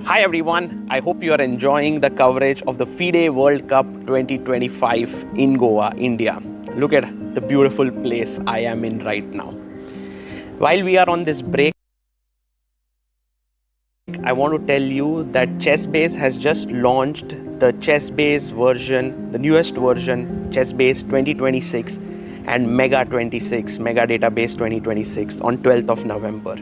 Hi everyone, I hope you are enjoying the coverage of the FIDE World Cup 2025 in Goa, India. Look at the beautiful place I am in right now. While we are on this break, I want to tell you that Chessbase has just launched the Chessbase version, the newest version, Chessbase 2026 and Mega 26, Mega Database 2026 on 12th of November.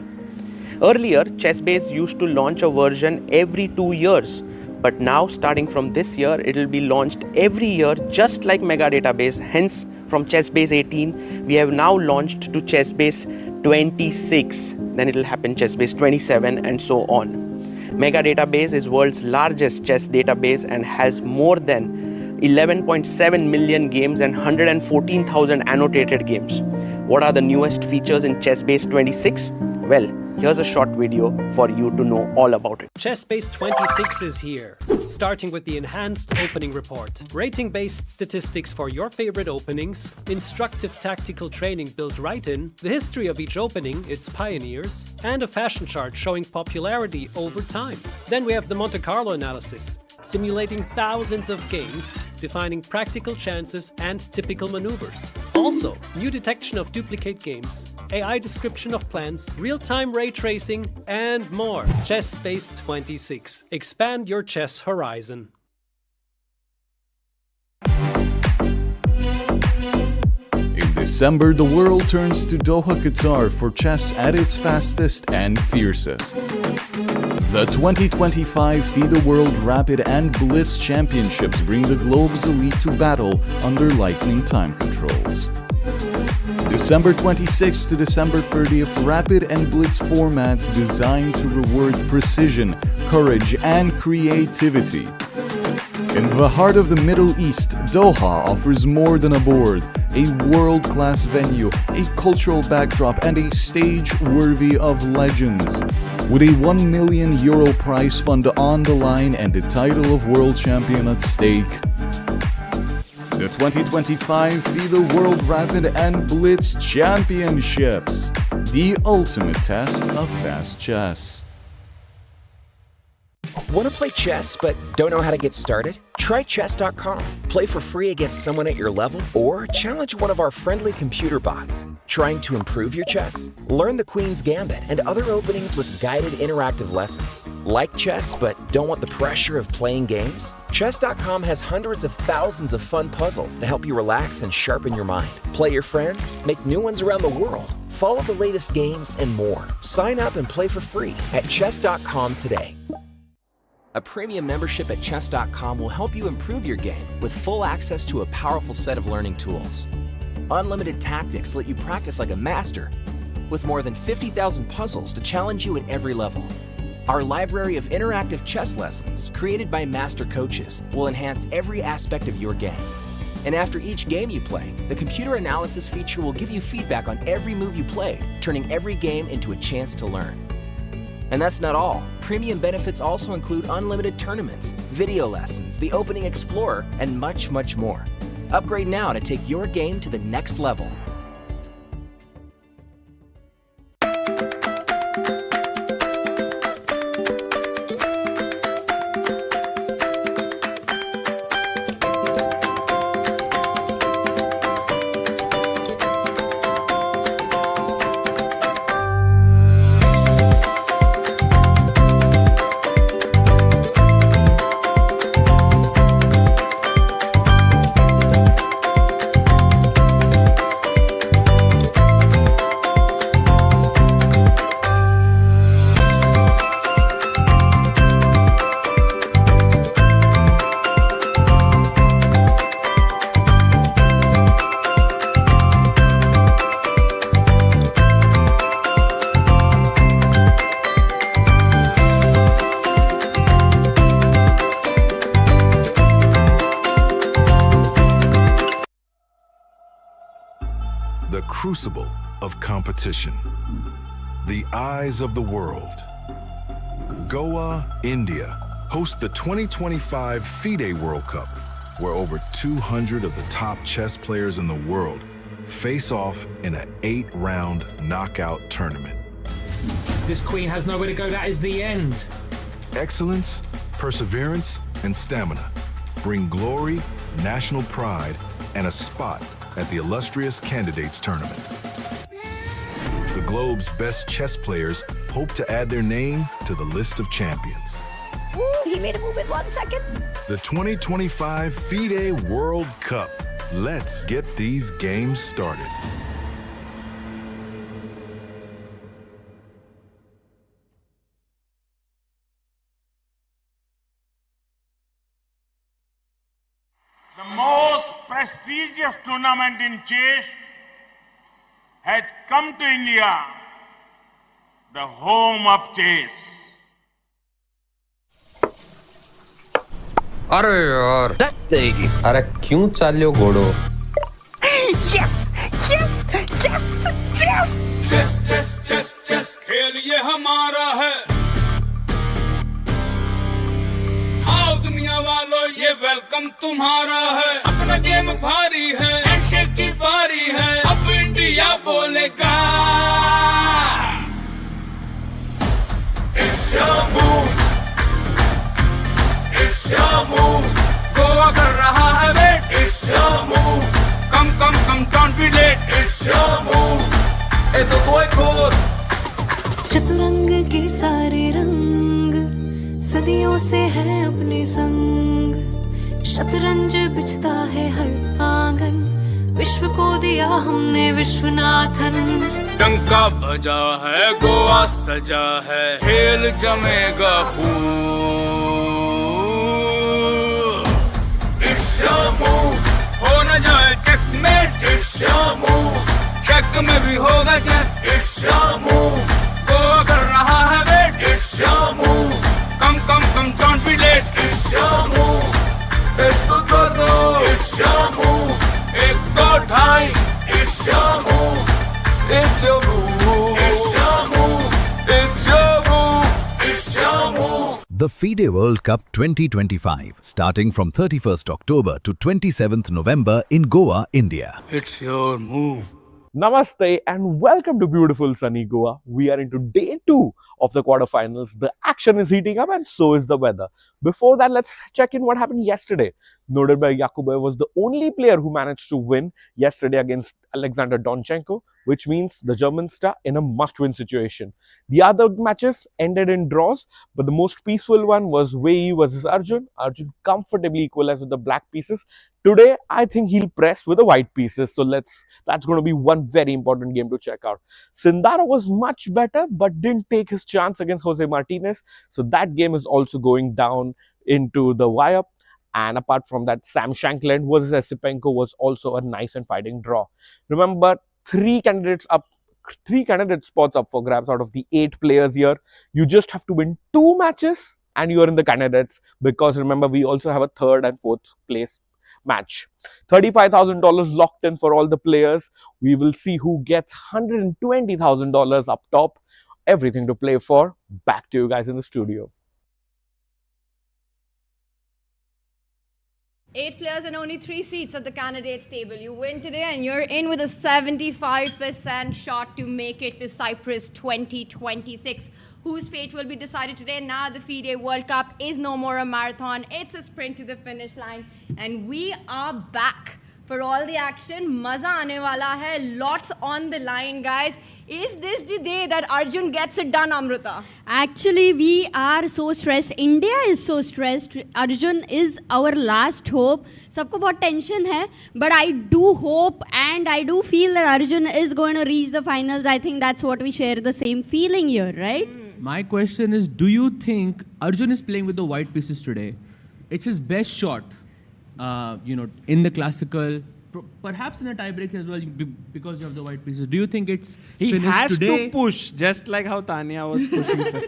Earlier, Chessbase used to launch a version every 2 years, but now starting from this year, it will be launched every year just like Mega Database. Hence, from Chessbase 18, we have now launched to Chessbase 26. Then it will happen Chessbase 27 and so on. Mega Database is world's largest chess database and has more than 11.7 million games and 114,000 annotated games. What are the newest features in Chessbase 26? Well, here's a short video for you to know all about it. Chessbase 26 is here, starting with the enhanced opening report. Rating-based statistics for your favorite openings, instructive tactical training built right in, the history of each opening, its pioneers, and a fashion chart showing popularity over time. Then we have the Monte Carlo analysis, simulating thousands of games, defining practical chances and typical maneuvers. Also, new detection of duplicate games, AI description of plans, real-time ray tracing, and more. Chessbase 26. Expand your chess horizon. In December, the world turns to Doha, Qatar for chess at its fastest and fiercest. The 2025 FIDE World Rapid and Blitz Championships bring the globe's elite to battle under lightning time controls. December 26th to December 30th, Rapid and Blitz formats designed to reward precision, courage, and creativity. In the heart of the Middle East, Doha offers more than a board, a world-class venue, a cultural backdrop, and a stage worthy of legends. With a €1 million prize fund on the line and the title of world champion at stake. The 2025 FIDE World Rapid and Blitz Championships, the ultimate test of fast chess. Want to play chess but don't know how to get started? Try chess.com. Play for free against someone at your level or challenge one of our friendly computer bots. Trying to improve your chess? Learn the Queen's Gambit and other openings with guided interactive lessons. Like chess but don't want the pressure of playing games? Chess.com has hundreds of thousands of fun puzzles to help you relax and sharpen your mind. Play your friends, make new ones around the world, follow the latest games, and more. Sign up and play for free at chess.com today. A premium membership at chess.com will help you improve your game with full access to a powerful set of learning tools. Unlimited tactics let you practice like a master, with more than 50,000 puzzles to challenge you at every level. Our library of interactive chess lessons, created by master coaches, will enhance every aspect of your game. And after each game you play, the computer analysis feature will give you feedback on every move you played, turning every game into a chance to learn. And that's not all. Premium benefits also include unlimited tournaments, video lessons, the Opening Explorer, and much, much more. Upgrade now to take your game to the next level. The crucible of competition. The eyes of the world. Goa, India, hosts the 2025 FIDE World Cup, where over 200 of the top chess players in the world face off in an 8-round knockout tournament. This queen has nowhere to go. That is the end. Excellence, perseverance, and stamina bring glory, national pride, and a spot at the illustrious candidates tournament. The globe's best chess players hope to add their name to the list of champions. Ooh, he made a move in 1 second. The 2025 FIDE World Cup. Let's get these games started. The most prestigious tournament in chess has come to India, the home of chess. अरे यार अरे क्यों चाल्यो घोड़ो chess खेल ये हमारा है। आओ दुनिया वालों ये वेलकम तुम्हारा है। अपना गेम भारी है, हैंडशेक की बारी है, अब इंडिया बोलेगा। It's your move, it's your move, Goa कर रहा है wait. It's your move, come don't be late। It's your move, ए तो कोई खोर। चतुरंग के सारे रंग सदियों से हैं अपने संग। शतरंज बिछता है हर आंगन, विश्व को दिया हमने विश्वनाथन। डंका बजा है, गोवा सजा है, खेल जमेगा खूब। It's your move, हो न जाए checkmate. It's your move, check में भी होगा just. It's your move, Goa कर रहा है wait. It's your move, come don't be late। It's your move, esto todo। It's your move, एक दो ढाई। It's your move, it's your move, it's your move, it's your move, it's your move। The FIDE World Cup 2025, starting from 31st October to 27th November in Goa, India. It's your move। Namaste and welcome to beautiful sunny Goa. We are into day 2 of the quarterfinals. The action is heating up and so is the weather. Before that, let's check in what happened yesterday. Nurderberg Yakubev was the only player who managed to win yesterday against Alexander Donchenko, which means the German star in a must-win situation. The other matches ended in draws, but the most peaceful one was Wei versus Arjun. Arjun comfortably equalized with the black pieces. Today, I think he'll press with the white pieces. So that's going to be one very important game to check out. Sindarov was much better, but didn't take his chance against Jose Martinez. So that game is also going down into the wire. And apart from that, Sam Shankland versus Esipenko was also a nice and fighting draw. Remember, three candidate spots up for grabs out of the 8 players here. You just have to win 2 matches and you're in the candidates, because remember, we also have a 3rd and 4th place match. $35,000 locked in for all the players. We will see who gets $120,000 up top. Everything to play for. Back to you guys in the studio. 8 players and only 3 seats at the candidates table. You win today and you're in with a 75% shot to make it to Cyprus 2026. Whose fate will be decided today? Now the FIDE World Cup is no more a marathon. It's a sprint to the finish line. And we are back for all the action. Maza aane wala hai. Lots on the line, guys. Is this the day that Arjun gets it done, Amrita? Actually, we are so stressed. India is so stressed. Arjun is our last hope. सबको बहुत tension है. But I do hope and I do feel that Arjun is going to reach the finals. I think that's what we share the same feeling here, right? My question is, do you think Arjun is playing with the white pieces today? It's his best shot, in the classical, perhaps in the tiebreak as well, because you have the white pieces. Do you think it's he finished has today? To push, just like how Tanya was pushing.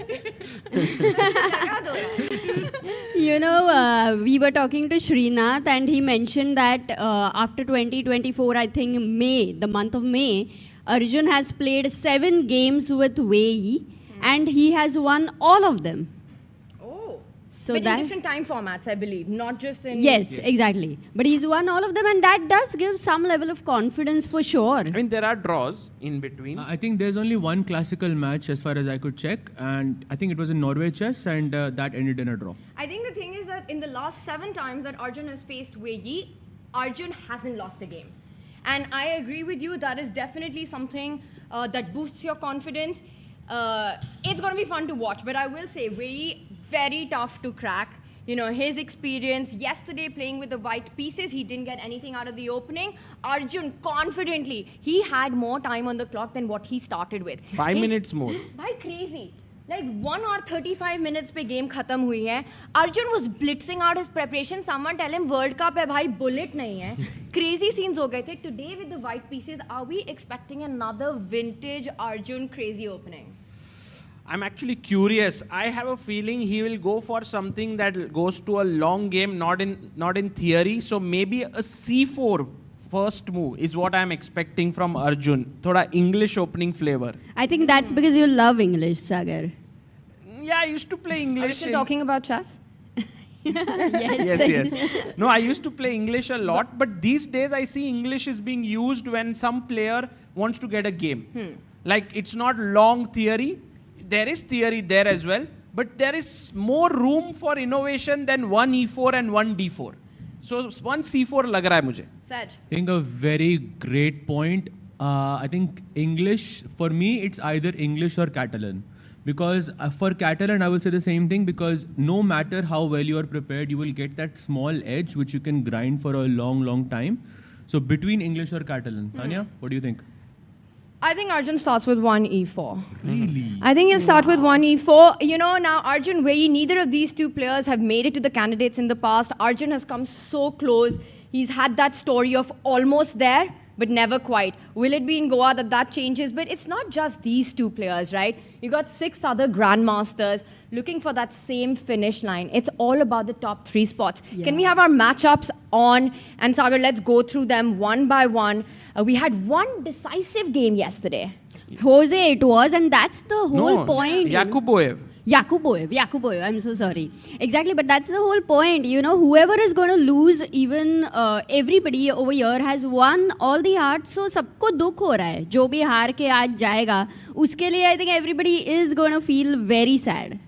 We were talking to Srinath and he mentioned that after 2024, I think May, the month of May, Arjun has played 7 games with Wei and he has won all of them. Oh. So but that in different time formats, I believe, not just in... yes, exactly. But he's won all of them, and that does give some level of confidence for sure. I mean, there are draws in between. I think there's only one classical match as far as I could check, and I think it was in Norway chess, and that ended in a draw. I think the thing is that in the last 7 times that Arjun has faced Wei Yi, Arjun hasn't lost a game. And I agree with you, that is definitely something that boosts your confidence. It's going to be fun to watch, but I will say Wei Yi, very tough to crack. You know, his experience yesterday playing with the white pieces, he didn't get anything out of the opening. Arjun, confidently, he had more time on the clock than what he started with. 5 minutes more. Bhai, crazy. Like 1 hour 35 minutes pe game khatam hui hai. Arjun was blitzing out his preparation. Someone tell him World Cup hai bhai, bullet nahi hai. Crazy scenes ho gaye the. Today with the white pieces, are we expecting another vintage Arjun crazy opening? I'm actually curious. I have a feeling he will go for something that goes to a long game, not in theory. So maybe a C4 first move is what I'm expecting from Arjun. Thoda English opening flavor. I think that's because you love English, Sagar. Yeah, I used to play English. Are you still talking about chess? Yes. Yes. No, I used to play English a lot, but these days I see English is being used when some player wants to get a game. Like, it's not long theory. There is theory there as well, but there is more room for innovation than one E4 and one D4. So one C4 lag raha hai mujhe. Saj. I think a very great point. I think English, for me, it's either English or Catalan. Because for Catalan, I will say the same thing, because no matter how well you are prepared, you will get that small edge which you can grind for a long, long time. So between English or Catalan. Tanya, what do you think? I think Arjun starts with 1 E4. Really? I think he'll start with 1 E4. You know, now Arjun, Wei, neither of these two players have made it to the candidates in the past. Arjun has come so close. He's had that story of almost there, but never quite. Will it be in Goa that changes? But it's not just these two players, right? You got 6 other grandmasters looking for that same finish line. It's all about the top 3 spots. Yeah. Can we have our matchups on? And Sagar, let's go through them one by one. We had one decisive game yesterday. Jose, it was, and that's the whole point. Yakuboev, I'm so sorry. Exactly, but that's the whole point. You know, whoever is going to lose, even everybody over here has won all the hearts, so सबको दुख हो रहा है. जो भी हार के आज जाएगा, उसके लिए I think everybody is going to feel very sad.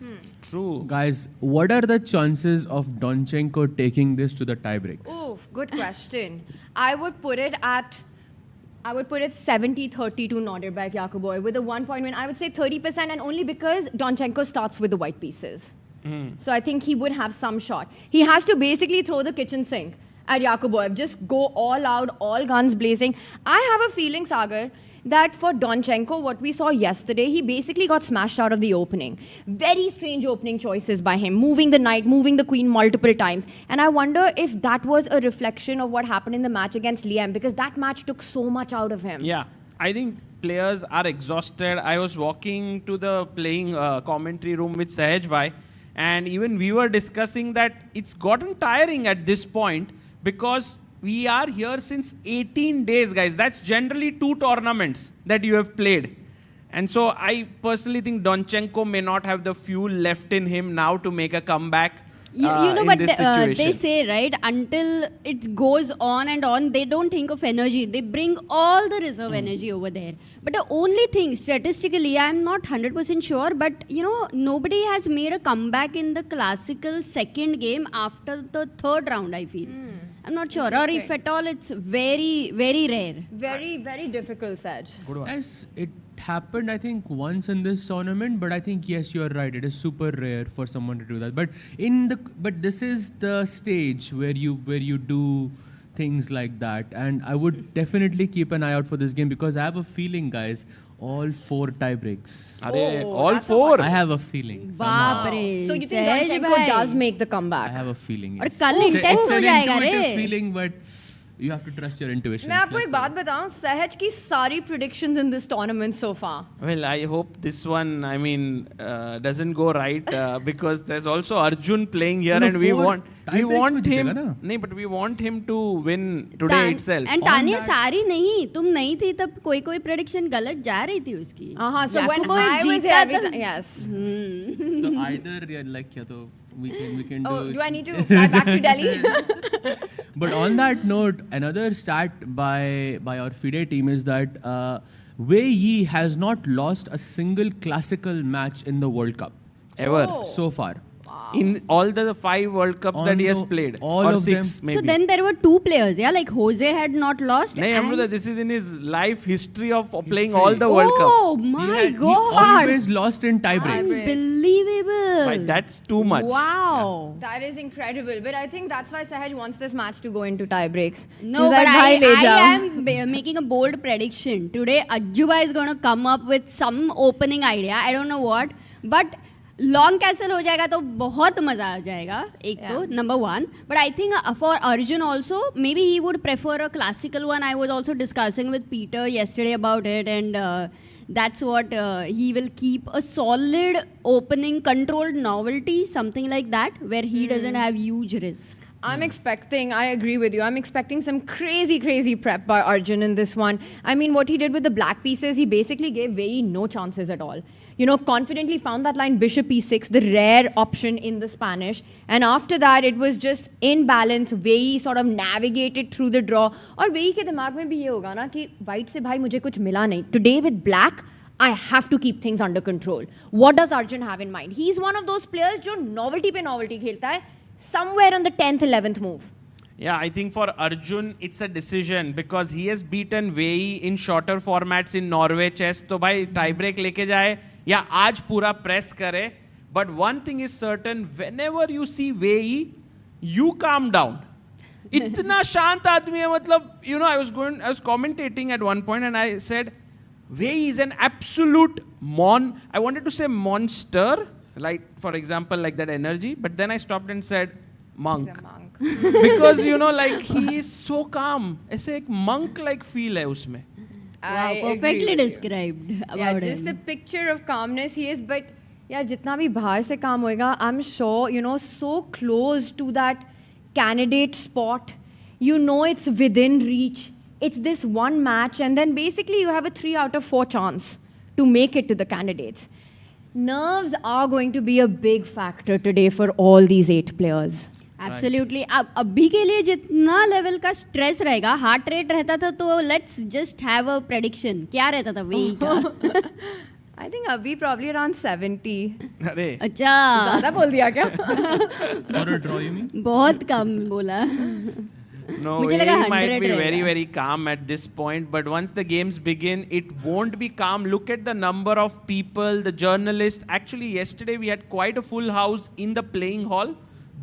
True. Guys, what are the chances of Donchenko taking this to the tiebreaks? Oof, good question. I would put it 70-30 to Nordirberg Yakuboy with a 1 point win. I would say 30%, and only because Donchenko starts with the white pieces. So I think he would have some shot. He has to basically throw the kitchen sink at Yakuboy. Just go all out, all guns blazing. I have a feeling, Sagar, that for Donchenko, what we saw yesterday, he basically got smashed out of the opening. Very strange opening choices by him, moving the knight, moving the queen multiple times. And I wonder if that was a reflection of what happened in the match against Liam, because that match took so much out of him. Yeah, I think players are exhausted. I was walking to the playing commentary room with Sahaj Bhai, and even we were discussing that it's gotten tiring at this point, because we are here since 18 days, guys. That's generally 2 tournaments that you have played. And so I personally think Donchenko may not have the fuel left in him now to make a comeback You know, but this situation. they say, right, until it goes on and on, they don't think of energy. They bring all the reserve energy over there. But the only thing, statistically, I'm not 100% sure, but, you know, nobody has made a comeback in the classical second game after the 3rd round, I feel. I'm not sure. Or if at all, it's very, very rare. Very, very difficult, Saj. Yes, it happened, I think, once in this tournament, but I think, yes, you're right. It is super rare for someone to do that. But this is the stage where you do things like that. And I would definitely keep an eye out for this game, because I have a feeling, guys, all 4 tie breaks. All 4? I have a feeling. Baapre. So you think Donchenko does make the comeback? I have a feeling. और Yes. कल It's intense हो an जाएगा intuitive रे. feeling, but You have to trust your intuition. मैं आपको एक बात बताऊं, सहज की सारी predictions in this tournament so far. Well, I hope this one, I mean, doesn't go right because there's also Arjun playing here, and we want him. नहीं, but we want him to win today itself. And Tania सारी नहीं, तुम नहीं थी तब कोई prediction गलत जा रही थी उसकी. So when I was here, yes. So either like या तो we can do. Do I need to fly back to Delhi? But on that note, another stat by our FIDE team is that Wei Yi has not lost a single classical match in the World Cup ever so far. In all the 5 World Cups that he has played, all or of 6 them. maybe. So then there were 2 players, yeah, like Jose had not lost. No, Amruta, this is in his life history of playing all the World Cups. Oh my God! He always lost in tie breaks. Unbelievable. But that's too much. Wow. That is incredible. But I think that's why Sahaj wants this match to go into tie breaks. No, but I am making a bold prediction. Today, Ajuba is going to come up with some opening idea. I don't know what. But long castle हो जाएगा तो बहुत मजा आ जाएगा एक तो number 1 but I think for Arjun also may be he would prefer a classical one I was also discussing with Peter yesterday about it and that's what he will keep a solid opening controlled novelty something like that where he doesn't have huge risk. I'm expecting, I agree with you, I'm expecting some crazy prep by Arjun in this one. I mean, what he did with the black pieces, he basically gave Wei no chances at all. You know, confidently found that line bishop e6, the rare option in the Spanish. And after that, it was just in balance. Wei sort of navigated through the draw. और Wei के दिमाग में भी ये होगा ना कि white से भाई मुझे कुछ मिला नहीं. Today with black, I have to keep things under control. What does Arjun have in mind? He's one of those players जो novelty पे novelty खेलता है. Somewhere on the 10th, 11th move. Yeah, I think for Arjun, it's a decision because he has beaten Wei in shorter formats in Norway chess. तो भाई tie break लेके जाए या आज पूरा press करे. But one thing is certain, whenever you see Wei, you calm down. इतना शांत आदमी है मतलब, you know, I was commentating at one point and I said, Wei is an absolute I wanted to say monster. Like, for example, like that energy. But then I stopped and said, monk. Because, you know, like, he is so calm. ऐसे एक monk-like feel है उसमें. Wow, perfectly described about just a picture of calmness he is. But, यार जितना भी बाहर से काम होएगा, I'm sure, you know, so close to that candidate spot. You know it's within reach. It's this one match. And then basically you have a 3 out of 4 chance to make it to the candidates. Nerves are going to be a big factor today for all these 8 players. Absolutely. अभी के लिए जितना level का stress रहेगा, heart rate रहता था तो let's just have a prediction. क्या रहता था वेई का? I think अभी probably around 70. अरे अच्छा ज़्यादा बोल दिया क्या? For a draw, you mean? बहुत कम बोला. No, he might be very calm at this point, but once the games begin, it won't be calm. Look at the number of people, the journalists. Actually, yesterday we had quite a full house in the playing hall.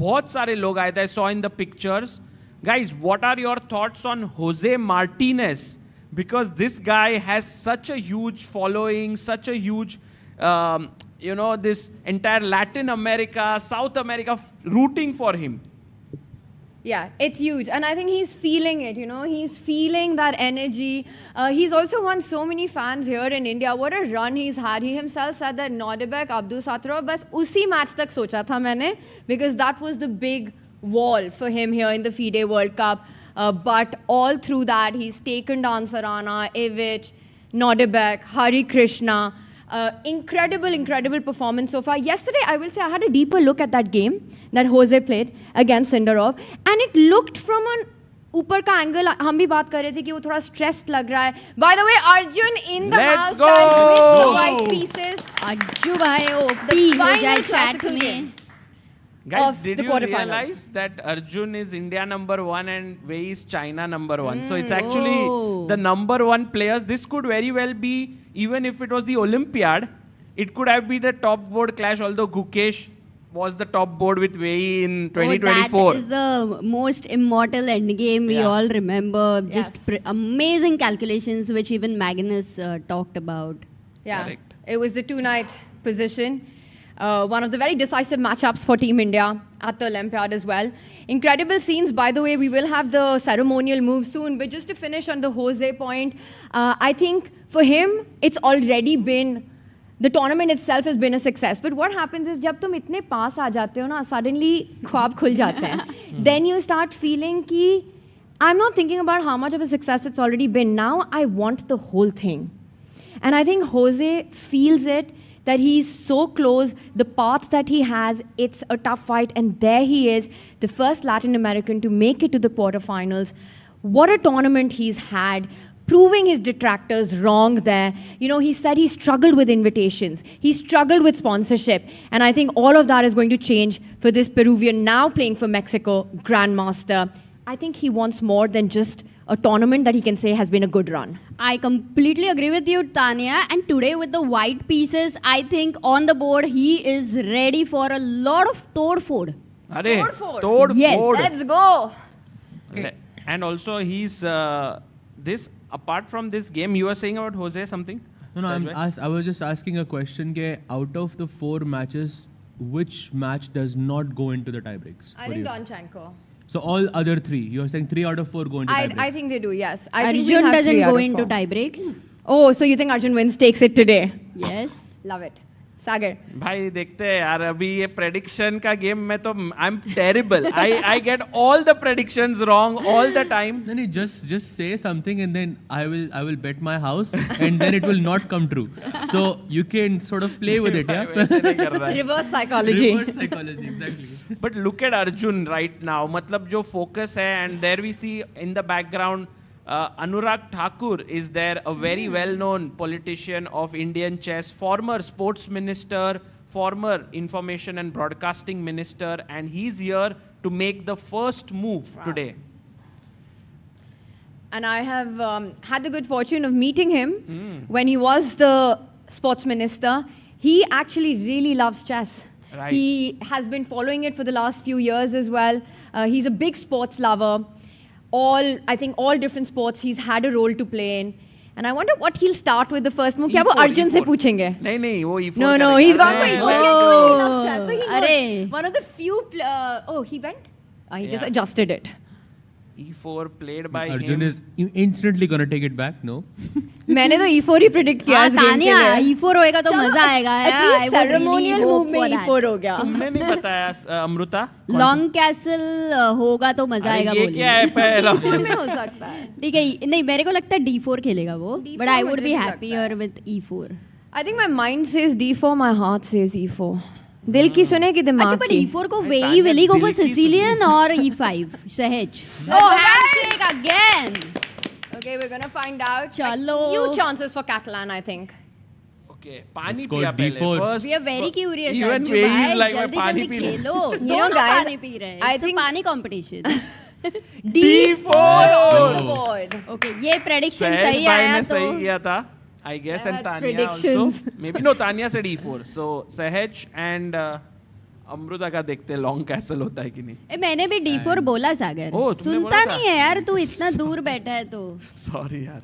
बहुत सारे लोग आए थे, I saw in the pictures. Guys, what are your thoughts on Jose Martinez? Because this guy has such a huge following, such a huge, you know, this entire Latin America, South America rooting for him. Yeah, it's huge. And I think he's feeling it, you know. He's feeling that energy. He's also won so many fans here in India. What a run he's had. He himself said that Nordebek, Abdul Sattarov, bas usi match tak socha tha maine, because that was the big wall for him here in the FIDE World Cup. But all through that, he's taken down Sarana, Ivic, Nordebek, Hari Krishna. Incredible performance so far. Yesterday, I will say, I had a deeper look at that game that Jose played against Sindarov, and it looked from an ऊपर का angle हम भी बात कर रहे थे कि वो थोड़ा स्ट्रेस्ड लग रहा है. By the way, Arjun in the house guys with the white pieces. Ajju भाई ओपी हो जाए चैट में. Guys, did you realize that Arjun is India #1 and Wei is China #1? So it's actually the #1 players. This could very well be, even if it was the Olympiad, it could have been the top board clash, although Gukesh was the top board with Wei in 2024. That is the most immortal endgame we all remember. Just amazing calculations which even Magnus talked about. Yeah, correct. It was the 2-night position. One of the very decisive matchups for Team India at the Olympiad as well. Incredible scenes. By the way, we will have the ceremonial move soon. But just to finish on the Jose point, I think for him, it's already been, the tournament itself has been a success. But what happens is, जब तुम इतने पास आ जाते हो ना, suddenly ख्वाब खुल जाते हैं. Then you start feeling कि I'm not thinking about how much of a success it's already been. Now I want the whole thing. And I think Jose feels it, that he's so close, the path that he has, it's a tough fight, and there he is, the first Latin American to make it to the quarterfinals. What a tournament he's had, proving his detractors wrong there. You know, he said he struggled with invitations, he struggled with sponsorship, and I think all of that is going to change for this Peruvian now playing for Mexico, Grandmaster. I think he wants more than just a tournament that he can say has been a good run. I completely agree with you, Tanya. And today with the white pieces, I think on the board, he is ready for a lot of tod food. Tod Yes. food. Let's go. Okay. And also he's, apart from this game, you were saying about Jose something? No, I was just asking a question. Ke, out of the 4 matches, which match does not go into the tie breaks? I think Donchenko. So all other 3, you're saying 3 out of 4 go into tie breaks? I think they do, yes. Arjun doesn't go into tie breaks. Oh, so you think Arjun wins, takes it today? Yes. Love it. Sagar. भाई देखते हैं यार अभी ये prediction का game में तो I'm terrible. I get all the predictions wrong all the time. No, just say something and then I will bet my house and then it will not come true. So you can sort of play with it, yeah. Reverse psychology. Reverse psychology, exactly. But look at Arjun right now. मतलब जो focus है, and there we see in the background Anurag Thakur is there, a very well-known politician of Indian chess, former sports minister, former information and broadcasting minister, and he's here to make the first move today. And I have had the good fortune of meeting him when he was the sports minister. He actually really loves chess. Right. He has been following it for the last few years as well. He's a big sports lover. I think all different sports he's had a role to play in. And I wonder what he'll start with the first move. क्या वो Arjun से पूछेंगे? नहीं वो E4. No, he's gone for E4. Oh. He loves chess. So he knows. One of the few. He went. He just adjusted it. E4 played by Arjun him. is instantly gonna take it back. No. मैंने तो E4 ही predict किया इस game के लिए. E4 होएगा तो मजा आएगा यार. Ceremonial move में E4 हो गया. तुमने नहीं बताया अमृता? लॉन्ग कैसल होगा तो मजा आएगा ये क्या है पहला? E4 में हो सकता है. ठीक है, नहीं मेरे को लगता है D4 खेलेगा वो. But I would be happier with E4. I think my mind says D4, my heart says E4. दिल की सुने कि दिमाग अच्छा, but की. E4 को will he go for Sicilian or E5? Sahej. Oh, handshake again. Okay, we're gonna find out. Chalo. Huge chances for Catalan, I think. Okay, पानी go पिया पहले. D4. First, We are very curious. Even Arjun way he's bhai, like, जल्दी पानी जल्दी P ले. खेलो. You know, दोनों guys, पानी P रहे हैं. I It's a think- पानी competition. D4 on the board. Okay, ये prediction Sahej सही भाई आया ने तो. सही किया था. I guess, and That's Tanya predictions. also. Maybe no, Tanya said E4. So Sahej and Amrita का देखते हैं लॉन्ग कैसल होता है कि नहीं. ए, मैंने भी D4 बोला सागर. Oh, तुमने सुनता बोला था? नहीं है यार, तू इतना दूर बैठा है तो. Sorry यार.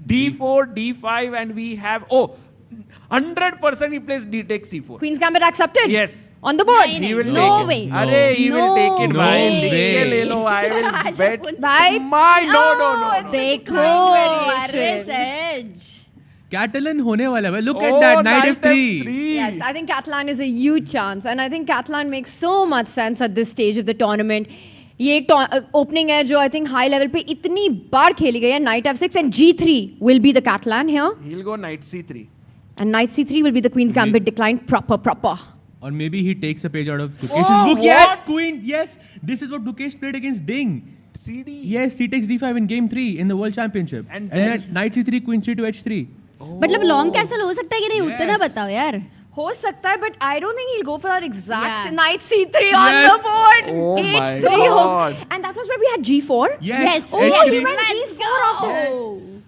D4, D5, and we have 100% he plays D takes C4. Queen's Gambit accepted? Yes. On the board? नहीं, He will no take way. it. अरे he will take it. No भाई way. लिख के ले लो. I will bet. भाई. My no. देखो, अरे variation. सहज. Catalan होने वाला है. Look at that, knight f3. Yes, I think Catalan is a huge chance. And I think Catalan makes so much sense at this stage of the tournament. ये एक opening है जो I think high level पे इतनी बार खेली गई है. Knight f6 and G3 will be the Catalan here. He'll go knight C3. And Knight C3 will be the Queen's Gambit decline proper. Or maybe he takes a page out of Dukesh's Oh, book. what? Yes, Queen. Yes, this is what Dukesh played against Ding. CD. Yes, he takes D5 in game 3 in the World Championship. And then then- Knight C3, Queen C2, H3. मतलब long castle हो सकता है कि नहीं, उतना बताओ यार. हो सकता है, but I don't think he'll go for that exact Yeah. Knight C3 on Yes. the board. Oh my H3 God. And that was where we had G4. Yes. Oh, H3. he went G4 after.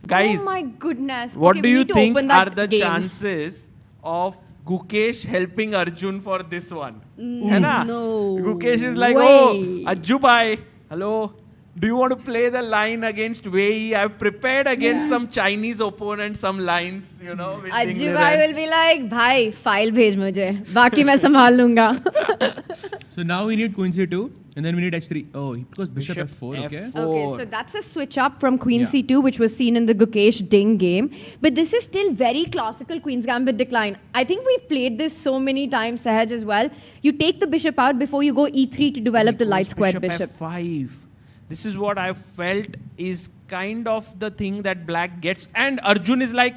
Guys, Oh my goodness. what Okay, do we you need to think open that are the game. chances of Gukesh helping Arjun for this one? है ना? No Gukesh is like, way. oh, Ajju bhai, hello. Do you want to play the line against Wei? I've prepared against some Chinese opponent some lines, you know. with Ajju Ding bhai Liren. will be like, bhai, file bhej mujhe. Baki main संभाल लूंगा. So now we need queen c2, and then we need h3. Oh, because bishop f4, okay. Okay, so that's a switch up from queen c2, which was seen in the Gukesh Ding game. But this is still very classical Queen's Gambit decline. I think we've played this so many times, Sahaj, as well. You take the bishop out before you go e3 to develop the light square bishop. F5. This is what I felt is kind of the thing that black gets. And Arjun is like,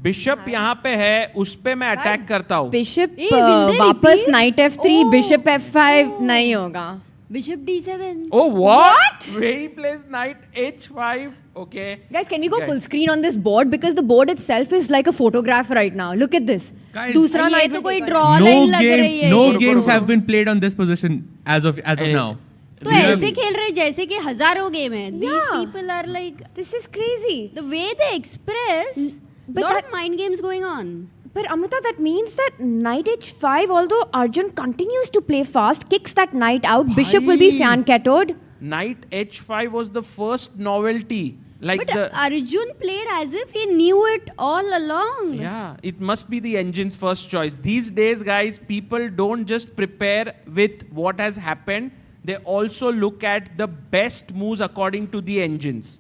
bishop यहाँ पे है, उस पे मैं attack करता हूँ. Bishop वापस knight f3, bishop f5 नहीं होगा. Bishop d7. Oh, what? Where he plays knight h5. Okay. Guys, can we go full screen on this board? Because the board itself is like a photograph right now. Look at this. Guys, दूसरा ये knight तो में कोई देखो. draw line लग रही है. No games have been played on this position as of now. तो ऐसे खेल रहे जैसे कि हजारों गेम है. These Yeah. people are like, This is crazy. the way they express, But lot that- of mind games going on. But Amrita, that means that knight h5, although Arjun continues to play fast, kicks that knight out, bishop will be Bhai. fan-ketoed. Knight h5 was the first novelty. Like But the Arjun played as if he knew it all along. Yeah, it must be the engine's first choice. These days, guys, people don't just prepare with what has happened. They also look at the best moves according to the engines.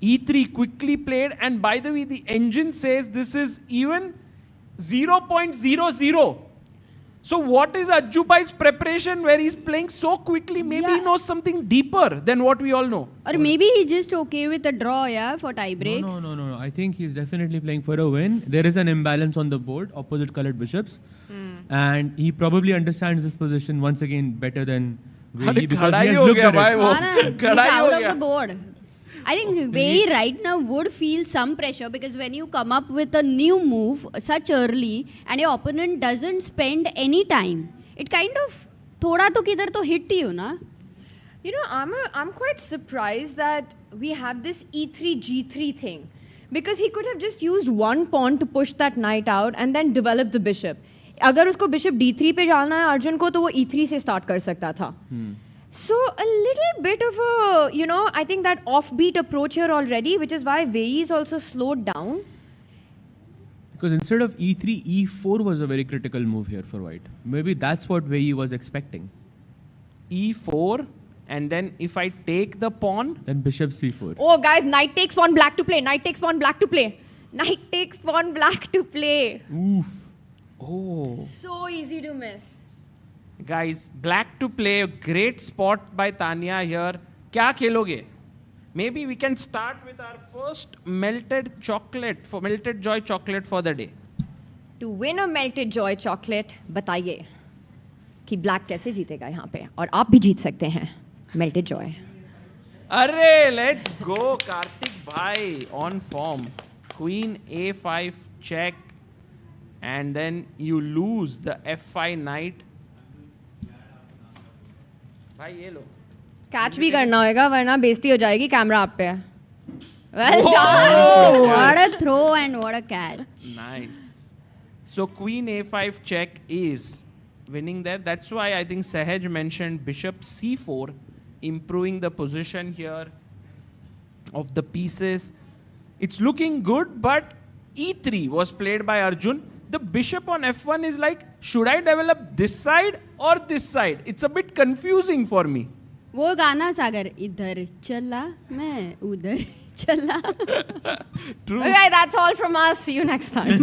E3 quickly played, and by the way, the engine says this is even 0.00. So what is Ajjubai's preparation where he's playing so quickly? Maybe he knows something deeper than what we all know. Or maybe he's just okay with a draw, yeah, for tie breaks. No. I think he's definitely playing for a win. There is an imbalance on the board, opposite colored bishops. And he probably understands this position once again better than Wei because he has looked at it. He's out of the board. I think Wei right now would feel some pressure because when you come up with a new move such early and your opponent doesn't spend any time, it kind of thoda to kidhar to hit you, na? You know, I'm quite surprised that we have this e3 g3 thing, because he could have just used one pawn to push that knight out and then develop the bishop. अगर उसको bishop d3 पे जाना है अर्जुन को तो वो e3 से start कर सकता था. So a little bit of a, you know, I think that offbeat approach here already, which is why Wei is also slowed down. Because instead of e3, e4 was a very critical move here for white. Maybe that's what Wei was expecting. E4, and then if I take the pawn, then bishop c4. Oh, guys, knight takes pawn, black to play. Knight takes pawn, black to play. Knight takes pawn, black to play. Oof. Oh. So easy to miss. Guys, black to play, great spot by Tanya here. क्या खेलोगे? Maybe we can start with our first melted joy chocolate for the day. To win a melted joy chocolate, बताइए कि black कैसे जीतेगा यहाँ पे, और आप भी जीत सकते हैं melted joy. अरे, let's go, Karthik bhai, on form. Queen a5 check, and then you lose the f5 knight. भाई ये लो. Catch भी करना होगा वरना बेइज्जती हो जाएगी कैमरा आप पे. Well Whoa! done. What a throw and what a catch. Nice. So queen a5 check is winning there. That's why I think Sahaj mentioned bishop c4, improving the position here of the pieces. It's looking good, but e3 was played by Arjun. The bishop on f1 is like, should I develop this side or this side? It's a bit confusing for me. वो गाना सागर इधर चला मैं उधर चला. True. Okay, that's all from us. See you next time.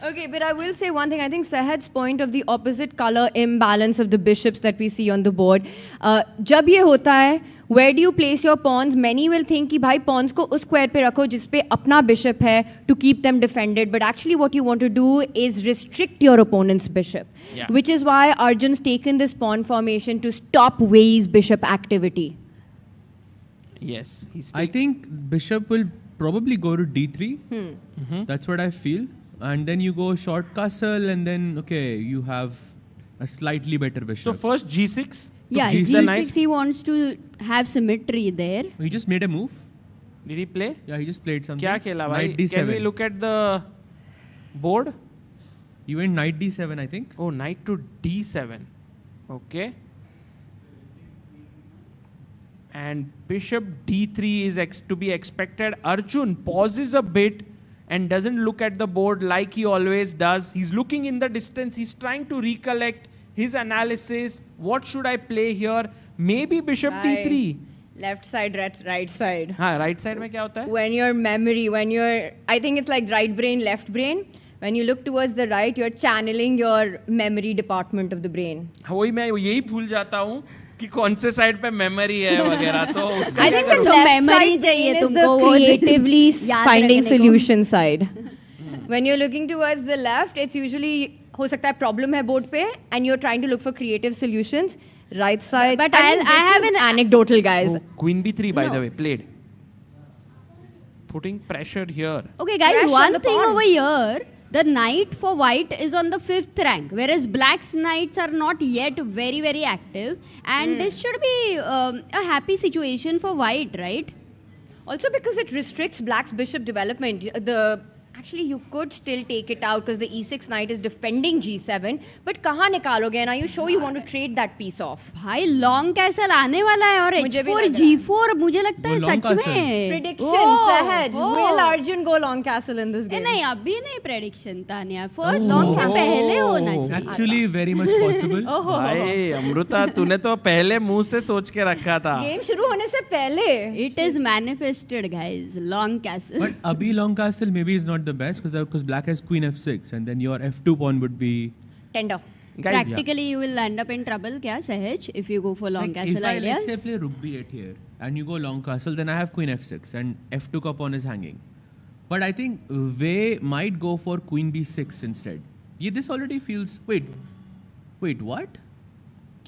Okay, but I will say one thing. I think Sahad's point of the opposite color imbalance of the bishops that we see on the board. जब ये होता है, where do you place your pawns? Many will think कि भाई pawns को उस square पे रखो जिस पे अपना bishop है to keep them defended. But actually what you want to do is restrict your opponent's bishop. Yeah. Which is why Arjun's taken this pawn formation to stop Wei's bishop activity. Yes. I think bishop will probably go to d3. That's what I feel. And then you go short castle, and then, okay, you have a slightly better bishop. So first g6. Yeah, g6 he wants to have symmetry there. He just made a move. Did he play? Yeah, he just played something. क्या खेला भाई? Knight d7. Can we look at the board? He went knight d7, I think. Oh, knight to d7. Okay. And bishop d3 is to be expected. Arjun pauses a bit and doesn't look at the board like he always does. He's looking in the distance. He's trying to recollect his analysis. What should I play here? Maybe bishop d3. Left side, right side. हाँ, right side में क्या होता है? When I think it's like right brain, left brain. When you look towards the right, you're channeling your memory department of the brain. वही मैं यही भूल जाता हूँ कि कौन से साइड पे मेमोरी है वगैरह तो उसका I think the left side brain is the creatively finding solution side. When you're looking towards the left, it's usually हो सकता है problem है board पे and you're trying to look for creative solutions. Right side. But I have an anecdotal, guys. Oh, queen b3 by the way played. Putting pressure here. Okay, guys, one thing over here. The knight for white is on the 5th rank, whereas black's knights are not yet very, very active. And this should be a happy situation for white, right? Also because it restricts black's bishop development. Actually, you could still take it out because the e6 knight is defending g7. But कहाँ निकालोगे? And are you sure you want to trade that piece off? भाई long castle आने वाला है और h4 g4 मुझे लगता है सच में. Prediction, Sahaj. Will Arjun go long castle in this game? नहीं अभी नहीं prediction तानिया. First long का पहले होना चाहिए. Actually, very much possible. भाई अमृता तूने तो पहले मुंह से सोच के रखा था. Game शुरू होने से पहले. It is manifested, guys. Long castle. But abhi long castle maybe is not the best because black has queen f6 and then your f2 pawn would be tender. Guys, practically you will end up in trouble kya Sahaj if you go for long castle if ideas. Let's say play rook b8 here and you go long castle, then I have queen f6 and f2 ka pawn is hanging. But I think Wei might go for queen b6 instead. Yeah, this already feels wait what?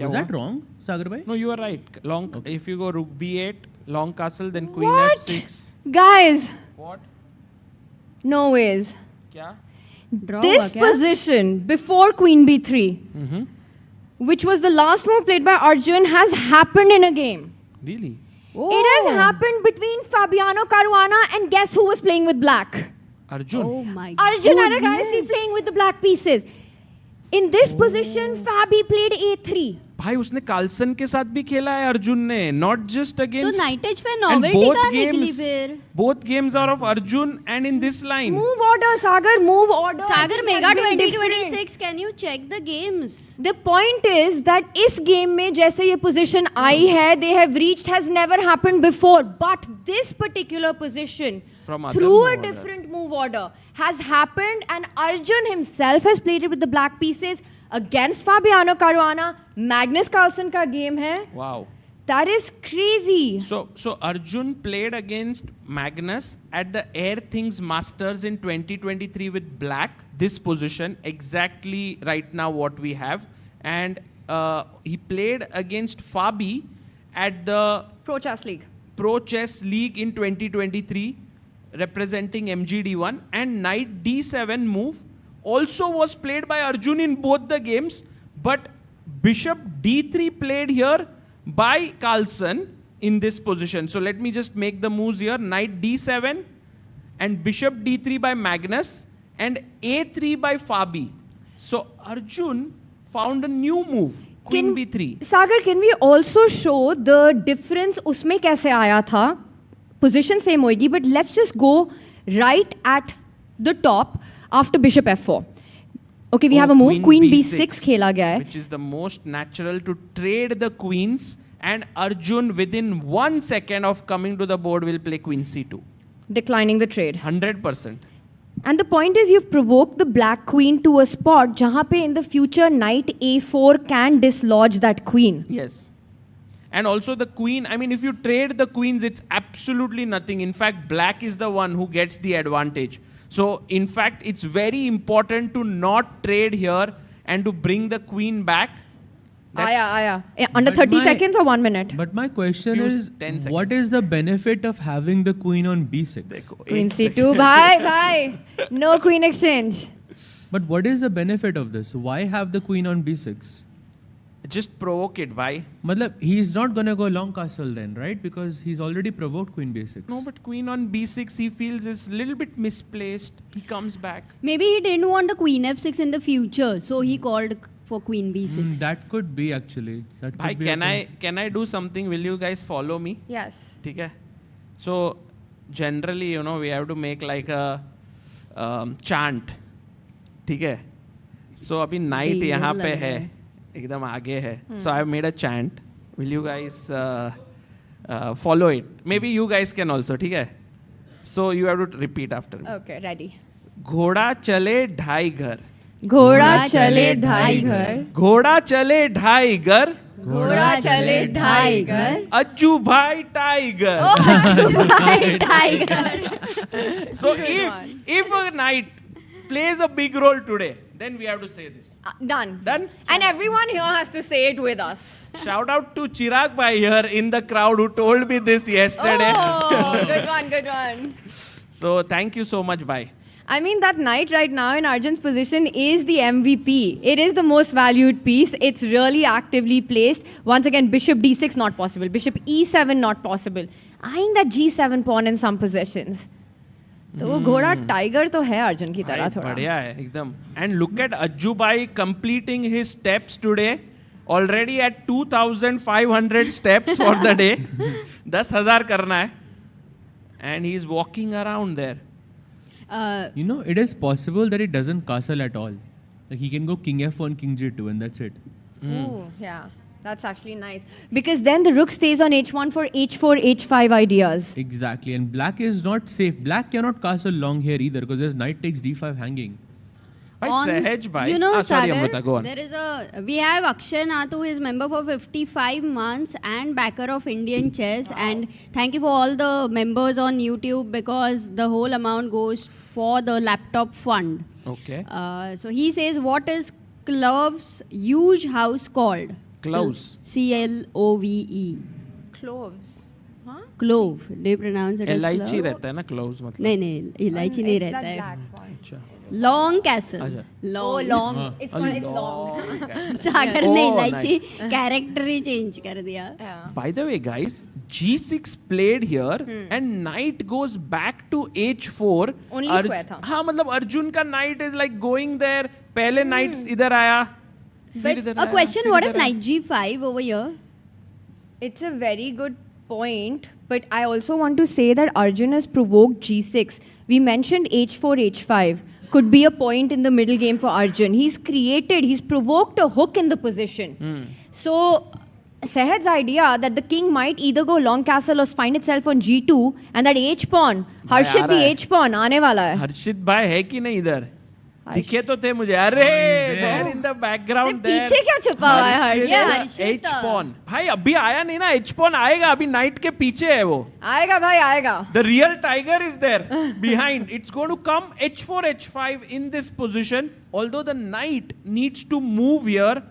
Was that wrong, Sagar bhai? No, you are right. Long okay. If you go rook b8 long castle then queen what? f6. Guys. What? No ways. Kya? This position before queen b3, which was the last move played by Arjun, has happened in a game. Really? Oh. It has happened between Fabiano Caruana and guess who was playing with black? Arjun. Oh my Arjun Erigaisi playing with the black pieces. In this position, Fabi played a3. भाई उसने Carlsen के साथ भी खेला है अर्जुन ने, not just against. तो knight h5 novelty कहाँ निकली फिर? Both games are of Arjun and in this line. Move order, Sagar. Move order. Sagar Mega 2026. Can you check the games? The point is that इस game में जैसे ये position आई है, they have reached has never happened before. But this particular position, through a different move order, has happened, and Arjun himself has played it with the black pieces. Against Fabiano Caruana, Magnus Carlsen का game है. Wow. That is crazy. So Arjun played against Magnus at the Air Things Masters in 2023 with black. This position, exactly right now what we have. And he played against Fabi at the Pro Chess League in 2023, representing MGD1. And Knight D7 move also was played by Arjun in both the games, but Bishop D3 played here by Carlsen in this position. So let me just make the moves here. Knight D7 and Bishop D3 by Magnus and A3 by Fabi. So Arjun found a new move, Queen B3. Sagar, can we also show the difference उसमें कैसे आया था? Position same होगी, but let's just go right at the top after Bishop F4. Okay, we have a move, Queen B6 खेला गया है. Which is the most natural to trade the queens, and Arjun within 1 second of coming to the board will play Queen C2. Declining the trade. 100%. And the point is you've provoked the black queen to a spot जहाँ पे in the future Knight A4 can dislodge that queen. Yes. And also the queen, I mean if you trade the queens it's absolutely nothing. In fact, black is the one who gets the advantage. So, in fact, it's very important to not trade here and to bring the queen back. Aya. Under 30 seconds or 1 minute? But my question is, what is the benefit of having the queen on b6? Queen c2, bhai. No queen exchange. But what is the benefit of this? Why have the queen on b6? Just provoke it, bhai. Matlab, he's not going to go long castle then, right? Because he's already provoked queen b6. No, but queen on b6 he feels is a little bit misplaced. He comes back. Maybe he didn't want a queen f6 in the future, so he called for queen b6. That could be actually. That could Bhai, be can I do something? Will you guys follow me? Yes. ठीक है. So generally, you know, we have to make like a chant. ठीक है. So अभी night यहाँ पे है, एकदम आगे है. So I have made a chant. Will you guys follow it? Maybe you guys can also. ठीक है. So you have to repeat after me. Okay, ready. घोड़ा चले ढाई घर. घोड़ा चले ढाई घर. घोड़ा चले ढाई घर. घोड़ा चले ढाई घर. अज्जू भाई टाइगर. अज्जू भाई tiger. So if a knight plays a big role today, then we have to say this. Done. Done? And everyone here has to say it with us. Shout out to Chirag bhai here in the crowd who told me this yesterday. Oh, good one, good one. So thank you so much, bhai. I mean, that knight right now in Arjun's position is the MVP. It is the most valued piece. It's really actively placed. Once again, bishop d6 not possible. Bishop e7 not possible. Eyeing that g7 pawn in some positions. तो वो घोड़ा tiger तो है अर्जुन की तरह थोड़ा. बढ़िया है एकदम. And look at Ajju bhai completing his steps today. Already at 2,500 steps for the day. 10,000 करना है. And he is walking around there. You know, it is possible that it doesn't castle at all. Like he can go king f1, king g2, and that's it. Ooh, yeah. That's actually nice. Because then the rook stays on h1 for h4, h5 ideas. Exactly. And black is not safe. Black cannot castle long here either because there's knight takes d5 hanging. Sahaj bhai. You know, sorry, Sagar, Amrita, go on. there is we have Akshay Nath, who is member for 55 months and backer of Indian chess. And thank you for all the members on YouTube because the whole amount goes for the laptop fund. Okay. So he says, what is Clove's huge house called? Cloves. C-L-O-V-E. Cloves. Huh? Clove. Do you pronounce it as Elaichi clove? रहता है ना cloves मतलब. नहीं, इलायची नहीं रहता है. Black one. Long castle. अच्छा. Oh, long. It's long. सागर ने इलायची कैरेक्टर ही चेंज कर दिया. By the way, guys, G6 played here and knight goes back to H4. Only square था. हाँ मतलब अर्जुन का knight is like going there. पहले knight इधर आया. But a question, what if knight G5 over here? It's a very good point, but I also want to say that Arjun has provoked G6. We mentioned H4, H5. Could be a point in the middle game for Arjun. He's provoked a hook in the position. So, Sahaj's idea that the king might either go long castle or find itself on G2 and that H-pawn, Harshit the H-pawn, आने वाला है. हर्षित भाई है कि नहीं इधर? दिखे तो थे मुझे. अरे there in the background there. पीछे क्या छुपा हुआ है हर्षित? H-pawn. भाई अभी आया नहीं ना. H-pawn आएगा. अभी knight के पीछे है वो. आएगा भाई आएगा. The real tiger is there behind. It's going to come H4, H5 in this position. Although the knight needs to move here.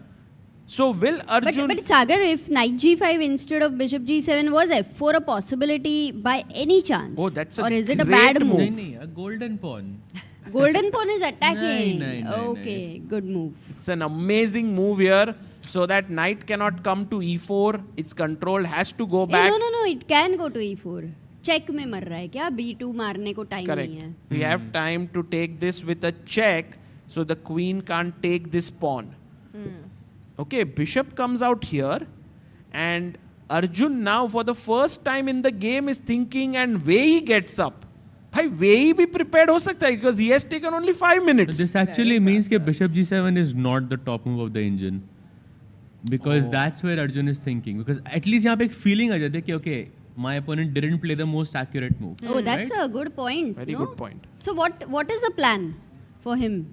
So will Arjun... But Sagar, if knight G5 instead of bishop G7, was F4 a possibility by any chance? Oh, that's a Or is it a great bad move? नहीं, a golden pawn. Golden pawn is attacking. No. Okay, good move. It's an amazing move here. So that knight cannot come to E4. Its control has to go back. No. It can go to E4. Check में मर रहा है क्या? B2 मारने को time Correct. नहीं है. We have time to take this with a check. So the queen can't take this pawn. Okay, bishop comes out here. And Arjun now for the first time in the game is thinking and way he gets up. भाई वे ही भी prepared हो सकता है because he has taken only 5 minutes. This actually means that bishop g7 is not the top move of the engine. Because that's where Arjun is thinking. Because at least यहाँ पे एक feeling आ जाती है कि okay, my opponent didn't play the most accurate move. Oh, that's a good point. Very good point. So what is the plan for him?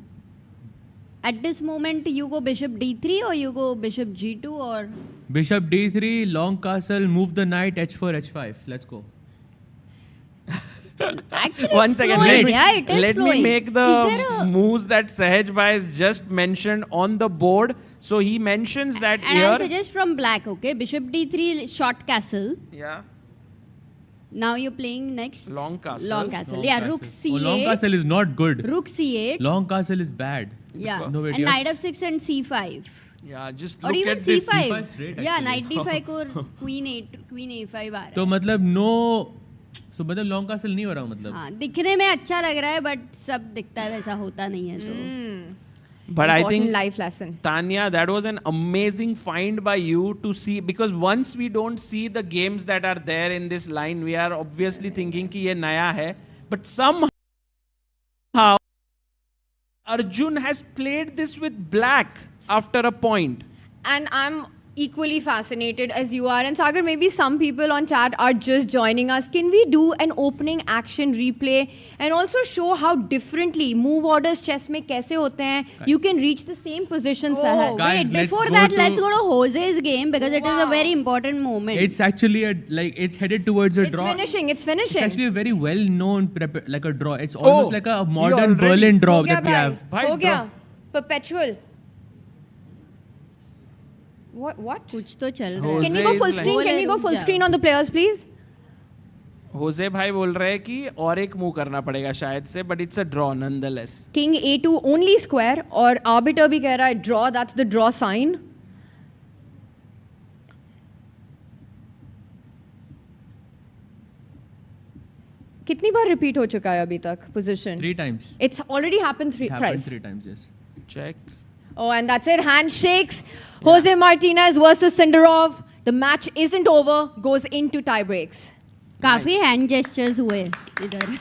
At this moment, you go bishop d3 or you go bishop g2 or... Bishop d3, long castle, move the knight, h4, h5. Let's go. Actually, One second, let me make the a... moves that Sahaj bhai has just mentioned on the board. So he mentions that and here. I'll suggest from black, okay? Bishop d3, short castle. Yeah. Now you're playing next. Long castle. Long castle. Yeah, rook c8. Oh, long castle is not good. Rook c8. Long castle is bad. Yeah. No, and knight f6 and c5. Yeah, just or look even at this. c5. Straight, yeah, actually. knight d5 को queen a5 आ रहा है. तो मतलब no. So मतलब long castle नहीं हो रहा मतलब. हाँ, दिखने में अच्छा लग रहा है but सब दिखता है वैसा होता नहीं है तो. But I think life lesson. Tanya, that was an amazing find by you to see, because once we don't see the games that are there in this line, we are obviously thinking कि ये नया है. But somehow Arjun has played this with black after a point. And I'm equally fascinated as you are. And Sagar, maybe some people on chat are just joining us. Can we do an opening action replay and also show how differently move orders chess mein kaise hote hain? You can reach the same position, Sahaj. Guys, Wait, before that, let's go to Jose's game because it is a very important moment. It's actually it's headed towards a draw. It's finishing. It's actually a very well-known like a draw. It's almost like a modern Berlin draw that we have. Ho gaya. Perpetual. What? कुछ तो चल रहा है. Can we go full screen? Can we go full screen on the players, please? Jose भाई बोल रहे हैं कि और एक मूव करना पड़ेगा शायद से, but it's a draw nonetheless. King A2 only square और arbiter भी कह रहा है draw. That's the draw sign. कितनी बार repeat हो चुका है अभी तक position? 3 times. It's already happened thrice. 3 times, yes. Check. Oh, and that's it. Handshakes. Jose Martinez versus Sindarov. The match isn't over. Goes into tie breaks. काफी hand gestures हुए इधर.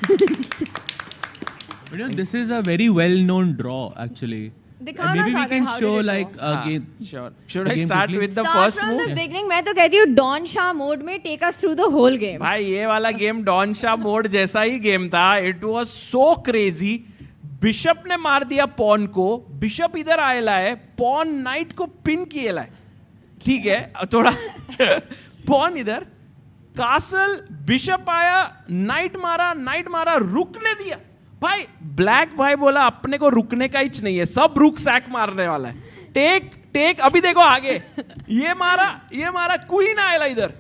But you know, this is a very well-known draw actually. Maybe we can show like again. Sure. Should I start with the first from move? the beginning. मैं तो कहती हूँ Don Shah mode में take us through the whole game. भाई ये वाला game don Shah mode जैसा ही game था. It was so crazy. Bishop ने मार दिया पॉन को. बिशप इधर आएला है. पॉन नाइट को पिन किएला है. ठीक है थोड़ा पॉन इधर. कासल बिशप आया. नाइट मारा रुकने दिया. भाई ब्लैक भाई बोला अपने को रुकने का इच नहीं है. सब रुक सैक मारने वाला है. टेक अभी देखो आगे. ये मारा क्वीन आएला इधर.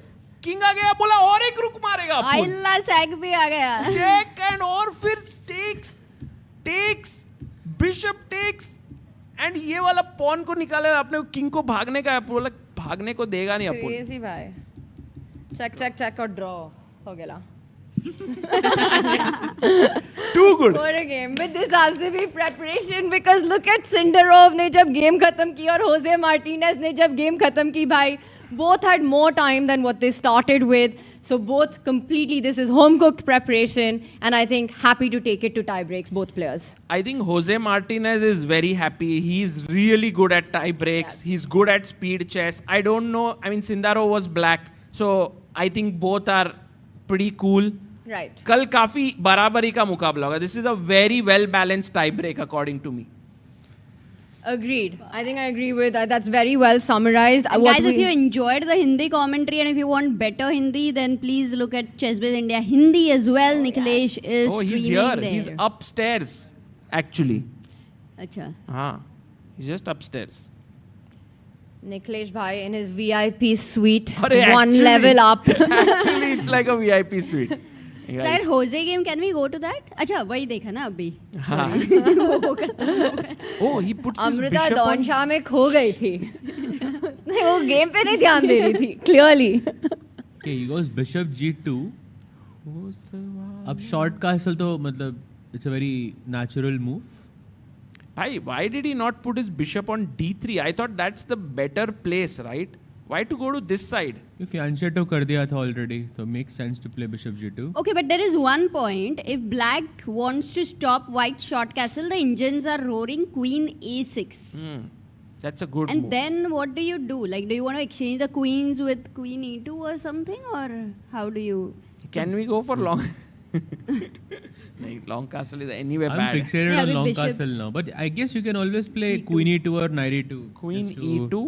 किंग आ गया. बोला और एक रुक मारेगा. आइला सैक भी आ गया. चेक एंड और फिर टेक्स बिशप टेक्स एंड ये वाला पॉन को निकाले. आपने किंग को भागने का बोला. भागने को देगा नहीं अपन. Crazy भाई. चेक और ड्रॉ हो गया. Too good. What a game. But this has to be preparation because look at Sindarov ने जब गेम खत्म की और Jose Martinez ने जब गेम खत्म की भाई. Both had more time than what they started with. So both completely, this is home-cooked preparation. And I think happy to take it to tie breaks, both players. I think Jose Martinez is very happy. He's really good at tie breaks. Yes. He's good at speed chess. I don't know. I mean, Sindarov was black. So I think both are pretty cool. Right. कल काफी बराबरी का मुकाबला होगा. This is a very well-balanced tie break according to me. Agreed. I think I agree with that. That's very well summarized. Guys, if you enjoyed the Hindi commentary and if you want better Hindi, then please look at ChessBase India Hindi as well. Nikhilesh is he's here. There. He's upstairs, actually. Acha. He's just upstairs. Nikhilesh bhai in his VIP suite, one level up. Actually, it's like a VIP suite. Sir, Jose game, can we go to that? अच्छा वही देखा ना अभी. Oh, he puts his Amrita bishop on. Don Shah में खो गई थी. उसने वो गेम पे नहीं ध्यान दे रही थी. Clearly. Okay, he goes bishop g2. अब short castle तो मतलब it's a very natural move. Why did he not put his bishop on d3? I thought that's the better place, right? Why to go to this side? If answer to कर दिया था already, so makes sense to play bishop g2. Okay, but there is one point. If black wants to stop white short castle, the engines are roaring queen a6. That's a good and move. Then what do you do? Like, do you want to exchange the queens with queen e2 or something? Or how do you... Can we go for long... long castle is anyway bad. I'm fixated on long castle now. But I guess you can always play C2. queen e2 or knight e2. Queen e2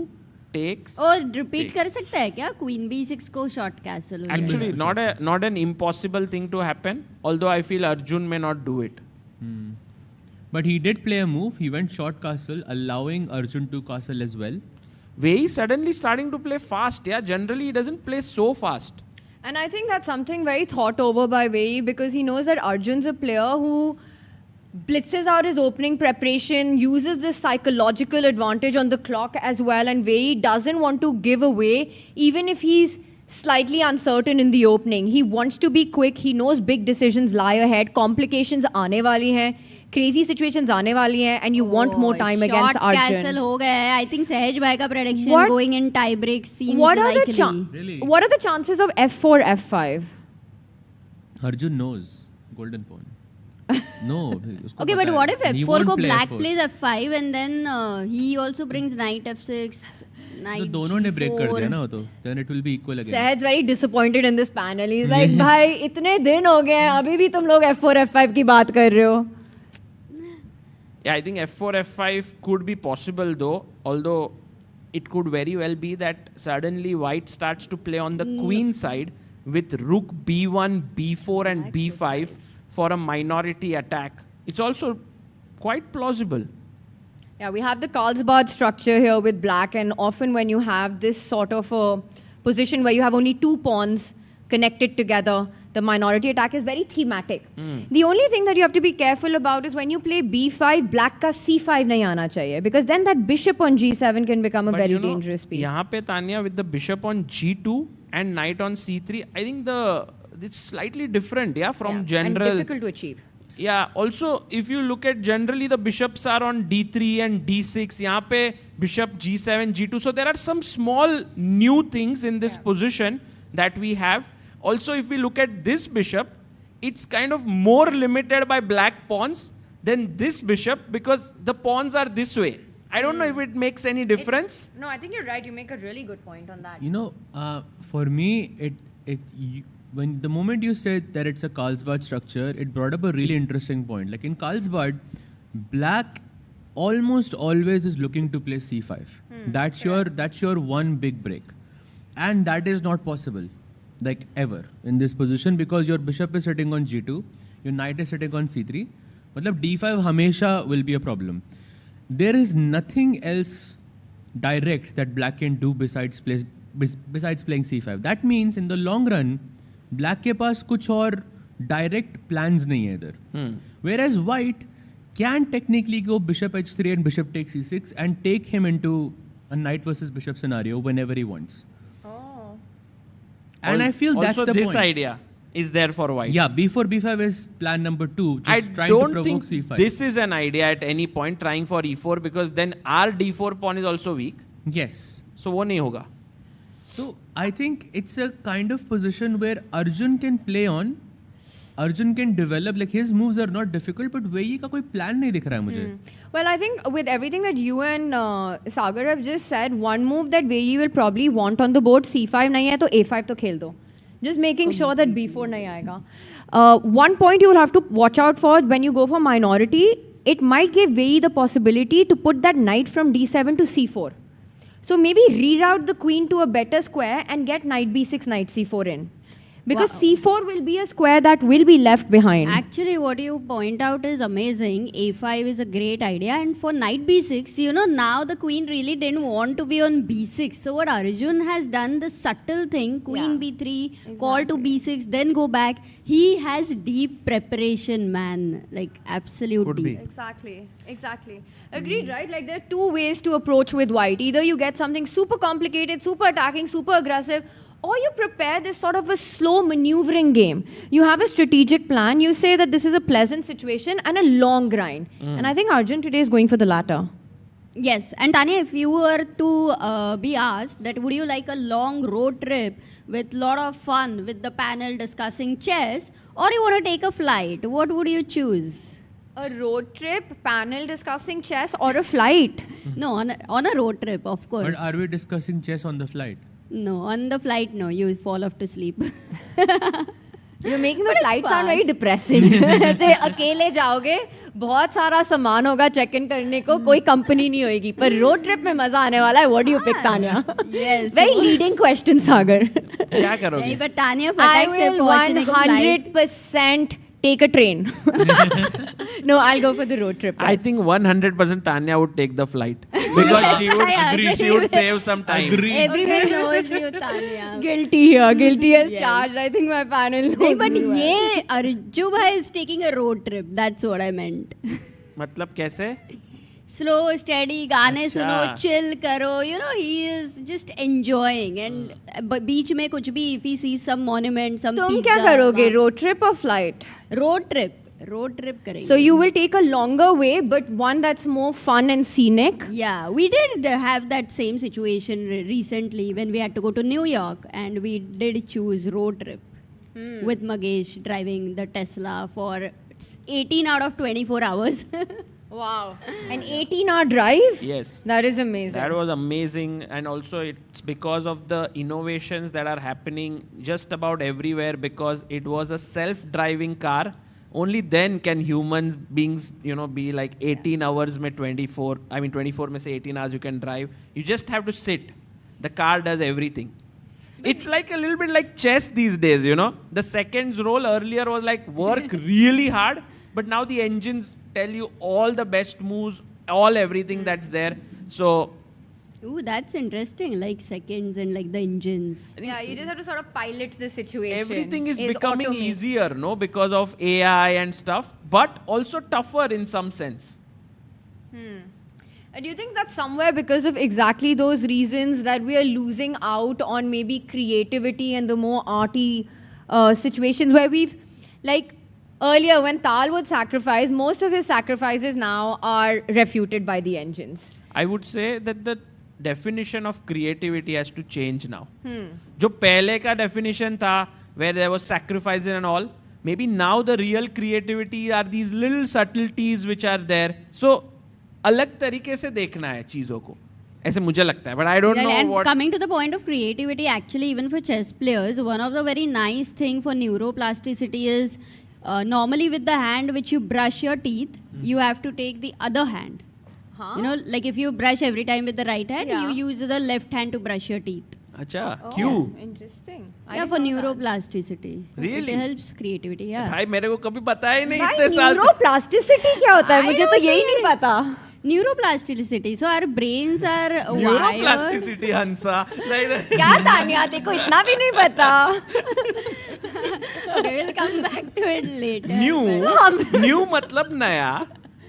takes... और repeat कर सकता है क्या? Queen b6 को short castle. Actually, not an impossible thing to happen. Although I feel Arjun may not do it. But he did play a move. He went short castle, allowing Arjun to castle as well. Wei suddenly starting to play fast. Yeah, generally he doesn't play so fast. And I think that's something very thought over by Wei because he knows that Arjun's a player who blitzes out his opening preparation, uses this psychological advantage on the clock as well, and Wei doesn't want to give away, even if he's slightly uncertain in the opening. He wants to be quick. He knows big decisions lie ahead. Complications aane wali hain. Crazy situations aane wali hain. And you want more time against Arjun. Short castle ho gaya hai. I think Sahaj bhai ka prediction going in tie break seems likely. What are the chances of F4, F5? Arjun knows golden pawn. No. Okay, but what if F4 ko black plays F5 and then he also brings knight F6, knight तो दोनों ने break कर दिया G4. ना वो तो. Then it will be equal again. Sahaj's very disappointed in this panel. He's like, भाई इतने दिन हो गए हैं अभी भी तुम लोग F4, F5 की बात कर रहे हो. Yeah, I think F4, F5 could be possible though, although it could very well be that suddenly white starts to play on the queen side with rook B1, B4 and B5 for a minority attack. It's also quite plausible. Yeah, we have the Carlsbad structure here with black, and often when you have this sort of a position where you have only two pawns connected together, the minority attack is very thematic. The only thing that you have to be careful about is when you play b5, black ka c5 nahi aana chahiye, because then that bishop on g7 can become a very dangerous piece. यहाँ पे Tania with the bishop on g2 and knight on c3, I think it's slightly different, from general. And difficult to achieve. Yeah, also if you look at generally the bishops are on d3 and d6, यहाँ पे bishop g7, g2. So there are some small new things in this position that we have. Also, if we look at this bishop, it's kind of more limited by black pawns than this bishop because the pawns are this way. I don't know if it makes any difference. No, I think you're right. You make a really good point on that. You know, for me, when the moment you said that it's a Carlsbad structure, it brought up a really interesting point. Like in Carlsbad, black almost always is looking to play c5. That's your one big break, and that is not possible, like ever in this position, because your bishop is sitting on g2, your knight is sitting on c3. Matlab d5 hamesha will be a problem. There is nothing else direct that black can do besides playing c5. That means in the long run, black के पास कुछ और direct plans नहीं है इधर. Whereas white can technically go bishop h3 and bishop takes c6 and take him into a knight versus bishop scenario whenever he wants. And I feel that's the point. Also this idea is there for white. Yeah, b4, b5 is plan number 2. Just I trying to don't provoke think c5. this is an idea at any point trying for e4 because then our d4 pawn is also weak. Yes. So वो नहीं होगा. So I think it's a kind of position where Arjun can play on. Arjun can develop, like his moves are not difficult, but Veyi का कोई plan नहीं दिख रहा है मुझे. Well, I think with everything that you and Sagar have just said, one move that Veyi will probably want on the board, c5 नहीं है तो a5 तो खेल दो. Just making sure that b4 nahi aayega. One point you will have to watch out for when you go for minority, it might give Veyi the possibility to put that knight from d7 to c4. So maybe reroute the queen to a better square and get knight b6, knight c4 in. Because c4 will be a square that will be left behind. Actually, what you point out is amazing. a5 is a great idea. And for knight b6, you know, now the queen really didn't want to be on b6. So what Arjun has done, the subtle thing, queen b3, call to b6, then go back. He has deep preparation, man. Like, absolute deep. Exactly. Agreed, right? Like, there are two ways to approach with white. Either you get something super complicated, super attacking, super aggressive, or you prepare this sort of a slow maneuvering game. You have a strategic plan. You say that this is a pleasant situation and a long grind. And I think Arjun today is going for the latter. Yes. And Tanya, if you were to be asked that would you like a long road trip with a lot of fun with the panel discussing chess, or you want to take a flight, what would you choose? A road trip, panel discussing chess, or a flight? No, on a road trip, of course. But are we discussing chess on the flight? No, on the flight, no. You fall off to sleep. You're making the flight sound very depressing. ऐसे अकेले जाओगे, बहुत सारा सामान होगा check in करने को, कोई company नहीं होएगी. पर road trip में मजा आने वाला है. What do you pick, Tanya? Yes. Very leading question, Sagar. क्या करोगे? नहीं, but Tanya, I will 100% take a train. No, I'll go for the road trip. I think 100% Tanya would take the flight because she would save some time. Everyone knows you, Tanya. Guilty here. Guilty as charged. I think my panel knows. No, but ye Arjun is taking a road trip. That's what I meant. मतलब कैसे? slow, steady, गाने अच्छा. सुनो, chill करो. You know, he is just enjoying. And बीच में कुछ भी, if he sees some monument, some तुम pizza. क्या करोगे? Road trip or flight? Road trip करेंगे. So you will take a longer way, but one that's more fun and scenic. Yeah, we did have that same situation recently when we had to go to New York, and we did choose road trip with Magesh driving the Tesla for 18 out of 24 hours. Wow. An 18-hour drive? Yes. That is amazing. That was amazing. And also it's because of the innovations that are happening just about everywhere, because it was a self-driving car. Only then can human beings, you know, be like 18 hours mein 24. I mean 24 mein say 18 hours you can drive. You just have to sit. The car does everything. It's like a little bit like chess these days, you know. The seconds roll earlier was like work really hard, but now the engines tell you all the best moves, all everything that's there. So Ooh, that's interesting. Like seconds and like the engines. Yeah, you just have to sort of pilot the situation. everything is becoming easier, no, because of AI and stuff, but also tougher in some sense. Do you think that somewhere because of exactly those reasons that we are losing out on maybe creativity and the more arty situations where we've, like earlier when Tal would sacrifice, most of his sacrifices now are refuted by the engines. I would say that the definition of creativity has to change now. जो पहले का definition था, where there was sacrifices and all, maybe now the real creativity are these little subtleties which are there. So अलग तरीके से देखना है चीजों को, ऐसे मुझे लगता है, but I don't know and what. Coming to the point of creativity, actually, even for chess players, one of the very nice thing for neuroplasticity is normally with the hand which you brush your teeth, you have to take the other hand. You know, like if you brush every time with the right hand, you use the left hand to brush your teeth. अच्छा, क्यों? Interesting. Yeah, for neuroplasticity. Really? It helps creativity, yeah. भाई मेरे को कभी पता ही नहीं भाई, इतने साल से. neuroplasticity क्या होता है? मुझे तो यही नहीं पता. Neuroplasticity. So our brains are wired. Neuroplasticity, हंसा. क्या तानिया, देखो इतना भी नहीं पता. Okay, we'll come back to it later. New मतलब नया.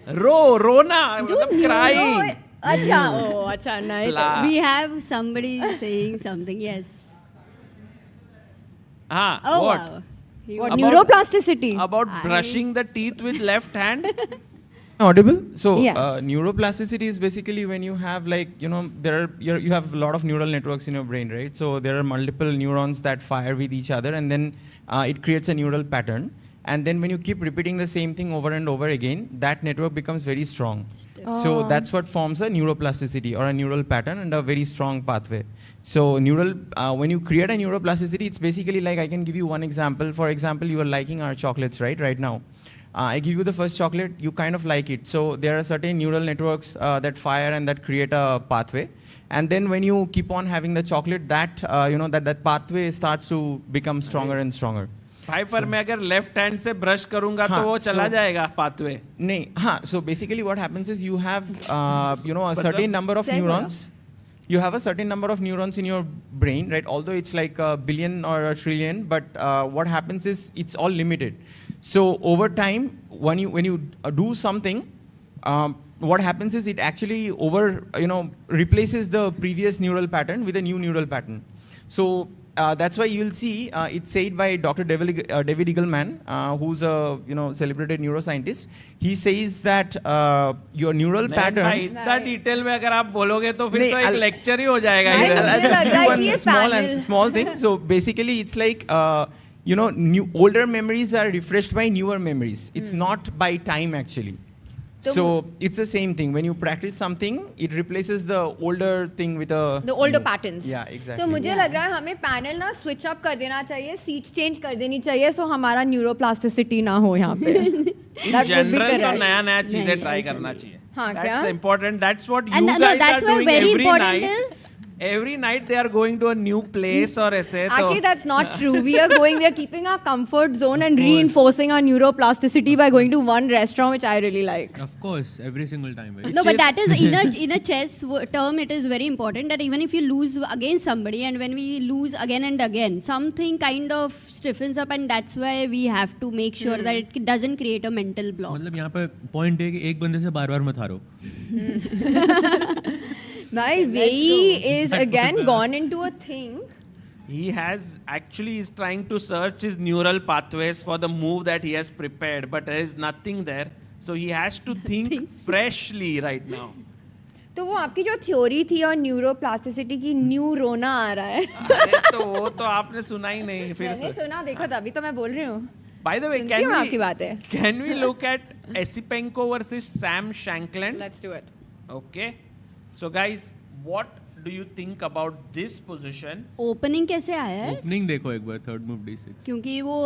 रोना मतलब crying. अच्छा नहीं. We have somebody saying something. Yes. हाँ. Oh, What? wow. What, neuroplasticity? About brushing the teeth with left hand. Audible? So Yes. neuroplasticity is basically when you have, like, you know, you have a lot of neural networks in your brain, right? So there are multiple neurons that fire with each other, and then it creates a neural pattern. And then when you keep repeating the same thing over and over again, that network becomes very strong. So that's what forms a neuroplasticity or a neural pattern and a very strong pathway. So when you create a neuroplasticity, it's basically like, I can give you one example. For example, you are liking our chocolates, right now. I give you the first chocolate, you kind of like it. So there are certain neural networks that fire and that create a pathway. And then when you keep on having the chocolate, that that pathway starts to become stronger and stronger. भाई पर मैं अगर left hand से brush करूंगा तो वो चला जाएगा पाथवे. नहीं, हाँ. So basically what happens is you have a certain number of neurons. You have a certain number of neurons in your brain, right? Although it's like a billion or a trillion, but what happens is it's all limited. So over time, when you do something, what happens is it actually replaces the previous neural pattern with a new neural pattern. So that's why you'll see it's said by Dr. David Eagleman, who's a celebrated neuroscientist. He says that your neural patterns. इतना detail में अगर आप बोलोगे तो फिर तो एक lecture ही हो जाएगा one small thing. So basically, it's like older memories are refreshed by newer memories. It's not by time actually. So it's the same thing. When you practice something, it replaces the older thing with the older patterns. Yeah, exactly. So मुझे लग रहा है हमें panel ना switch up कर देना चाहिए, seats change कर देनी चाहिए, so हमारा neuroplasticity ना हो यहाँ पे. In general तो नया चीजें try करना चाहिए. हाँ क्या? That's important. That's what you And guys that's are why doing very every important night. is every night they are going to a new place or ऐसे. Actually, that's not true. We are keeping our comfort zone and reinforcing our neuroplasticity by going to one restaurant, which I really like. Of course, every single time. Right? No, but that is in a chess term, it is very important that even if you lose against somebody, and when we lose again and again, something kind of stiffens up, and that's why we have to make sure that it doesn't create a mental block. मतलब यहाँ पे point है कि एक बंदे से बार-बार मत हारो. My Wei is again gone into a thing. He is trying to search his neural pathways for the move that he has prepared, but there is nothing there. So he has to think freshly right now. तो वो आपकी जो theory थी और neuroplasticity की new रोना आ रहा है. अरे तो वो तो आपने सुना ही नहीं फिर से. मैंने सुना, देखो तभी तो मैं बोल रही हूँ. By the way, आपकी बात है. Can we look at Esipenko versus Sam Shankland? Let's do it. Okay. So guys, what do you think about this position? Opening कैसे आया है? Opening देखो एक बार, third move d6. क्योंकि वो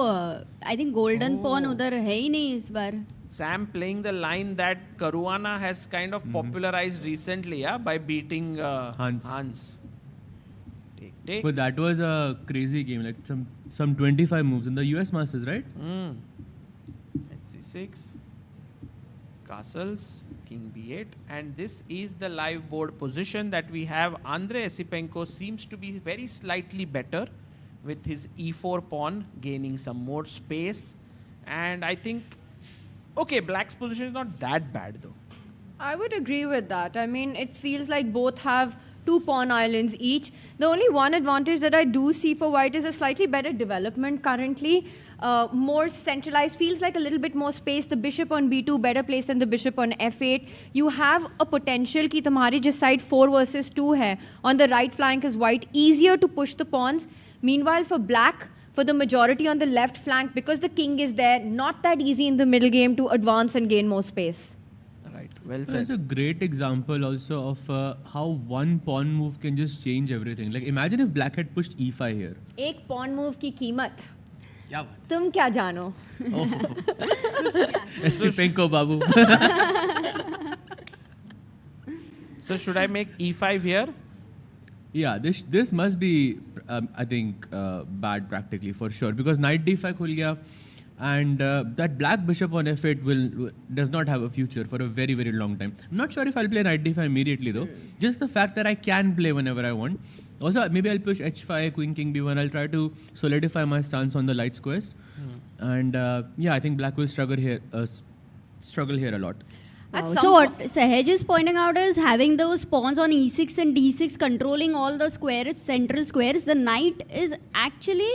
I think golden pawn उधर है ही नहीं इस बार. Sam playing the line that Caruana has kind of popularized recently, by beating Hans. Take. But that was a crazy game, like some 25 moves in the US Masters, right? HC6, castles, king b8, and this is the live board position that we have. Andrei Esipenko seems to be very slightly better with his e4 pawn gaining some more space, and I think black's position is not that bad though. I would agree with that. I mean, it feels like both have 2 pawn islands each. The only one advantage that I do see for white is a slightly better development currently. More centralized, feels like a little bit more space. The bishop on b2 better placed than the bishop on f8. You have a potential कि तुम्हारी जिस side 4 versus 2 है. On the right flank is white, easier to push the pawns. Meanwhile for black, for the majority on the left flank, because the king is there, not that easy in the middle game to advance and gain more space. Right, well said. It's a great example also of how one pawn move can just change everything. Like imagine if black had pushed e5 here. एक pawn move की कीमत. क्या तुम क्या जानो? Esipenko babu. So should I make e5 here? Yeah, this must be, I think, bad practically for sure, because knight d5 khul gaya, and that black bishop on f8 does not have a future for a very, very long time. I'm not sure if I'll play knight d5 immediately though. Just the fact that I can play whenever I want. Also, maybe I'll push h5, queen king b1. I'll try to solidify my stance on the light squares. And I think black will struggle here a lot. So what Sahaj is pointing out is having those pawns on e6 and d6 controlling all the squares, central squares. The knight is actually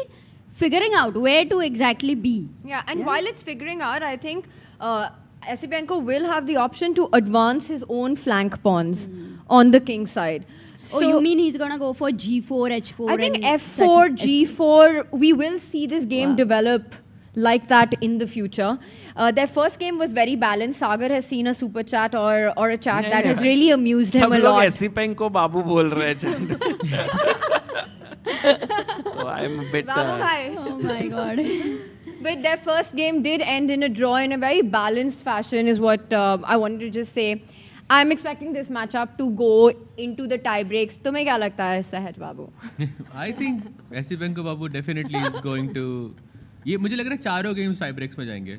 figuring out where to exactly be. Yeah, and while it's figuring out, I think Esipenko will have the option to advance his own flank pawns on the king side. So you mean he's going to go for g4, h4? I think f4, g4, we will see this game develop like that in the future. Their first game was very balanced. Sagar has seen a super chat or a chat that has really amused him a lot. Esipenko babu bol rahe so I'm a bit... Oh my God. But their first game did end in a draw in a very balanced fashion is what I wanted to just say. I'm expecting this matchup to go into the tie breaks. तुम्हें क्या लगता है सहज बाबू? I think Esipenko babu definitely is going to... ये मुझे लग रहा है चारों games tie breaks में जाएंगे.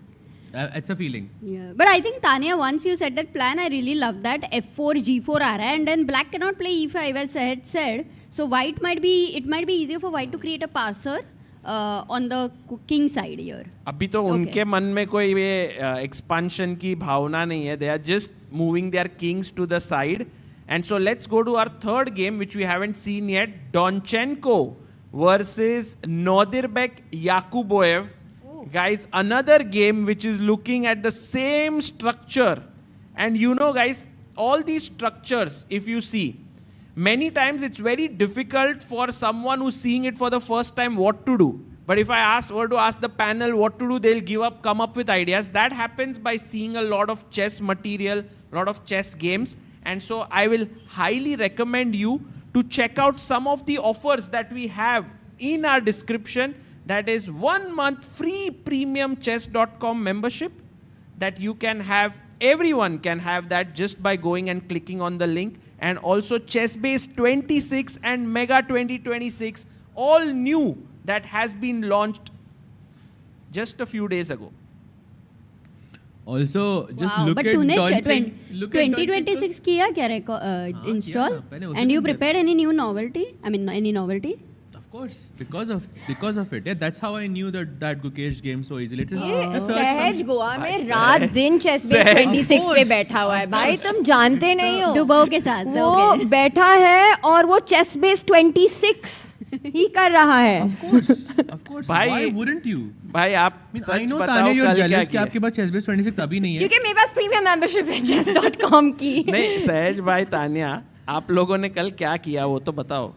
It's a feeling. Yeah, but I think Tanya, once you said that plan, I really love that. f4, g4 आ रहा है, and then black cannot play e5 as Sahaj said. So it might be easier for white to create a passer on the king side here. अभी तो उनके मन में कोई ये expansion की भावना नहीं है. They are just moving their kings to the side. And so let's go to our third game, which we haven't seen yet. Donchenko versus Nodirbek Yakuboev. Guys, another game which is looking at the same structure. And you know, guys, all these structures, if you see, many times it's very difficult for someone who's seeing it for the first time what to do. But if I were to ask the panel what to do, they'll come up with ideas. That happens by seeing a lot of chess material, a lot of chess games. And so I will highly recommend you to check out some of the offers that we have in our description. That is 1 month free premium chess.com membership that you can have. Everyone can have that just by going and clicking on the link. and also Chess Base 26 and Mega 2026, all new, that has been launched just a few days ago. Also, just Wow, look but at तूने Donchenko. Look at 2026 किया क्या install? मैंने उसे And you नहीं किया। prepared any new novelty? I mean, any novelty? Of course, because of it. Yeah, that's how I knew that Go-Goa game so easily. It is ये a search सहज function. Goa में रात दिन chess base 26 पे बैठा हुआ है भाई, तुम जानते नहीं हो डुबो के साथ वो बैठा है और वो चेस बेस 26 ही कर रहा है. Of course. भाई, Why wouldn't you? भाई आप I सच know बताओ Tanya, you're कल क्या jealous कि किया. आपके पास Chess Base 26 अभी नहीं है. क्योंकि मेरे पास प्रीमियम मेंबरशिप है chess.com की. नहीं सहज भाई, तान्या, आप लोगों ने कल क्या किया वो तो बताओ.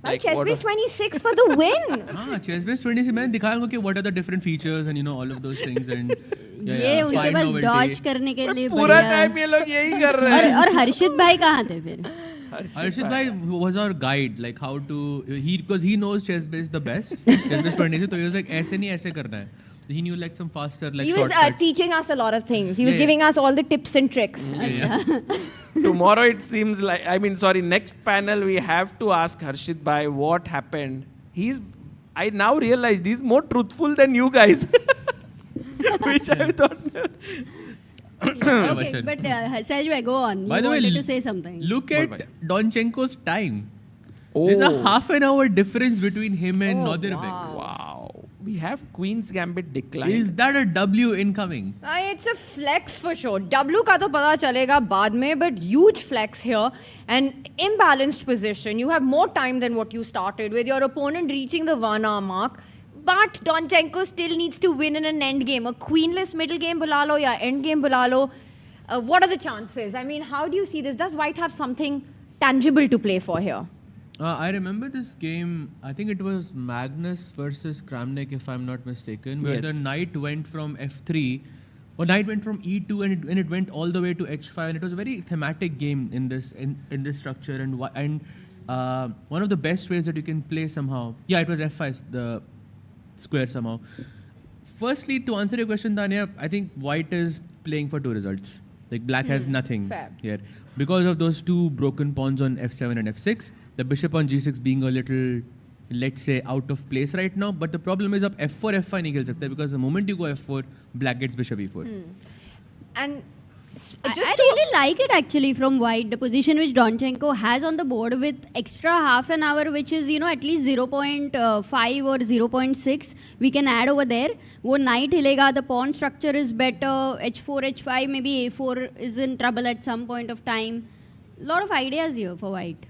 भाई Like, chess what- base 26 for the win. हाँ, Chess Base 26 मैंने दिखाया उनको कि what are the different features and all of those things and ये उनके find पास novelty. डॉज करने के लिए पूरा बढ़िया. टाइम ये लोग यही कर रहे हैं. और हर्षित भाई कहाँ थे फिर? Arshit bhai was our guide, like how to because he knows Chess Base the best. Chess Base 26, so he was like ऐसे नहीं ऐसे करना है. He knew like some faster like He was shortcuts. teaching us a lot of things. He was Yeah, giving us all the tips and tricks. Tomorrow it seems like, next panel we have to ask Harshit bhai what happened. I now realized he's more truthful than you guys. Which I thought. Okay, but Sahaj bhai, go on. By You the way, wanted to say something. Look at Donchenko's time. Oh. There's a half an hour difference between him and Nodirbek. Wow. We have Queen's Gambit decline. Is that a W incoming? It's a flex for sure. W का तो पता चलेगा बाद में, but huge flex here. An imbalanced position. You have more time than what you started with. Your opponent reaching the 1 hour mark. But Donchenko still needs to win in an end game. A queenless middle game बुला लो या end game बुला लो. What are the chances? I mean, how do you see this? Does White have something tangible to play for here? I remember this game, I think it was Magnus versus Kramnik, if I'm not mistaken, where Yes. the knight went from f3, or knight went from e2 and it went all the way to h5, and it was a very thematic game in this structure, and one of the best ways that you can play somehow. Yeah, it was f5, the square somehow. Firstly, to answer your question, Tanya, I think White is playing for two results. Like Black has nothing fair. here. Because of those two broken pawns on f7 and f6, the bishop on g6 being a little, let's say, out of place right now. But the problem is up f4, f5 नहीं खेल सकते, because the moment you go f4, Black gets bishop e4. And I really like it actually from White, the position which Donchenko has on the board with extra half an hour, which is, at least 0.5 or 0.6 we can add over there. वो knight हिलेगा, the pawn structure is better, h4, h5, maybe a4 is in trouble at some point of time. A lot of ideas here for White.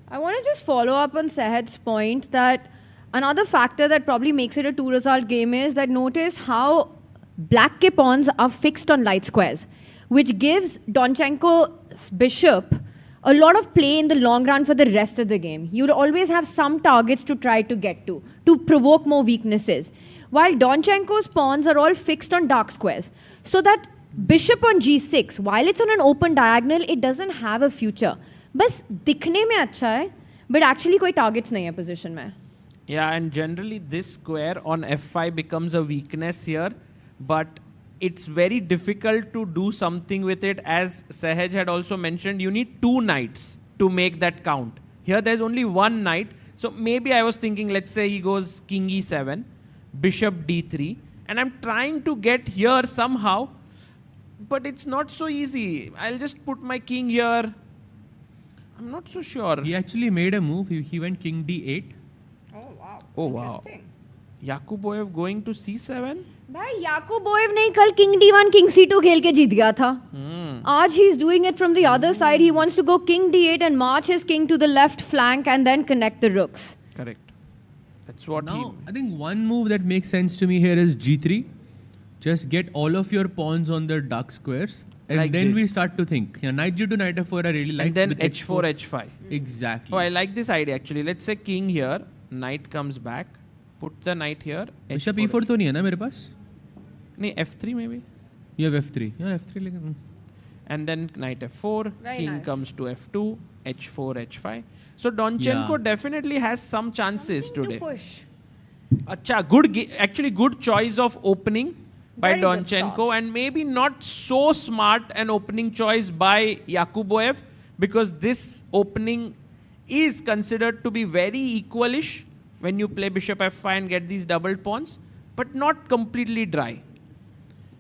I want to just follow up on Sahaj's point that another factor that probably makes it a two-result game is that notice how Black ke pawns are fixed on light squares, which gives Donchenko's bishop a lot of play in the long run for the rest of the game. You'll always have some targets to try to get to provoke more weaknesses. While Donchenko's pawns are all fixed on dark squares. So that bishop on g6, while it's on an open diagonal, it doesn't have a future. बस दिखने में अच्छा है, but actually कोई targets नहीं है position में. Yeah, and generally this square on f5 becomes a weakness here, but it's very difficult to do something with it. As Sahaj had also mentioned, you need two knights to make that count. Here there's only one knight, so maybe I was thinking, let's say he goes king e7, bishop d3, and I'm trying to get here somehow, but it's not so easy. I'll just put my king here. I'm not so sure. He actually made a move. He went king d8. Oh wow. Yakuboev going to c7? भाई याकूबोएव नहीं कल king d1 king c2 खेल के जीत गया था. आज he's doing it from the other side. He wants to go king d8 and march his king to the left flank and then connect the rooks. Correct. That's what Now, I think one move that makes sense to me here is g3. Just get all of your pawns on the dark squares. And Like then this. we start to think. Yeah, knight g2, knight f4 I really like. And then with h4, h5. Exactly. Oh, I like this idea actually. Let's say king here, knight comes back, put the knight here. Bishop h4, e4 तो नहीं है ना मेरे पास? नहीं, f3 maybe. You have f3. Yeah, f3 लेकिन. And then knight f4, Very king nice. comes to f2, h4, h5. So Donchenko definitely has some chances today. Push. Acha, actually good choice of opening by Very good Donchenko, start. and maybe not so smart an opening choice by Yakuboev, because this opening is considered to be very equalish when you play bishop f5 and get these doubled pawns, but not completely dry.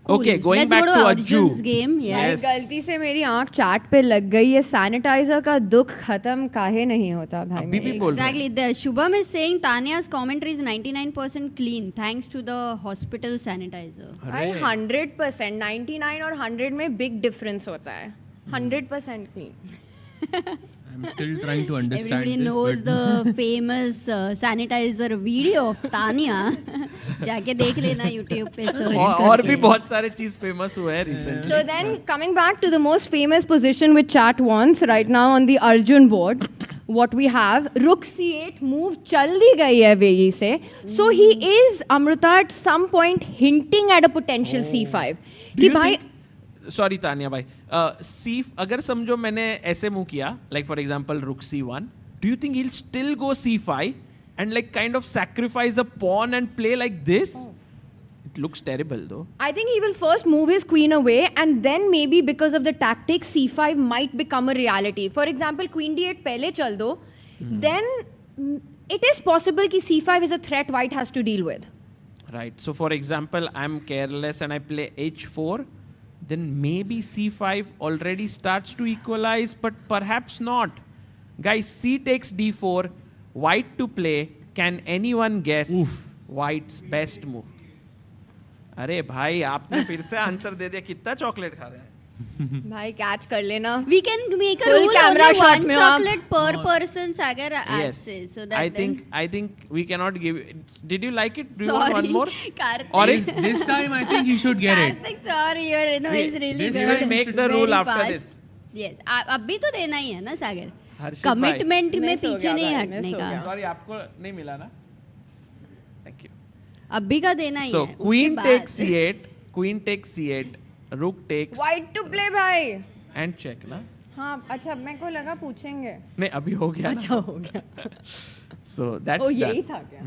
Cool. Okay, going Let's back go to Arjun's Arju. game. Yes. गलती से मेरी आंख चाट पे लग गई है. Sanitiser का दुख खत्म काहे नहीं होता भाई. अभी भी बोल रहे हैं. Exactly. The Shubham is saying Tanya's commentary is 99% clean thanks to the hospital sanitizer. भाई 100%, 99 और 100 में big difference होता है. 100% clean. I'm still trying to understand Everybody this. knows the famous sanitizer video of Tanya. जाके देख लेना YouTube पे search और करके. भी बहुत सारे चीज famous हुए हैं recently. So then coming back to the most famous position which chat wants right now on the Arjun board, what we have, Rook C8 move चल दी गई है वेगी से. So he is, Amrita, at some point hinting at a potential C5. कि भाई sorry Tania भाई, सी अगर समझो मैंने ऐसे मूव किया, लाइक फॉर एग्जांपल रुक c1, do you think he will still go c5 and like kind of sacrifice a pawn and play like this? It looks terrible though. I think he will first move his queen away and then maybe because of the tactics c5 might become a reality. For example, queen d8 पहले चल दो, then it is possible कि c5 is a threat white has to deal with. Right. So for example, I'm careless and I play h4, then maybe c5 already starts to equalize, but perhaps not. Guys, c takes d4, white to play. Can anyone guess white's best move? अरे भाई आपने फिर से answer दे दिया. कितना chocolate खा रहे हैं भाई कैच कर लेना. We can make a Full rule camera only shot one में आप. chocolate per person Sagar Yes. says. So that I think we cannot give. Did you like it? Do you Sorry. want one more? Karthik. Or is This time I think he should get it. Karthik, sorry, it's really this good. will make the rule Very after fast. this. Yes. अब भी तो देना ही है ना सागर. हर्षित commitment में Miss हो पीछे गया नहीं भाई, हटने miss हो का. गया. Sorry, आपको नहीं मिला ना? Thank you. अभी का देना ही So है. queen उसके takes बाद. c8, queen takes c8, rook takes White to play भाई. and check ना. हाँ अच्छा मेरे को लगा पूछेंगे. नहीं अभी हो गया अच्छा ना. हो गया. So that's ओ यही done. था क्या?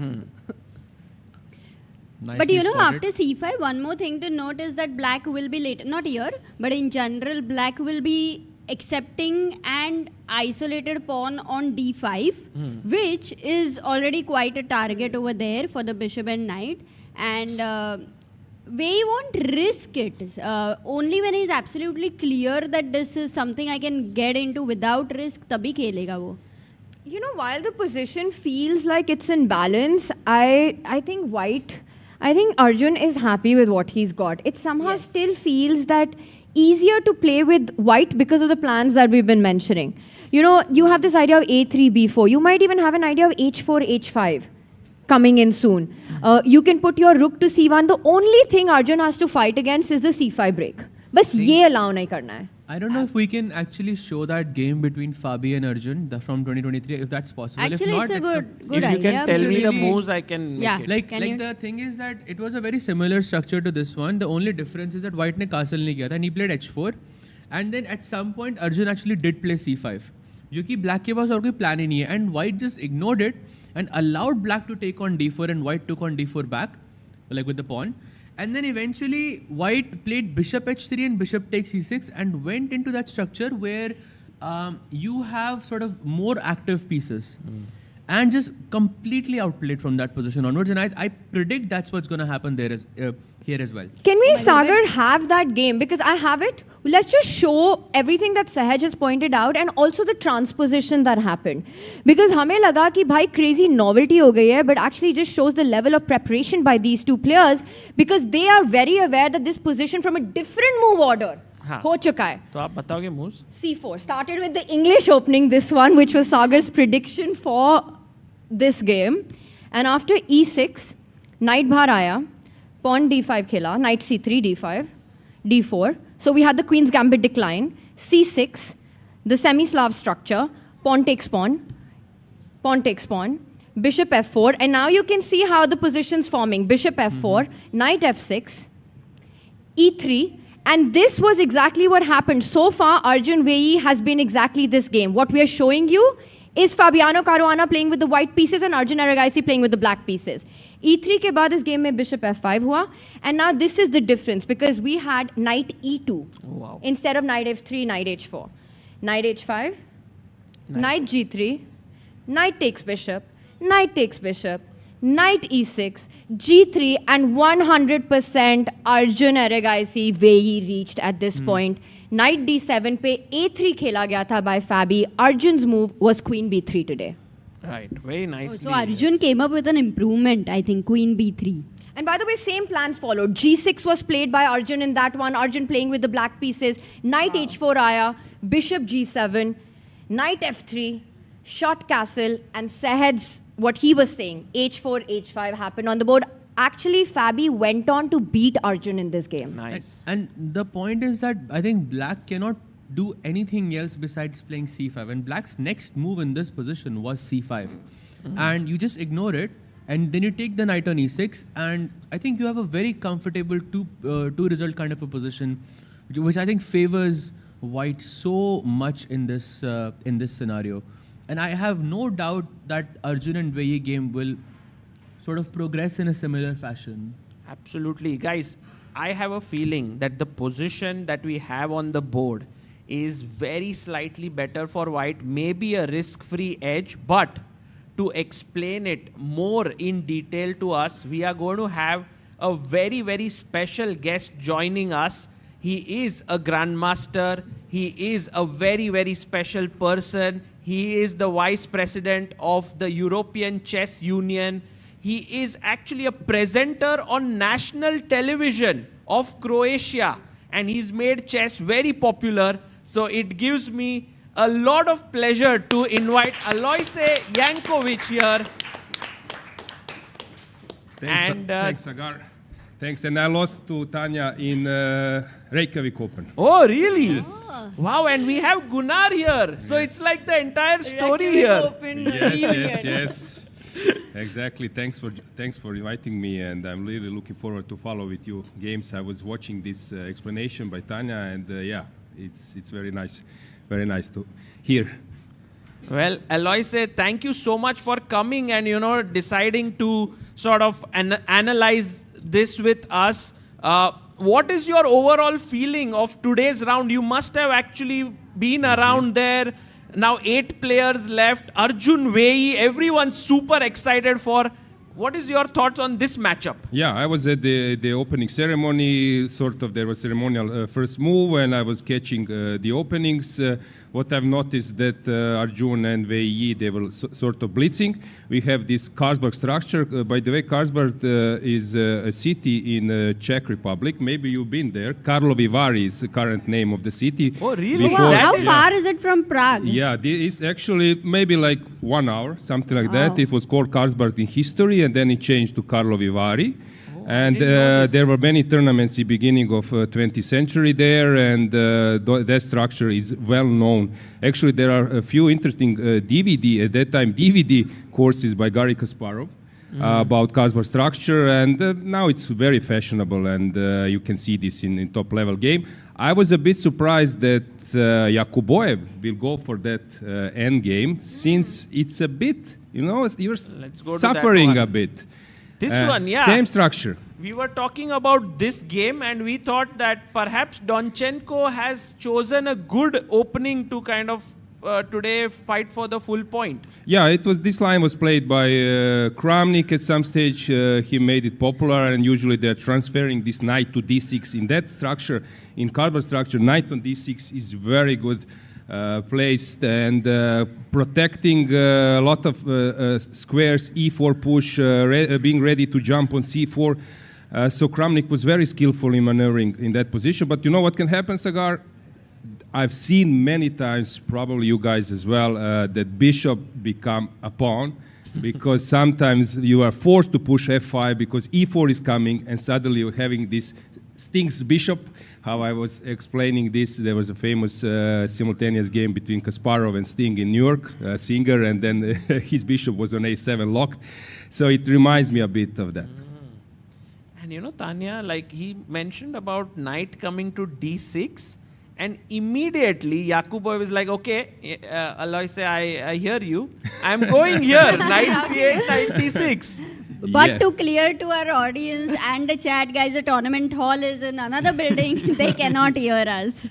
But you know, after c5, one more thing to note is that black will be late. Not here, but in general, black will be accepting and isolated pawn on d5, which is already quite a target over there for the bishop and knight. And we won't risk it. Only when he's absolutely clear that this is something I can get into without risk, तभी खेलेगा वो. You know, while the position feels like it's in balance, I think Arjun is happy with what he's got. It somehow still feels that easier to play with white because of the plans that we've been mentioning. You know, you have this idea of a3, b4. You might even have an idea of h4, h5 coming in soon. You can put your rook to c1. The only thing Arjun has to fight against is the c5 break. बस ये allow नहीं करना है. I don't know if we can actually show that game between Fabi and Arjun from 2023, if that's possible. Actually, if not, it's a good If you idea. can tell me the Really- moves, I can make Yeah. it. Like Can you- the thing is that it was a very similar structure to this one. The only difference is that White ने castle नहीं किया था and he played h4. And then at some point Arjun actually did play c5. जो कि Black के पास और कोई plan ही नहीं है. And White just ignored it and allowed Black to take on d4 and White took on d4 back, like with the pawn. And then eventually White played bishop h3 and bishop takes c6 and went into that structure where you have sort of more active pieces. And just completely outplayed from that position onwards. And I predict that's what's going to happen there here as well. Can we, Sagar, have that game? Because I have it. Let's just show everything that Sahaj has pointed out and also the transposition that happened. Because हमें लगा कि भाई crazy novelty हो गई है, but actually just shows the level of preparation by these two players because they are very aware that this position from a different move order हो चुका है. तो आप बताओगे moves? C4 started with the English opening, this one, which was Sagar's prediction for this game. And after E6, knight बाहर आया, pawn D5 खेला, knight C3, D5, D4. So we had the queen's gambit decline, C6, the semi-Slav structure, pawn takes pawn, pawn takes pawn, bishop F4. And now you can see how the position's forming. Bishop F4, knight F6, E3. And this was exactly what happened. So far, Arjun Vei has been exactly this game. What we are showing you is Fabiano Caruana playing with the white pieces and Arjun Erigaisi playing with the black pieces. E3 के बाद इस game में bishop F5 हुआ. And now this is the difference because we had knight E2 instead of knight F3, knight H4. Knight h5, knight g3, knight takes bishop, knight takes bishop, knight e6, g3, and 100% Arjun Erigaisi Veyi reached at this point. Knight d7 pe a3 khela gaya tha by Fabi. Arjun's move was queen b3 today. Right, very nicely. So Arjun came up with an improvement, I think, queen b3. And by the way, same plans followed. G6 was played by Arjun in that one. Arjun playing with the black pieces. Knight h4 aaya, bishop g7, knight f3, shot castle, and Sahed's, what he was saying, h4, h5 happened on the board. Actually, Fabi went on to beat Arjun in this game. Nice. And the point is that I think black cannot do anything else besides playing c5. And black's next move in this position was c5. And you just ignore it. And then you take the knight on e6, and I think you have a very comfortable two result kind of a position, which I think favors white so much in this scenario. And I have no doubt that Arjun and Veyi game will sort of progress in a similar fashion. Absolutely. Guys, I have a feeling that the position that we have on the board is very slightly better for white, maybe a risk-free edge, but to explain it more in detail to us, we are going to have a very, very special guest joining us. He is a grandmaster. He is a very, very special person. He is the vice president of the European Chess Union. He is actually a presenter on national television of Croatia, and he's made chess very popular. So it gives me a lot of pleasure to invite Aloise Yankovic here. Thanks, Agar. Thanks. And I lost to Tanya in Reykjavik Open. Oh, really? Yes. Wow, and we have Gunnar here. So it's like the entire story here. Yes. Exactly. Thanks for inviting me, and I'm really looking forward to follow with you games. I was watching this explanation by Tanya, and it's very nice. Very nice to hear. Well, Aloise, thank you so much for coming and, deciding to sort of analyze this with us. What is your overall feeling of today's round? You must have actually been around there. Now 8 players left. Arjun, Veyi, everyone's super excited for. What is your thoughts on this matchup? Yeah, I was at the opening ceremony, there was ceremonial first move, and I was catching the openings. What I've noticed that Arjun and Veyi, they were sort of blitzing. We have this Carlsberg structure. By the way, Carlsberg is a city in Czech Republic. Maybe you've been there. Karlovy Vary is the current name of the city. Oh, really? How far is it from Prague? Yeah, it's actually maybe like 1 hour, something like that. It was called Carlsberg in history, and then it changed to Karlovy Vary. And there were many tournaments at the beginning of 20th century there, and that structure is well known. Actually, there are a few interesting DVD courses by Garry Kasparov about Carlsberg structure, and now it's very fashionable, and you can see this in top-level game. I was a bit surprised that Yakuboev will go for that end game, since it's a bit, you're suffering a bit. This one, yeah. Same structure. We were talking about this game, and we thought that perhaps Donchenko has chosen a good opening to kind of today fight for the full point. Yeah, this line was played by Kramnik at some stage. He made it popular, and usually they're transferring this knight to d6. In that structure, in Carlsberg structure, knight on d6 is very good placed, and protecting a lot of squares, e4 push, being ready to jump on c4. So Kramnik was very skillful in maneuvering in that position. But you know what can happen, Sagar? I've seen many times, probably you guys as well, that bishop become a pawn, because sometimes you are forced to push f5 because e4 is coming, and suddenly you're having this stings bishop. How I was explaining this, there was a famous simultaneous game between Kasparov and Sting in New York, Singer, and then his bishop was on a7 locked. So it reminds me a bit of that. And Tanya, like he mentioned about knight coming to d6, and immediately Yakubov is like, okay, Aloise, I hear you. I'm going here, knight c8, knight d6. But to clear to our audience and the chat, guys, the tournament hall is in another building. They cannot hear us.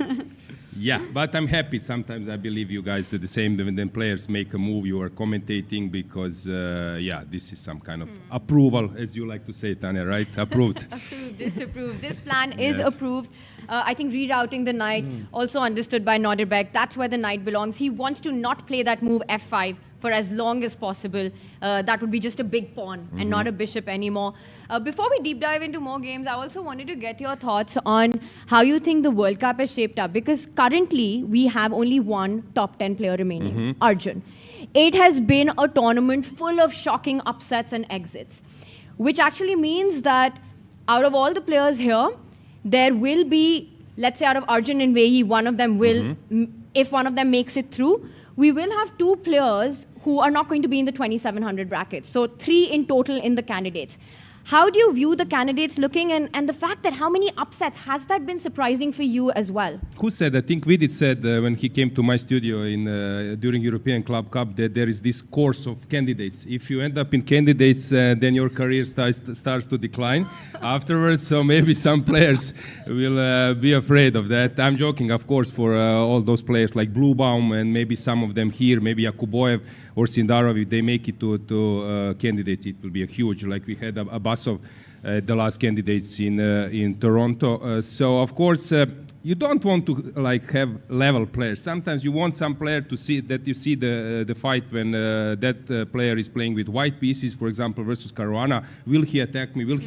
Yeah, but I'm happy. Sometimes I believe you guys are the same. When players make a move, you are commentating because, yeah, this is some kind of approval, as you like to say, Tanya, right? Approved. Approved, disapproved. This plan is approved. I think rerouting the knight, also understood by Norderbeck. That's where the knight belongs. He wants to not play that move f5 for as long as possible. That would be just a big pawn and not a bishop anymore. Before we deep dive into more games, I also wanted to get your thoughts on how you think the World Cup is shaped up. Because currently, we have only one top 10 player remaining, Arjun. It has been a tournament full of shocking upsets and exits, which actually means that out of all the players here, there will be, let's say out of Arjun and Vehi, one of them will, if one of them makes it through, we will have two players who are not going to be in the 2700 brackets. So 3 in total in the candidates. How do you view the candidates looking and the fact that how many upsets, has that been surprising for you as well? Who said? I think Vidit said when he came to my studio during European Club Cup that there is this course of candidates. If you end up in candidates, then your career starts to decline afterwards. So maybe some players will be afraid of that. I'm joking, of course, for all those players like Bluebaum and maybe some of them here, maybe Yakuboev or Sindarov. If they make it to candidates, it will be a huge, like we had Abasov, the last candidates in Toronto. So of course you don't want to like have level players. Sometimes you want some player to see that you see the fight when that player is playing with white pieces, for example, versus Caruana. Will he attack me? Will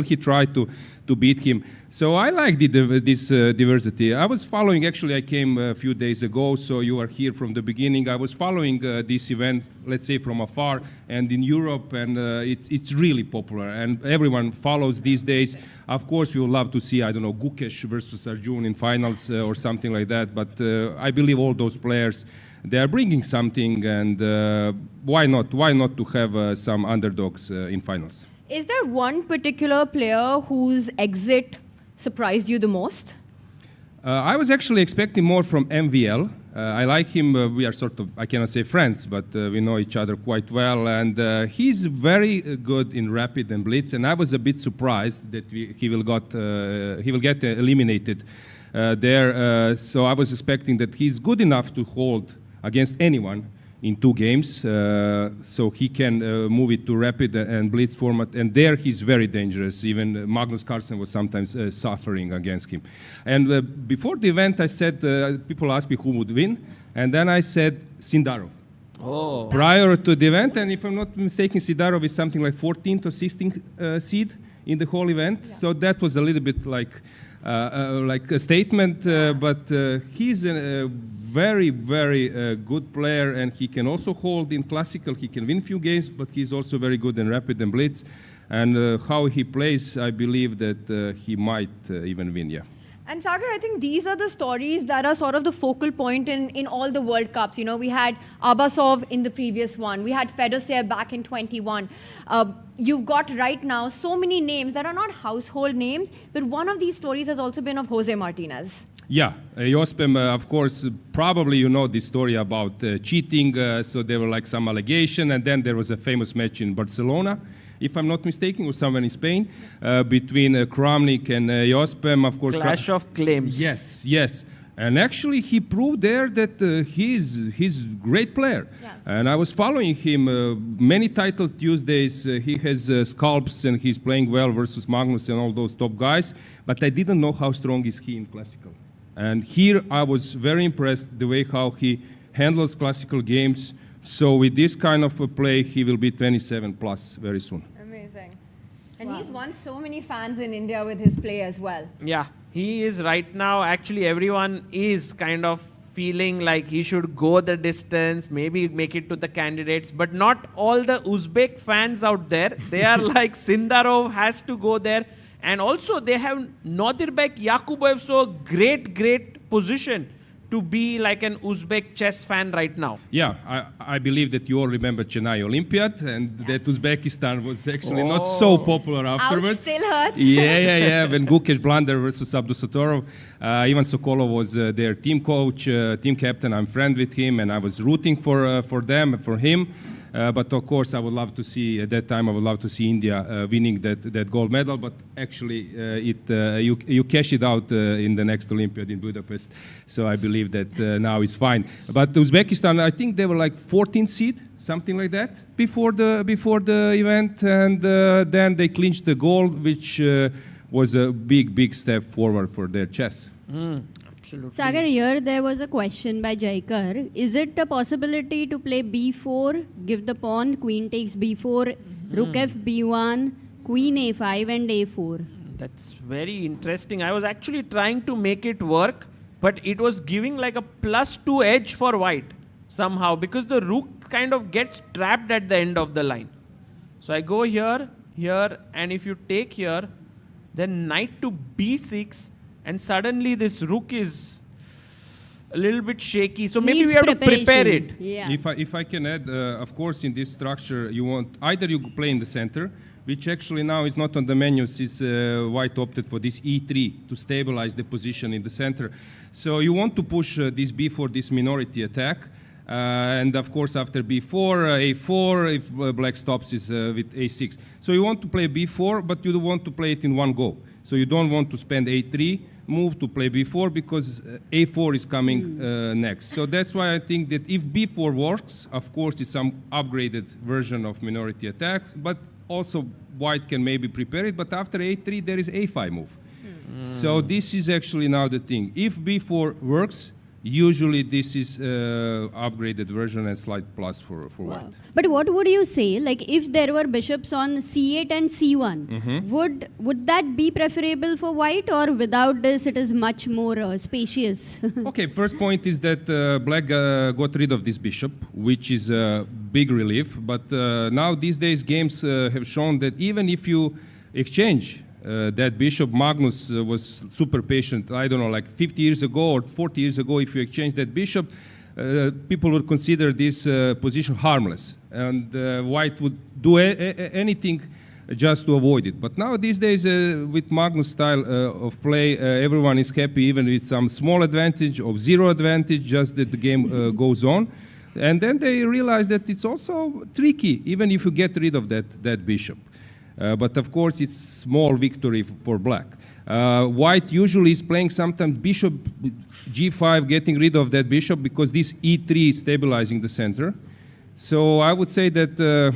he try to beat him? So I like this diversity. I was following. Actually, I came a few days ago, so you are here from the beginning. I was following this event, let's say from afar, and in Europe, and it's really popular, and everyone follows these days. Of course, we would love to see, I don't know, Gukesh versus Arjun in finals or something like that, but I believe all those players, they are bringing something, and why not? Why not to have some underdogs in finals? Is there one particular player whose exit surprised you the most? I was actually expecting more from MVL. I like him. We are sort of, I cannot say friends, but we know each other quite well. And he's very good in rapid and blitz. And I was a bit surprised that he will get eliminated there. So I was expecting that he's good enough to hold against anyone in 2 games, so he can move it to rapid and blitz format, and there he's very dangerous. Even Magnus Carlsen was sometimes suffering against him. And before the event, I said, people asked me who would win, and then I said Sindarov. Oh. Prior to the event, and if I'm not mistaken, Sindarov is something like 14th or 16th seed in the whole event, so that was a little bit like a statement, but he's a very, very good player, and he can also hold in classical. He can win few games, but he's also very good in rapid and blitz. And how he plays, I believe that he might even win, yeah. And Sagar, I think these are the stories that are sort of the focal point in all the World Cups. You know, we had Abasov in the previous one. We had Fedoshev back in 21. You've got right now so many names that are not household names, but one of these stories has also been of Jose Martinez. Yeah, Jospem, of course, probably you know this story about cheating. So there were like some allegation, and then there was a famous match in Barcelona, if I'm not mistaken, or somewhere in Spain, between Kramnik and Jospem, of course. Clash of claims. Yes, yes. And actually, he proved there that he's a great player. Yes. And I was following him many title Tuesdays. He has scalps, and he's playing well versus Magnus and all those top guys. But I didn't know how strong is he in classical. And here I was very impressed the way how he handles classical games. So with this kind of a play, he will be 27 plus very soon. Amazing. And he's won so many fans in India with his play as well. Yeah, he is right now. Actually, everyone is kind of feeling like he should go the distance, maybe make it to the candidates. But not all the Uzbek fans out there. They are like, Sindarov has to go there. And also, they have Nordirbek, Yakuboev, so great position to be like an Uzbek chess fan right now. Yeah, I believe that you all remember Chennai Olympiad, and that Uzbekistan was actually not so popular afterwards. Ouch, still hurts. Yeah. When Gukesh blunder versus Abdusatorov, Ivan Sokolov was their team coach, team captain. I'm friend with him, and I was rooting for them, for him. But of course, I would love to see, at that time, I would love to see India winning that gold medal. But actually, you cash it out in the next Olympiad in Budapest. So I believe that now it's fine. But Uzbekistan, I think they were like 14th seed, something like that, before the event. And then they clinched the gold, which was a big step forward for their chess. Absolutely. Sagar, here there was a question by Jaikar. Is it a possibility to play b4, give the pawn, queen takes b4, rook f b1, queen a5 and a4? That's very interesting. I was actually trying to make it work, but it was giving like a +2 edge for white somehow, because the rook kind of gets trapped at the end of the line. So I go here, and if you take here, then knight to b6, and suddenly this rook is a little bit shaky. So maybe we have to prepare it. Yeah. If I can add, of course, in this structure, you want either you play in the center, which actually now is not on the menus. Is white opted for this e3 to stabilize the position in the center. So you want to push this b4, this minority attack. And of course, after b4, a4, if black stops is with a6. So you want to play b4, but you don't want to play it in one go. So you don't want to spend a3 move to play b4, because a4 is coming next. So that's why I think that if b4 works, of course, it's some upgraded version of minority attacks, but also white can maybe prepare it. But after a3, there is a5 move. So this is actually now the thing. If b4 works, usually this is upgraded version and slight plus for white. But what would you say, like if there were bishops on c8 and c1, would that be preferable for white, or without this it is much more spacious? Okay, first point is that black got rid of this bishop, which is a big relief. But now these days games have shown that even if you exchange that bishop, Magnus was super patient. I don't know, like 50 years ago or 40 years ago, if you exchange that bishop, people would consider this position harmless. And white would do anything just to avoid it. But now these days, with Magnus' style of play, everyone is happy, even with some small advantage or zero advantage, just that the game goes on. And then they realize that it's also tricky, even if you get rid of that bishop. But of course, it's small victory for black. White usually is playing sometimes bishop g5, getting rid of that bishop, because this e3 is stabilizing the center. So I would say that,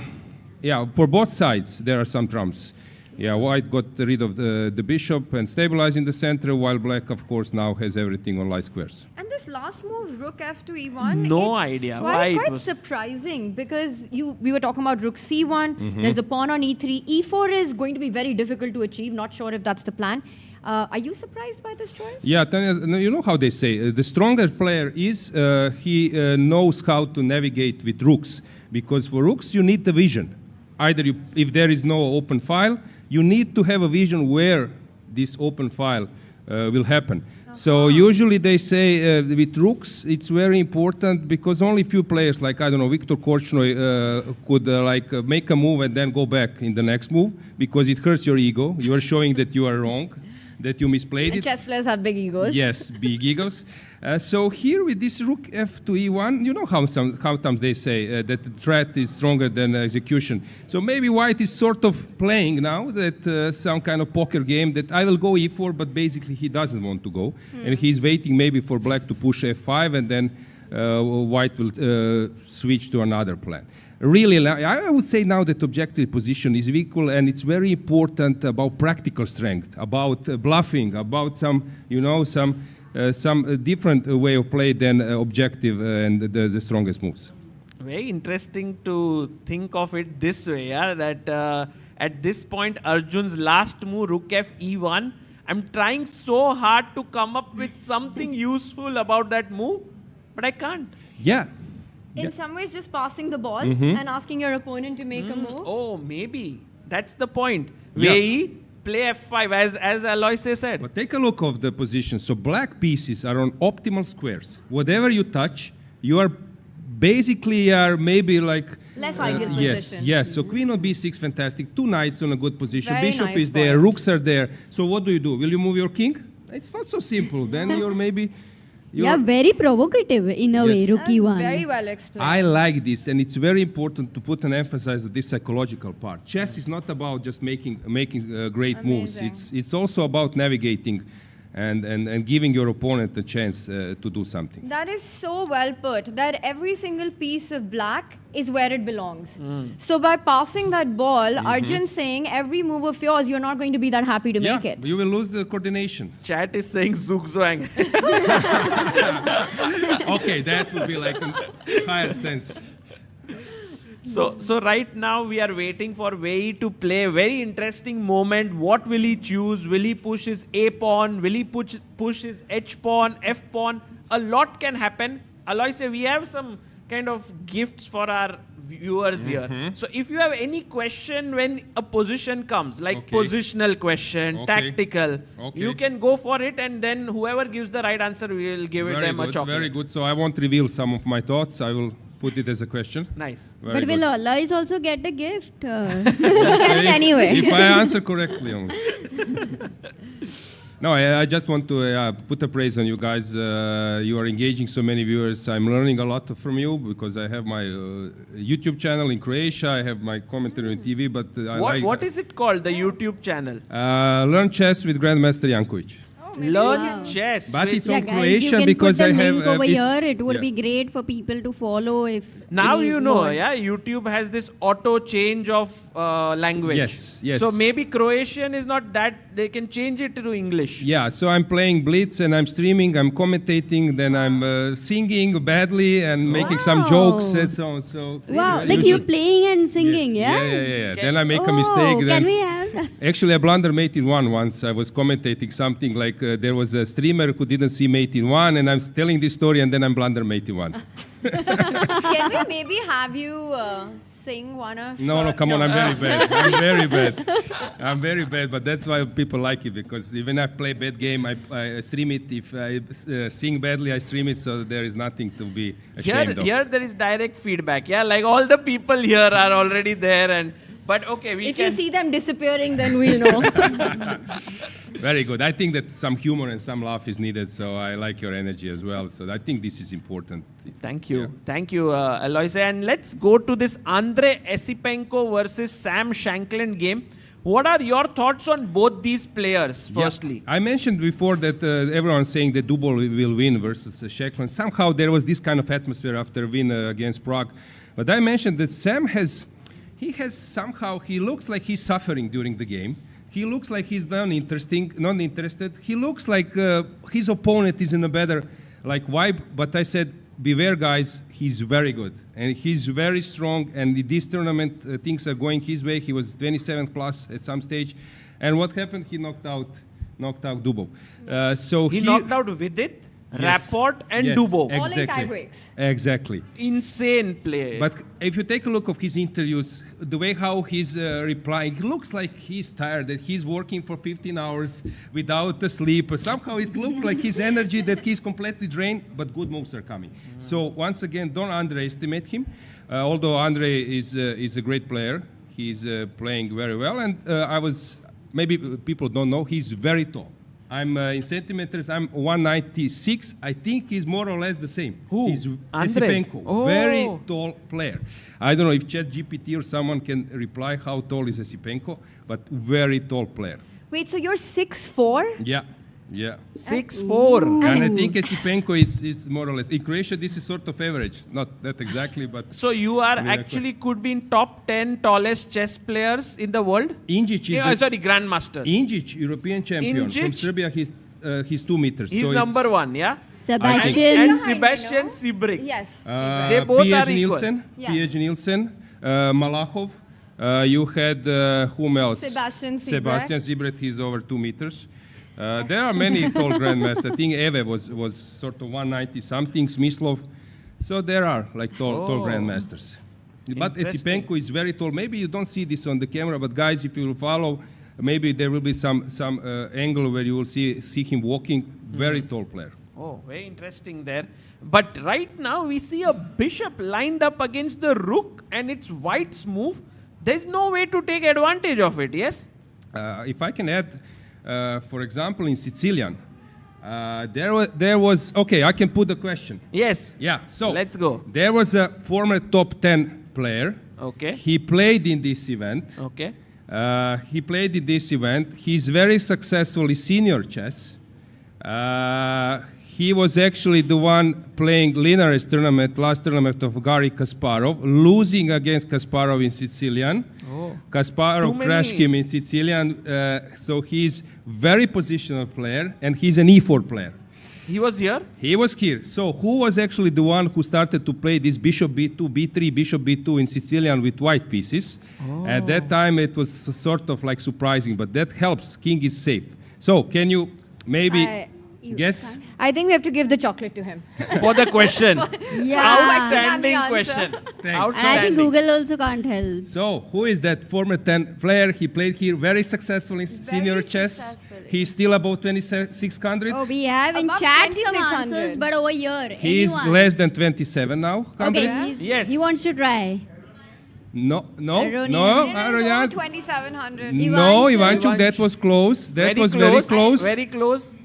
yeah, for both sides, there are some trumps. Yeah, white got rid of the bishop and stabilizing the center, while black, of course, now has everything on light squares. And this last move, rook f to e1, no it's idea quite, why it was surprising, because we were talking about rook c1, there's a pawn on e3, e4 is going to be very difficult to achieve, not sure if that's the plan. Are you surprised by this choice? Yeah, Tanya, you know how they say, the stronger player is, he knows how to navigate with rooks, because for rooks you need the vision. Either if there is no open file, you need to have a vision where this open file will happen. So usually they say with rooks, it's very important, because only few players, like, I don't know, Viktor Korchnoi could like make a move and then go back in the next move, because it hurts your ego. You are showing that you are wrong, that you misplayed it. Chess players have big egos. Yes, big egos. So here with this rook f to e1, you know how sometimes they say that the threat is stronger than execution. So maybe white is sort of playing now that some kind of poker game that I will go e4, but basically he doesn't want to go. And he's waiting maybe for black to push f5, and then white will switch to another plan. Really, I would say now that objective position is equal, and it's very important about practical strength, about bluffing, about some, you know, some different way of play than objective and the strongest moves. Very interesting to think of it this way, yeah, that at this point, Arjun's last move, rook f e1, I'm trying so hard to come up with something useful about that move, but I can't. Yeah. In some ways, just passing the ball and asking your opponent to make a move. Oh, maybe. That's the point. Wei, play f5, as Aloysius said. But take a look of the position. So black pieces are on optimal squares. Whatever you touch, you are basically maybe like... Less ideal position. Yes. So queen on b6, fantastic. Two knights on a good position. Very Bishop nice is there. point. Rooks are there. So what do? Will you move your king? It's not so simple. Then you're maybe... Yeah, very provocative in a way, Rookie That's one. very well explained. I like this, and it's very important to put an emphasis on this psychological part. Chess is not about just making great moves. It's also about navigating and giving your opponent a chance to do something. That is so well put, that every single piece of black is where it belongs. So by passing that ball, Arjun's saying every move of yours, you're not going to be that happy to make it. You will lose the coordination. Chat is saying Zugzwang. Okay, that would be like a higher sense. So right now we are waiting for Wei to play. Very interesting moment. What will he choose? Will he push his A pawn? Will he push his H pawn, F pawn? A lot can happen. Aloyse, we have some kind of gifts for our viewers here. So if you have any question when a position comes, like positional question, tactical, you can go for it, and then whoever gives the right answer, we will give them a chocolate. Very good. So I won't reveal some of my thoughts. I will put it as a question. Nice. But will Aloyse also get a gift? Anyway. If I answer correctly only. No, I just want to put a praise on you guys. You are engaging so many viewers. I'm learning a lot from you because I have my YouTube channel in Croatia. I have my commentary on TV. But what is it called, the YouTube channel? Learn Chess with Grandmaster Jankovic. Learn chess. But it's on guys, Croatian because I have. Over here, it would be great for people to follow if. Now you know, YouTube has this auto change of language. Yes. So maybe Croatian is not that, they can change it to English. Yeah, so I'm playing Blitz and I'm streaming, I'm commentating, then I'm singing badly and making some jokes and so on. So wow, like you're playing and singing, Yeah. Then I make a mistake. Can we have that? Actually, I blunder mate in one once. I was commentating something like there was a streamer who didn't see mate in one, and I'm telling this story, and then I'm blunder mate in one. Can we maybe have you sing one of... No, come on, I'm very bad, but that's why people like it, because even if I play bad game, I stream it. If I sing badly, I stream it, so there is nothing to be ashamed of. Here there is direct feedback, like all the people here are already there, but okay, if you see them disappearing, then we'll know. Very good. I think that some humor and some laugh is needed, so I like your energy as well. So I think this is important. Thank you. Thank you, Aloyse. And let's go to this Andrei Esipenko versus Sam Shankland game. What are your thoughts on both these players, firstly? I mentioned before that everyone's saying that Dubol will win versus Shankland. Somehow there was this kind of atmosphere after win against Prague. But I mentioned that Sam he looks like he's suffering during the game. He looks like he's not interested. He looks like his opponent is in a better vibe. But I said, beware, guys. He's very good and he's very strong. And in this tournament, things are going his way. He was 27th plus at some stage. And what happened? He knocked out Dubov. So he knocked out with it. Rapport and Dubov. All in tie breaks. Exactly. Insane play. But if you take a look of his interviews, the way how he's replying, it looks like he's tired, that he's working for 15 hours without sleep. Somehow it looked like his energy, that he's completely drained, but good moves are coming. So once again, don't underestimate him. Although Andrei is a great player, he's playing very well. And maybe people don't know, he's very tall. I'm in centimeters, I'm 196. I think he's more or less the same. Who? He's Andrei. Esipenko, very tall player. I don't know if ChatGPT or someone can reply how tall is Esipenko, but very tall player. Wait, so you're 6'4"? Yeah. 6'4". And I think Esipenko is more or less. In Croatia, this is sort of average. Not that exactly, but... So you are could be in top 10 tallest chess players in the world? Injic is... grandmasters. Injic, European champion. From Serbia, he's 2 meters. He's number 1, yeah? Sebastian. And Sebastian Sibrik. Yes. They both are equal. P.H. Nielsen, Malachov. You had whom else? Sebastian Sibrik. He's over 2 meters. There are many tall grandmasters. I think Eve was sort of 190 something, Smislov. So there are tall grandmasters. But Esipenko is very tall. Maybe you don't see this on the camera, but guys, if you will follow, maybe there will be some angle where you will see him walking. Very tall player. Oh, very interesting there. But right now we see a bishop lined up against the rook, and it's white's move. There's no way to take advantage of it, yes? If I can add, for example, in Sicilian, There was okay. I can put the question. Yes. Yeah. So let's go. There was a former top 10 player. Okay. He played in this event. Okay. He played in this event. He's very successful in senior chess. He was actually the one playing Linares tournament, last tournament of Garry Kasparov, losing against Kasparov in Sicilian. Oh. Kasparov crashed him in Sicilian, so he's very positional player, and he's an e4 player. He was here? He was here. So who was actually the one who started to play this bishop b2, b3, bishop b2 in Sicilian with white pieces? At that time, it was sort of like surprising, but that helps. King is safe. So can you maybe guess? I think we have to give the chocolate to him. For the question. Outstanding Answer. question. Thanks. And I think Google also can't help. So, who is that former 10 player? He played here, very successful in senior chess. He's still above 2600. Oh, we have in Above chat some 2600. answers, but over here, He's anyone? less than 27 now. Okay, he wants to try. No, Aronian. Aronian. 2700. No, Ivanchuk, that was close. That was very close. Very close.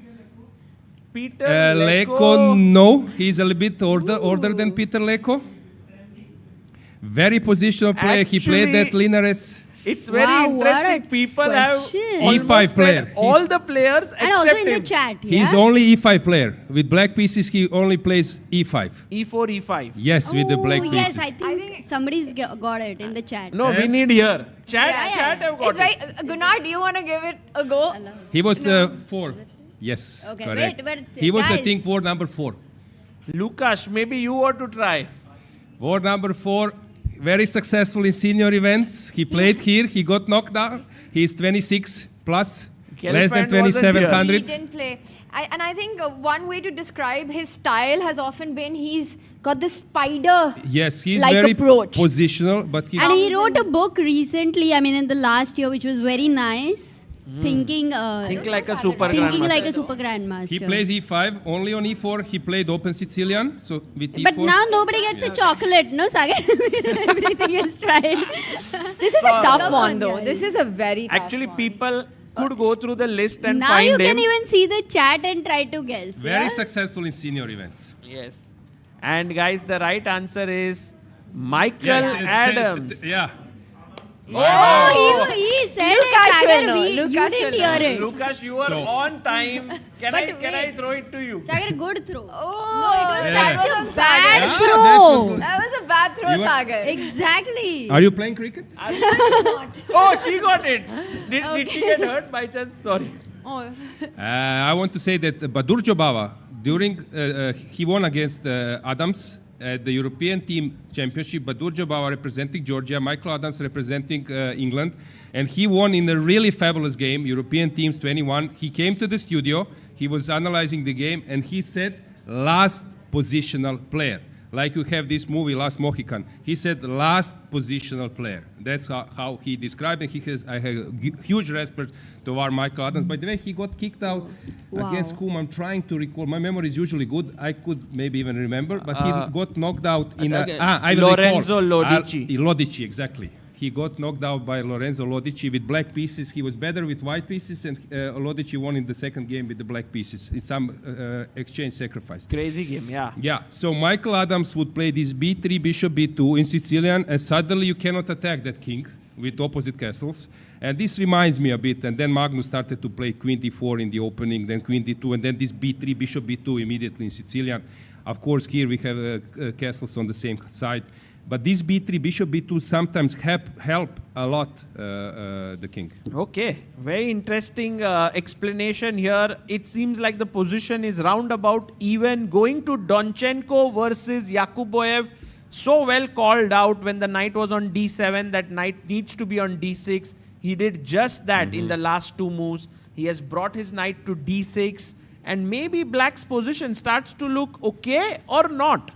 Peter Leko, no. He's a little bit older than Peter Leko. Very positional player. He played that Linares. It's very interesting. People have E5 almost player. said all the players And except also in the him. chat, He's yeah? only E5 player. With black pieces, he only plays E5. E4, E5. Yes, with the black Oh, pieces. yes, I think somebody's got it in the chat. No, we need here. Chat, chat have got It's very, Gunnar, do you want to give it a go? He was 4. Yes, Okay, correct. wait, he was, I guys. think, war number 4. Lukash, maybe you want to try. War number 4, very successful in senior events. He played here. He got knocked down. He's 26 plus, less than He 2700. didn't play. And I think one way to describe his style has often been he's got this spider. Yes, he's Like very approach. positional, but he And he wrote a book recently, I mean, in the last year, which was very nice. Thinking Think like a super thinking grandmaster. like a super grandmaster. He plays E5, only on E4. He played open Sicilian, so with E4. But now nobody gets a chocolate, no, Sagar? Everything is tried. This is a tough one, though. This is a very tough Actually, people could go through the list and Now find you him. can even see the chat and try to guess. Very yeah? successful in senior events. Yes. And guys, the right answer is Michael Adams. Yeah. Oh, he said it, Sagar. You didn't hear it. Lukash, you are on time. Can I throw it to you? Sagar, good throw. Oh, no, it was Yeah. such a bad Yeah, throw. That was a bad throw, You are- Sagar. Exactly. Are you playing cricket? Oh, she got it. Did she get hurt by chance? Sorry. Oh. I want to say that Badur Jobava, during he won against Adams at the European Team Championship. Badur Jobava representing Georgia, Michael Adams representing England, and he won in a really fabulous game, European Teams 21. He came to the studio, he was analyzing the game, and he said, last positional player. Like you have this movie, Last Mohican. He said, last positional player. That's how he described it. I have huge respect to our Michael Adams. By the way, he got kicked out against whom I'm trying to recall. My memory is usually good. I could maybe even remember, but he got knocked out in I will Lorenzo recall. Lodici. Lodici, exactly. He got knocked out by Lorenzo Lodici with black pieces. He was better with white pieces, and Lodici won in the second game with the black pieces in some exchange sacrifice. Crazy game, yeah. Yeah, so Michael Adams would play this b3, bishop b2 in Sicilian, and suddenly you cannot attack that king with opposite castles. And this reminds me a bit, and then Magnus started to play queen d4 in the opening, then queen d2, and then this b3, bishop b2 immediately in Sicilian. Of course, here we have castles on the same side. But this b3, bishop b2 sometimes help a lot the king. Okay, very interesting explanation here. It seems like the position is roundabout even. Going to Donchenko versus Yakuboev. So well called out when the knight was on d7. That knight needs to be on d6. He did just that in the last two moves. He has brought his knight to d6. And maybe black's position starts to look okay or not.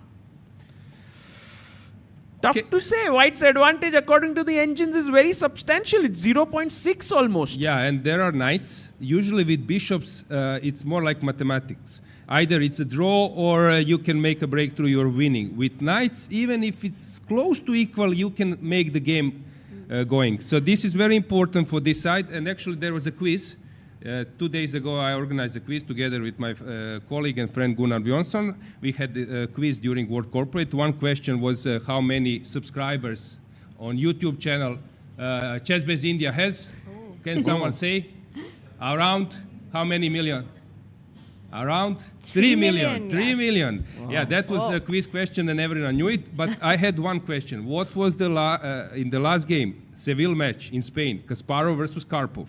Tough to say. White's advantage, according to the engines, is very substantial. It's 0.6 almost. Yeah, and there are knights. Usually with bishops, it's more like mathematics. Either it's a draw or you can make a breakthrough, you're winning. With knights, even if it's close to equal, you can make the game going. So this is very important for this side. And actually, there was a quiz 2 days ago, I organized a quiz together with my colleague and friend Gunnar Bjornsson. We had a quiz during World Corporate. One question was how many subscribers on YouTube channel Chessbase India has. Can someone say? Around how many million? Around 3 million. 3 million. Wow. Yeah, that was a quiz question and everyone knew it. But I had one question. What was the in the last game, Seville match in Spain, Kasparov versus Karpov?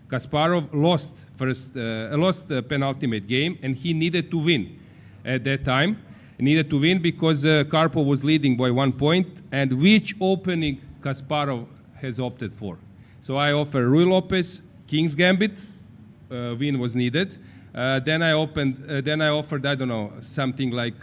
Kasparov lost a penultimate game, and he needed to win at that time. He needed to win because Karpov was leading by 1 point. And which opening Kasparov has opted for? So I offer Rui Lopez, King's Gambit. Win was needed. Then I offered, I don't know, something like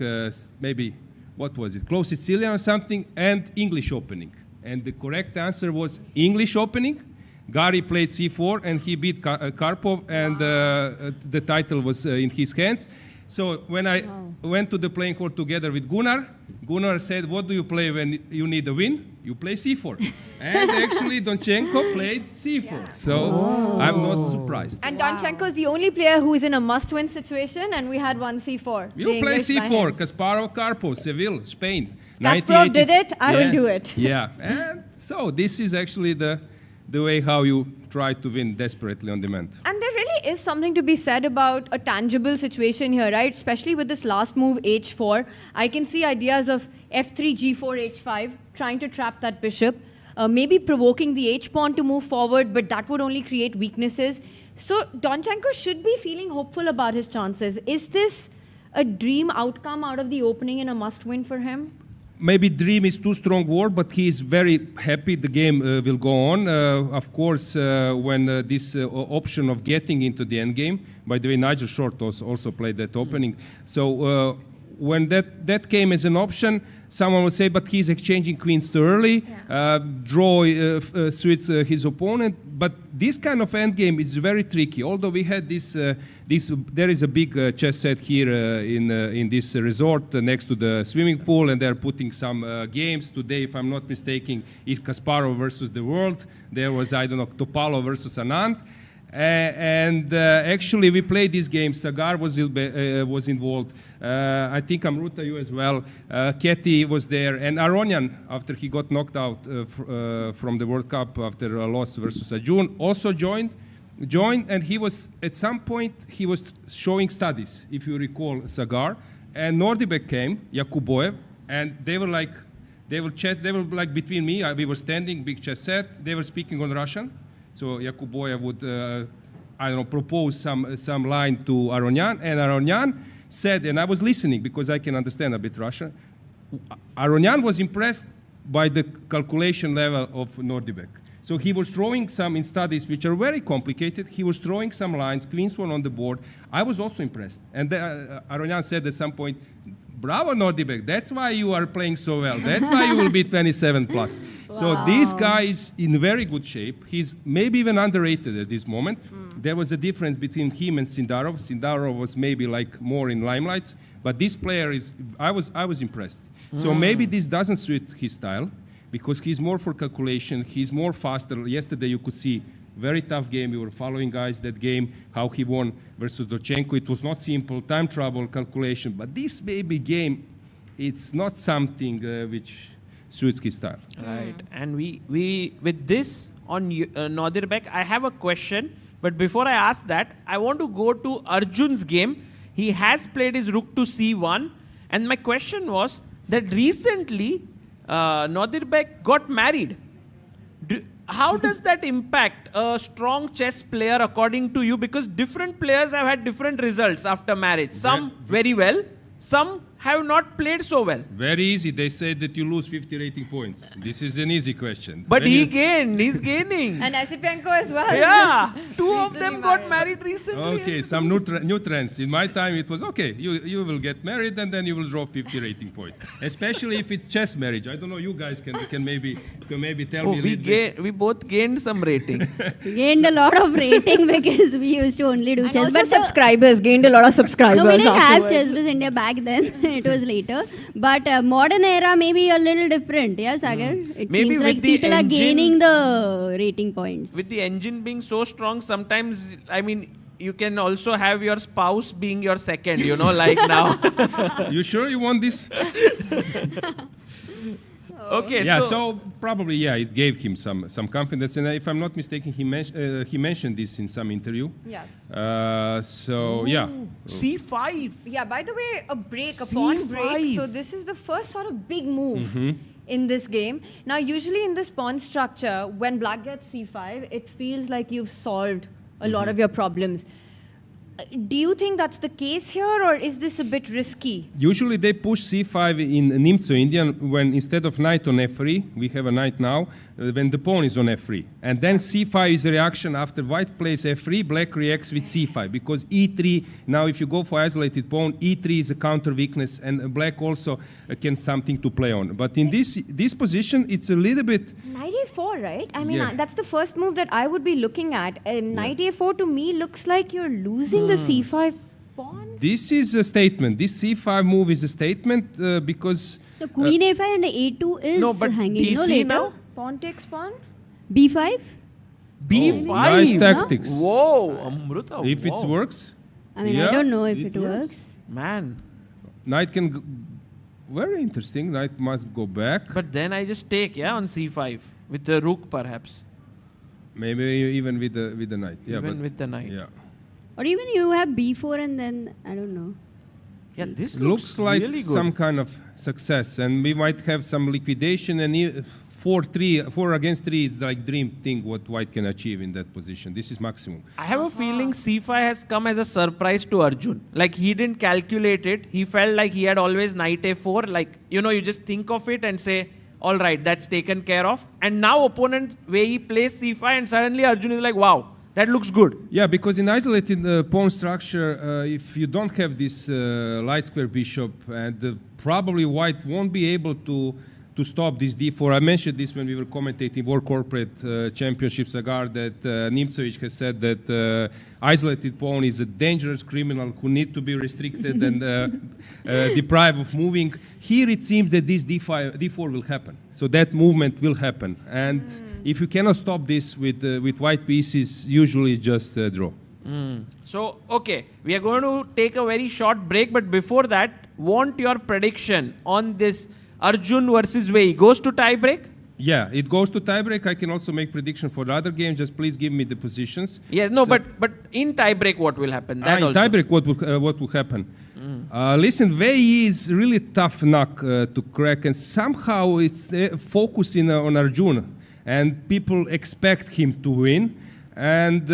maybe, what was it, Close Sicilian or something, and English opening. And the correct answer was English opening. Gary played c4 and he beat Karpov, and the title was in his hands. So when I went to the playing court together with Gunnar, Gunnar said, what do you play when you need a win? You play c4. And actually Donchenko played c4. Yeah. So I'm not surprised. And Donchenko is the only player who is in a must-win situation, and we had one c4. You play c4, Kasparov, Karpov, Seville, Spain. Kasparov did it, I will do it. Yeah, and so this is actually the way how you try to win desperately on demand. And there really is something to be said about a tangible situation here, right? Especially with this last move, h4. I can see ideas of f3, g4, h5, trying to trap that bishop. Maybe provoking the h-pawn to move forward, but that would only create weaknesses. So Donchenko should be feeling hopeful about his chances. Is this a dream outcome out of the opening and a must-win for him? Maybe dream is too strong word, but he is very happy the game will go on. Of course, when this option of getting into the end game, by the way, Nigel Short also played that opening. So when that came as an option, someone would say, but he's exchanging queens too early, draw suits his opponent. But this kind of endgame is very tricky. Although we had there is a big chess set here in this resort next to the swimming pool, and they're putting some games. Today, if I'm not mistaken, is Kasparov versus the world. There was, I don't know, Topalov versus Anand. And actually, we played these games. Sagar was involved. I think Amruta, you as well. Ketty was there. And Aronian, after he got knocked out from the World Cup after a loss versus Ft.Arjun, also joined. And he was, at some point, he was showing studies, if you recall, Sagar. And Nordibek came, Yakuboev, and they were like between me, we were standing, big chess set. They were speaking on Russian. So Yakuboev would, propose some line to Aronian, and Aronian said, and I was listening because I can understand a bit Russian. Aronian was impressed by the calculation level of Nordibek. So he was throwing some in studies which are very complicated. He was throwing some lines, queens were on the board. I was also impressed. And Aronian said at some point, bravo, Nordibek, that's why you are playing so well. That's why you will be 27 plus. Wow. So this guy is in very good shape. He's maybe even underrated at this moment. There was a difference between him and Sindarov. Sindarov was maybe like more in limelights, but this player is, I was impressed. So maybe this doesn't suit his style because he's more for calculation. He's more faster. Yesterday you could see very tough game. We were following guys that game, how he won versus Donchenko. It was not simple, time trouble, calculation. But this baby game, it's not something which suits his style. Right. And we with this on Nordibek, I have a question. But before I ask that, I want to go to Arjun's game. He has played his rook to c1. And my question was that recently Nordibek got married. How does that impact a strong chess player according to you? Because different players have had different results after marriage. Some very well, some have not played so well. Very easy. They say that you lose 50 rating points. This is an easy question. But he's gaining. And Asipenko as well. Yeah, two of them got married recently. Okay, some new trends. In my time, it was, okay, you will get married and then you will draw 50 rating points. Especially if it's chess marriage. I don't know, you guys can maybe tell me a little bit. We both gained some rating. Gained a lot of rating because we used to only do chess. But subscribers, gained a lot of subscribers. No, we didn't have Chessbase India back then. it was later. But modern era may be a little different. Yeah, Sagar? It Maybe seems with like the people are engine- gaining the rating points. With the engine being so strong, sometimes, I mean, you can also have your spouse being your second, you know, like now. You sure you want this? Okay, yeah, so probably, yeah, it gave him some confidence. And if I'm not mistaken, he mentioned this in some interview. Yes. So, yeah. C5. Yeah, by the way, a pawn break. So this is the first sort of big move in this game. Now, usually in this pawn structure, when black gets c5, it feels like you've solved a lot of your problems. Do you think that's the case here, or is this a bit risky? Usually they push c5 in Nimzo Indian when instead of knight on f3, we have a knight now, when the pawn is on f3. And then c5 is a reaction after white plays f3, black reacts with c5. Because e3, now if you go for isolated pawn, e3 is a counter weakness, and black also can something to play on. But in this position, it's a little bit... Knight a4, right? I mean, Yeah. that's the first move that I would be looking at. Knight a4 to me looks like you're losing the c5 pawn. This is a statement. This c5 move is a statement because... The queen a5 and a2 is hanging. No, BC later. now? Pawn takes pawn? b5? B5? Nice tactics. Whoa, Amruta. If it works. I mean, yeah, I don't know if it works. Man. Knight can... Very interesting. Knight must go back. But then I just take, yeah, on c5. With the rook, perhaps. Maybe even with the knight. Yeah, Even but with the knight. Yeah. Or even you have b4 and then, I don't know. Yeah, this looks like really good. some kind of success, and we might have some liquidation. And 4 against 3 is like dream thing what white can achieve in that position. This is maximum. I have a feeling c5 has come as a surprise to Arjun. Like, he didn't calculate it. He felt like he had always knight a4. Like, you know, you just think of it and say, all right, that's taken care of. And now opponent, way he plays c5, and suddenly Arjun is like, wow, that looks good. Yeah, because in isolated pawn structure, if you don't have this light square bishop, and probably white won't be able to stop this d4. I mentioned this when we were commentating World Corporate Championship, Sagar, that Nimzovic has said that isolated pawn is a dangerous criminal who need to be restricted and deprived of moving. Here it seems that this d4 will happen. So that movement will happen. And if you cannot stop this with white pieces, usually just draw. So, okay, we are going to take a very short break, but before that, want your prediction on this Arjun versus Wei. Goes to tie break? Yeah, it goes to tiebreak. I can also make prediction for the other game. Just please give me the positions. Yes, no, but in tiebreak, what will happen? That in also. tiebreak, what will happen? Listen, Wei is really tough knock to crack, and somehow it's focusing on Arjun, and people expect him to win. And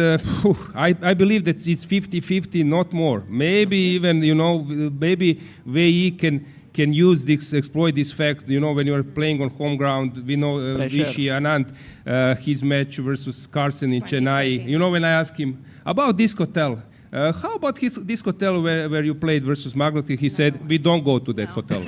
I believe that it's 50-50, not more. Maybe even, maybe Wei can use this, exploit this fact. When you are playing on home ground, we know Vishy Anand, his match versus Carlsen in Chennai. When I ask him about this hotel, how about this hotel where you played versus Magnus? He said, we don't go to that hotel.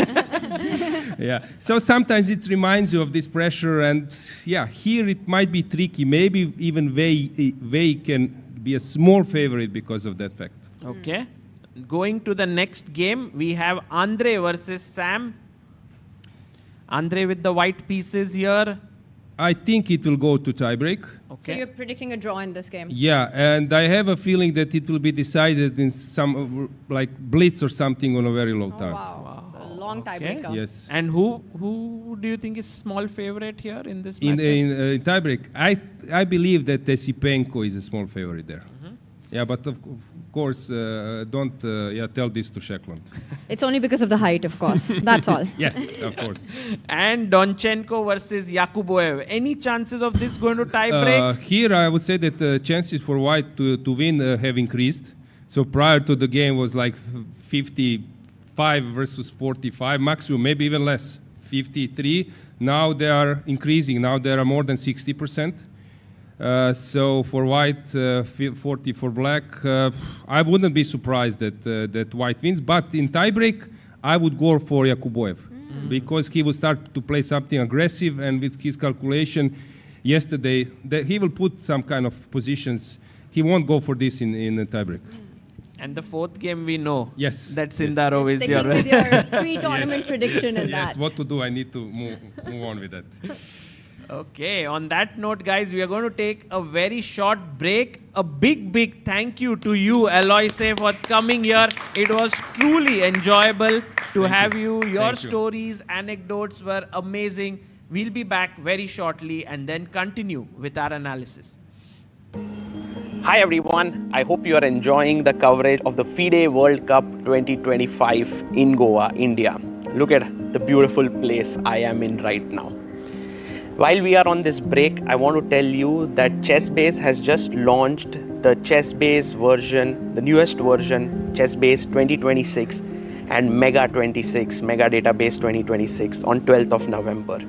Yeah. So sometimes it reminds you of this pressure, and yeah, here it might be tricky. Maybe even Wei can be a small favorite because of that fact. Okay. Going to the next game, we have Andre versus Sam. Andre with the white pieces here. I think it will go to tiebreak. Okay. So you're predicting a draw in this game? Yeah, and I have a feeling that it will be decided in some like blitz or something on a very low time. Wow. So a long tiebreaker. Yes. And who do you think is small favorite here in this match? In tiebreak, I believe that Tesipenko is a small favorite there. Yeah, but of course, don't tell this to Sheklund. It's only because of the height, of course. That's all. Yes, of course. And Donchenko versus Yakuboev. Any chances of this going to tie break? Here, I would say that the chances for white to win have increased. So prior to the game was like 55 versus 45, maximum, maybe even less, 53. Now they are increasing. Now there are more than 60%. So for white, 40 for black. I wouldn't be surprised that white wins, but in tiebreak, I would go for Yakuboev because he will start to play something aggressive, and with his calculation yesterday, that he will put some kind of positions. He won't go for this in the tiebreak. And the fourth game we know. Yes. That Sindarov is Sticking with your pre-tournament prediction in Yes, that. what to do, I need to move on with that. Okay, on that note, guys, we are going to take a very short break. A big thank you to you, Erigaisi, for coming here. It was truly enjoyable to have you. Your stories, anecdotes were amazing. We'll be back very shortly and then continue with our analysis. Hi everyone, I hope you are enjoying the coverage of the FIDE World Cup 2025 in Goa, India. Look at the beautiful place I am in right now. While we are on this break, I want to tell you that ChessBase has just launched the ChessBase version, the newest version, ChessBase 2026 and Mega 26, Mega Database 2026 on 12th of November.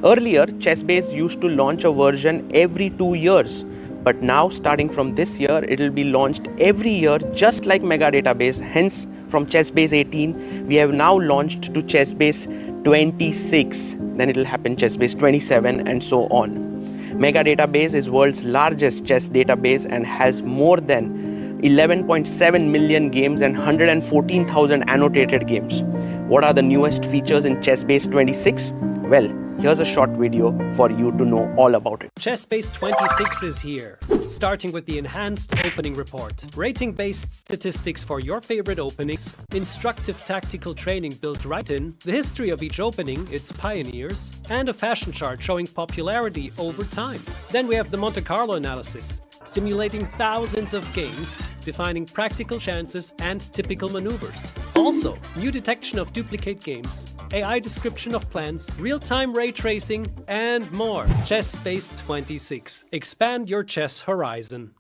Earlier, ChessBase used to launch a version every 2 years, but now starting from this year, it will be launched every year just like Mega Database. Hence, from ChessBase 18, we have now launched to ChessBase 26, then it will happen ChessBase 27 and so on. Mega Database is world's largest chess database and has more than 11.7 million games and 114,000 annotated games. What are the newest features in ChessBase 26? Well, here's a short video for you to know all about it. ChessBase 26 is here, starting with the enhanced opening report, rating-based statistics for your favorite openings, instructive tactical training built right in, the history of each opening, its pioneers, and a fashion chart showing popularity over time. Then we have the Monte Carlo analysis, simulating thousands of games, defining practical chances and typical maneuvers. Also, new detection of duplicate games, AI description of plans, real-time ray tracing, and more. ChessBase 26. Expand your chess horizon.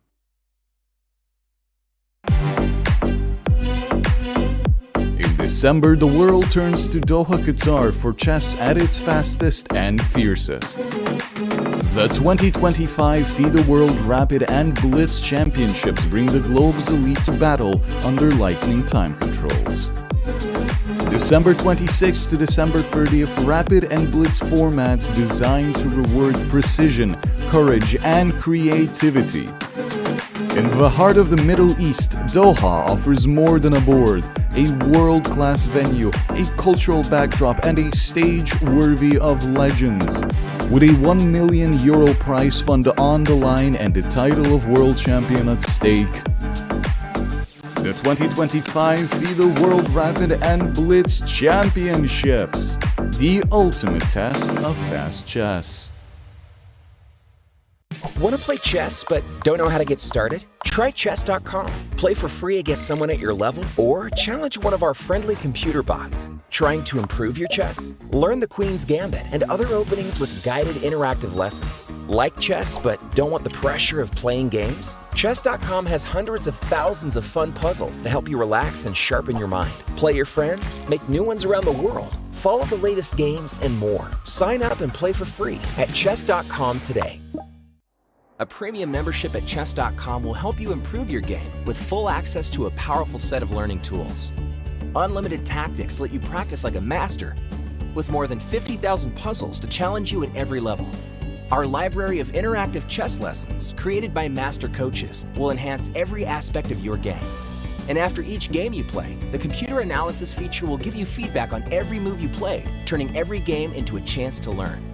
In December, the world turns to Doha, Qatar for chess at its fastest and fiercest. The 2025 FIDE World Rapid and Blitz Championships bring the globe's elite to battle under lightning time controls. December 26th to December 30th, Rapid and Blitz formats designed to reward precision, courage, and creativity. In the heart of the Middle East, Doha offers more than a board, a world-class venue, a cultural backdrop, and a stage worthy of legends. With a €1 million prize fund on the line and the title of world champion at stake. The 2025 FIDE World Rapid and Blitz Championships, the ultimate test of fast chess. Want to play chess but don't know how to get started? Try Chess.com. Play for free against someone at your level or challenge one of our friendly computer bots. Trying to improve your chess? Learn the Queen's Gambit and other openings with guided interactive lessons. Like chess but don't want the pressure of playing games? Chess.com has hundreds of thousands of fun puzzles to help you relax and sharpen your mind. Play your friends, make new ones around the world, follow the latest games, and more. Sign up and play for free at Chess.com today. A premium membership at Chess.com will help you improve your game with full access to a powerful set of learning tools. Unlimited tactics let you practice like a master, with more than 50,000 puzzles to challenge you at every level. Our library of interactive chess lessons, created by master coaches, will enhance every aspect of your game. And after each game you play, the computer analysis feature will give you feedback on every move you played, turning every game into a chance to learn.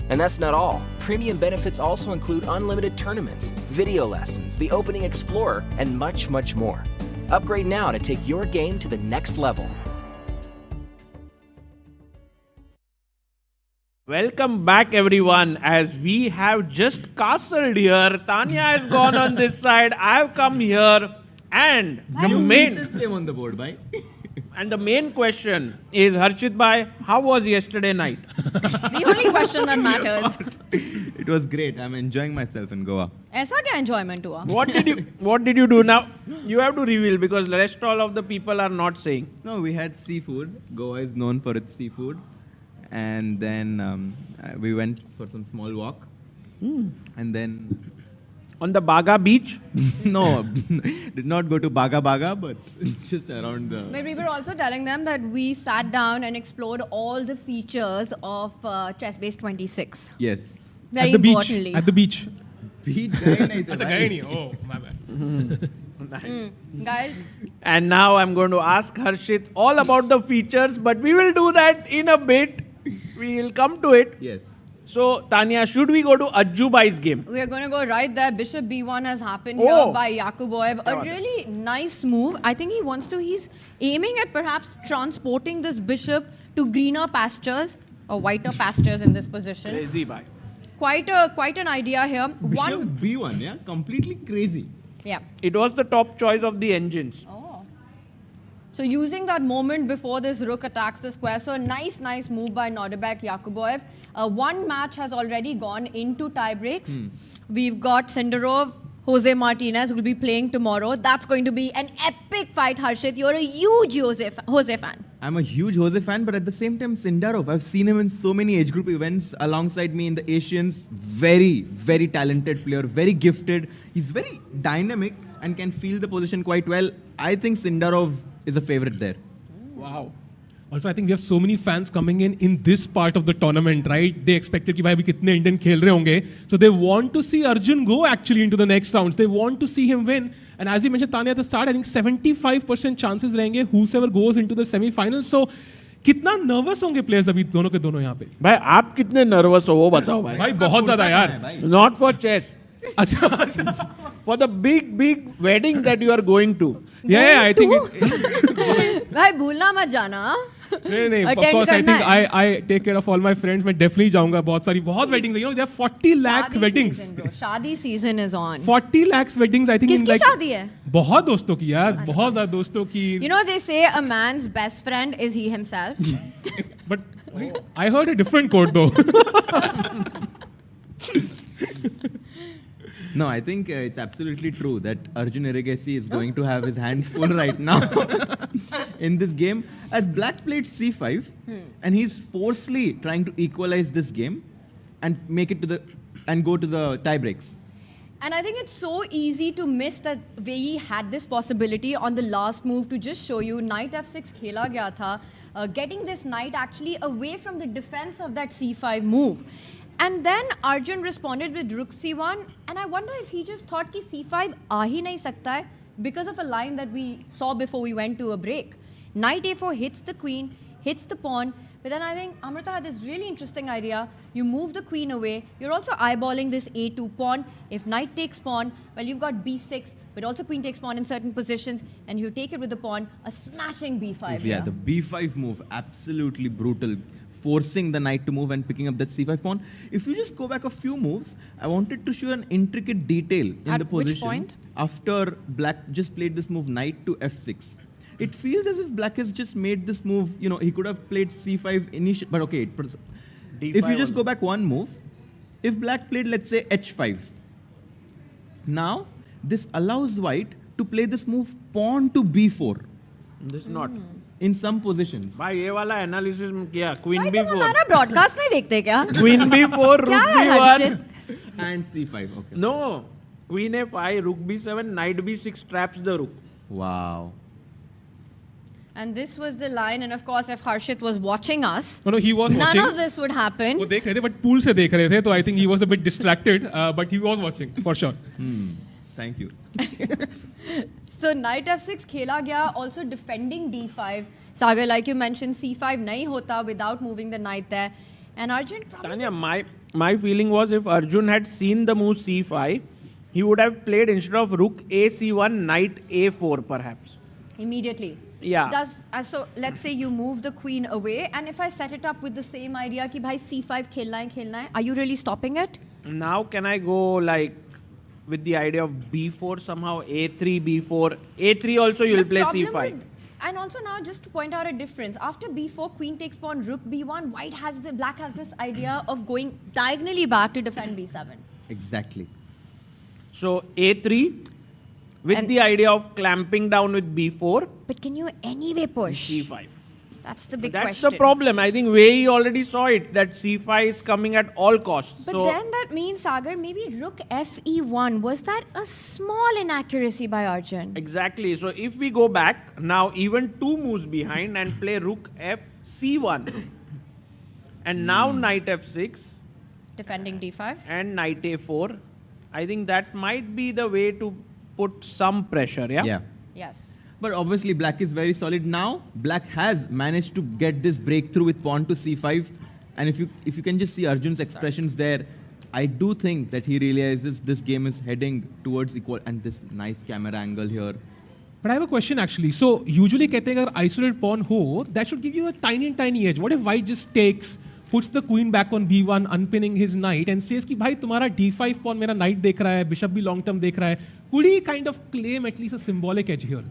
And that's not all. Premium benefits also include unlimited tournaments, video lessons, the Opening Explorer, and much, much more. Upgrade now to take your game to the next level. Welcome back, everyone. As we have just castled here, Tanya has gone on this side. I've come here, and the main came on the board, bhai. And the main question is, Harshit bhai, how was yesterday night? The only question that matters. It was great. I'm enjoying myself in Goa. ऐसा क्या enjoyment हुआ? What did you do now? You have to reveal because the rest all of the people are not saying. No, we had seafood. Goa is known for its seafood. And then we went for some small walk. And then... On the Baga beach? No, did not go to Baga, but just around the... But we were also telling them that we sat down and explored all the features of ChessBase 26. Yes. Very at the importantly. Beach. At the beach. बीच गए नहीं थे अच्छा भाई। गए नहीं oh my bad Nice. Guys, And now I'm going to ask Harshit all about the features, but we will do that in a bit. We will come to it. Yes. So, Tanya, should we go to Ajubai's game? we are going to go right there. Bishop b1 has happened Oh. here by Yakuboev. A Kya baat hai? really nice move. I think he's aiming at perhaps transporting this bishop to greener pastures or whiter pastures in this position. Crazy, bhai. Quite an idea here. Bishop B1, yeah, completely crazy. Yeah. It was the top choice of the engines. So using that moment before this rook attacks the square, so a nice move by Nordebek Yakuboev. One match has already gone into tie breaks. We've got Sindarov, Jose Martinez will be playing tomorrow. That's going to be an epic fight, Harshit. You're a huge Jose fan. I'm a huge Jose fan, but at the same time, Sindarov, I've seen him in so many age group events alongside me in the Asians. Very, very talented player, very gifted. He's very dynamic and can feel the position quite well. I think Sindarov is a favorite there. wow also I think we have so many fans coming in this part of the tournament, right? They expected कि भाई अभी कितने Indian खेल रहे होंगे, so they want to see Arjun go actually into the next rounds. They want to see him win, and as you mentioned Tanya at the start, I think 75% chances रहेंगे whoever goes into the semi-finals. So कितना nervous होंगे players अभी दोनों के दोनों यहाँ पे? भाई आप कितने nervous हो वो बताओ भाई. भाई बहुत ज़्यादा यार. Not for chess. अच्छा. For the big wedding that you are going to. Yeah, I think. भाई भूलना मत जाना. नहीं of course I think I take care of all my friends. मैं definitely जाऊँगा. बहुत weddings. You know there are 40 lakh weddings. शादी season is on. 40 lakhs weddings I think. किसकी शादी है? बहुत दोस्तों की यार. बहुत ज़्यादा दोस्तों की. You know they say a man's best friend is he himself. But I heard a different quote though. No, I think it's absolutely true that Arjun Erigaisi is going to have his hands full right now in this game. As Black played c5, and he's forcefully trying to equalize this game and make it to the and go to the tie breaks. And I think it's so easy to miss that Wei had this possibility on the last move to just show you knight f6 खेला गया था, getting this knight actually away from the defense of that c5 move. And then Arjun responded with rook c1, and I wonder if he just thought कि c5 आ ही नहीं सकता है because of a line that we saw before we went to a break. Knight a4 hits the queen, hits the pawn, but then I think Amrita had this really interesting idea. You move the queen away, you're also eyeballing this a2 pawn. If knight takes pawn, well you've got b6, but also queen takes pawn in certain positions, and you take it with the pawn, a smashing b5. Yeah, the b5 move, absolutely brutal. Forcing the knight to move and picking up that c5 pawn. If you just go back a few moves, I wanted to show an intricate detail in the position. Which point? After Black just played this move, knight to f6. It feels as if Black has just made this move, you know, he could have played c5 initially, but okay. If you just go back one move, if Black played, let's say, h5, now this allows White to play this move pawn to b4. This is not. In some positions. भाई ये वाला analysis किया queen भाई b4 तुम हमारा broadcast नहीं देखते क्या? क्वीन b4 क्या rook यार b1 Harshit? And c5, okay. No, queen a5, rook b7, knight b6 traps the rook. Wow. And this was the line, and of course if Harshit was watching us, No, he was none watching. of this would happen. वो देख रहे थे, but pool से देख रहे थे, तो I think he was a bit distracted, but he was watching for sure. Thank you. So knight f6 खेला गया, also defending d5. Sagar, like you mentioned, c5 नहीं होता without moving the knight there. And Arjun probably Tanya, my feeling was if Arjun had seen the move c5, he would have played instead of rook a c1, knight a4 perhaps. Immediately. Yeah. So let's say you move the queen away, and if I set it up with the same idea कि भाई c5 खेलना है, are you really stopping it? Now can I go like with the idea of b4 somehow, a3, b4, a3 also you'll play c5. And also now just to point out a difference, after b4, queen takes pawn, rook b1, black has this idea of going diagonally back to defend b7. Exactly. So a3 with the idea of clamping down with b4. But can you anyway push? c5. That's the big That's question. the problem. I think Wei already saw it, that c5 is coming at all costs. But then that means, Sagar, maybe rook fe1, was that a small inaccuracy by Arjun? Exactly. So if we go back, now even two moves behind and play rook fc1. And now knight f6. Defending d5. And knight a4. I think that might be the way to put some pressure, yeah? Yeah. Yes. But obviously black is very solid now. Black has managed to get this breakthrough with pawn to c5. And if you can just see Arjun's expressions there, I do think that he realizes this game is heading towards equal, and this nice camera angle here. But I have a question actually. So usually कहते हैं अगर isolated pawn हो, that should give you a tiny edge. What if white just takes, puts the queen back on b1, unpinning his knight, and says कि भाई तुम्हारा d5 pawn मेरा knight देख रहा है, bishop भी long term देख रहा है. Could he kind of claim at least a symbolic edge here?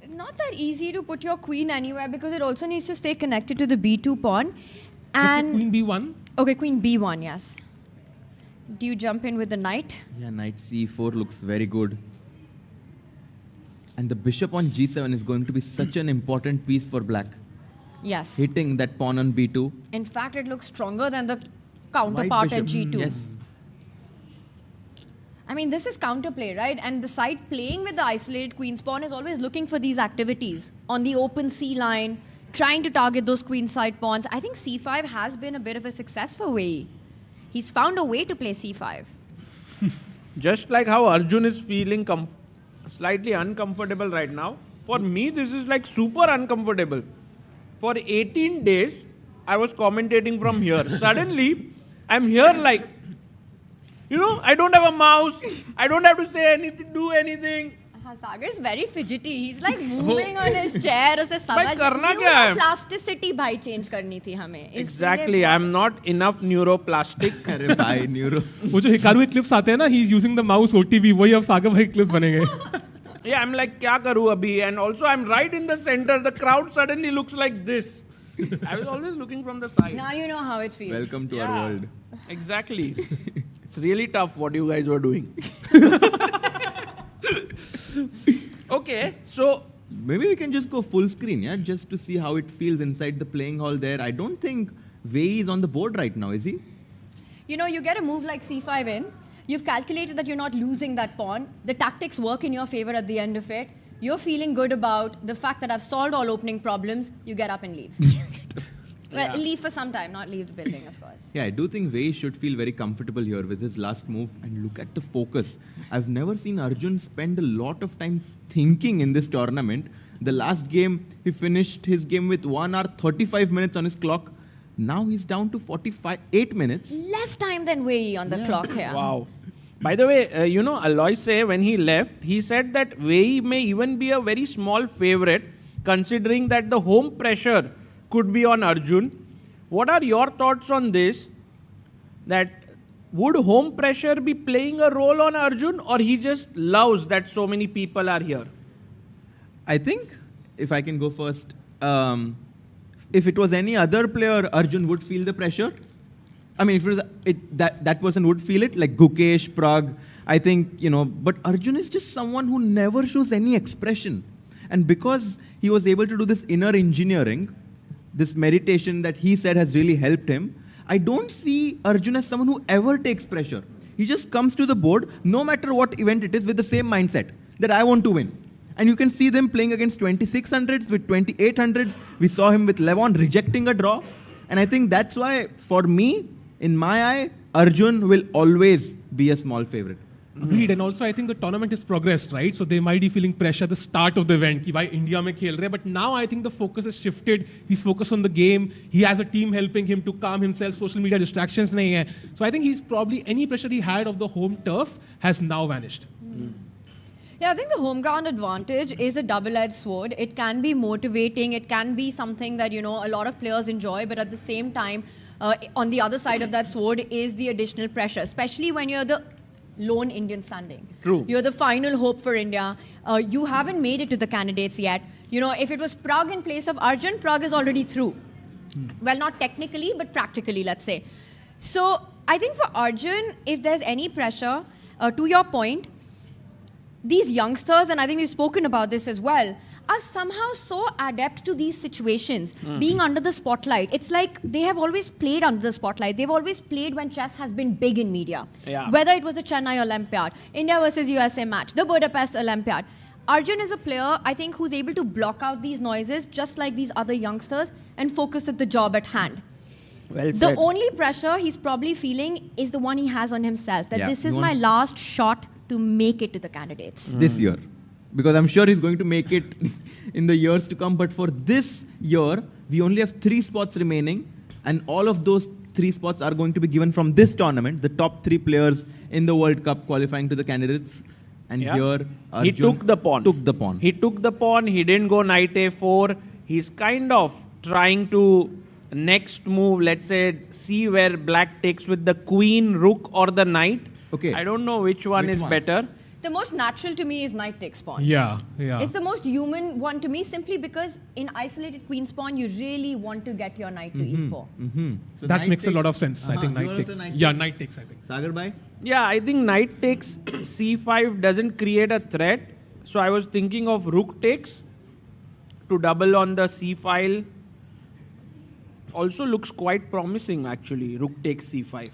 Not that easy to put your queen anywhere because it also needs to stay connected to the b2 pawn. And queen b1? Okay, queen b1, yes. Do you jump in with the knight? Yeah, knight c4 looks very good. And the bishop on g7 is going to be such an important piece for black. Yes. Hitting that pawn on b2. In fact, it looks stronger than the counterpart at g2. Yes. I mean, this is counterplay, right? And the side playing with the isolated queen's pawn is always looking for these activities on the open c line, trying to target those queen side pawns. I think c5 has been a bit of a success for Wei. He's found a way to play c5. Just like how Arjun is feeling slightly uncomfortable right now, for me this is like super uncomfortable. For 18 days, I was commentating from here. Suddenly, I'm here like, I don't have a mouse. I don't have to say anything, do anything. Sagar's very fidgety. He's like moving on his chair. उसे समझ करना क्या है? Neuroplasticity भाई change करनी थी हमें. Exactly. I'm not enough neuroplastic. अरे भाई neuro. वो जो हिकारू के clips आते हैं ना, he's using the mouse OTV. वही अब सागर भाई clips बनेंगे. Yeah, I'm like, क्या करूँ अभी? And also I'm right in the center. The crowd suddenly looks like this. I was always looking from the side. Now you know how it feels. Welcome to our world. Exactly. It's really tough what you guys were doing. Okay, so maybe we can just go full screen, yeah, just to see how it feels inside the playing hall there. I don't think Wei is on the board right now, is he? You get a move like c5 in. You've calculated that you're not losing that pawn. The tactics work in your favor at the end of it. You're feeling good about the fact that I've solved all opening problems. You get up and leave. Well, leave for some time, not leave the building, of course. Yeah, I do think Wei should feel very comfortable here with his last move. And look at the focus. I've never seen Arjun spend a lot of time thinking in this tournament. The last game, he finished his game with 1 hour 35 minutes on his clock. Now he's down to 8 minutes. Less time than Wei on the clock here. Wow. By the way, Aloyse, when he left, he said that Wei may even be a very small favorite, considering that the home pressure could be on Arjun. What are your thoughts on this? That would home pressure be playing a role on Arjun, or he just loves that so many people are here? I think, if I can go first, if it was any other player, Arjun would feel the pressure. I mean, if it was that person would feel it, like Gukesh, Prag. I think, but Arjun is just someone who never shows any expression. And because he was able to do this inner engineering, this meditation that he said has really helped him, I don't see Arjun as someone who ever takes pressure. He just comes to the board, no matter what event it is, with the same mindset, that I want to win. And you can see them playing against 2600s, with 2800s. We saw him with Levon rejecting a draw. And I think that's why, for me, in my eye, Arjun will always be a small favorite. Agreed. And also I think the tournament has progressed, right? So they might be feeling pressure at the start of the event कि भाई India में खेल रहे हैं. But now I think the focus has shifted. He's focused on the game. He has a team helping him to calm himself. Social media distractions नहीं है. So I think he's probably, any pressure he had of the home turf has now vanished. Yeah, I think the home ground advantage is a double-edged sword. It can be motivating. It can be something that, a lot of players enjoy. But at the same time, on the other side of that sword is the additional pressure, especially when you're the lone Indian standing. True. You're the final hope for India. You haven't made it to the candidates yet. If it was Prag in place of Arjun, Prag is already through. Well, not technically, but practically, let's say. So I think for Arjun, if there's any pressure, to your point, these youngsters, and I think we've spoken about this as well, are somehow so adept to these situations, being under the spotlight. It's like they have always played under the spotlight. They've always played when chess has been big in media. Yeah. Whether it was the Chennai Olympiad, India versus USA match, the Budapest Olympiad. Arjun is a player, I think, who's able to block out these noises just like these other youngsters and focus at the job at hand. Well The said. only pressure he's probably feeling is the one he has on himself, that Yeah, this he is my wants- last shot to make it to the candidates. This year. Because I'm sure he's going to make it in the years to come. But for this year, we only have 3 spots remaining. And all of those 3 spots are going to be given from this tournament, the top 3 players in the World Cup qualifying to the candidates. And Yeah. here, He Arjun took the pawn. Took the pawn. He took the pawn. He didn't go knight a4. He's kind of trying to next move, let's say, see where black takes with the queen, rook, or the knight. Okay. I don't know which one is better. The most natural to me is knight takes pawn. Yeah. It's the most human one to me, simply because in isolated queen's pawn, you really want to get your knight to e4. So that knight makes a lot takes- of sense. I think You knight are takes. also Yeah, knight takes, I think. Sagar bhai? Yeah, I think knight takes c5 doesn't create a threat. So I was thinking of rook takes to double on the c file. Also looks quite promising, actually. Rook takes c5.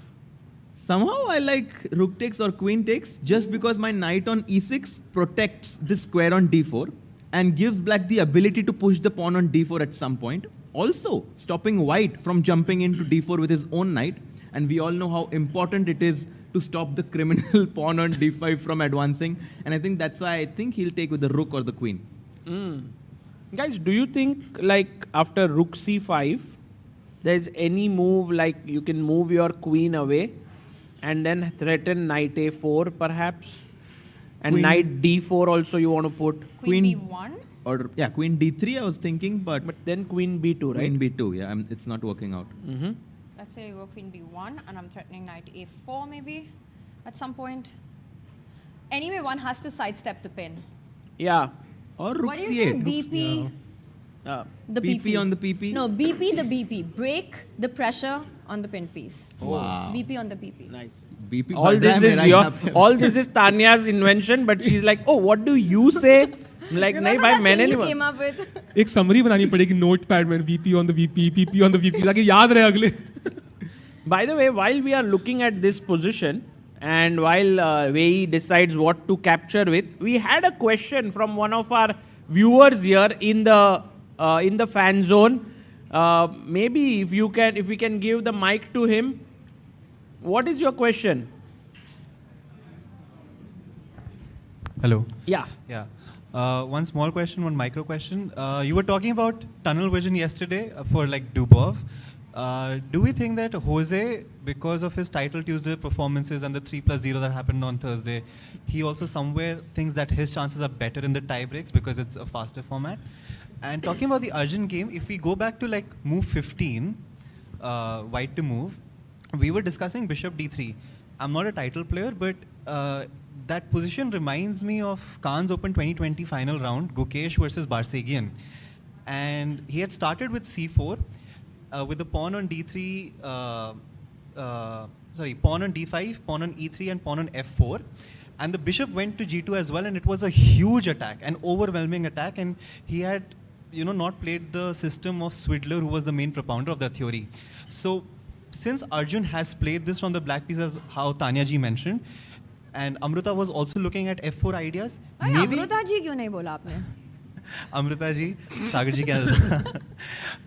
Somehow I like rook takes or queen takes just because my knight on e6 protects this square on d4 and gives black the ability to push the pawn on d4 at some point. Also stopping white from jumping into d4 with his own knight. And we all know how important it is to stop the criminal pawn on d5 from advancing. And I think that's why I think he'll take with the rook or the queen. Guys, do you think like after rook c5, there's any move like you can move your queen away and then threaten knight a4 perhaps? And Queen- knight d4 also you want to put? Queen b1? Or yeah, queen d3 I was thinking, but then queen b2, right? Queen b2, yeah, it's not working out. Let's say you go queen b1, and I'm threatening knight a4 maybe at some point. Anyway, one has to sidestep the pin. Yeah. Or rook What do you say? c8. BP? The PP on the PP? No, BP the BP. Break the pressure on the pin piece. Wow. BP on the BP. Nice. BP All this is all this is Tanya's invention, but she's like, oh, what do you say? I'm like, nahi Remember bhai, that maine thing nahi you बोला." came up with? एक summary बनानी पड़ेगी notepad में VP on the VP, PP on the VP ताकि याद रहे अगले. By the way, while we are looking at this position and while Wei decides what to capture with, we had a question from one of our viewers here in the fan zone. Maybe if we can give the mic to him. What is your question? Hello. Yeah. Yeah. One small question, one micro question. You were talking about tunnel vision yesterday for like Dubov. Do we think that Jose, because of his title Tuesday performances and the 3+0 that happened on Thursday, he also somewhere thinks that his chances are better in the tie breaks because it's a faster format? And talking about the Arjun game, if we go back to like move 15, white to move, we were discussing bishop d3. I'm not a title player, but that position reminds me of Khan's Open 2020 final round, Gukesh versus Barsegian. And he had started with c4, with the pawn on d3, pawn on d5, pawn on e3, and pawn on f4. And the bishop went to g2 as well, and it was a huge attack, an overwhelming attack. And he had, not played the system of Swidler, who was the main propounder of that theory. So, since Arjun has played this from the black piece, as how Tanya ji mentioned, and Amruta was also looking at f4 ideas. Maybe Amrita ji क्यों नहीं बोला आपने? Amruta ji, Sagar ji,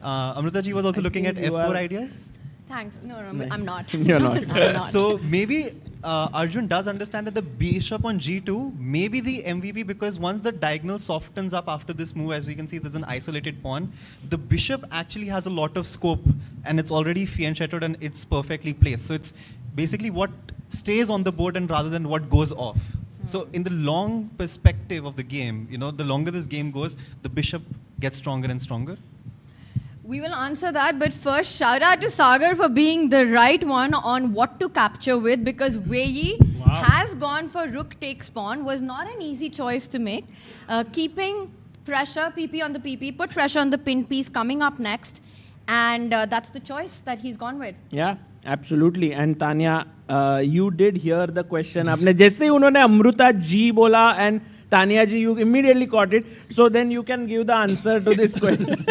Amruta ji was also looking at f4 ideas. Thanks. No, I'm not. You're not. I'm not. So maybe Arjun does understand that the bishop on g2 may be the MVP, because once the diagonal softens up after this move, as we can see, there's an isolated pawn. The bishop actually has a lot of scope, and it's already fianchetted and it's perfectly placed. So it's basically what stays on the board and rather than what goes off. So in the long perspective of the game, the longer this game goes, the bishop gets stronger and stronger. We will answer that, but first, shout out to Sagar for being the right one on what to capture with, because Wei has gone for rook takes pawn, was not an easy choice to make. Keeping pressure, PP on the PP, put pressure on the pin piece coming up next, and that's the choice that he's gone with. Yeah, absolutely. And Tanya, you did hear the question. आपने जैसे ही उन्होंने अमृता जी बोला and Tanya ji, you immediately caught it. So then you can give the answer to this question.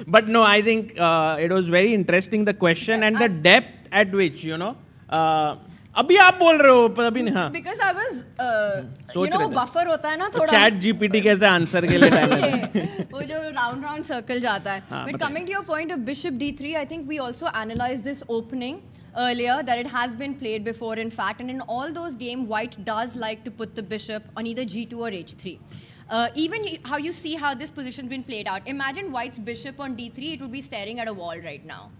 But no, I think it was very interesting, the question and the depth at which, अभी आप बोल रहे हो पर अभी नहीं. हाँ. Because I was, सोच रहे थे. buffer होता है ना थोड़ा. Chat GPT कैसे आंसर के लिए टाइम है. वो जो round circle जाता है. हाँ, But बताइए. coming to your point of Bishop D3, I think we also analyzed this opening earlier, that it has been played before in fact, and in all those games White does like to put the bishop on either G2 or H3. Even how you see how this position's been played out. Imagine White's bishop on D3, it would be staring at a wall right now.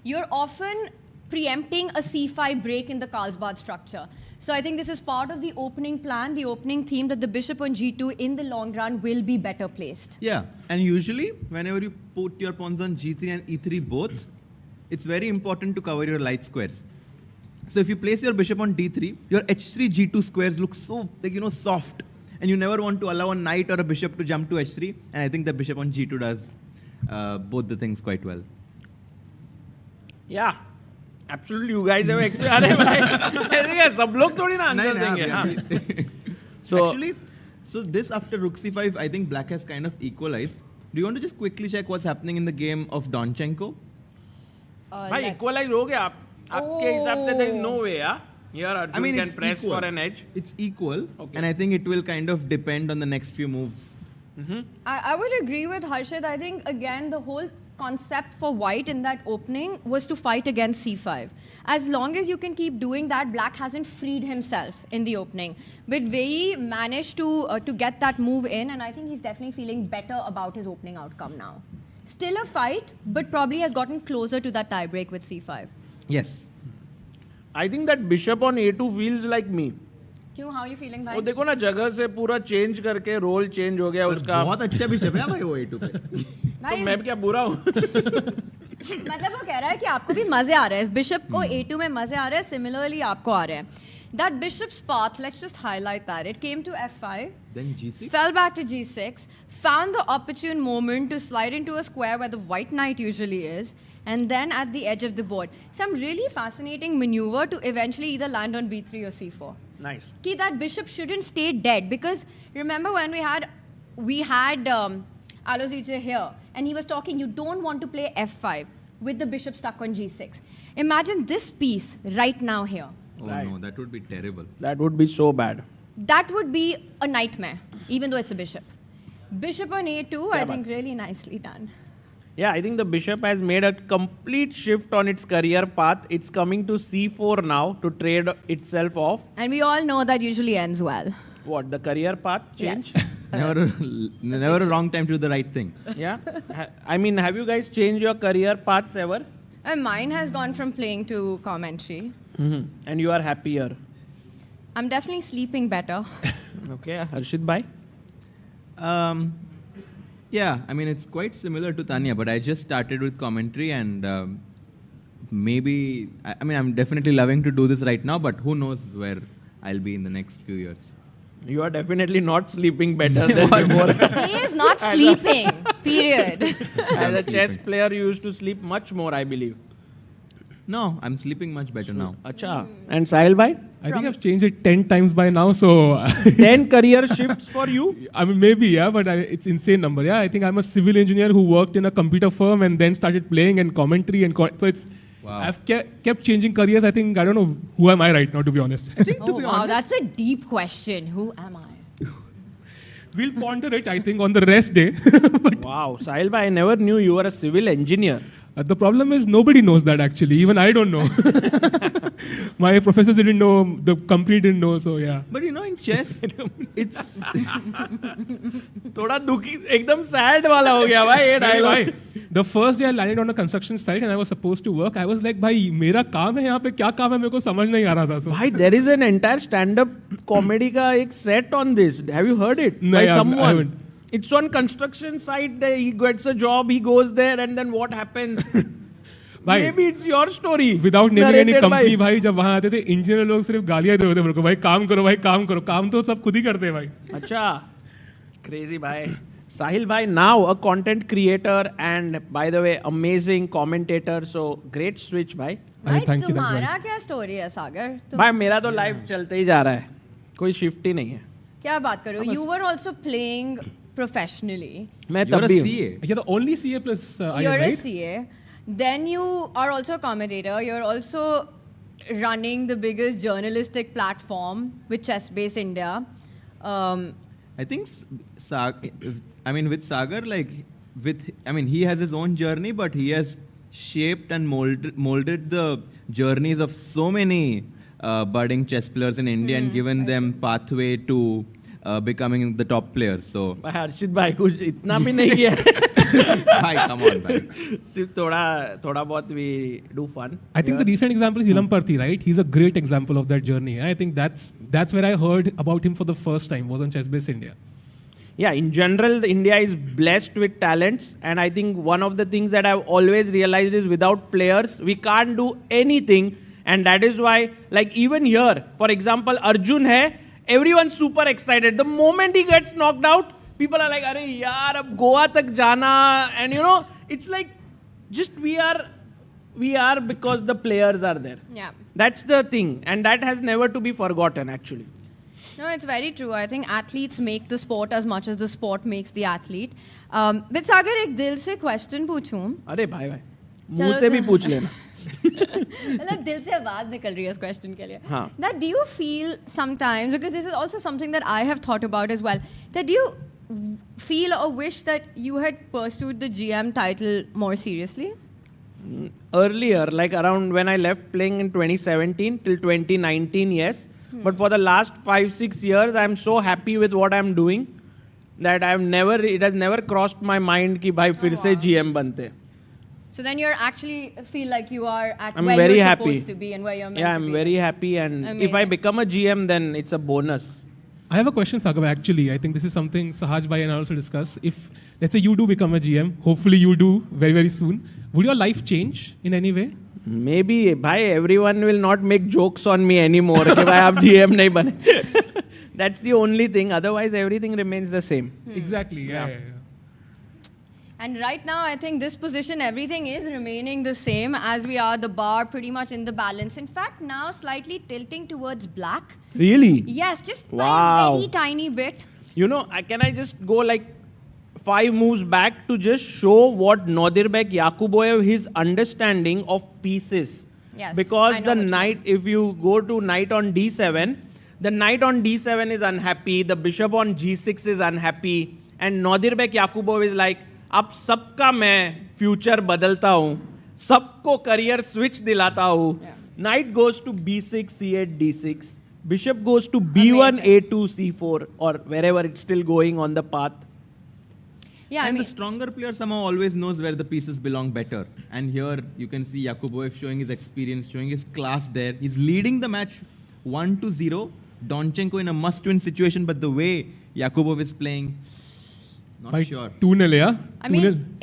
You're often preempting a C5 break in the Carlsbad structure. So I think this is part of the opening plan, the opening theme, that the bishop on G2 in the long run will be better placed. Yeah, and usually whenever you put your pawns on G3 and E3 both, it's very important to cover your light squares. So if you place your bishop on D3, your H3 G2 squares look so, soft. And you never want to allow a knight or a bishop to jump to H3. And I think the bishop on G2 does both the things quite well. Yeah, absolutely. You guys have actually. अरे भाई, सब लोग थोड़ी ना answer देंगे. So actually, this after Rook C5, I think Black has kind of equalized. Do you want to just quickly check what's happening in the game of Donchenko? भाई equalize हो गया. आपके हिसाब से there is no way, yeah? Here Arjun can press for an edge. It's equal, and I think it will kind of depend on the next few moves. I would agree with Harshit. I think, again, the whole concept for White in that opening was to fight against C5. As long as you can keep doing that, Black hasn't freed himself in the opening. But Wei managed to get that move in, and I think he's definitely feeling better about his opening outcome now. Still a fight, but probably has gotten closer to that tiebreak with C5. Yes. I think that bishop on A2 feels like me. क्यों? How are you feeling, भाई? वो देखो ना, जगह से पूरा change करके role change हो गया उसका. बहुत अच्छा बिशप है भाई वो A2 पे. तो मैं क्या बुरा हूँ? मतलब वो कह रहा है कि आपको भी मजे आ रहे हैं. इस बिशप को A2 में मजे आ रहे हैं. Similarly, आपको आ रहे हैं. That bishop's path, let's just highlight that. It came to F5. Then G6. Fell back to G6. Found the opportune moment to slide into a square where the white knight usually is. And then at the edge of the board. Some really fascinating maneuver to eventually either land on B3 or C4. Nice. Ki that bishop shouldn't stay dead, because remember when we had Alozice here, and he was talking, you don't want to play F5 with the bishop stuck on G6. Imagine this piece right now here. Oh no, that would be terrible. That would be so bad. That would be a nightmare, even though it's a bishop. Bishop on A2, I think really nicely done. Yeah, I think the bishop has made a complete shift on its career path. It's coming to C4 now to trade itself off. And we all know that usually ends well. What, the career path change? Yes. Never a wrong time to do the right thing. Yeah. I mean, have you guys changed your career paths ever? Mine has gone from playing to commentary. And you are happier? I'm definitely sleeping better. Okay, Harshit bhai? Yeah, I mean, it's quite similar to Tanya, but I just started with commentary, and maybe, I mean, I'm definitely loving to do this right now, but who knows where I'll be in the next few years. You are definitely not sleeping better than before. He is not sleeping, period. As a chess player, you used to sleep much more, I believe. No, I'm sleeping much better now. Acha. And Sahil bhai? I think I've changed it 10 times by now, so... 10 career shifts for you? I mean, maybe, yeah, but it's insane number. Yeah, I think I'm a civil engineer who worked in a computer firm and then started playing and commentary and... so it's... Wow. I've kept changing careers. I think, I don't know, who am I right now, to be honest? Wow, that's a deep question. Who am I? We'll ponder it, I think, on the rest day. Wow, Sahil bhai, I never knew you were a civil engineer. The problem is nobody knows that actually. Even I don't know. My professors didn't know. The company didn't know. So yeah. But you know, in chess, it's थोड़ा दुखी, एकदम sad वाला हो गया भाई ये dialogue. The first day I landed on a construction site and I was supposed to work. I was like, भाई मेरा काम है यहाँ पे क्या काम है मेरे को समझ नहीं आ रहा था. So. भाई there is an entire stand-up comedy का एक set on this. Have you heard it? No, by I someone? haven't. It's on construction site. He gets a job. He goes there, and then what happens? Maybe it's your story. Without naming any narrated company, भाई जब वहाँ आते थे engineer लोग सिर्फ गालियाँ दे रहे थे मेरे को भाई काम करो काम तो सब खुद ही करते हैं भाई. अच्छा, crazy भाई. Sahil bhai, now a content creator and by the way amazing commentator. So great switch भाई. भाई तुम्हारा क्या story है सागर? भाई मेरा तो life चलते ही जा रहा है. कोई shift ही नहीं है. क्या बात कर रहे हो? You were also playing professionally. मैं तब भी हूँ. You're the only CA plus. You're a CA. Then you are also a commentator. You're also running the biggest journalistic platform with Chessbase India. I think with Sagar, he has his own journey, but he has shaped and molded the journeys of so many budding chess players in India and given them pathway to becoming the top players. So हर्षित भाई कुछ इतना भी नहीं किया भाई come on भाई सिर्फ थोड़ा बहुत we do fun. I think the recent example is Ilam Parthi, right? He's a great example of that journey. I think that's where I heard about him for the first time, was on Chessbase India. Yeah, in general, India is blessed with talents, and I think one of the things that I've always realized is without players, we can't do anything, and that is why, like even here, for example, Arjun hai, everyone's super excited. The moment he gets knocked out, people are like, "Arey yaar, ab Goa tak jana," and you know, it's like, just we are because the players are there. Yeah. That's the thing, and that has never to be forgotten, actually. No, it's very true. I think athletes make the sport as much as the sport makes the athlete. But Sagar, एक दिल से question पूछूं. अरे भाई मुंह से भी पूछ लेना. मतलब दिल से आवाज निकल रही है इस question के लिए. हाँ. That do you feel sometimes, because this is also something that I have thought about as well, that do you feel or wish that you had pursued the GM title more seriously? Earlier, like around when I left playing in 2017 till 2019, yes. But for the last 5-6 years, I'm so happy with what I'm doing that it has never crossed my mind कि भाई फिर से GM बनते. So then you're actually feel like you are at I'm where very you're happy. supposed to be and where you're meant to be. Yeah, I'm very happy, and Amazing. if I become a GM, then it's a bonus. I have a question, Sagar. Actually, I think this is something Sahaj Bhai and I also discuss. If, let's say, you do become a GM, hopefully you do very, very soon, would your life change in any way? Maybe, bhai, everyone will not make jokes on me anymore. कि भाई आप GM नहीं बने. That's the only thing. Otherwise, everything remains the same. Exactly. Yeah. And right now, I think this position, everything is remaining the same as we are. The bar pretty much in the balance. In fact, now slightly tilting towards black. Really? Yes, just by Wow. a very tiny bit. You know, can I just go like 5 moves back to just show what Nodirbek Yakuboyev, his understanding of pieces. Yes, because I know the what you knight, if you go to knight on d7, the knight on d7 is unhappy, the bishop on g6 is unhappy, and Nodirbek Yakuboyev is like, अब सबका मैं future बदलता हूँ, सबको career switch दिलाता हूँ. Knight goes to b6, c8, d6. Bishop goes to b1, a2, c4, or wherever it's still going on the path. Yeah, and the stronger player somehow always knows where the pieces belong better. And here you can see Yakuboyev showing his experience, showing his class there. He's leading the match 1-0. Donchenko in a must-win situation, but the way Yakuboyev is playing, not sure. 2-0, yeah? I mean,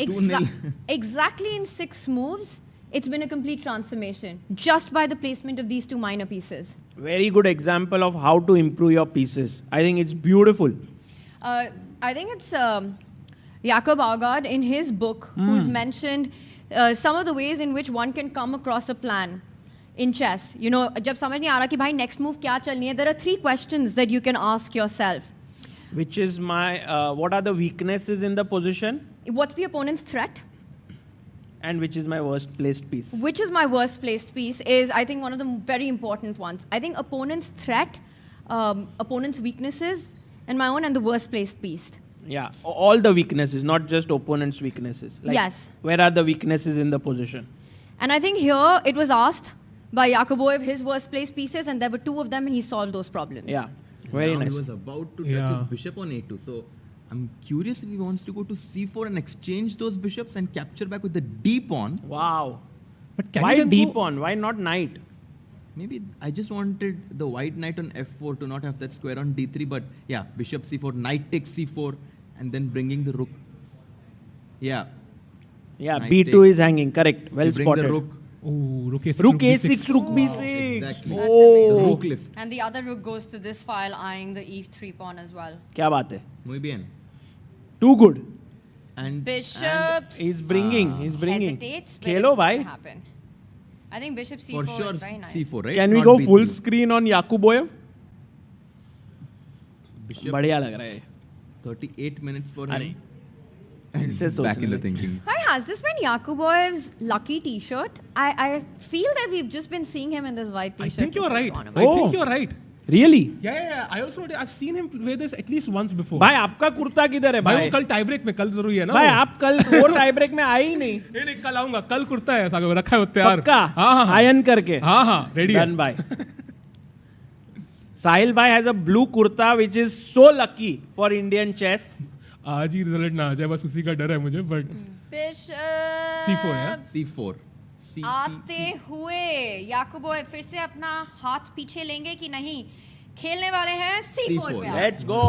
exactly in 6 moves, it's been a complete transformation just by the placement of these 2 minor pieces. Very good example of how to improve your pieces. I think it's beautiful. I think it's Jakob Aagaard in his book who's mentioned some of the ways in which one can come across a plan in chess. You know, जब समझ नहीं आ रहा कि भाई next move क्या चलनी है, there are 3 questions that you can ask yourself. Which is what are the weaknesses in the position? What's the opponent's threat? And which is my worst placed piece? Which is my worst placed piece is, I think, one of the very important ones. I think opponent's threat, opponent's weaknesses, and my own, and the worst placed piece. Yeah, all the weaknesses, not just opponent's weaknesses. Like, yes. Where are the weaknesses in the position? And I think here it was asked by Yakuboyev his worst placed pieces, and there were 2 of them, and he solved those problems. Yeah, very now nice. He was about to touch his bishop on a2. So I'm curious if he wants to go to c4 and exchange those bishops and capture back with the d pawn. Wow. But why d pawn? Why not knight? Maybe I just wanted the white knight on f4 to not have that square on d3. But yeah, bishop c4, knight takes c4, and then bringing the rook. Yeah. Yeah, knight b2 takes. is hanging. Correct. Well bring spotted. the rook. Oh, rook a6, rook a6, rook b6. Exactly. That's amazing. Rook lift. And the other rook goes to this file, eyeing the e3 pawn as well. क्या बात है? Muy bien. Too good. And Bishops. He's bringing. Hesitates, but Khelo it's bhai. going to happen. I think bishop c4 For sure, is very nice. c4, right? Can we Not go b3. full screen on Yakuboyev? Bishop बढ़िया लग रहा है. 38 minutes for अरे. him. And इससे back in the सोचने thinking. Why, has this been Yakubov's lucky T-shirt? I feel that we've just been seeing him in this white T-shirt. I think you're right. tournament. I think you're right. Really? Yeah. I also I've seen him wear this at least once before. भाई आपका कुर्ता किधर है भाई भाई? वो कल tie break में कल जरूरी है ना भाई वो? आप कल वो टाई ब्रेक में आए ही नहीं। नहीं कल आऊंगा कल कुर्ता है सागर रखा है वो तैयार। पक्का? हाँ आयन करके? हाँ रेडी है। Done भाई। Sahil bhai has a blue kurta which is so lucky for Indian chess. आज ही रिजल्ट ना आ जाए बस उसी का डर है मुझे बट C4 है C4 आते हुए याकुबोव फिर से अपना हाथ पीछे लेंगे कि नहीं? खेलने वाले हैं C4 पे। Let's go.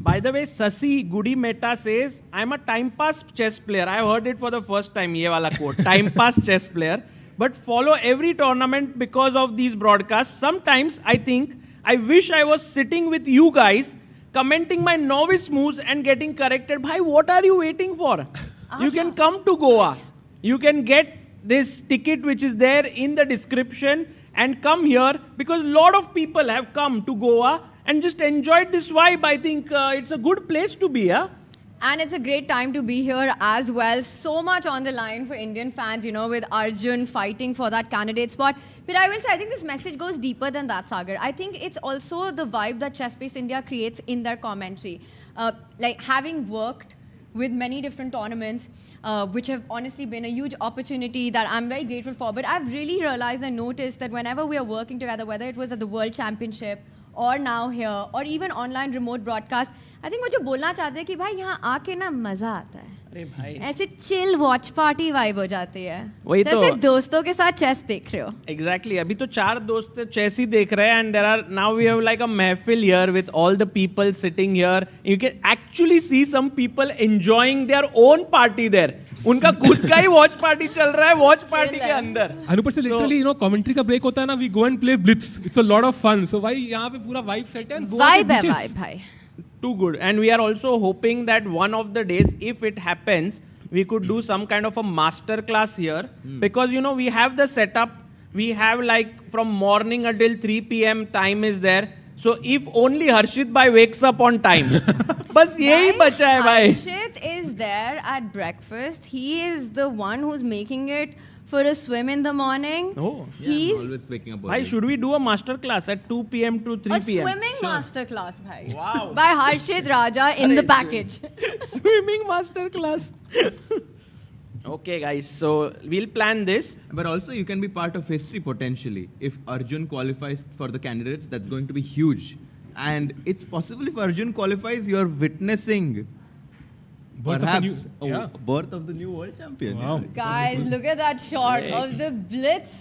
By the way, Sasi Gudi Mehta says, I'm a time pass chess player. I have heard it for the first time, ye wala quote. Time pass chess player. But follow every tournament because of these broadcasts. Sometimes I think, I wish I was sitting with you guys, commenting my novice moves and getting corrected. Bhai, what are you waiting for? You can come to Goa. You can get this ticket which is there in the description and come here because a lot of people have come to Goa and just enjoyed this vibe. I think it's a good place to be, yeah? And it's a great time to be here as well. So much on the line for Indian fans, you know, with Arjun fighting for that candidate spot. But I will say, I think this message goes deeper than that, Sagar. I think it's also the vibe that Chess-Based India creates in their commentary. Like having worked with many different tournaments, which have honestly been a huge opportunity that I'm very grateful for. But I've really realized and noticed that whenever we are working together, whether it was at the World Championship or now here, or even online remote broadcast, I think वो जो बोलना चाहते हैं कि भाई यहाँ आके ना मजा आता है। अरे भाई ऐसे चिल वॉच पार्टी वाइब हो जाती है। वही तो जैसे दोस्तों के साथ चेस देख रहे हो। Exactly. अभी तो 4 दोस्त चेस ही देख रहे हैं and there are now we have like a महफिल here with all the people sitting here. You can actually see some people enjoying their own party there. उनका खुद का ही वॉच पार्टी चल रहा है वॉच पार्टी के अंदर। अनुपर से लिटरली यू नो कमेंट्री का ब्रेक होता है ना we go and play blitz it's a lot of fun so भाई यहाँ पे पूरा वाइब सेट है वाइब है वाइब भाई। Too good. And we are also hoping that one of the days, if it happens, we could do some kind of a master class here. Because, you know, we have the setup. We have like from morning until 3 p.m. time is there. So if only Harshit bhai wakes up on time. बस यही बचा है भाई. Harshit is there at breakfast. He is the one who's making it for a swim in the morning. Oh, yeah, I'm always waking up early. Bhai, should we do a master class at 2 p.m. to 3 p.m.? A swimming master class, bhai. Wow. By Harshit Raja in the package. Swimming master class. Okay, guys. So we'll plan this. But also, you can be part of history potentially. If Arjun qualifies for the candidates, that's going to be huge. And it's possible if Arjun qualifies, you're witnessing birth of the new world champion. Wow. Guys, look at that shot of the blitz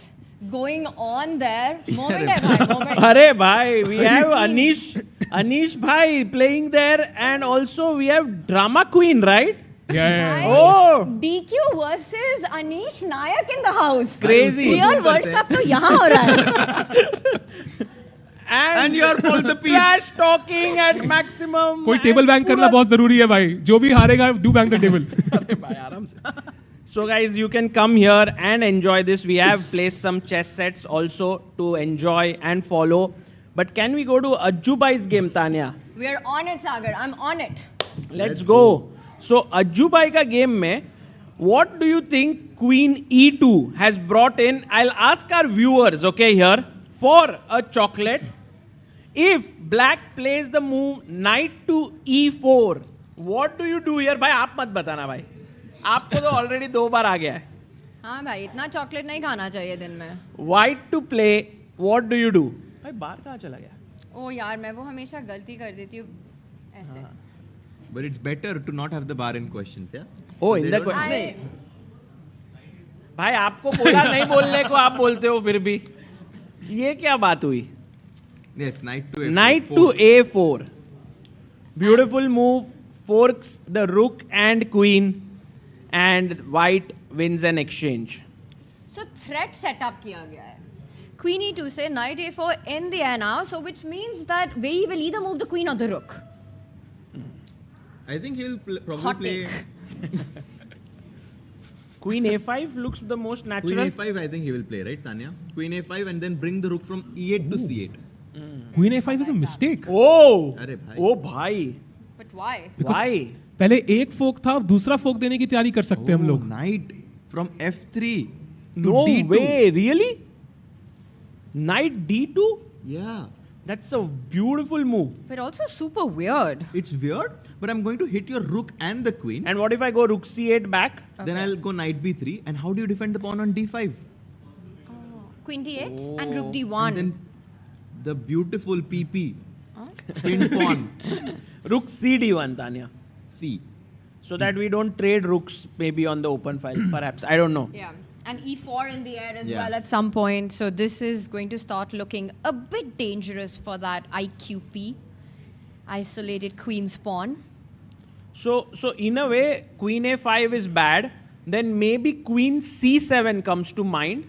going on there. Moment hai bhai, moment. Arey bhai, we have Anish bhai playing there, and also we have drama queen, right? Yeah. Oh, DQ versus Anish Nayak in the house. Crazy. Real World Cup तो यहाँ हो रहा है. And you are both the piece. Trash talking at maximum. कोई table bank करना बहुत जरूरी है भाई. जो भी हारेगा do bank the table. अरे भाई आराम से. So guys, you can come here and enjoy this. We have placed some chess sets also to enjoy and follow. But can we go to Ajju bhai's game, Tanya? We are on it, Sagar. I'm on it. Let's go. So Ajju bhai ka game में, what do you think Queen E2 has brought in? I'll ask our viewers, okay, here, for a chocolate. If black plays the move knight to E4, what do you do here? भाई आप मत बताना भाई. आपको तो already 2 बार आ गया है. हाँ भाई, इतना चॉकलेट नहीं खाना चाहिए दिन में. White to play, what do you do? भाई बाहर कहाँ चला गया? ओ यार, मैं वो हमेशा गलती कर देती हूँ ऐसे. But it's better to not have the bar in questions, yeah? Oh, in the question. नहीं. भाई आपको बोला नहीं बोलने को आप बोलते हो फिर भी. ये क्या बात हुई? Yes, knight to A4. Knight to A4. Beautiful move. Forks the rook and queen. And white wins an exchange. So threat setup किया गया है. Queen E2 से knight A4 in the air now. So which means that we will either move the queen or the rook. I think he'll probably play. Queen A5 looks the most natural. Queen A5, I think he will play, right, Tanya? Queen A5 and then bring the rook from E8 to C8. Queen A5 is a mistake. Oh, Arey bhai. oh, bhai. But why? Because Why? पहले एक फोक था, दूसरा फोक देने की तैयारी कर सकते हैं हम लोग. Knight from F3 to No D2. way, really? Knight D2? Yeah. That's a beautiful move. But also super weird. It's weird, but I'm going to hit your rook and the queen. And what if I go rook c8 back? Then I'll go knight b3. And how do you defend the pawn on d5? Queen d8 and rook d1. And then the beautiful PP. Pinned pawn. Rook cd1, Tanya. C. So that we don't trade rooks maybe on the open file, perhaps. I don't know. Yeah. And e4 in the air as Yeah. well at some point. So this is going to start looking a bit dangerous for that IQP. Isolated queen's pawn. So in a way, queen a5 is bad. Then maybe queen c7 comes to mind.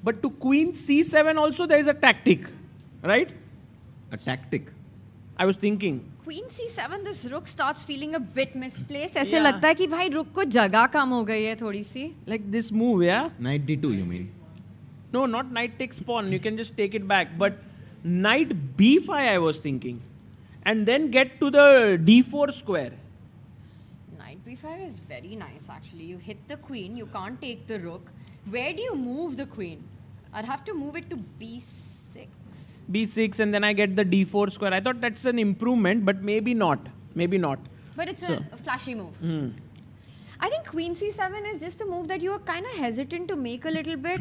But to queen c7 also there is a tactic, right? A tactic. I was thinking. Queen c7, this rook starts feeling a bit misplaced. ऐसे Yeah. लगता है कि भाई रुक को जगह कम हो गई है थोड़ी सी. Like this move, yeah? Knight d2, you mean? No, not knight takes pawn. You can just take it back. But knight b5 I was thinking. And then get to the d4 square. Knight b5 is very nice actually. You hit the queen, you can't take the rook. Where do you move the queen? I'd have to move it to b6. b6 and then I get the d4 square. I thought that's an improvement, but maybe not. Maybe not. But it's a flashy move. Hmm. I think queen c7 is just a move that you are kind of hesitant to make a little bit.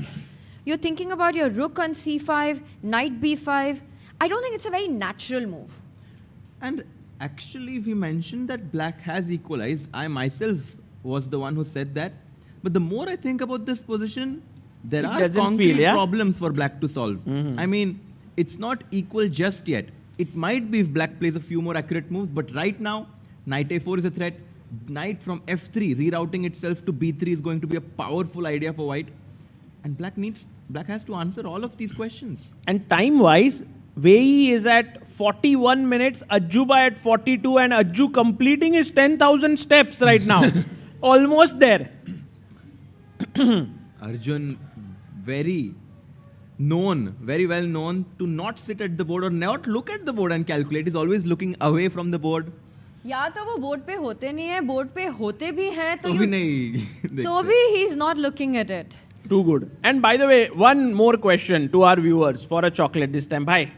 You're thinking about your rook on c5, knight b5. I don't think it's a very natural move. And actually, we mentioned that black has equalized. I myself was the one who said that. But the more I think about this position, there It are doesn't concrete feel, yeah? problems for black to solve. Mhm. I mean, it's not equal just yet. It might be if black plays a few more accurate moves, but right now, knight a4 is a threat. Knight from f3, rerouting itself to b3 is going to be a powerful idea for white. And black has to answer all of these questions. And time-wise, Wei is at 41 minutes, Ajuba at 42, and Aju completing his 10,000 steps right now. Almost there. Arjun, very well known to not sit at the board or not look at the board and calculate. He's always looking away from the board. या तो वो board पे होते नहीं है, board पे होते भी हैं तो भी नहीं तो भी he is not looking at it. Too good. And by the way, one more question to our viewers for a chocolate this time. Bye.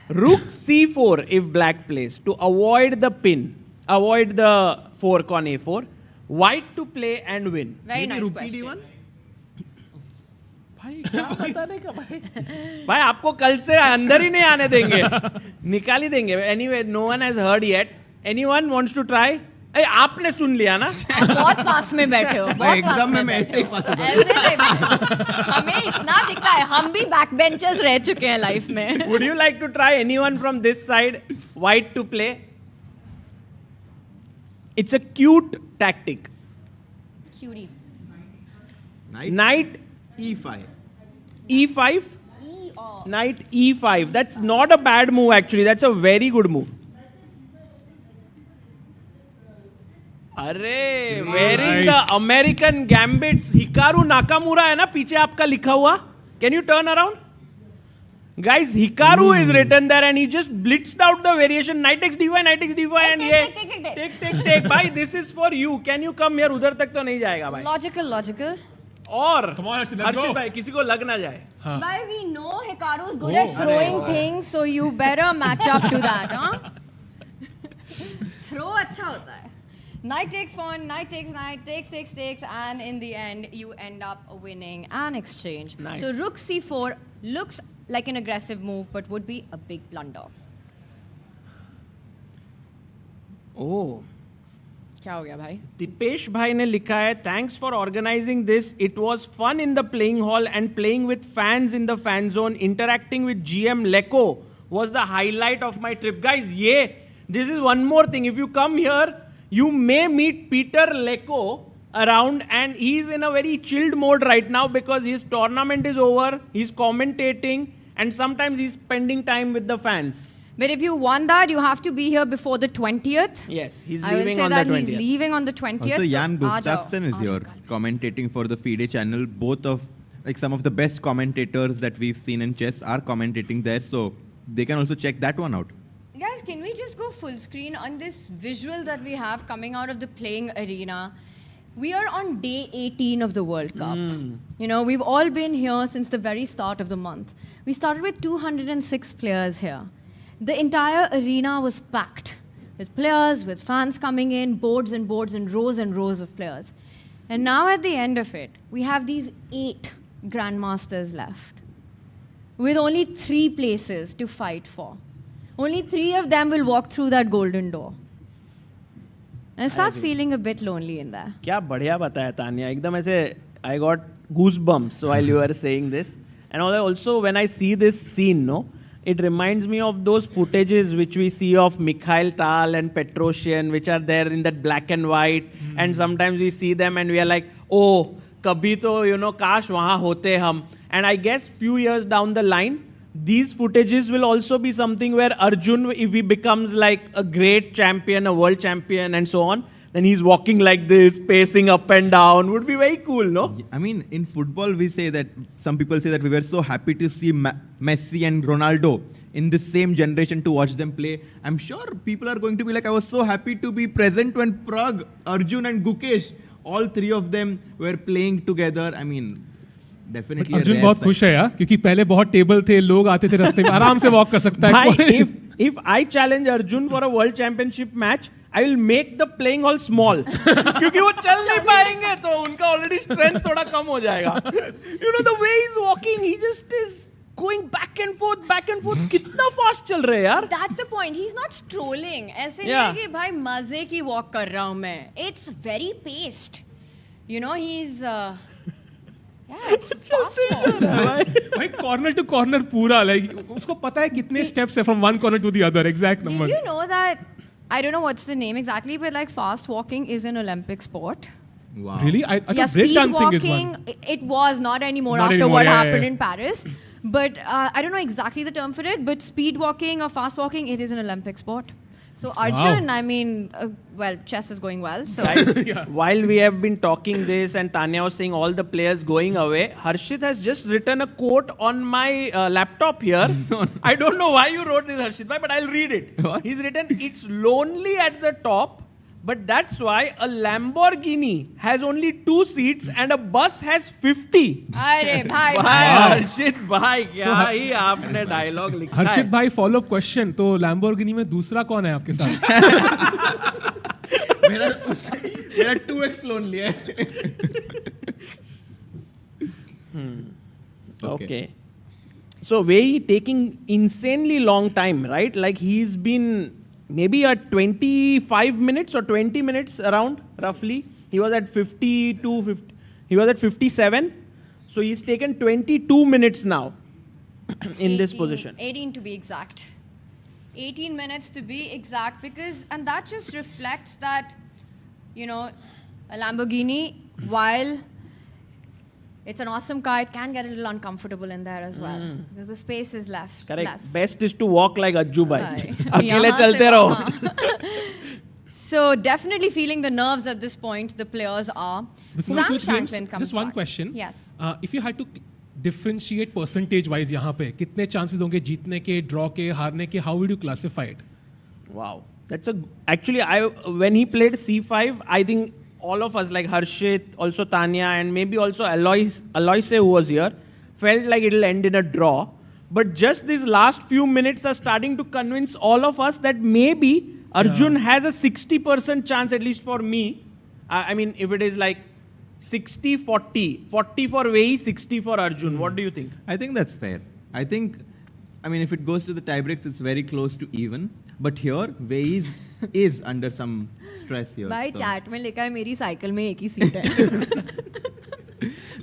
Rook c4 if black plays to avoid the pin, avoid the fork on a4. White to play and win. Very nice question. भाई क्या बताने का भाई भाई आपको कल से अंदर ही नहीं आने देंगे निकाल ही देंगे anyway no one has heard yet anyone wants to try अरे आपने सुन लिया ना बहुत पास में बैठे हो बहुत एग्जाम में मैं ऐसे ही पास होता ऐसे नहीं हमें इतना दिखता है हम भी बैक बेंचर्स रह चुके हैं लाइफ में would you like to try anyone from this side white to play it's a cute tactic cutie knight e5 e5 knight e5 that's not a bad move actually that's a very good move अरे wearing the American gambits Hikaru Nakamura है ना पीछे आपका लिखा हुआ can you turn around guys Hikaru is written there and he just blitzed out the variation knight takes d5 and ये take भाई this is for you can you come here उधर तक तो नहीं जाएगा भाई logical और अर्चित भाई किसी को लग ना जाए But we know Hikaru is good at throwing things, so you better match up to that, huh? Throw अच्छा होता है. Knight takes pawn, knight takes knight, takes, and in the end, you end up winning an exchange. Nice. So rook c4 looks like an aggressive move, but would be a big blunder. Oh. क्या हो गया भाई? Dipesh भाई ने लिखा है thanks for organizing this. It was fun in the playing hall and playing with fans in the fan zone. Interacting with GM Leko was the highlight of my trip. Guys, this is one more thing. If you come here, you may meet Peter Leko around and he's in a very chilled mode right now because his tournament is over. He's commentating and sometimes he's spending time with the fans. But if you want that, you have to be here before the 20th. Yes, he's I will leaving say on that the 20th. he's leaving on the 20th. Also, Jan so Gustafsson is here commentating for the FIDE channel. Both of some of the best commentators that we've seen in chess are commentating there, so they can also check that one out. Guys, can we just go full screen on this visual that we have coming out of the playing arena? We are on day 18 of the World Cup. You know, we've all been here since the very start of the month. We started with 206 players here. The entire arena was packed with players, with fans coming in, boards and rows of players. And now at the end of it, we have these 8 grandmasters left with only 3 places to fight for. Only 3 of them will walk through that golden door. And it starts feeling a bit lonely in there. क्या बढ़िया बताया तानिया एकदम ऐसे I got goosebumps while you were saying this. And also when I see this scene, no, it reminds me of those footages which we see of Mikhail Tal and Ft.Arjun, which are there in that black and white. And sometimes we see them and we are like, oh, kabhi to, you know, kash wahan hote hum. And I guess few years down the line, these footages will also be something where Arjun, if he becomes like a great champion, a world champion and so on, then he's walking like this, pacing up and down. Would be very cool, no? I mean, in football, we say that, some people say that we were so happy to see Messi and Ronaldo in the same generation to watch them play. I'm sure people are going to be like, I was so happy to be present when Prague, Arjun and Gukesh, all 3 of them were playing together. I mean, definitely. Arjun बहुत खुश है यार, क्योंकि पहले बहुत table थे, लोग आते थे रास्ते में, आराम से वॉक कर सकता है. If I challenge Arjun for a world championship match, I will make the playing hall small. क्योंकि वो चल नहीं पाएंगे, तो उनका already strength थोड़ा कम हो जाएगा. You know the way he's walking, he just is going back and forth. कितना fast चल रहे हैं यार. That's the point. He's not strolling. ऐसे नहीं है कि भाई मजे की walk कर रहा हूँ मैं. It's very paced. You know, he's yeah, it's fast walk. भाई corner to corner पूरा, like उसको पता है कितने steps है from one corner to the other, exact number. Did you know that, I don't know what's the name exactly, but like fast walking is an Olympic sport? Wow. Really? I thought speed breakdancing walking, is one. It was not anymore Not after anymore, what yeah, happened yeah. in Paris. But I don't know exactly the term for it, but speed walking or fast walking, it is an Olympic sport. So Arjun, I mean, well, chess is going well. So While we have been talking this and Tanya was saying all the players going away, Harshit has just written a quote on my laptop here. I don't know why you wrote this, Harshit bhai, but I'll read it. What? He's written, it's lonely at the top, but that's why a Lamborghini has only 2 seats and a bus has 50. अरे भाई हर्षित भाई क्या ही आपने dialogue लिखा है. हर्षित भाई follow up question, तो Lamborghini में दूसरा कौन है आपके साथ? मेरा 2x लोनली है. Okay. So Wei taking insanely long time, right? Like he's been maybe at 25 minutes or 20 minutes around, roughly. He was at 52, he was at 57. So he's taken 22 minutes now in this position. 18 to be exact. 18 minutes to be exact, because, and that just reflects that, you know, a Lamborghini, while it's an awesome car, it can get a little uncomfortable in there as well, because the space is left. Correct. Less. Best is to walk like Ajju bhai. अकेले यहाँ से चलते रहो. वहाँ. So definitely feeling the nerves at this point, the players are. Before we Sam switch games, Shanklin comes just one back. question. Yes. If you had to differentiate percentage wise यहाँ पे, कितने chances होंगे जीतने के, draw के, हारने के, how would you classify it? Wow. That's actually, when he played C5, I think all of us, like Harshit, also Tanya, and maybe also Alois who was here, felt like it'll end in a draw. But just these last few minutes are starting to convince all of us that maybe Arjun has a 60% chance, at least for me. I mean, if it is like 60-40, 40 for Wei, 60 for Arjun. What do you think? I think that's fair. I mean, if it goes to the tiebreaks, it's very close to even. But here, Wei is under some stress here. भाई chat में लिखा है मेरी cycle में एक ही seat है.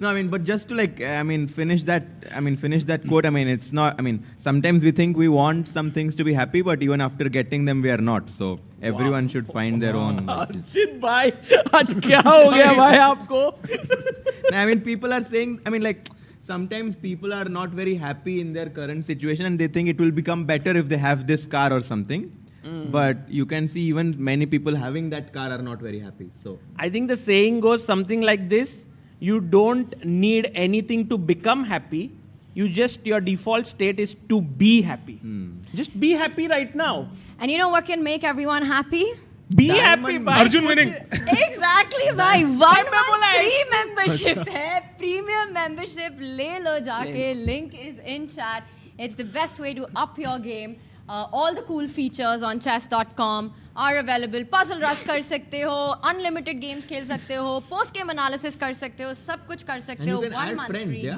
No, I mean, but just to finish that quote, I mean, it's not, I mean, sometimes we think we want some things to be happy, but even after getting them, we are not. So everyone should find their own. Harshit bhai, आज क्या हो गया भाई आपको? I mean, people are saying, I mean, like, sometimes people are not very happy in their current situation and they think it will become better if they have this car or something. But you can see even many people having that car are not very happy. So I think the saying goes something like this: you don't need anything to become happy. your default state is to be happy. Just be happy right now. And you know what can make everyone happy? Be happy, bhai. Arjun winning. Exactly, bhai. 1 month free membership hai. Premium membership le lo jaake. Link is in chat. It's the best way to up your game. All the cool features on chess.com are available. Puzzle rush कर सकते हो, unlimited games खेल सकते हो, post game analysis कर सकते हो, सब कुछ कर सकते हो. 1 month free. Yeah?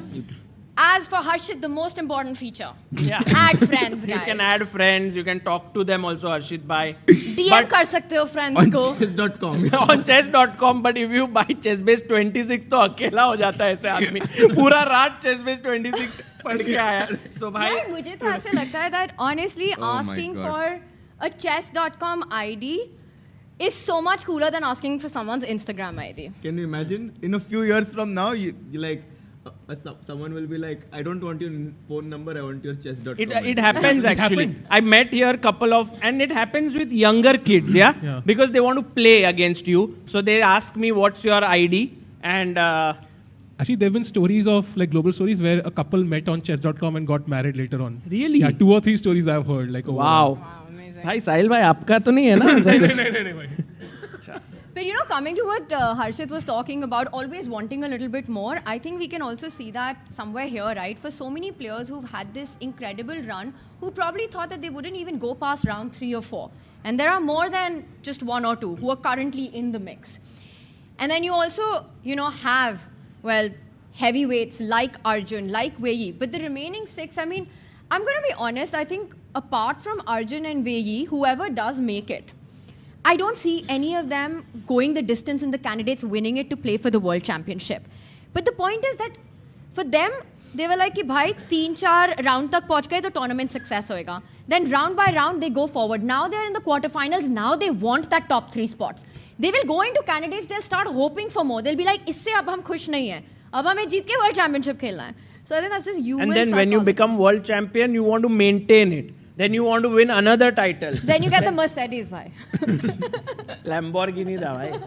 As for Harshit, the most important feature. Yeah. Add friends, guys. You can add friends. You can talk to them also, Harshit bhai. DM कर सकते हो friends को. Chess.com. On chess.com, but if you buy chessbase 26 तो अकेला हो जाता है ऐसे आदमी. पूरा रात chessbase 26 पढ़ के आया. So भाई. यार मुझे तो ऐसे लगता है that honestly asking for a chess.com ID is so much cooler than asking for someone's Instagram ID. Can you imagine? In a few years from now, you like someone will be like, I don't want your phone number, I want your chess.com. It happens actually. I met here and it happens with younger kids, yeah? Because they want to play against you. So they ask me, what's your ID? And actually, there have been stories of like global stories where a couple met on chess.com and got married later on. Really? Yeah, 2 or 3 stories I've heard. Like, wow. भाई साहिल भाई आपका तो नहीं है ना? नहीं भाई. But you know, coming to what Harshit was talking about, always wanting a little bit more, I think we can also see that somewhere here, right? For so many players who've had this incredible run, who probably thought that they wouldn't even go past round 3 or 4. And there are more than just 1 or 2 who are currently in the mix. And then you also, you know, have, well, heavyweights like Arjun, like Wei. But the remaining 6, I mean, I'm going to be honest, I think apart from Arjun and Wei, whoever does make it, I don't see any of them going the distance in the candidates winning it to play for the World Championship. But the point is that for them, they were like, bhai, 3-4 round tak pahunch gaye to tournament success hoega. Then round by round, they go forward. Now they're in the quarterfinals. Now they want that top 3 spots. They will go into candidates, they'll start hoping for more. They'll be like, isse ab hum khush nahi hai. Ab hame jeet ke World Championship khelna hai. So I think that's just human And then when you become world champion, you want to maintain it. Then you want to win another title. Then you get the Mercedes, bhai. Lamborghini da, bhai.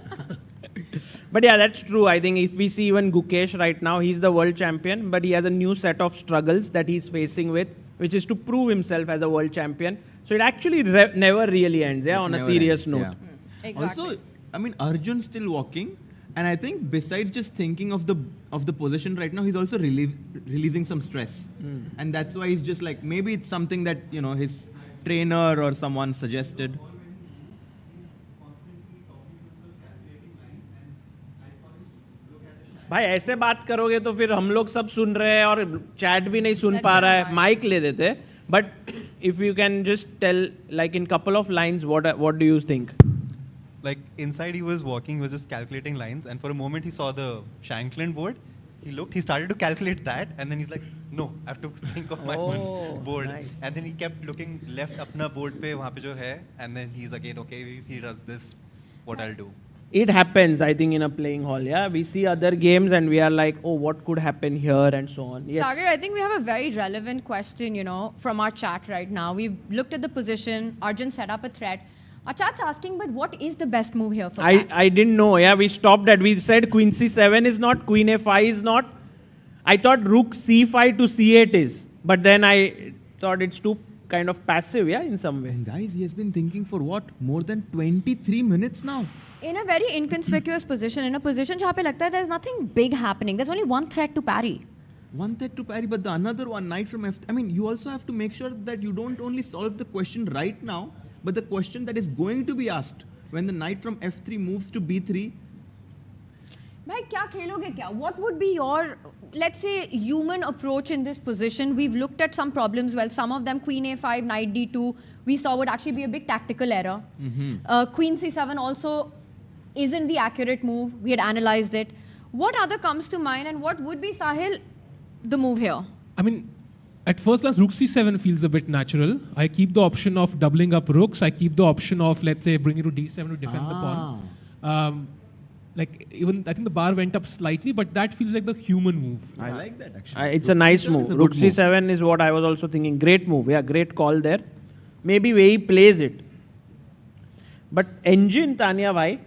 But yeah, that's true. I think if we see even Gukesh right now, he's the world champion, but he has a new set of struggles that he's facing with, which is to prove himself as a world champion. So it actually never really ends, yeah, on a serious note. Yeah. Exactly. Also, I mean, Arjun's still walking. And I think besides just thinking of the position right now, he's also releasing some stress. And that's why he's just like, maybe it's something that, you know, his trainer or someone suggested. भाई ऐसे बात करोगे तो फिर हम लोग सब सुन रहे हैं और चैट भी नहीं सुन पा रहा है, माइक ले देते. But if you can just tell, like in couple of lines, what do you think? Like inside he was walking, he was just calculating lines, and for a moment he saw the Shankland board. He looked, he started to calculate that, and then he's like, no, I have to think of my own board. Nice. And then he kept looking left apna board pe, wahan pe jo hai, and then he's again, okay, if he does this, what I'll do. It happens, I think, in a playing hall, yeah? We see other games and we are like, oh, what could happen here and so on. Yes. Sagar, I think we have a very relevant question, you know, from our chat right now. We've looked at the position, Arjun set up a threat. Our chat's asking, but what is the best move here for I didn't know. Yeah, we stopped at. We said Queen C7 is not, Queen A5 is not. I thought Rook C5 to C8 is. But then I thought it's too kind of passive, yeah, in some way. And guys, he has been thinking for what? More than 23 minutes now. In a very inconspicuous position, in a position where there's nothing big happening. There's only one threat to parry. One threat to parry, but the another one, knight from F. I mean, you also have to make sure that you don't only solve the question right now, but the question that is going to be asked when the knight from F3 moves to B3. Bhai, kya kheloge kya? What would be your, let's say, human approach in this position? We've looked at some problems. Well, some of them, Queen A5, Knight D2, we saw would actually be a big tactical error. Queen C7 also isn't the accurate move. We had analyzed it. What other comes to mind, and what would be, Sahil, the move here? I mean, at first glance, Rook C7 feels a bit natural. I keep the option of doubling up rooks. I keep the option of, let's say, bringing to D7 to defend the pawn. Like, even, I think the bar went up slightly, but that feels like the human move. I like that, actually. It's a nice move. Rook C7 is what I was also thinking. Great move. Yeah, great call there. Maybe way he plays it. But Engine, Tanya bhai,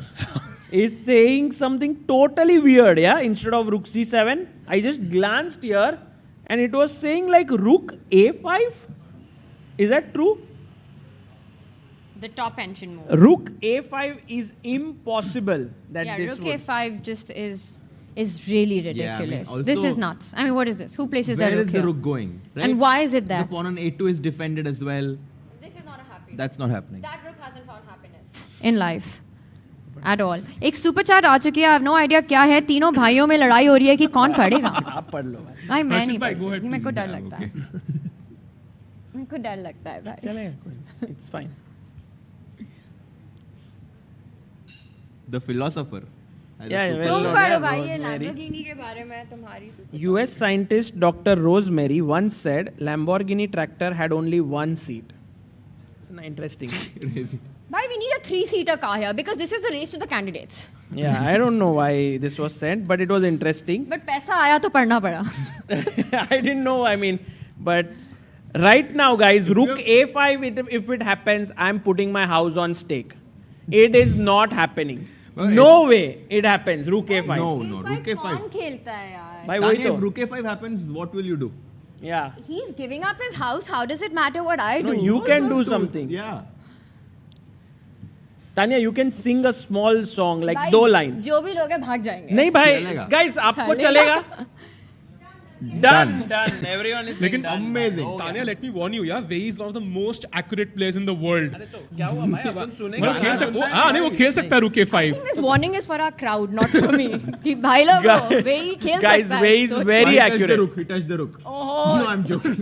is saying something totally weird, yeah? Instead of Rook C7, I just glanced here, and it was saying like rook a5. Is that true? The top engine move. Rook a5 is impossible. That this rook would. a5 just is really ridiculous. also this is nuts. I mean, what is this? Who places their Where rook is the here? rook going? Right? And why is it there? The pawn on a2 is defended as well. This is not a happy. That's not happening. That rook hasn't found happiness in life. At all. एक super chat आ चुकी है. I have no idea क्या है. तीनों भाइयों में लड़ाई हो रही है कि कौन पढ़ेगा. आप पढ़ लो. भाई मैं नहीं भाई, पढ़ go ahead, सकती. मेरे को please. डर लगता है. मेरे को डर लगता है भाई. चलेगा. It's fine. The philosopher. तुम पढ़ो भाई ये Lamborghini के बारे में तुम्हारी. US scientist Dr. Rosemary once said Lamborghini tractor had only one seat. It's interesting. Why we need a 3-seater car here? Because this is the race to the candidates. Yeah, I don't know why this was said, but it was interesting. But पैसा आया तो पढ़ना पड़ा. I didn't know, I mean, but right now, guys, rook a5, if it happens, I'm putting my house on stake. It is not happening. No way it happens, rook a5. No, rook a5. कौन खेलता है यार? भाई Tanya, वही तो. if rook a5 happens, what will you do? Yeah. He's giving up his house. How does it matter what I do? No, you can do something. Yeah. Tanya, you can sing a small song, like भाई, 2 lines. जो भी लोग हैं भाग जाएंगे. नहीं भाई, guys, आपको चलेगा? Done. Everyone is लेकिन amazing. Tanya, let me warn you, yeah, Wei is one of the most accurate players in the world. अरे तो क्या हुआ भाई? अपन सुनेंगे. मतलब खेल सकता है. हाँ नहीं वो खेल सकता है rook a5. I think this warning is for our crowd, not for me. कि भाई लोगों, वे ही खेल सकता है. Guys, Wei is very accurate. He touched the rook. Oh. No, I'm joking.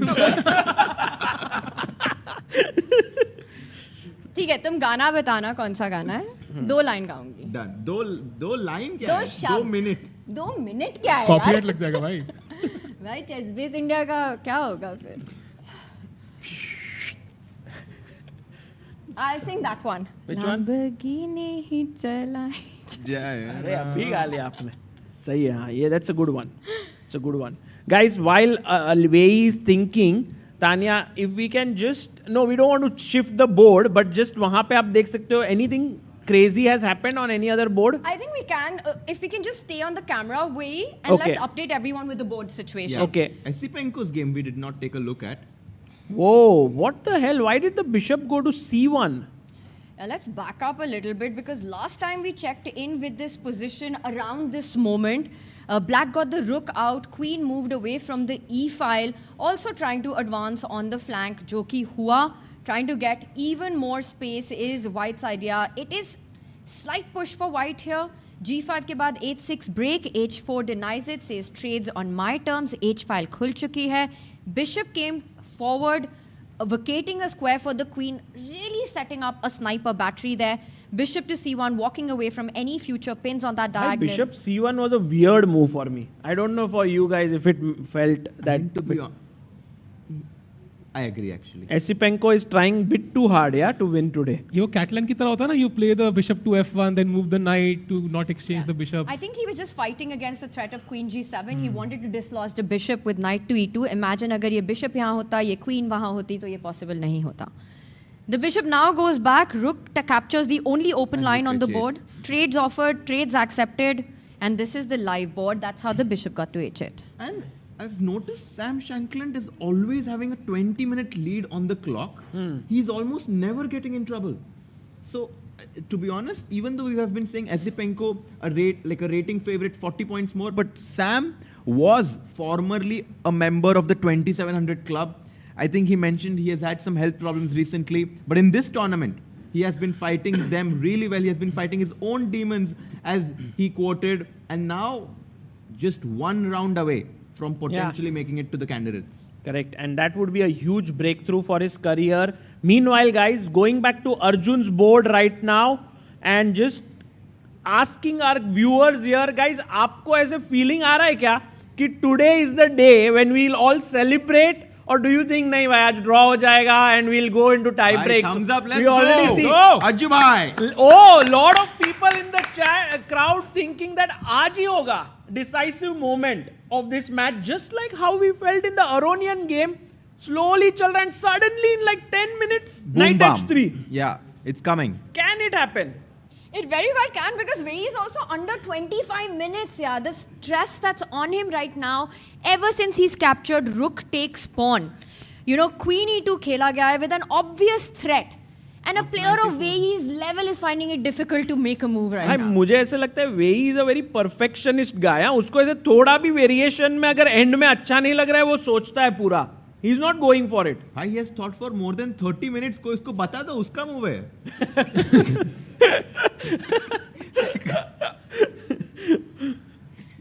ठीक है, तुम गाना बताना कौन सा गाना है. 2 लाइन गाऊंगी. Done. दो line क्या दो है? शब्द. 2 minute. 2 मिनट क्या है Copyright यार? लग जाएगा भाई. भाई चेस बेस इंडिया का क्या होगा फिर? I'll sing that one. Which one? Lamborghini ही चलाई. अरे अभी गा लिया आपने. सही है हाँ. Yeah, that's a good one. It's a good one. Guys, while Wei is thinking, Tanya, if we can just we don't want to shift the board, but just वहाँ पे आप देख सकते हो anything crazy has happened on any other board? I think we can, if we can just stay on the camera way and let's update everyone with the board situation. Yeah. Okay. Esipenko's game we did not take a look at. Whoa, what the hell? Why did the bishop go to c1? Let's back up a little bit because last time we checked in with this position around this moment, black got the rook out, queen moved away from the e file, also trying to advance on the flank, jo ki hua. Trying to get even more space is white's idea. It is slight push for white here. G5 के बाद h6 break, h4 denies it, says trades on my terms, h file khul chuki hai. Bishop came forward, vacating a square for the queen, really setting up a sniper battery there. Bishop to c1, walking away from any future pins on that diagonal. Bishop c1 was a weird move for me. I don't know for you guys if it felt that. To be honest, I agree actually. Esipenko is trying a bit too hard, to win today. ये वो Catalan की तरह होता है ना, you play the bishop to f1, then move the knight to not exchange the bishop. I think he was just fighting against the threat of queen g7. He wanted to dislodge the bishop with knight to e2. Imagine अगर ये bishop यहाँ होता, ये queen वहाँ होती, तो ये possible नहीं होता. The bishop now goes back. Rook captures the only open line on the board. Trades offered, trades accepted, and this is the live board. That's how the bishop got to h8. And I've noticed Sam Shankland is always having a 20-minute lead on the clock. He's almost never getting in trouble. So, to be honest, even though we have been saying Esipenko a rating favorite, 40 points more, but Sam was formerly a member of the 2700 club. I think he mentioned he has had some health problems recently, but in this tournament, he has been fighting them really well. He has been fighting his own demons, as he quoted, and now just one round away from potentially making it to the candidates. Correct. And that would be a huge breakthrough for his career. Meanwhile, guys, going back to Arjun's board right now and just asking our viewers here, guys, आपको ऐसे feeling आ रहा है क्या कि today is the day when we'll all celebrate? Or do you think नहीं भाई आज draw हो जाएगा and we'll go into tie breaks? Thumbs up, let's we already go. see. Go. Arjun bhai. Oh, lot of people in the crowd thinking that आज ही होगा decisive moment of this match, just like how we felt in the Aronian game. Slowly chal raha and suddenly in like 10 minutes, Boom, knight bam. h3. Yeah, it's coming. Can it happen? It very well can, because Wei is also under 25 minutes. Yeah, the stress that's on him right now, ever since he's captured Rook takes pawn. You know, Queen E2 खेला गया है with an obvious threat. And a player of Wei's level is finding it difficult to make a move right now. मुझे ऐसे लगता है Wei is a very perfectionist guy. उसको ऐसे थोड़ा भी वेरिएशन में अगर एंड में अच्छा नहीं लग रहा है वो सोचता है पूरा. He is not going for it. He has thought for more than 30 minutes. को इसको बता दो उसका मूव है.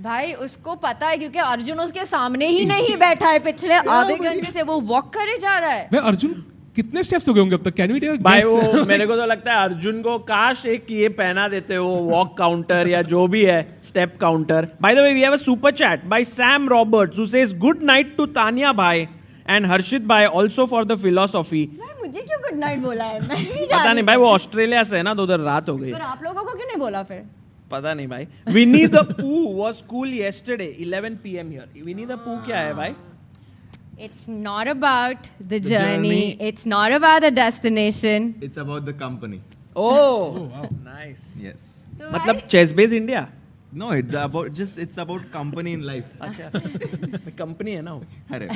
भाई उसको पता है क्योंकि अर्जुन उसके सामने ही नहीं बैठा है पिछले आधे घंटे से, वो वॉक करे जा रहा है. भाई अर्जुन कितने स्टेप्स हो गए होंगे अब तक? कैन वी टेक भाई वो मेरे को तो लगता है अर्जुन को काश एक ये पहना देते वो वॉक काउंटर या जो भी है step counter. By the way we have a super chat by Sam Roberts who says good night to Tania भाई एंड हर्षित भाई आल्सो फॉर द फिलॉसफी. मुझे क्यों गुड नाइट बोला है? मैं नहीं पता नहीं भाई, वो ऑस्ट्रेलिया से है ना तो उधर रात हो गई. पर आप लोगों को क्यों नहीं बोला फिर? पता नहीं भाई. Winnie the Pooh was cool yesterday 11 PM here. Winnie the Pooh क्या है भाई? It's not about the journey. It's not about the destination. It's about the company. Oh, wow. Nice. Yes. मतलब chess base India? No, it's about company in life. अच्छा. company है ना वो. अरे.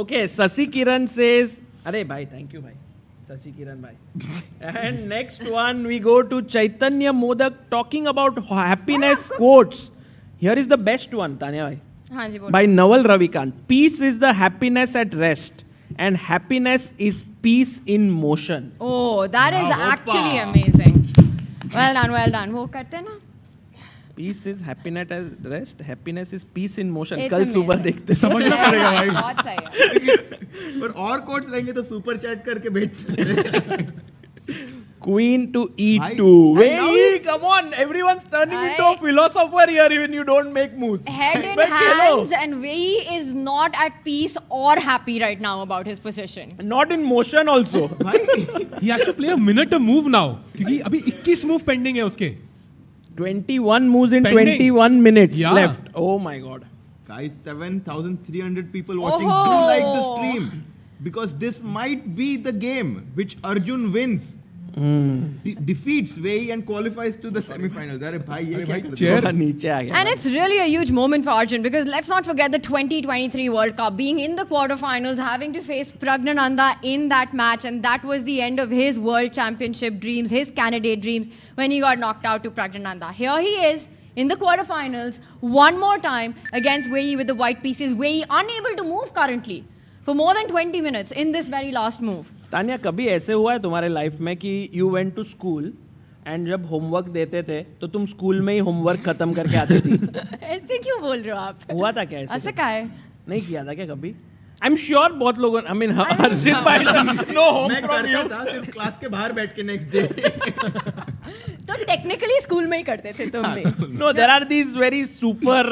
Okay, Sasi Kiran says, अरे भाई, thank you भाई. Sasi Kiran भाई. And next one we go to Chaitanya Modak talking about happiness quotes. Here is the best one, Tanya भाई. हाँ जी, by Naval Ravikant. Peace is the happiness at rest and happiness is peace in motion. Oh, that is actually amazing. Well done, well done. वो करते ना? Peace is happiness at rest, happiness is peace in motion. It's कल सुबह देखते समझना पड़ेगा भाई. बहुत सही है. पर और कोट्स लेंगे तो सुपर चैट करके भेज सकते. Queen to E2. Wait, come on. Everyone's turning into a philosopher here even you don't make moves. Head in hands, and Wei is not at peace or happy right now about his position. Not in motion also. He has to play a minute a move now. क्योंकि अभी 21 move pending है उसके. 21 moves in pending. 21 minutes left. Oh my God. Guys, 7,300 people watching. Do like the stream. Because this might be the game which Arjun wins. Defeats Wei and qualifies to the semi-finals. अरे भाई ये क्या कर नीचे आ गया. And it's really a huge moment for Arjun, because let's not forget the 2023 World Cup, being in the quarterfinals, having to face Praggnanandhaa in that match, and that was the end of his World Championship dreams, his candidate dreams, when he got knocked out to Praggnanandhaa. Here he is in the quarterfinals one more time against Wei with the white pieces. Wei unable to move currently for more than 20 minutes in this very last move. Tania, कभी ऐसे हुआ है तुम्हारे life में कि you went to school and जब homework देते थे तो तुम स्कूल में ही होमवर्क खत्म करके आती थी? ऐसे क्यों बोल रहे हो आप? हुआ था क्या ऐसे? ऐसे क्या है? नहीं किया था क्या कभी? आई एम श्योर बहुत लोगों आई मीन हर्षित भाई नो होम फ्रॉम यू. था सिर्फ क्लास के बाहर बैठ के नेक्स्ट डे. तो टेक्निकली स्कूल में ही करते थे तुम भी. No, there are these very super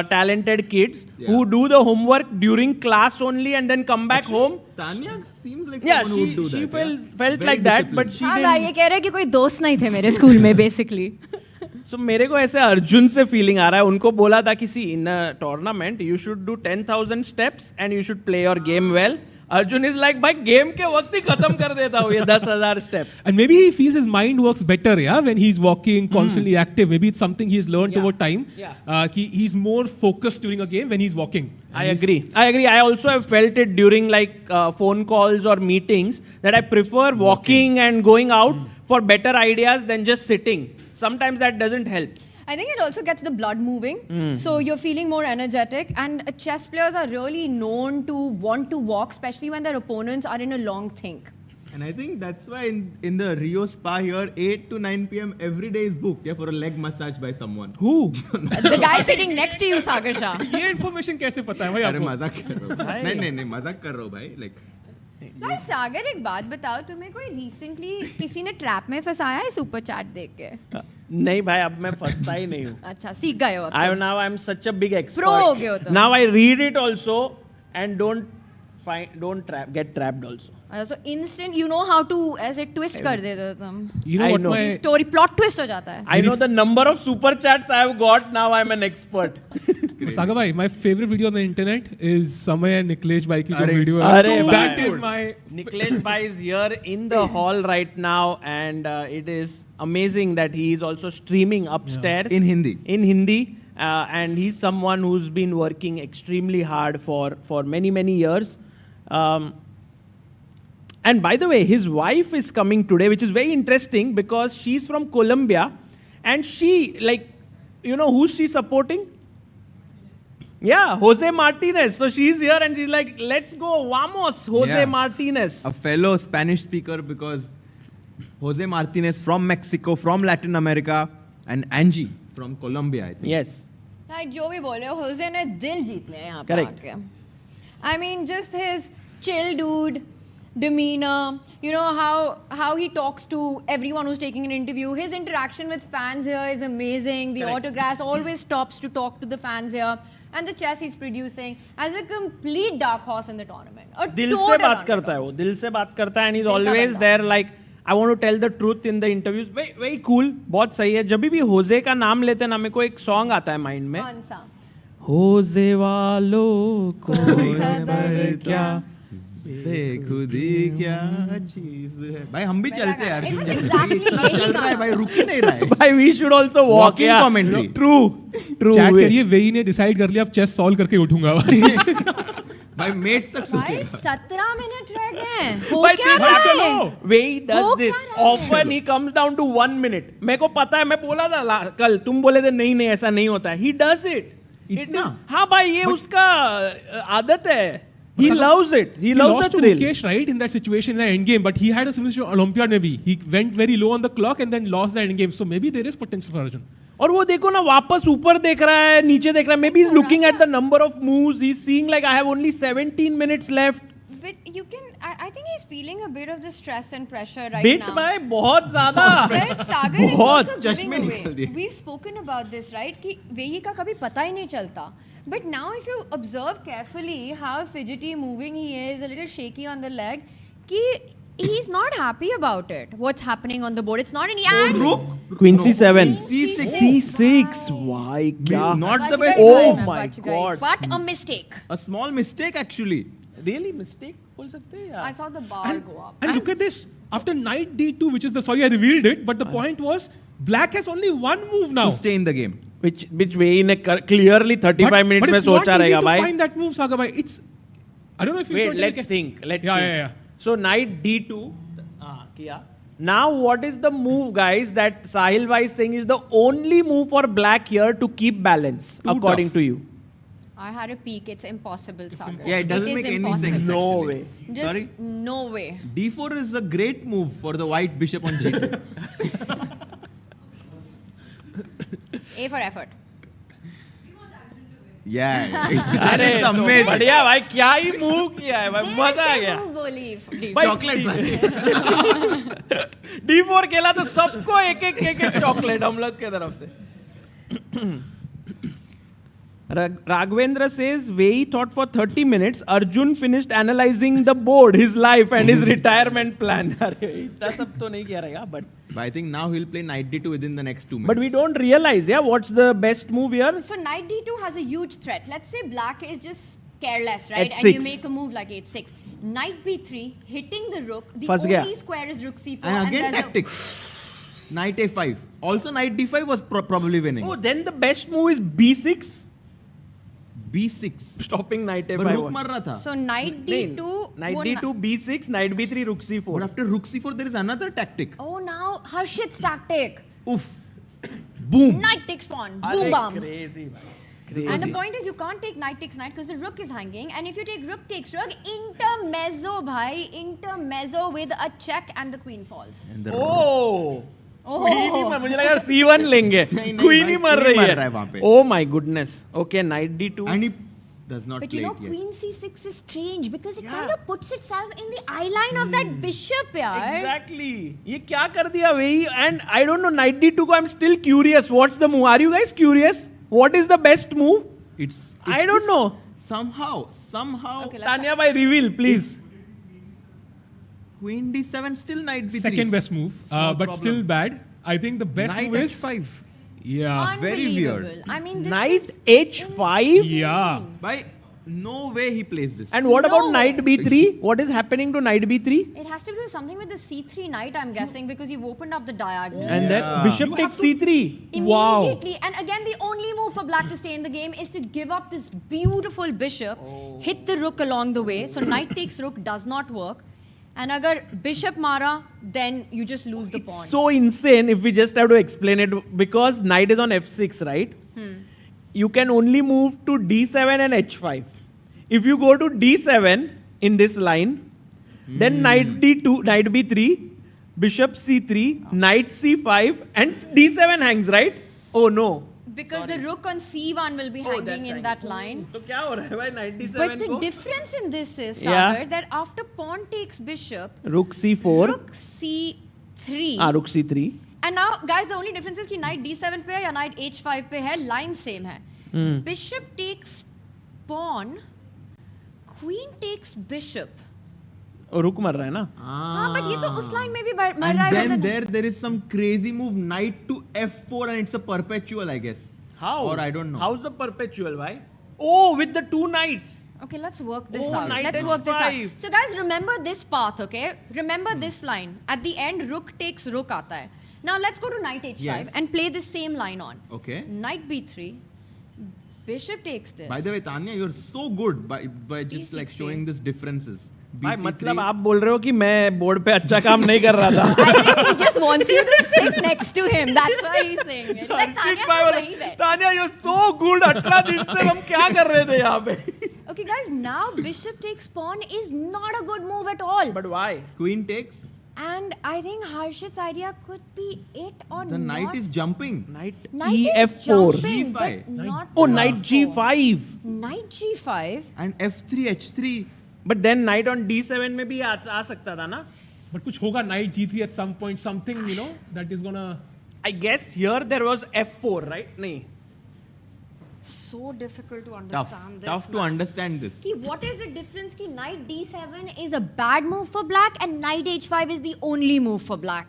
talented kids who do the homework during class only and then come back home. Tanya seems like someone who would do that. She felt like that, but she didn't. हाँ, ये कह रहे हैं कि कोई दोस्त नहीं थे मेरे स्कूल में basically. So मेरे को ऐसे अर्जुन से फीलिंग आ रहा है. उनको बोला था कि see in a tournament you should do 10,000 steps and you should play your game well. Arjun is like भाई गेम के वक्त ही खत्म कर देता हूँ ये 10,000 step. And maybe he feels his mind works better, yeah, when he's walking, constantly active. Maybe it's something he's learned over time. He's more focused during a game when he's walking. I agree. I also have felt it during like phone calls or meetings that I prefer walking and going out for better ideas than just sitting. Sometimes that doesn't help. I think it also gets the blood moving, so you're feeling more energetic, and chess players are really known to want to walk, especially when their opponents are in a long think. And I think that's why in the Rio Spa here, 8 to 9 PM every day is booked for a leg massage by someone. Who? The guy sitting next to you, Sagar Shah. ये information कैसे पता है भाई आपको? अरे मजाक कर रहा हूँ. नहीं मजाक कर रहा हूँ भाई. Like. भाई सागर, एक बात बताओ, तुम्हें कोई रिसेंटली किसी ने ट्रैप में फंसाया है सुपर चैट देख के? नहीं भाई, अब मैं फंसता ही नहीं हूँ. अच्छा, सीख गए हो. Now I am such a big expert. Pro हो गए हो तुम. Now I read it also and don't get trapped also. So instant, you know how to ऐसे twist कर देते हो तुम. You know what my story plot twist हो जाता है. I know the number of super chats I have got. Now I'm an expert. Saga bhai, my favorite video on the internet is Samay and Niklesh bhai ki jo video hai. That is my Niklesh bhai is here in the hall right now, and it is amazing that he is also streaming upstairs in Hindi. And he's someone who's been working extremely hard for many years. And by the way, his wife is coming today, which is very interesting because she's from Colombia, and she, like, you know, who's she supporting? Yeah, Jose Martinez. So she's here and she's like, let's go, vamos, Jose Martinez. A fellow Spanish speaker, because Jose Martinez from Mexico, from Latin America, and Angie from Colombia, I think. Yes. Like जो भी बोले हो, Jose ने दिल जीत लिया यहाँ पे Correct. आके. I mean, just his chill dude demeanor, you know how he talks to everyone who's taking an interview. His interaction with fans here is amazing. The Correct. autographs, always stops to talk to the fans here. And the chess he's producing as a complete dark horse in the tournament. दिल से बात करता है वो, दिल से बात करता है, and he's always there like, I want to tell the truth in the interviews. Very, very cool, बहुत सही है. जब भी होजे का नाम लेते हैं ना, मेरे को एक सॉन्ग आता है माइंड में. कौन सा? होजे वालों को खबर क्या, बेखुदी क्या चीज है. भाई हम भी चलते हैं It was अर्जुन. exactly यही चल रहा है भाई, रुक ही नहीं रहा है. भाई we should also walk. Walking commentary. True. chat करिए, वही ने डिसाइड कर लिया अब चेस सॉल्व करके उठूंगा भाई. भाई मेट तक भाई सोचेगा. 17 मिनट रह गए. हो But क्या रहा है? Way does this. Often he comes down to 1 minute. मेरे को पता है, मैं बोला था कल, तुम बोले थे नहीं ऐसा नहीं होता है. He does it. हाँ भाई, ये उसका आदत है. He loves it. He loves lost the to thrill. Mukesh, right, in that situation in the end game, but he had a similar situation Olympiad maybe. He went very low on the clock and then lost the end game. So maybe there is potential for Arjun. और वो देखो ना, वापस ऊपर देख रहा है, नीचे देख रहा है. Maybe he's looking at the number of moves. He's seeing like I have only 17 minutes left. But you can, I think he's feeling a bit of the stress and pressure right Bit now. भाई बहुत ज़्यादा. Right, Sagar, it's बहुत. also giving away. We've spoken about this, right? कि वेही का कभी पता ही नहीं चलता. But now if you observe carefully how fidgety moving he is, a little shaky on the leg, कि he's not happy about it. What's happening on the board? It's not an Queen C7. C6. Why? क्या? Not the best. Oh my God. But a mistake. A small mistake actually. Really mistake? बोल सकते हैं यार. I saw the bar go up. And look at this. After knight d2, which is the, sorry I revealed it, but the point was, black has only one move now. To stay in the game. Which way ने clearly 35 minutes में सोचा रहेगा भाई. But it's not easy to find that move, Saga bhai. It's, I don't know if you Wait, let's think. Yeah. So knight d2 किया. Now what is the move, guys, that Sahil bhai is saying is the only move for black here to keep balance, according to you? I had a peek. It's impossible, Sagar. Yeah, it doesn't make any sense. No actually. way. Just Sorry? no way. D4 is a great move for the white bishop on G2. A for effort. Yeah. अरे amazing. बढ़िया भाई, क्या ही move किया है भाई, मजा आ गया. Move बोली. चॉकलेट भाई. D4 खेला तो सबको एक चॉकलेट हम लोग के तरफ से. Raghavendra says, Vehi thought for 30 minutes. Arjun finished analyzing the board, his life and his retirement plan. इतना सब तो नहीं किया रहेगा, but I think now he'll play knight d2 within the next 2 minutes. But we don't realize, what's the best move here? So knight d2 has a huge threat. Let's say black is just careless, right? H6. And you make a move like h6. Knight b3, hitting the rook. The Fas only gaya. square is rook c4. And again tactics. Knight a5. Also knight d5 was probably winning. Oh, then the best move is b6. b6. Stopping knight a5. But rook mar raha tha. So knight d2. Knight d2, b6, knight b3, rook c4. But after rook c4, there is another tactic. Oh, now Harshit's tactic. Oof. Boom. Knight takes pawn. Boom, bam. Crazy, crazy. And the point is, you can't take knight takes knight because the rook is hanging. And if you take rook takes rook, intermezzo, bhai. Intermezzo with a check and the queen falls. Oh! Oh. मुझे लगा c1 लेंगे. Queen ही मर रही है. Oh my goodness. Okay, knight d2. And he does not But play you know, it yet. queen c6 is strange because it kind of puts itself in the eye line of that bishop, yaar. Exactly. ये क्या कर दिया वही? And I don't know, knight d2 को I'm still curious. What's the move? Are you guys curious? What is the best move? It's I don't know. Somehow. Okay, let's Tanya bhai, reveal, please. Queen D7, still knight B3. Second best move, but still bad. I think the best Knight move is H5. Yeah, very weird. I mean, this Knight is H5? Yeah. By no way he plays this. And what No about knight way. B3? What is happening to knight B3? It has to do something with the C3 knight, I'm guessing, because you've opened up the diagonal. And then bishop takes C3. Wow. Immediately. And again, the only move for black to stay in the game is to give up this beautiful bishop, hit the rook along the way. So knight takes rook does not work. And agar bishop mara, then you just lose the pawn. So insane if we just have to explain it, because knight is on F6, right? You can only move to D7 and H5. If you go to D7 in this line, then knight D2, knight B3, bishop C3, knight C5, and D7 hangs, right? Oh no. Because the rook on C1 will be hanging in that line. So क्या हो रहा है भाई knight D7 But the को? difference in this is, Yeah. Sagar, that after pawn takes bishop, Rook C4. rook C3. Rook C3. And now, guys, the only difference is कि knight D7 पे है या knight H5 पे है, line same है. Bishop takes pawn, queen takes bishop. रुक मर रहा है ना? हाँ, but ये तो उस line में भी मर रहा है. And then there is some crazy move, knight to F4, and it's a perpetual, I guess. How? Or I don't know. How's the perpetual, why? Oh, with the two knights. Okay, let's work this Oh, out. knight Let's work this H5. out. So guys, remember this path, okay? Remember this line. At the end, rook takes rook aata hai. Now let's go to knight H5 Yes. and play this same line on. Okay. Knight B3, bishop takes this. By the way, Tanya, you're so good by just like B6 showing these differences. भाई BC3. मतलब आप बोल रहे हो कि मैं board पे अच्छा काम नहीं कर रहा था. I think he just wants you to sit next to him. That's why he's saying it. Like, Tanya, तो वहीं बैठ. Tania, you're so good. 18 दिन से हम क्या कर रहे थे यहाँ पे? Okay, guys, now bishop takes pawn is not a good move at all. But why? Queen takes. And I think Harshit's idea could be it or The not. knight is jumping. Knight EF4. is jumping, G5. but not Oh, knight F4. G5. Knight G5. And F3, H3. But then knight on D7 में भी आ सकता था ना? but कुछ होगा knight G3 at some point, something that is gonna. I guess here there was F4, right? नहीं. So difficult to understand this. Tough to understand this. Ki, what is the difference? Ki knight D7 is a bad move for black and knight H5 is the only move for black.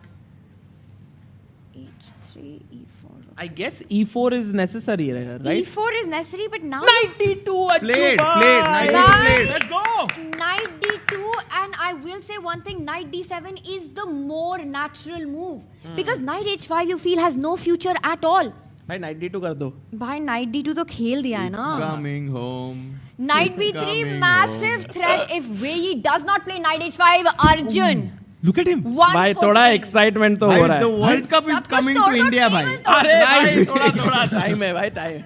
H3, E4. I guess E4 is necessary, right? E4 is necessary, but now Knight D2. Played. Knight D2. Let's go. Knight D2, and I will say one thing, knight D7 is the more natural move. Because knight H5 you feel has no future at all. भाई knight D2 कर दो. भाई knight D2 तो खेल दिया है ना. Coming home. Knight B3, Coming massive threat if Wei does not play knight H5. Arjun. Look at him. भाई थोड़ा excitement तो हो रहा है. The World Cup is coming to India, भाई. अरे भाई थोड़ा time है भाई time.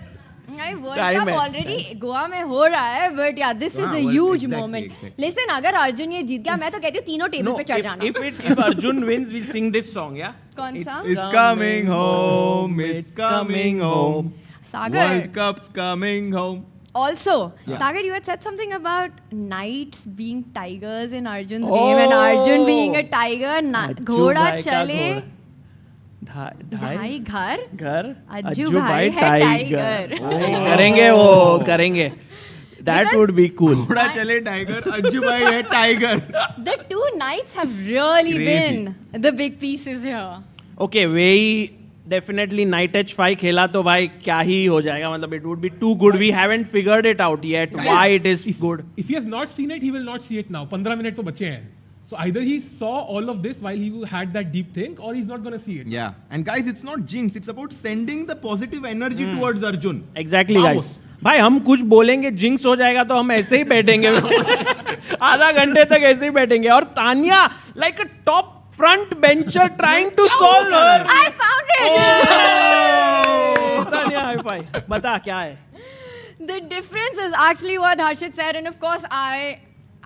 World Cup already Goa में हो रहा है, but yeah, this is a huge moment. Listen, अगर अर्जुन ये जीत गया, मैं तो कहती हूँ तीनों टेबल पे चढ़ जाना. If Arjun wins, we'll sing this song, yeah? कौन सा? It's coming home. It's coming home. Sagar. World Cup's coming home. Also, Sagar, you had said something about knights being tigers in Arjun's game and Arjun being a tiger. घोड़ा चले ढाई घर अज्जू भाई है tiger. करेंगे. That would be cool. घोड़ा चले tiger, Ajju भाई है tiger. The two knights have really been the big pieces here. Okay, Wei definitely knight H5 खेला तो भाई क्या ही हो जाएगा, मतलब it would be too good. We haven't figured it out yet why it is good. If he has not seen it, he will not see it now. 15 minutes तो बचे हैं. So either he saw all of this while he had that deep think, or he's not going to see it. Yeah. And guys, it's not jinx. It's about sending the positive energy towards Arjun. Exactly, guys. भाई हम कुछ बोलेंगे jinx हो जाएगा तो हम ऐसे ही बैठेंगे. आधा घंटे तक ऐसे ही बैठेंगे. और Tania like a top front bencher trying to solve her. I found it. Tania high five. बता क्या है? The difference is actually what Harshit said, and of course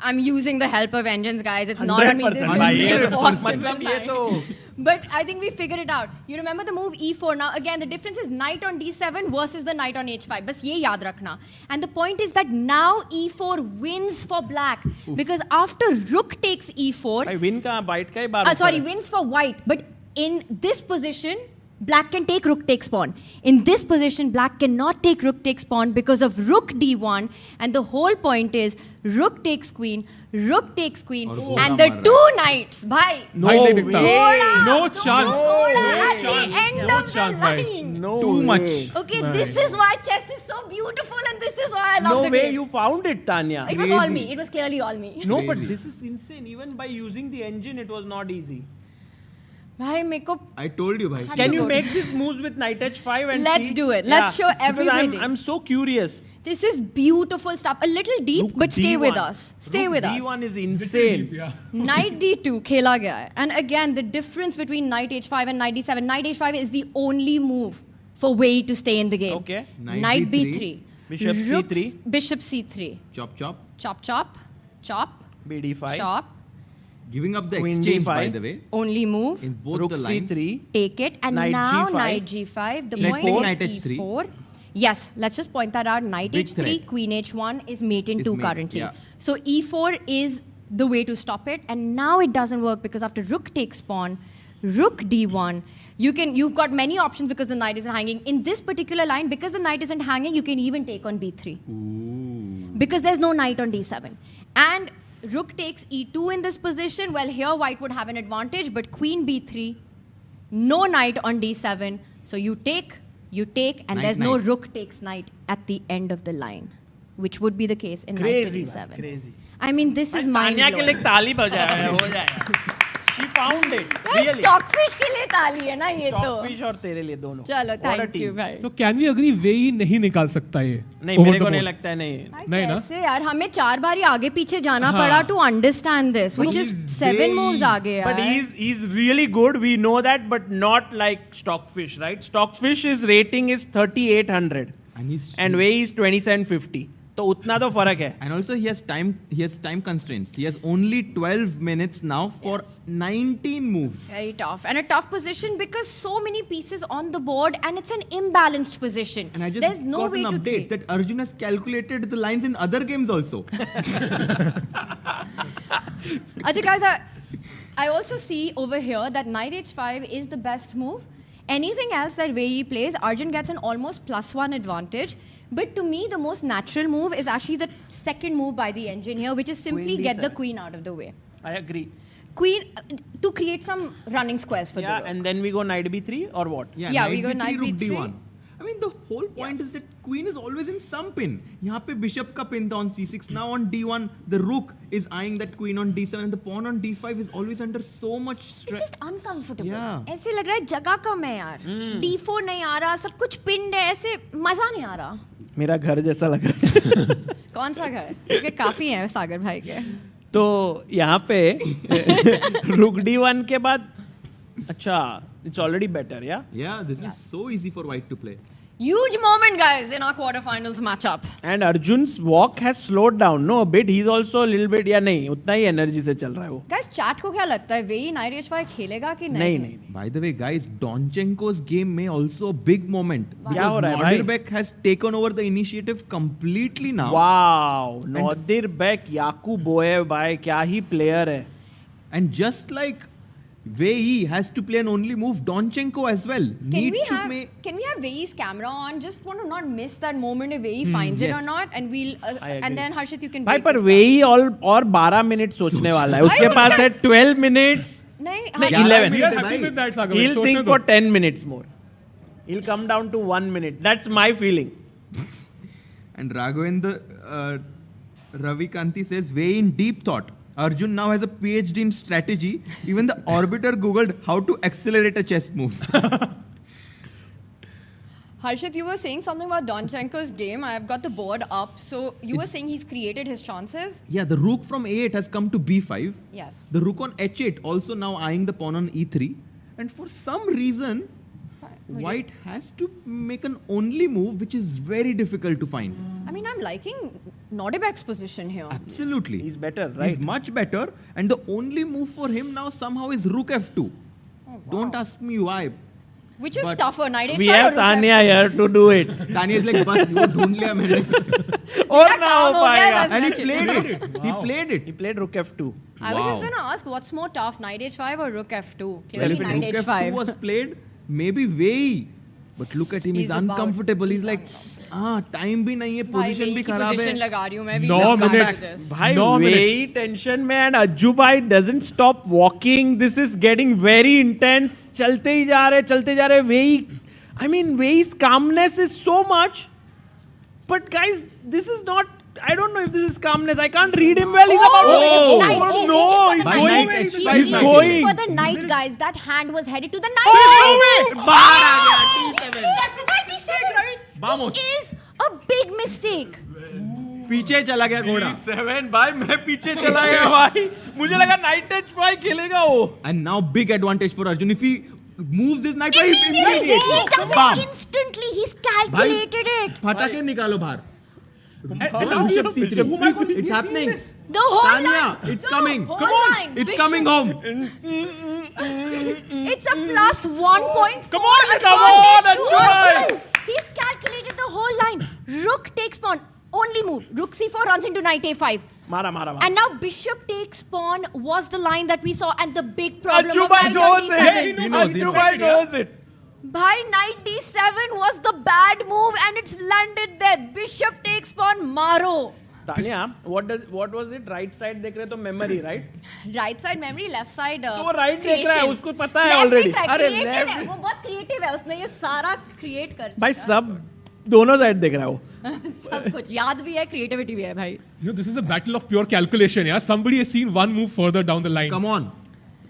I'm using the help of engines, guys. It's not on me. This is impossible. But I think we figured it out. You remember the move E4. Now again, the difference is knight on D7 versus the knight on H5. बस ये याद रखना. And the point is that now E4 wins for black because after rook takes E4. भाई win का white का ही बार. Sorry, wins for white. But in this position, black can take rook takes pawn. In this position, black cannot take rook takes pawn because of rook d1, and the whole point is rook takes queen, and the two knights, bhai. No way. Ghoda, No chance. Ghoda No at chance. the end No of chance, the bhai. line. Too much. Okay, Bhai. this is why chess is so beautiful, and this is why I love No the way game. you found it, Tanya. It was all me. It was clearly all me. No, but this is insane. Even by using the engine, it was not easy. Bhai, meko. I told you, bhai. Can you make these moves with knight h5 and Let's see? do it. Let's show Because everybody. I'm so curious. This is beautiful stuff. A little deep, but stay with us. Stay with us. D1 is insane. Knight d2 khela gaya hai. And again, the difference between knight h5 and knight d7. Knight h5 is the only move for Wei to stay in the game. Okay. Knight b3. Bishop c3. Bishop c3. Chop, chop. Chop, chop. Chop. bd5. Chop. Giving up the Queen exchange, d5. by the way. Only move. In both Rook the lines. c3. Take it. And Knight now g5. knight g5. The E4. point is Knight h3. e4. Yes, let's just point that out. Knight Big h3, threat. queen h1 is mate in Is 2 mate, currently. yeah. So e4 is the way to stop it. And now it doesn't work because after rook takes pawn, rook d1, you've got many options because the knight isn't hanging. In this particular line, because the knight isn't hanging, you can even take on b3. Because there's no knight on d7. And rook takes e2 in this position. Well, here white would have an advantage, but queen b3, no knight on d7. So you take, and Knight, there's no knight. rook takes knight at the end of the line, which would be the case in Crazy, knight to d7. crazy. I mean, this is mind Tania के लिए blowing. ताली बजाया हो जाएगा. She found it. Really. Stockfish के लिए ताली है ना ये तो. Stockfish और तेरे लिए दोनों. चलो, What a thank you team. भाई. So can we agree Wei नहीं निकाल सकता ये? नहीं, Over मेरे the को नहीं board. लगता है नहीं. नहीं ना? कैसे यार हमें 4 बारी आगे पीछे जाना हाँ. पड़ा to understand this, which is 7 moves आगे यार. But he's really good. We know that, but not like Stockfish, right? Stockfish's rating is 3,800, and Wei is 2,750. तो उतना तो फर्क है. And also he has time constraints. He has only 12 minutes now for 19 moves. Very tough. And a tough position because so many pieces on the board and it's an imbalanced position. And I just There's no got way an to update trade. that Arjun has calculated the lines in other games also. Achha guys, I also see over here that knight h5 is the best move. Anything else that Wei plays, Arjun gets an almost +1 advantage. But to me, the most natural move is actually the second move by the engine here, which is simply Queen get the d7. queen out of the way. I agree. Queen, to create some running squares for the Yeah, rook. and then we go knight b3 or what? Yeah, we go knight rook b3. d1. I mean, the whole point is that queen is always in some pin. यहाँ पे bishop का pin था on c6. Now on d1, the rook is eyeing that queen on d7, and the pawn on d5 is always under so much It's stress. just uncomfortable. Yeah. ऐसे लग रहा है जगह कम है यार. d4 नहीं आ रहा, सब कुछ pinned है, ऐसे मजा नहीं आ रहा. मेरा घर जैसा लग रहा है. कौन सा घर? क्योंकि काफी हैं सागर भाई के. तो यहाँ पे रुक d1 के बाद अच्छा it's already better, yeah? Yeah, this is so easy for white to play. Huge moment, guys, in our quarterfinals matchup. And Arjun's walk has slowed down, no, a bit. He's also a little bit, या नहीं, उतना ही energy से चल रहा है वो. Guys, chat को क्या लगता है? Wei knight h5 खेलेगा कि नहीं? नहीं. By the way, guys, Donchenko's game may also a big moment क्या हो because रहा है भाई? Nordirbek has taken over the initiative completely now. Wow, Nordirbek, Yaku Boye, भाई क्या ही player है. And just like Wei has to play an only move, Donchenko as well needs to make. Can we have Wei's camera on? Just want to not miss that moment if Wei finds it or yes. not, and we'll and then Harshit, you can. भाई break पर this Wei और 12 minute सोचने वाला है. उसके भाई, पास उसका- है 12 minutes. नहीं, नहीं, हाँ, 11. We are happy with that, Sagar. He'll सोचने think दो. for 10 minutes more. He'll come down to 1 minute. That's my feeling. And Raghavendra Ravi Kanti says, Wei in deep thought. Arjun now has a PhD in strategy. Even the orbiter googled how to accelerate a chess move. Harshit, you were saying something about Donchenko's game. I've got the board up. So you were saying he's created his chances. Yeah, the rook from a8 has come to b5. Yes. The rook on h8 also now eyeing the pawn on e3. And for some reason, white has to make an only move, which is very difficult to find. I mean, I'm liking Nordirbek's position here. Absolutely. He's better, right? He's much better. And the only move for him now somehow is rook f2. Don't ask me why. Which is But tougher, knight h5 We or have rook Tanya f5? here to do it. Tanya is like, बस वो ढूंढ लिया मैंने. और मेरा ना काम हो हो गया, पाएगा. that's And he magic. played it. He played it. He played rook f2. I was just going to ask, what's more tough, knight h5 or rook f2? Well, Clearly, if knight rook f2 h5. was played, maybe way. But look at him, he's uncomfortable. He's like, time भी नहीं है, position भी खराब है. Position लगा रही हूँ मैं भी. 9 minutes. भाई वही tension में and Ajju bhai doesn't stop walking. This is getting very intense. चलते ही जा रहे वही. I mean Wei's calmness is so much. But guys, this is not. I don't know if this is calmness. I can't read him well. He's about to. He's going for the knight, guys. That hand was headed to the knight. It is a big mistake. पीछे चला गया घोड़ा. D7 भाई मैं पीछे चला गया भाई. मुझे लगा knight h5 खेलेगा वो. And now big advantage for Arjun. If he moves his knight, he does it instantly. He's calculated it. फटाके निकालो बाहर. Bishop C3. It's happening. The whole Tanya, line. it's coming. Come on. It's coming home. It's a plus 1 point. Come on, Arjun. He's calculated the whole line. Rook takes pawn. Only move. Rook C4 runs into knight A5. Mara. And now bishop takes pawn was the line that we saw, and the big problem Ajju of bhai knight knows D7. Ajju bhai knows it. Bhai, knight D7 was the bad move, and it's landed there. Bishop takes pawn, Maro. Tanya, what was it? Right side देख रहे तो memory, right? Right side memory, left side. तो वो right देख रहा है, उसको पता है Left already. देख रहा है, अरे creative left. है, वो बहुत creative है, उसने ये सारा create कर. भाई सब दोनों साइड देख रहा है वो. सब कुछ याद भी है, creativity भी है भाई. You know, this is a battle of pure calculation. Yeah, somebody has seen one move further down the line. Come on.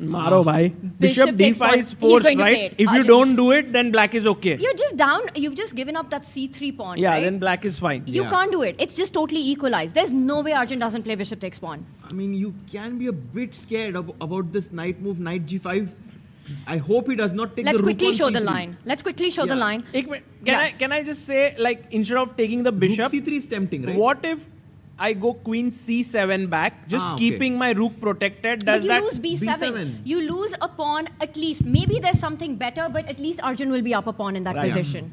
मारो भाई. Bishop D5 is forced, right? If you don't do it, then black is okay. You're just down. You've just given up that C3 pawn. Yeah, right? then black is fine. You can't do it. It's just totally equalized. There's no way Arjun doesn't play bishop takes pawn. I mean, you can be a bit scared about this knight move, knight G5. I hope he does not take Let's the rook quickly on show C3. the line. Let's quickly show the line. Can I just say, like, instead of taking the bishop, rook C3 is tempting, right? What if I go queen C7 back, just keeping my rook protected? But you lose B7. You lose a pawn at least. Maybe there's something better, but at least Arjun will be up a pawn in that position.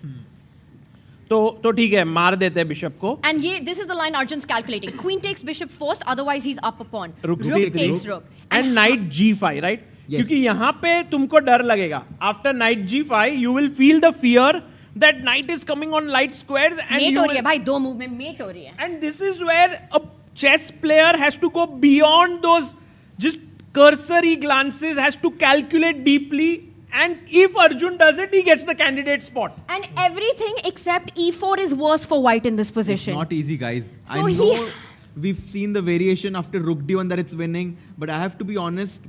तो ठीक है, मार देते हैं bishop को. And this is the line Arjun's calculating. Queen takes bishop first, otherwise he's up a pawn. Rook takes rook. And knight G5, right? Yes. क्योंकि यहाँ पे तुमको डर लगेगा. After knight G5, you will feel the fear that knight is coming on light squares. And mate हो रही है भाई, दो move में mate हो रही है. And this is where a chess player has to go beyond those just cursory glances, has to calculate deeply. And if Arjun does it, he gets the candidate spot. And everything except E4 is worse for white in this position. It's not easy, guys. So I know we've seen the variation after Rook D1 that it's winning, but I have to be honest,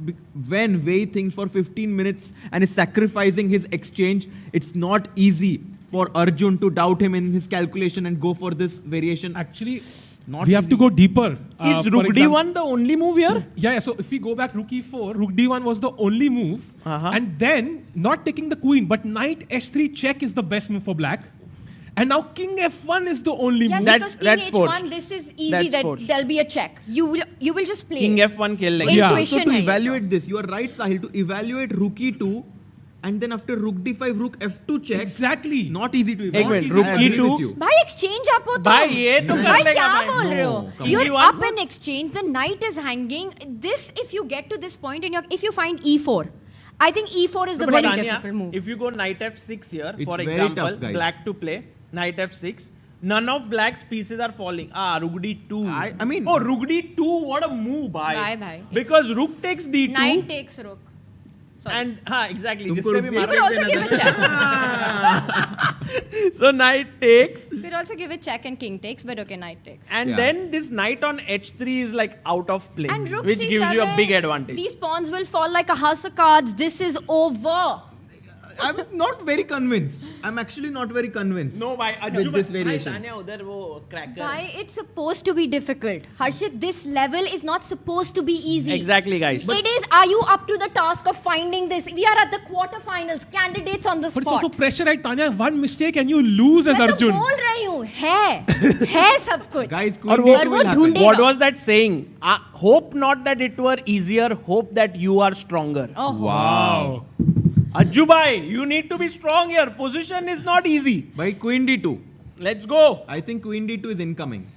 when Wei thinks for 15 minutes and is sacrificing his exchange, it's not easy for Arjun to doubt him in his calculation and go for this variation. Actually, not we have to go deeper. Is Rook D1 the only move here? Yeah, so if we go back Rook E4, Rook D1 was the only move. And then, not taking the queen, but Knight H3 check is the best move for black. And now King F1 is the only move. Because King H1, this is easy that there'll be a check. You will just play. King F1 खेल लेंगे. Intuition So to evaluate this, you are right, Sahil, to evaluate Rook E2, and then after Rook D5, Rook F2 check. Exactly. Not easy to evaluate. Rook E2. भाई exchange up हो तो. भाई ये तो भाई क्या बोल रहे हो? No. You're up in exchange. The knight is hanging. This, if you get to this point and if you find E4, I think E4 is the very difficult move. If you go Knight F6 here, It's for very example, tough, guys. black to play Knight F6. None of black's pieces are falling. Rook D2. I mean, Rook D2. What a move, bhai. Bye. Because Rook takes D2. Knight takes Rook. Sorry. And exactly. You could also give a check. So Knight takes. You could also give a check and King takes, but okay, Knight takes. And then this Knight on H3 is like out of play, And Rook which C7, gives you a big advantage. These pawns will fall like a house of cards. This is over. I'm not very convinced. I'm actually not very convinced. No, why? With this variation. Why? It's supposed to be difficult. Harshit, this level is not supposed to be easy. Exactly, guys. It is, are you up to the task of finding this? We are at the quarterfinals. Candidates on the spot. But it's also pressure, right, Tanya? One mistake and you lose as मैं तो Arjun. बोल रही हूँ, है सब कुछ. Guys, और वो ढूंढेगा. What was that saying? Hope not that it were easier. Hope that you are stronger. Oh. Wow. Ajju bhai, you need to be strong here. Position is not easy. By Queen D2. Let's go. I think Queen D2 is incoming.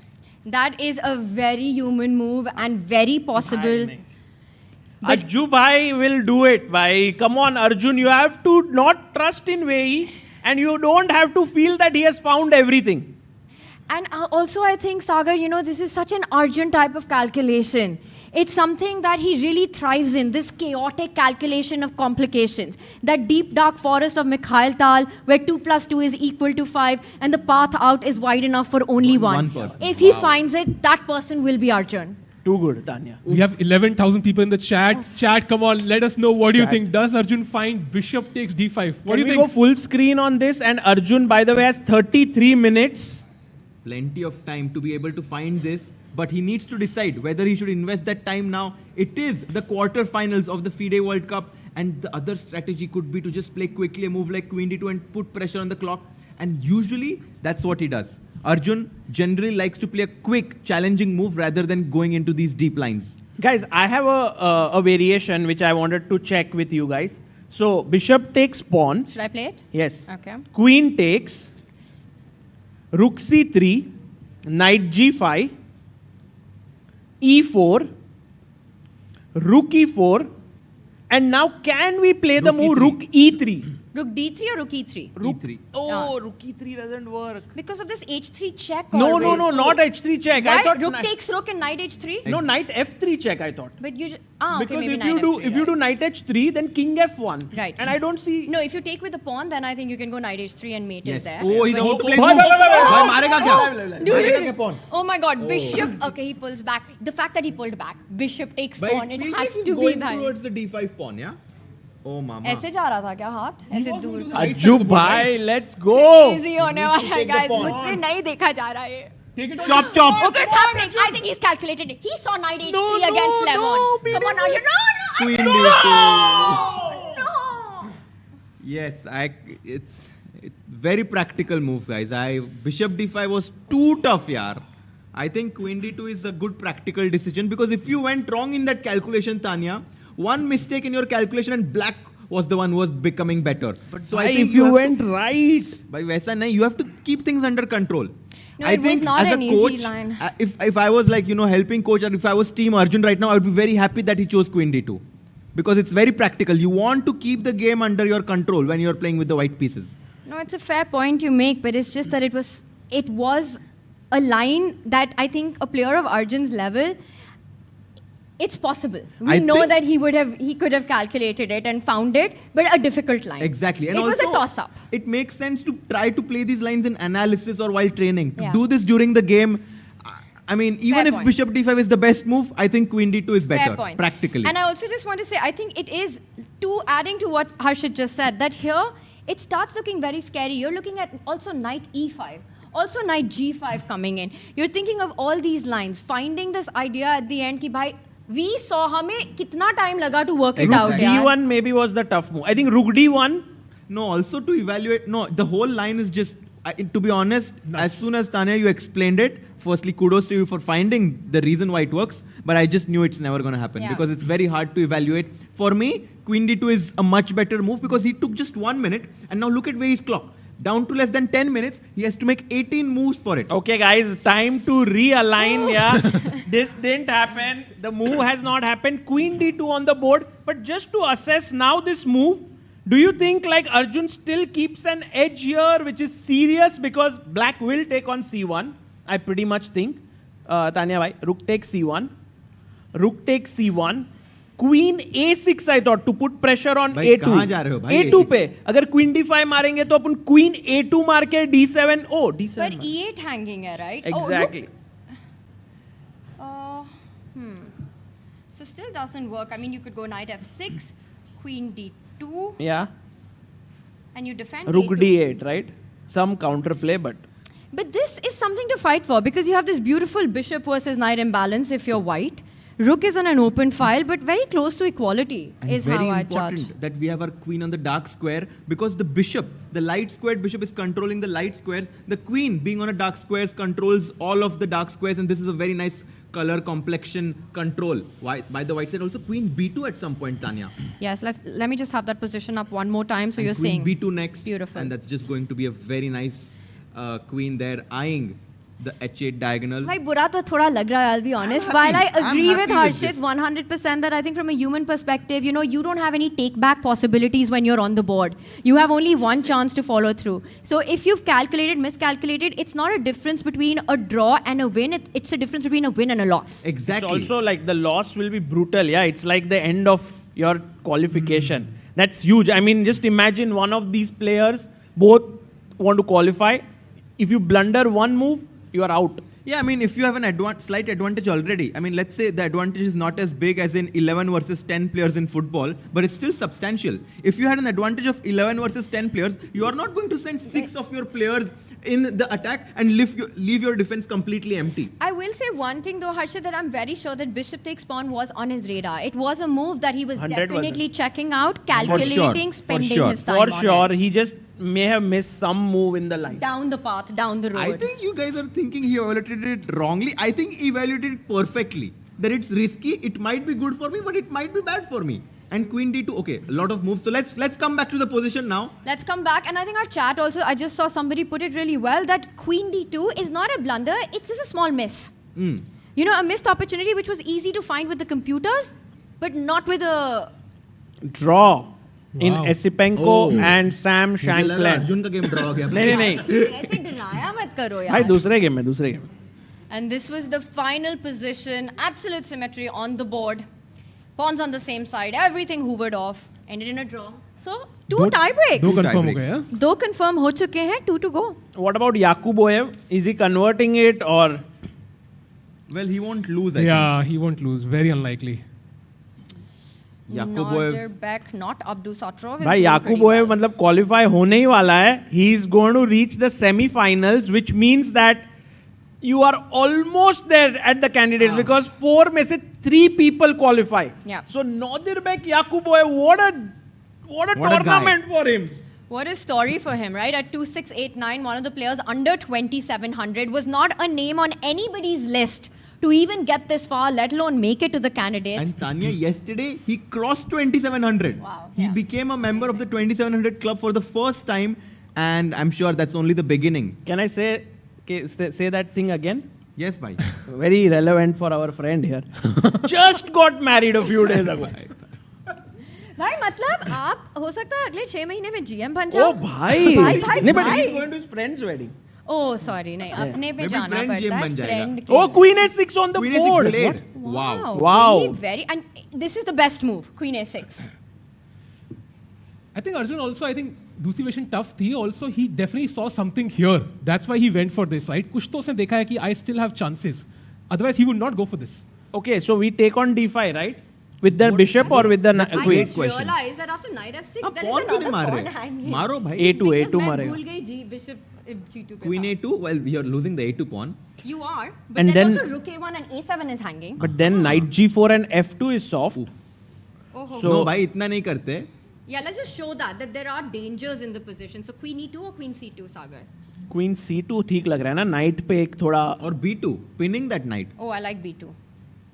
That is a very human move and very possible. Ajju bhai will do it. Bhai, come on, Arjun. You have to not trust in Wei, and you don't have to feel that he has found everything. And also, I think, Sagar, this is such an Arjun type of calculation. It's something that he really thrives in, this chaotic calculation of complications. That deep, dark forest of Mikhail Tal, where 2 + 2 is equal to 5, and the path out is wide enough for only one. If he finds it, that person will be Arjun. Too good, Tanya. We have 11,000 people in the chat. Chat, come on, let us know what do you think. Does Arjun find bishop takes d5? What do you think? Can we go full screen on this? And Arjun, by the way, has 33 minutes. Plenty of time to be able to find this. But he needs to decide whether he should invest that time now. It is the quarterfinals of the FIDE World Cup, and the other strategy could be to just play quickly a move like Queen D2 and put pressure on the clock. And usually, that's what he does. Arjun generally likes to play a quick, challenging move rather than going into these deep lines. Guys, I have a variation which I wanted to check with you guys. So, bishop takes pawn. Should I play it? Yes. Okay. Queen takes, rook c3, knight g5, e4, rook e4, and now can we play the move rook e3? Rook d3 or rook e3? Rook e3. Oh, rook e3 doesn't work. Because of this h3 check. No, always. no, not h3 check. Why? I thought Rook takes rook and knight h3? No, knight f3 check, I thought. But you Because okay, maybe if knight you do f3, if you do knight h3, then king f1. Right. And I don't see. No, if you take with the pawn, then I think you can go knight h3 and mate is there. Oh, he's about to play. Oh my god, bishop. Okay, he pulls back. The fact that he pulled back, bishop takes But pawn, it has to be going that. towards the d5 pawn, yeah? Oh, mama. ऐसे जा रहा था क्या हाथ? ऐसे दूर. Ajju bhai, let's go. Easy होने वाला है guys. मुझसे नहीं देखा जा रहा है. Chop, chop. Okay, it's happening. I think he's calculated it. He saw knight h3 against Levon. Come on, Arjun. No, Queen no. d2. Yes, it's very practical move, guys. Bishop d5 was too tough, yaar. I think Queen d2 is a good practical decision because if you went wrong in that calculation, Tanya, one mistake in your calculation and black was the one who was becoming better. But so I think if you went right. By Vaisa, you have to keep things under control. No, it was not an easy line. If I was like, helping coach, or if I was team Arjun right now, I would be very happy that he chose Queen d2. Because it's very practical. You want to keep the game under your control when you're playing with the white pieces. No, it's a fair point you make, but it's just that it was a line that I think a player of Arjun's level, it's possible. We know that he could have calculated it and found it, but a difficult line. Exactly. And it was a also, toss-up. It makes sense to try to play these lines in analysis or while training. To Yeah. do this during the game, I mean, even Fair if point. bishop d5 is the best move, I think queen d2 is better, Fair point. practically. And I also just want to say, I think it is, adding to what Harshit just said, that here, it starts looking very scary. You're looking at also knight e5. Also knight g5 coming in. You're thinking of all these lines, finding this idea at the end, ki bhai, we saw हमें कितना time लगा to work it out. D1 maybe was the tough move. I think rook D1. No, also to evaluate. No, the whole line is just. To be honest, as soon as Tanya you explained it, firstly kudos to you for finding the reason why it works. But I just knew it's never going to happen because it's very hard to evaluate. For me, Queen D2 is a much better move because he took just 1 minute and now look at where he's clocked. Down to less than 10 minutes, he has to make 18 moves for it. Okay, guys, time to realign. Yeah, this didn't happen. The move has not happened. Queen D2 on the board. But just to assess now this move, do you think like Arjun still keeps an edge here, which is serious because black will take on C1? I pretty much think. Tanya bhai, rook takes C1. Rook takes C1. Queen A6 I thought to put pressure on भाई, A2. कहाँ जा रहे हो भाई? A2 पे अगर Queen D5 मारेंगे तो अपन Queen A2 मार के D7. Oh, D7. But E8 hanging है, right? Exactly. So still doesn't work. I mean, you could go knight F6, Queen D2. Yeah. And you defend Rook A2. D8, right? Some counterplay, but. But this is something to fight for because you have this beautiful bishop versus knight imbalance if you're white. Rook is on an open file, but very close to equality is how I judge. Very important that we have our queen on the dark square because the bishop, the light squared bishop is controlling the light squares. The queen being on a dark squares controls all of the dark squares and this is a very nice color complexion control by the white side. Also queen b2 at some point, Tanya. Yes, let me just have that position up one more time. So and you're queen saying b2 next. beautiful. And that's just going to be a very nice queen there eyeing the h8 diagonal. भाई बुरा तो थोड़ा लग रहा है, I'll be honest. While I agree with Harshit 100% that I think from a human perspective, you don't have any take-back possibilities when you're on the board. You have only one chance to follow through. So if you've miscalculated, it's not a difference between a draw and a win. It's a difference between a win and a loss. Exactly. It's also like the loss will be brutal. Yeah, it's like the end of your qualification. That's huge. I mean, just imagine one of these players both want to qualify. If you blunder one move, you are out. Yeah, I mean, if you have an slight advantage already, I mean, let's say the advantage is not as big as in 11 versus 10 players in football, but it's still substantial. If you had an advantage of 11 versus 10 players, you are not going to send 6 of your players in the attack and leave your defense completely empty. I will say one thing though, Harshit, that I'm very sure that bishop takes pawn was on his radar. It was a move that he was definitely checking out, calculating, spending his time on For sure, he just may have missed some move in the line. Down the path, down the road. I think you guys are thinking he evaluated it wrongly. I think he evaluated it perfectly. That it's risky, it might be good for me, but it might be bad for me. And queen d2, okay, a lot of moves. So let's come back to the position now. Let's come back. And I think our chat also, I just saw somebody put it really well, that queen d2 is not a blunder, it's just a small miss. A missed opportunity which was easy to find with the computers, but not with a... Draw. In Esipenko and Sam Shankland. Arjun का game draw हो गया. नहीं. ऐसे डराया मत करो यार. भाई दूसरे गेम में. And this was the final position, absolute symmetry on the board. Pawns on the same side, everything hoovered off, ended in a draw. So, 2 tie breaks. 2 confirm हो गए. 2 confirm हो चुके हैं, 2 to go. What about Yakuboyev? Is he converting it or? Well, he won't lose. He won't lose. Very unlikely. Norderbeck, not Abdusatrov. भाई Yakuboyev मतलब qualify होने ही वाला है. He is going to reach the semi-finals, which means that you are almost there at the candidates because 4 में से 3 people qualify. Yeah. So Norderbeck, Yakuboyev, what a tournament for him. What a story for him, right? At 2689, one of the players under 2700 was not a name on anybody's list to even get this far, let alone make it to the candidates. And Tanya, yesterday, he crossed 2700. Wow. He became a member of the 2700 club for the first time, and I'm sure that's only the beginning. Can I say that thing again? Yes, bhai. Very relevant for our friend here. Just got married a few days ago. भाई मतलब आप हो सकता है अगले 6 महीने में GM बन जाओ. Oh भाई. नहीं, but he's going to his friend's wedding. Oh, sorry, नहीं अपने पे जाना पड़ता है friend के. Oh, Queen A6 on the board. Wow. Very, and this is the best move, Queen A6. I think Arjun also, दूसरी version tough थी. Also, he definitely saw something here. That's why he went for this, right? कुछ तो उसने देखा है कि I still have chances. Otherwise, he would not go for this. Okay, so we take on D5, right? With the bishop or with the queen? I just realized that after knight F6, there is another pawn hanging. मारो भाई. A2 मैं मारेगा. भूल गई bishop G2 पे. Queen A2, well, you're losing the A2 pawn. You are, but And there's then, also rook A1 and A7 is hanging. But then knight G4 and F2 is soft. So, no भाई इतना नहीं करते. Yeah, let's just show that there are dangers in the position. So Queen E2 or Queen C2, Sagar? Queen C2 ठीक लग रहा है ना, knight पे एक थोड़ा. और B2, pinning that knight. Oh, I like B2.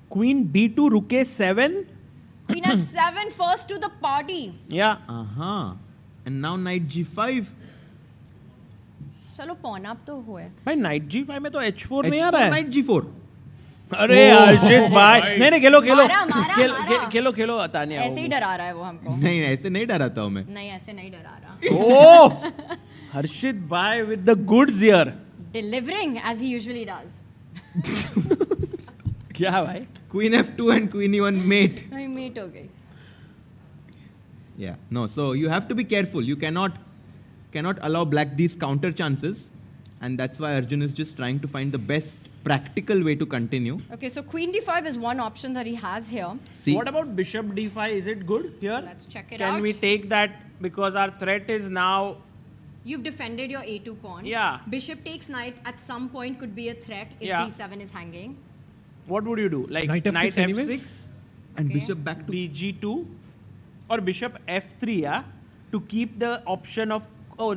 Queen B2, rook A7. Queen F7 first to the party. Yeah. And now knight G5. चलो pawn up तो हुए. भाई knight G5 में तो H4 नहीं आ रहा है. Knight G4. अरे अर्जित भाई. नहीं खेलो खेलो तानिया. ऐसे ही डरा रहा है वो हमको. नहीं ऐसे नहीं डराता हूँ मैं. नहीं ऐसे नहीं डरा रहा. Oh, Harshit bhai with the goods here. Delivering as he usually does. क्या भाई? Queen F2 and Queen E1 mate. नहीं mate हो गई. Yeah, no. So you have to be careful. You cannot allow black these counter chances, and that's why Arjun is just trying to find the best practical way to continue. Okay, so Queen D5 is one option that he has here. See, what about Bishop D5? Is it good here? Let's check it out. Can we take that because our threat is now? You've defended your A2 pawn. Yeah. Bishop takes knight at some point could be a threat if D7 is hanging. What would you do? Like knight F6 and bishop back to BG2 or bishop F3, yeah, to keep the option of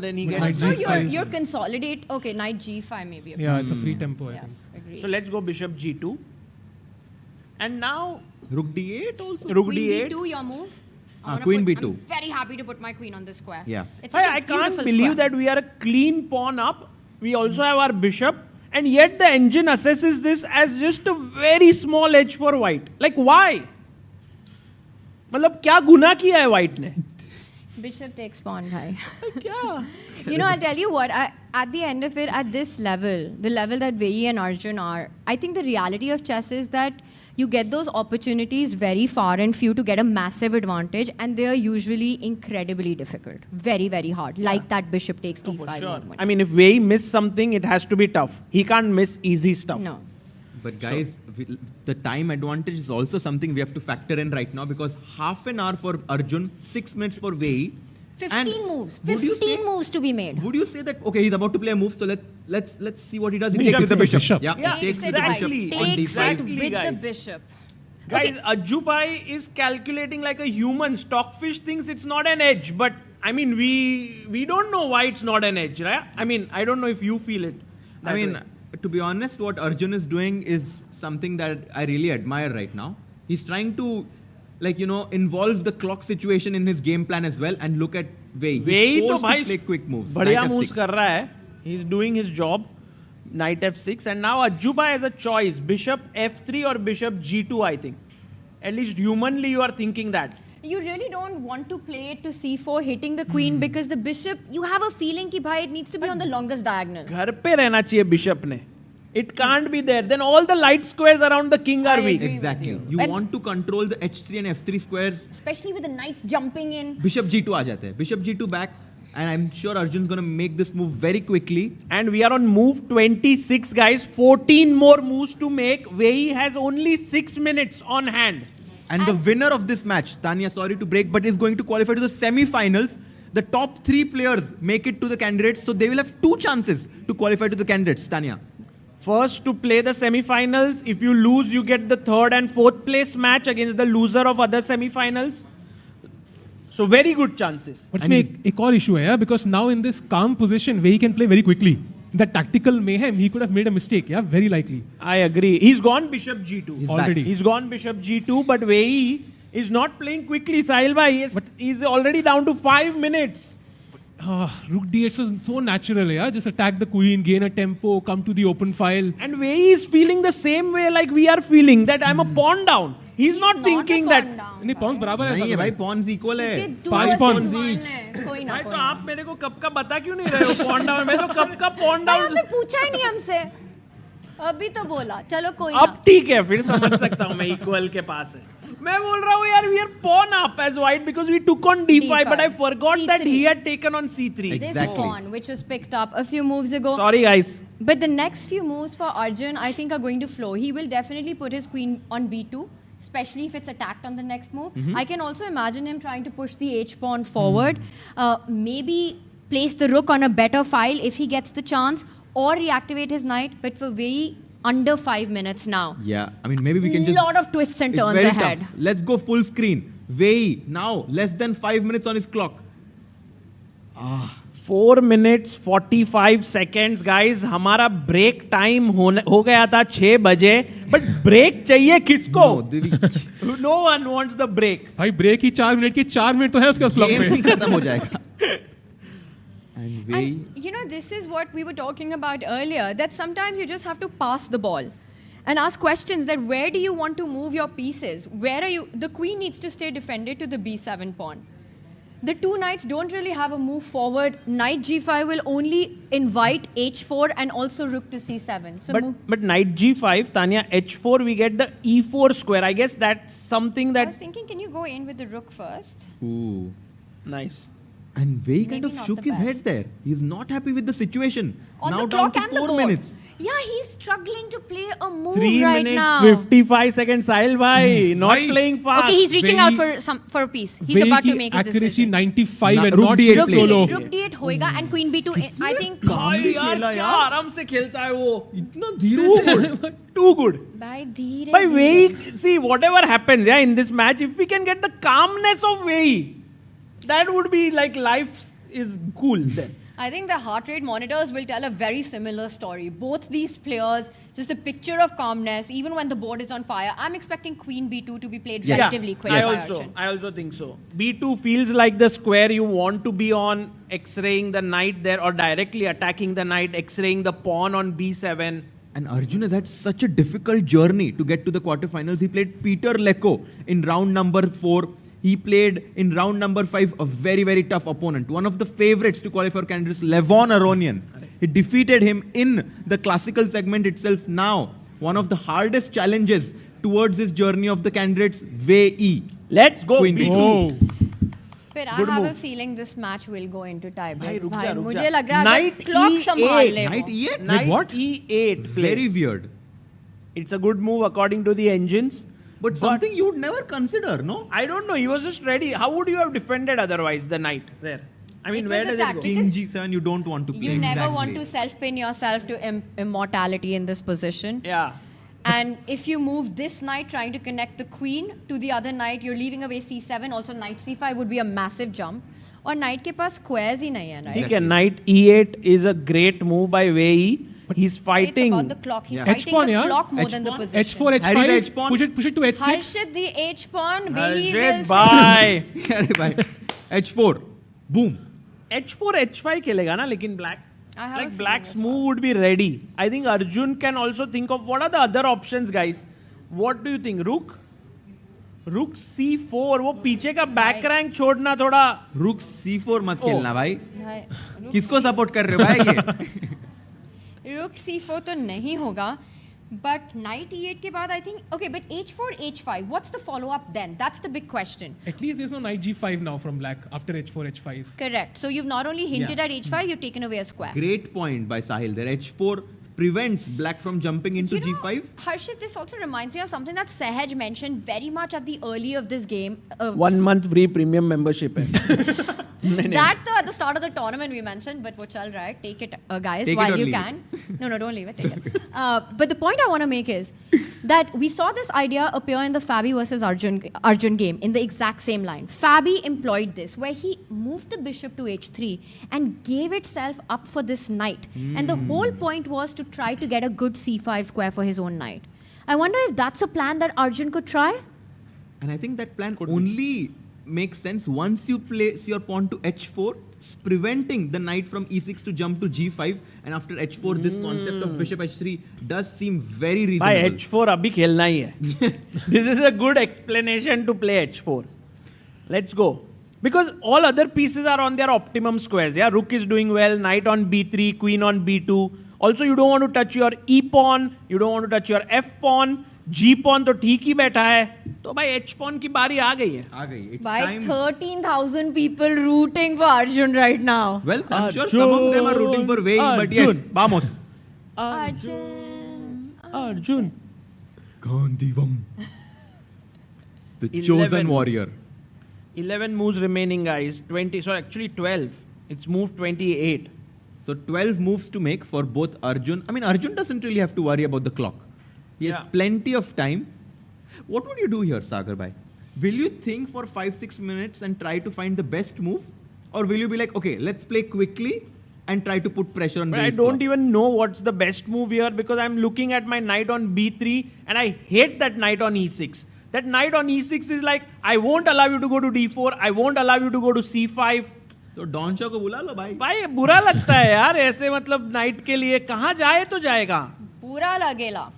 then he gets. So you're consolidate. Okay, knight G5 maybe. Yeah, it's a free tempo. I think. Agreed. So let's go bishop G2, and now rook D8 also. Rook Queen D8. B2, your move. Queen B2. I'm very happy to put my queen on this square. Yeah. It's such I can't believe that we are a clean pawn up. We also have our bishop, And yet the engine assesses this as just a very small edge for white. Like why? मतलब क्या गुनाह किया है white ने? Bishop takes pawn, bhai. Yeah. You know, I'll tell you what, at the end of it, at this level, the level that Vei and Arjun are, I think the reality of chess is that you get those opportunities very far and few to get a massive advantage, and they are usually incredibly difficult. Very, very hard. Like that bishop takes d5 movement. I mean, if Vei miss something, it has to be tough. He can't miss easy stuff. No. But guys, the time advantage is also something we have to factor in right now, because half an hour for Arjun, 6 minutes for Vei. 15 moves. 15 moves to be made. Would you say that, okay, he's about to play a move, so let's see what he does. He takes with the bishop. Yeah, takes exactly. Takes it with guys. the bishop. Guys, Ajubhai is calculating like a human. Stockfish thinks it's not an edge, but I mean, we don't know why it's not an edge, right? I mean, I don't know if you feel it. I mean, to be honest, what Arjun is doing is something that I really admire right now. He's trying to, like, you know, involve the clock situation in his game plan as well, and look at Vei. He's forced to play quick moves. बढ़िया moves कर रहा है. He's doing his job. Knight f6, and now Ajubhai has a choice: bishop f3 or bishop g2. I think, at least humanly, you are thinking that. You really don't want to play it to c4, hitting the queen, because the bishop, you have a feeling कि भाई it needs to be on the longest diagonal. घर पे रहना चाहिए bishop ने. It can't be there. Then all the light squares around the king are weak. Exactly. You want to control the h3 and f3 squares. Especially with the knights jumping in. Bishop g2 आ जाते हैं. Bishop g2 back. And I'm sure Arjun's going to make this move very quickly. And we are on move 26, guys. 14 more moves to make. Vei has only 6 minutes on hand. And the winner of this match, Tanya, sorry to break, but is going to qualify to the semi-finals. The top 3 players make it to the candidates, so they will have 2 chances to qualify to the candidates, Tanya. First to play the semi-finals. If you lose, you get the 3rd and 4th place match against the loser of other semi-finals. So very good chances. But एक और issue है, because now in this calm position, Vei can play very quickly. In that tactical mayhem, he could have made a mistake. Yeah, very likely. I agree. He's gone bishop g2 already. He's gone bishop g2, but Vei is not playing quickly. Sahil bhai, he's already down to 5 minutes. Rook d8 is so natural, yeah. Just attack the queen, gain a tempo, come to the open file. And Vei is feeling the same way like we are feeling, that I'm a pawn down. He's not thinking that. नहीं pawns बराबर है. नहीं है भाई, pawns equal है. 5 pawns each. भाई तो आप मेरे को कब का बता क्यों नहीं रहे हो pawn down? मैं तो कब का pawn down. आपने पूछा ही नहीं हमसे. अभी तो बोला. चलो कोई ना. अब ठीक है, फिर समझ सकता हूँ मैं equal के पास है. मैं बोल रहा हूँ यार, we are pawn up as white because we took on d5, but I forgot C3. that he had taken on c3. This pawn, which was picked up a few moves ago. Sorry guys. But the next few moves for Arjun, I think, are going to flow. He will definitely put his queen on b2, especially if it's attacked on the next move. I can also imagine him trying to push the h-pawn forward. Maybe place the rook on a better file if he gets the chance, or reactivate his knight. But for Vei, under 5 minutes now. Yeah, I mean, maybe we can just... lot of twists and turns ahead. Tough. Let's go full screen. Vei, now, less than 5 minutes on his clock. 4 minutes 45 seconds, guys. हमारा break time हो गया था 6 बजे. But break चाहिए किसको? No one wants the break. भाई break ही 4 minute की 4 minute तो है उसके clock में. Game ही खत्म हो जाएगा. And you know, this is what we were talking about earlier, that sometimes you just have to pass the ball and ask questions that where do you want to move your pieces? Where are you? The queen needs to stay defended to the b7 pawn. The 2 knights don't really have a move forward. Knight g5 will only invite h4 and also rook to c7. So but knight g5, Tanya, h4, we get the e4 square. I guess that's something that... I was thinking, can you go in with the rook first? Ooh. Nice. And Vei kind of shook his head there. He's not happy with the situation. On now the down clock to and the 4 board. minutes. Yeah, he's struggling to play a move 3 right minutes now. 55 seconds, Sahil bhai. Not playing fast. Okay, he's reaching out for a piece. He's about to make his accuracy decision. 95 and not rook solo. d8. Rook d8 होएगा and queen b2. I think. भाई यार क्या आराम से खेलता है वो. इतना धीरे. Too good. भाई धीरे. By Vei, see whatever happens, yeah, in this match, if we can get the calmness of Vei, that would be like life is cool then. I think the heart rate monitors will tell a very similar story. Both these players, just a picture of calmness, even when the board is on fire. I'm expecting Queen B2 to be played relatively quick. I also think so. B2 feels like the square you want to be on, X-raying the knight there, or directly attacking the knight, X-raying the pawn on B7. And Arjun has had such a difficult journey to get to the quarterfinals. He played Peter Lecco in round number 4. He played in round number 5 a very, very tough opponent. One of the favorites to qualify for candidates, Levon Aronian. He defeated him in the classical segment itself. Now, one of the hardest challenges towards his journey of the candidates, Wei E. Let's go, Queen B2. But I Good have move. a feeling this match will go into tiebreaks. रुक जा, मुझे लग रहा है Knight अगर clock संभाल ले Knight वो. E8? Knight what? E8. Very weird. It's a good move according to the engines. But something you would never consider, no? I don't know. He was just ready. How would you have defended otherwise the knight there? I mean, It where was a does it go? tactic. King G7, you don't want to play. You never want to self-pin yourself to immortality in this position. Yeah. And if you move this knight trying to connect the queen to the other knight, you're leaving away c7. Also, knight c5 would be a massive jump. और knight के पास squares ही नहीं है, right? ठीक है, knight E8 is a great move by Wei. He's fighting. It's about the clock. He's Yeah. fighting H-pawn, the yeah. clock more than the position. H4, H5. Harry the H-pawn. Push it to H6. Harshit the H-pawn. Wei Harshit, will bye. अरे भाई, H4. Boom. H4, H5 खेलेगा ना, लेकिन black. I have a Like feeling black's as move would be ready. I think Arjun can also think of what are the other options, guys. What do you think? Rook? Rook C4. वो पीछे का back rank छोड़ना थोड़ा. Rook C4 मत खेलना भाई. भाई, किसको सपोर्ट कर रहे हो भाई ये? Rook C4 तो नहीं होगा. But knight E8 के बाद I think okay, but H4 H5. What's the follow-up then? That's the big question. At least there's no knight G5 now from black after H4, H5. Correct. So you've not only hinted at H5, you've taken away a square. Great point by Sahil there. H4 prevents black from jumping into G5. Harshit, this also reminds me of something that Sahaj mentioned very much at the early of this game. 1 month free premium membership है. That though at the start of the tournament we mentioned, but wo chal raha hai. Take it, guys, Take it while or you leave can. No, don't leave it. Take it. But the point I want to make is that we saw this idea appear in the Fabi versus Arjun game in the exact same line. Fabi employed this, where he moved the bishop to h3 and gave itself up for this knight. And the whole point was to try to get a good c5 square for his own knight. I wonder if that's a plan that Arjun could try? And I think that plan only makes sense once you place your pawn to h4, preventing the knight from e6 to jump to g5, and after h4 this concept of bishop h3 does seem very reasonable. भाई h4 अभी खेलना ही है. This is a good explanation to play h4. Let's go. Because all other pieces are on their optimum squares. Yeah, rook is doing well, knight on b3, queen on b2. Also, you don't want to touch your e pawn, you don't want to touch your f pawn. G pawn तो ठीक ही बैठा है. तो भाई H pawn की बारी आ गई है. आ गई. It's By time. 13,000 people rooting for Arjun right now. Well, I'm sure some of them are rooting for Wei, but yes, vamos. Arjun. Gandhivam. The 11. chosen warrior. 11 moves remaining, guys. 20, so actually 12. It's moved 28. So 12 moves to make for both Arjun. I mean, Arjun doesn't really have to worry about the clock. He has plenty of time. What would you do here, Sagar bhai? Will you think for 5-6 minutes and try to find the best move? Or will you be like, okay, let's play quickly and try to put pressure on But I Wei's don't clock? even know what's the best move here because I'm looking at my knight on b3 and I hate that knight on e6. That knight on e6 is like, I won't allow you to go to d4. I won't allow you to go to c5. तो don Shaw को बुला लो भाई. भाई बुरा लगता है यार ऐसे मतलब नाइट के लिए कहाँ जाए तो जाएगा. पूरा लगेला.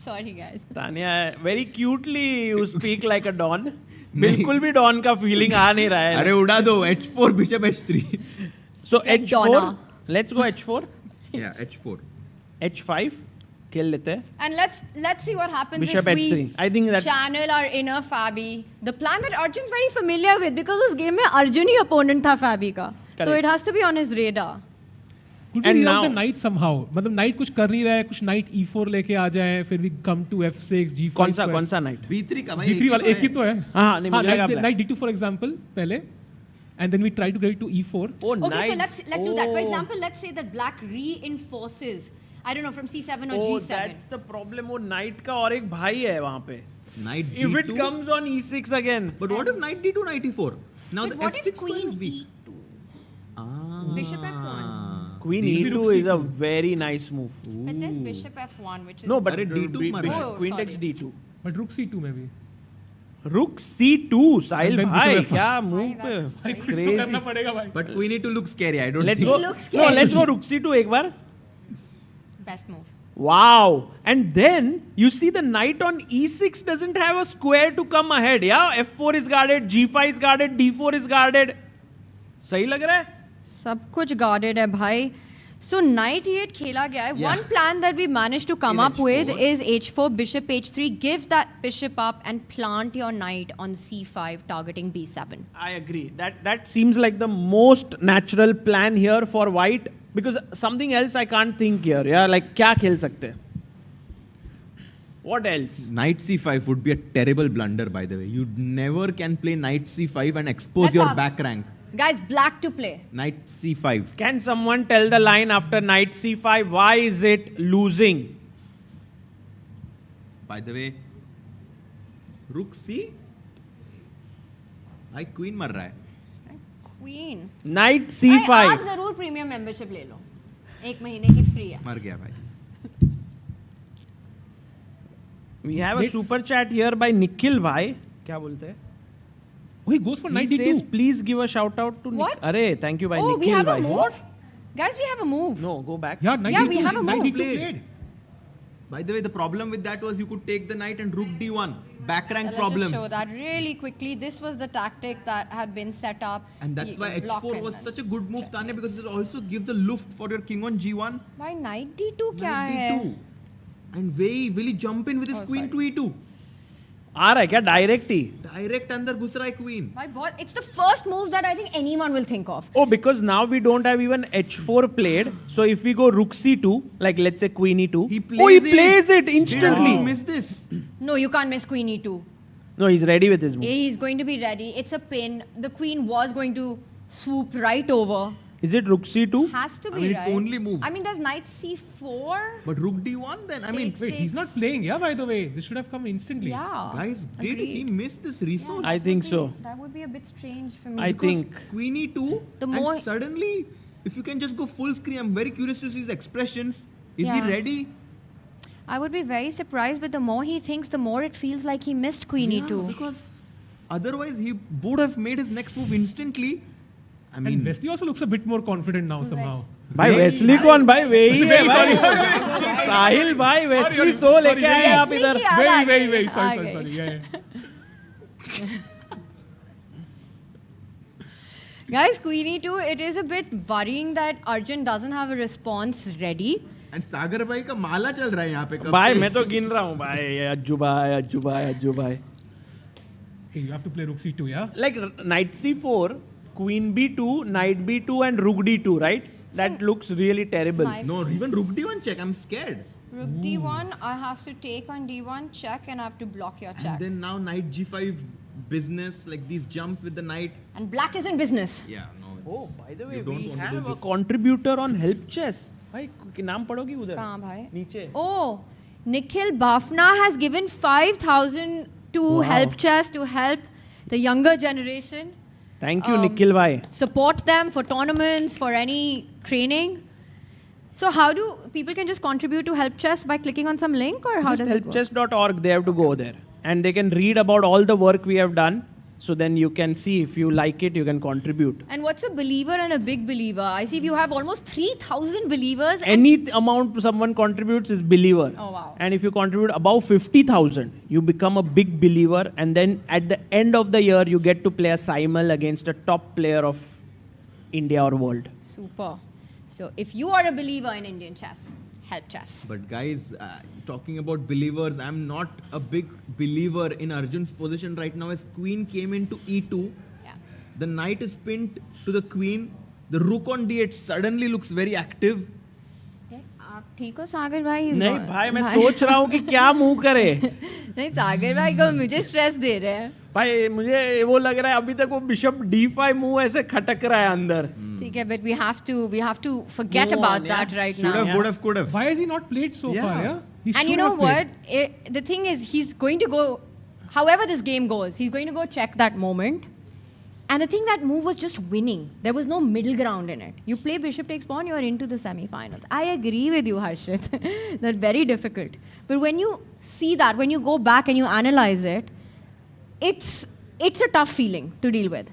Sorry guys. Tania, very cutely you speak like a don. बिल्कुल भी डॉन का फीलिंग आ नहीं रहा है. अरे उड़ा दो. H4 bishop h3. So Like h4. Donna. Let's go h4. Yeah, h4. h5. खेल लेते हैं. And let's see what happens Bishop if we h3. I think that channel our inner Fabi. The plan that Arjun's very familiar with because उस game में Arjun ही opponent था Fabi का. So Correct. it has to be on his radar. Could we And reroute now- the knight somehow? मतलब knight कुछ कर नहीं रहा है, कुछ knight e4 लेके आ जाए, फिर we come to f6, g5. कौन सा knight? b3 का भाई. b3 वाला एक ही तो है. हाँ नहीं मिलेगा. knight d2 for example पहले, and then we try to get it to e4. Oh, Okay, nice. so let's do that. For example, let's say that black reinforces, I don't know, from c7 or Oh, g7. that's the problem. वो knight का और एक भाई है वहाँ पे. Knight If it d2. comes on e6 again. But what if knight d2, knight e4? Now But the what F6 if pawn is Queen weak. Bishop F1? Queen Maybe E2 rook is a C2. very nice move. But there's Bishop F1, which is No, but Arre, D2 mar raha hai. Oh, Queen sorry. takes D2. But rook C2 maybe. Rook C2, Sahil And then bhai, Bishop F1. क्या move Bhai, that's पे? कुछ तो Crazy. करना पड़ेगा भाई. But Queen E2 looks scary. I don't Let's think. go. looks No, scary. let's go Rook C2 एक बार. Best move. Wow. And then you see the knight on E6 doesn't have a square to come ahead. Yeah, F4 is guarded, G5 is guarded, D4 is guarded. सही लग रहा है? सब कुछ guarded है भाई. So knight e8 खेला गया है. Yeah. One plan that we managed to come In up with H4. is H4, Bishop H3. Give that bishop up and plant your knight on C5, targeting B7. I agree. That seems like the most natural plan here for white because something else I can't think here. Yeah, like क्या खेल सकते हैं? What else? Knight C5 would be a terrible blunder, by the way. You never can play Knight C5 and expose Let's your ask. back rank. Guys, black to play. Knight C5. Can someone tell the line after Knight C5? Why is it losing? By the way, Rook C. भाई Queen मर रहा है. Queen. Knight आप C5. जरूर premium membership ले लो. 1 महीने की free है. मर गया भाई. We have a super chat here by Nikhil bhai. क्या बोलते हैं? Oh, he goes for knight He says, D2. please give a shout out to What? Arey, thank you by Oh, Nikhil we have bhai. a move? Guys, we have a move. No, go back. Yeah, knight Yeah, D2. we have a Knight move. D2 played. By the way, the problem with that was you could take the knight and Rook D1. Back rank Let's problems. just show that really quickly. This was the tactic that had been set up. And that's You why can block H4 and was then such a good move, Tanya, because it also gives a luft for your king on G1. Why knight D2 क्या Knight है? D2. And will he jump in with his queen to E2? आ रहा है क्या direct ही? Direct अंदर घुस रहा है queen. My ball. It's the first move that I think anyone will think of. Oh, because now we don't have even H4 played. So if we go Rook C2, like let's say Queen E2. He plays it instantly. Did you miss this? No, you can't miss Queen E2. No, he's ready with his move. He's going to be ready. It's a pin. The queen was going to swoop right over. Is it Rook C2? Has to be, I mean, it's right? only move. I mean, there's knight C4. But Rook D1 then? I mean, Takes, Wait, he's not playing, yeah, by the way. This should have come instantly. Yeah. guys, did he Agreed. miss this resource? I think so. That would be a bit strange for me. I Because think. Queen E2, The and more- suddenly, if you can just go full screen, I'm very curious to see his expressions. Is Yeah. he ready? I would be very surprised, but the more he thinks, the more it feels like he missed Queen Yeah, E2. because otherwise he would have made his next move instantly. I mean, And Wesley also looks a bit more confident now somehow. भाई Wesley कौन भाई वे ही है Very भाई sorry. साहिल भाई Wesley So लेके आए आप Wesley इधर की याद आ Very, गई। sorry, आ गई। sorry. Yeah. Guys, Queen E2, it is a bit worrying that Arjun doesn't have a response ready. and Sagar भाई का माला चल रहा है यहाँ पे. भाई मैं तो गिन रहा हूँ भाई अज्जू भाई अज्जू भाई अज्जू भाई Okay, you have to play rook c2, yeah? like knight c4 queen b2 knight b2 and rook d2 right that looks really terrible Nice. No, even Rook D1 check. I'm scared. Rook D1, I have to take on D1, check, and I have to block your check. And then now Knight G5 business, like these jumps with the knight. And black is in business. Yeah, no. oh by the way You don't we want to have do a this. contributor on help chess भाई नाम पढ़ोगी उधर कहाँ भाई? नीचे Oh, Nikhil Bafna has given 5,000 to Wow. help chess to help the younger generation. thank you nikhil bhai Support them for tournaments, for any training. So how do people can just contribute to help chess by clicking on some link, or how just does it work? helpchess.org they have to go there and they can read about all the work we have done so then you can see if you like it you can contribute And what's a believer and a big believer? I see you have almost 3,000 believers. And any amount someone contributes is believer Oh, wow. and if you contribute above 50,000 you become a big believer and then at the end of the year you get to play a simul against a top player of India or world. super. So if you are a believer in Indian chess, help chess. But guys, talking about believers, I'm not a big believer in Arjun's position right now as queen came into E2. Yeah. The knight is pinned to the queen. The rook on D8 suddenly looks very active. Okay, आप ठीक हो सागर भाई? इस नहीं बार- भाई मैं सोच रहा हूँ कि क्या मूव करे नहीं सागर भाई को मुझे स्ट्रेस दे रहे हैं. भाई मुझे वो लग रहा है अभी तक वो बिशप D5 मूव ऐसे खटक रहा है अंदर ठीक है, but we have to forget Move about on, that yeah. right Should now. have, would have, could have. Why has he not played so Yeah. far, yeah? He And should you know have played. what? The thing is, he's going to go, however this game goes, he's going to go check that moment. And the thing, that move was just winning. There was no middle ground in it. You play bishop takes pawn, you're into the semi-finals. I agree with you, Harshit. That's very difficult. But when you see that, when you go back and you analyze it, it's a tough feeling to deal with.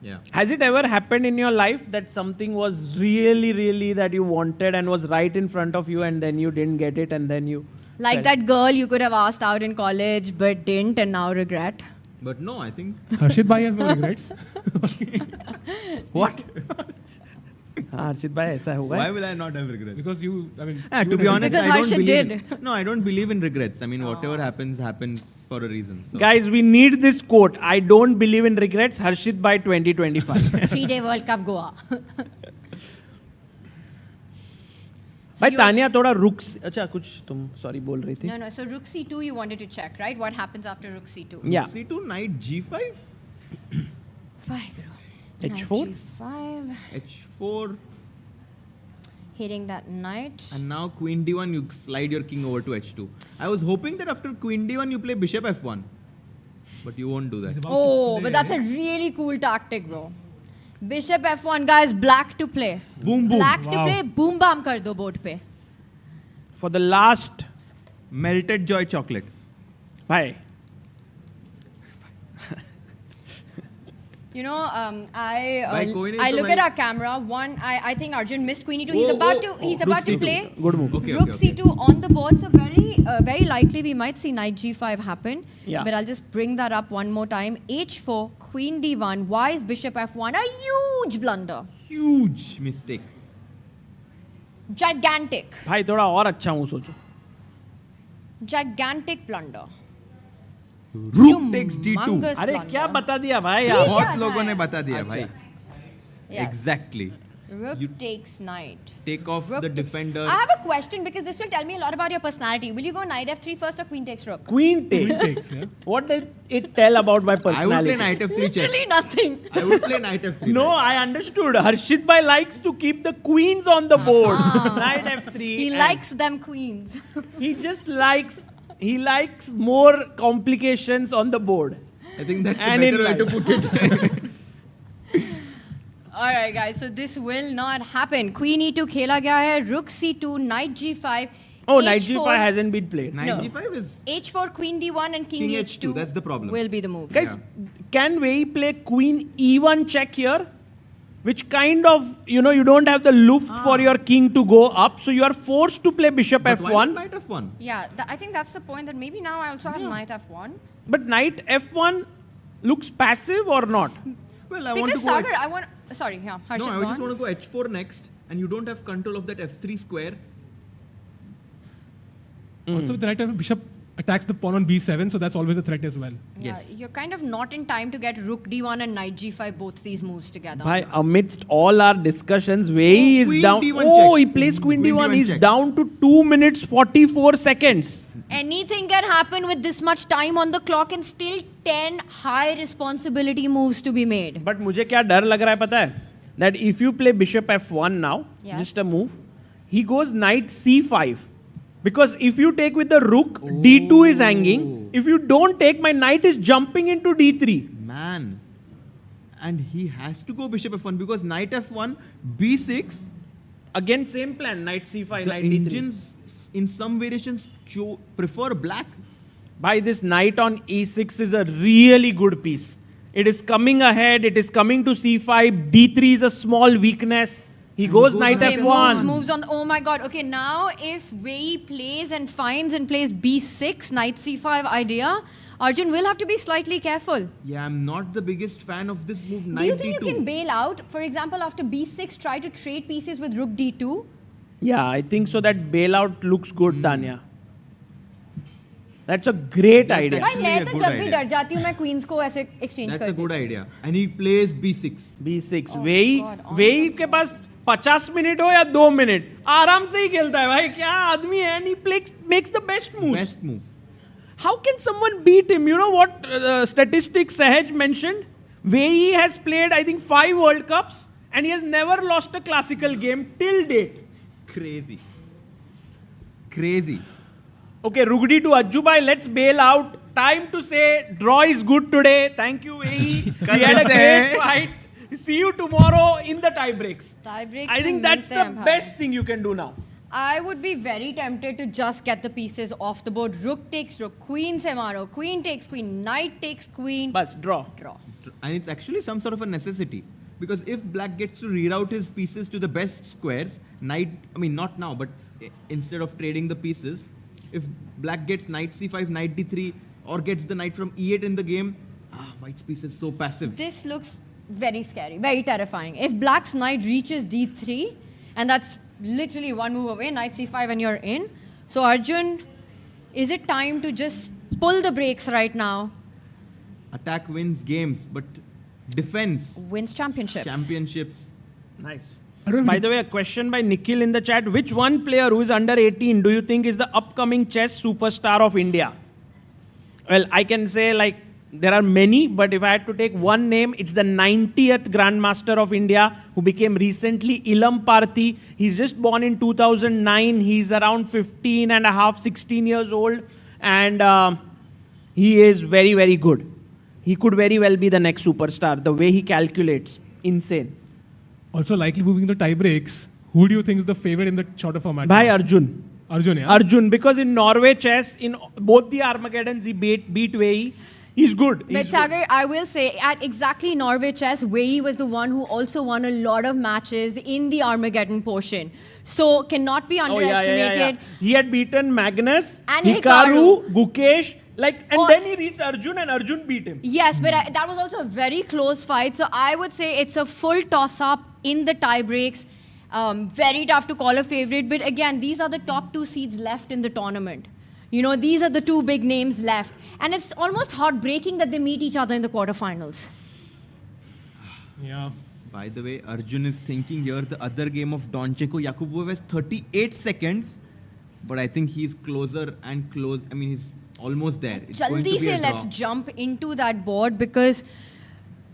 Yeah. Has it ever happened in your life that something was really, really that you wanted and was right in front of you and then you didn't get it and then you... Like that girl you could have asked out in college but didn't and now regret? But no, I think... Harshit Bhai has no regrets. What? Harshit Bhai, aisa hoga? Why will I not have regrets? Because you, I mean... to be honest, because I don't Harshit believe did. No, I don't believe in regrets. I mean, whatever happens, happens for a reason. So. Guys, we need this quote. I don't believe in regrets. Harshit Bhai 2025. FIDE World Cup Goa. भाई तानिया थोड़ा रुक अच्छा कुछ तुम sorry बोल रही थी No, so rook c2 you wanted to check, right? What happens after rook c2? Yeah. c2, knight g5. h4 g5 h4 hitting that knight. And now queen d1, you slide your king over to h2. I was hoping that after queen d1 you play bishop f1, but you won't do that. Oh, but that's a really cool tactic, bro. Bishop f1, guys. Black to play. Boom boom. Black to play. Boom bam kar do board pe. For the last melted joy chocolate. Bye. You know, I look at our camera. One, I think Arjun missed queen e2. He's about to play. Good move. Okay, Rook c2 on the board. So very likely we might see knight g5 happen. Yeah. But I'll just bring that up one more time. h4, queen d1. Why is bishop f1? A huge blunder. Huge mistake. Gigantic. भाई थोड़ा और अच्छा हूँ सोचो. Gigantic blunder. Rook takes d2. Humongous अरे blunder. क्या बता दिया भाई बहुत लोगों ने बता दिया भाई. Yes. Exactly. Rook takes knight. Take off the defender. I have a question because this will tell me a lot about your personality. Will you go knight f3 first or queen takes rook? Queen takes. What does it tell about my personality? I would play knight f3 check. Literally nothing. I would play knight f3. No, I understood. Harshit Bhai likes to keep the queens on the board. Knight f3. He likes them queens. He just likes. He likes more complications on the board. I think that's And a in better way to life. put it. Alright guys, so this will not happen. Queen e2 khela gaya hai. Rook c2, knight g5. Oh, h4, knight g5 hasn't been played. Knight No. g5 is h4, queen d1 and king, king h2. That's the problem. Will be the move. Guys, can we play queen e1 check here? Which kind of, you don't have the luft for your king to go up. So you are forced to play bishop But why f1. not knight f1? Yeah, I think that's the point, that maybe now I also have knight f1. But knight f1 looks passive or not? Well, I want Because to go. Sagar, sorry, yeah, Harshit, No, I go just on. want to go h4 next, and you don't have control of that f3 square. Also, the knight bishop attacks the pawn on b7, so that's always a threat as well. Yeah, you're kind of not in time to get rook d1 and knight g5, both these moves together. Bhai, amidst all our discussions, Wei is queen down. D1 Oh, check. he plays queen Queen d1. D1 He's check. down to 2 minutes 44 seconds. Anything can happen with this much time on the clock and still 10 high responsibility moves to be made. But मुझे क्या डर लग रहा है पता है? That if you play bishop f1 now, Yes. just a move, he goes knight c5. Because if you take with the rook, d2 is hanging. If you don't take, my knight is jumping into d3. Man. And he has to go bishop f1 because knight f1, b6. Again, same plan, knight c5, The knight d3. engines in some variations prefer black. By this knight on e6 is a really good piece. It is coming ahead, it is coming to c5, d3 is a small weakness. He goes knight Okay, f1. moves on. Oh my god. Okay, now if Wei plays and finds and plays b6, knight c5 idea, Arjun will have to be slightly careful. Yeah, I'm not the biggest fan of this move, knight Do you think d2. you can bail out? For example, after b6, try to trade pieces with rook d2? Yeah, I think so. That bailout looks good, Tanya. That's a great idea. भाई मैं a तो good जब भी idea. डर जाती हूँ मैं queens को ऐसे exchange That's कर a good idea. And he plays b6. b6. Oh Wei God, on Wei के पास 50 मिनट हो या 2 मिनट आराम से ही खेलता है भाई क्या आदमी है and he makes the best moves. Best move. How can someone beat him? You know what statistics Sahaj mentioned? Wei has played I think 5 World Cups and he has never lost a classical game till date. Crazy. Crazy. Okay, Rugdi to Ajju bhai, let's bail out. time to say draw is good today. Thank you, Wei. We had a great fight. See you tomorrow in the tie breaks. Tie breaks. I think that's the best thing you can do now. I would be very tempted to just get the pieces off the board. Rook takes rook, queen se maro, queen takes queen, knight takes queen. Bas, draw. Draw. And it's actually some sort of a necessity. Because if black gets to reroute his pieces to the best squares, knight, I mean not now, but instead of trading the pieces, if black gets knight c5, knight d3, or gets the knight from e8 in the game, white's piece is so passive. This looks very scary, very terrifying. If black's knight reaches d3, and that's literally one move away, knight c5 and you're in. So Arjun, is it time to just pull the brakes right now? Attack wins games, but defense wins championships. Nice. By the way, a question by Nikhil in the chat. Which one player who is under 18 do you think is the upcoming chess superstar of India? Well, I can say like there are many, but if I had to take one name, it's the 90th Grandmaster of India who became recently Ilam Parthi. He's just born in 2009. He's around 15 and a half, 16 years old. And he is very, very good. He could very well be the next superstar. The way he calculates, insane. Also, likely moving the tie breaks. Who do you think is the favorite in the shorter format? By Arjun. Arjun, yeah? Arjun, because in Norway chess, in both the Armageddons, he beat Wei. He's good. But Sagar, I will say, at exactly Norway chess, Wei was the one who also won a lot of matches in the Armageddon portion. So, cannot be underestimated. He had beaten Magnus, And Hikaru, Gukesh, and then he reached Arjun and Arjun beat him. Yes, but that was also a very close fight. So, I would say it's a full toss-up in the tie breaks. Very tough to call a favorite. But again, these are the top two seeds left in the tournament. You know, these are the two big names left. And it's almost heartbreaking that they meet each other in the quarterfinals. Yeah. By the way, Arjun is thinking here the other game of Donchenko Yakubov has 38 seconds. But I think he's closer and close. I mean, he's almost there. It's going to Jaldi be a se let's draw. jump into that board because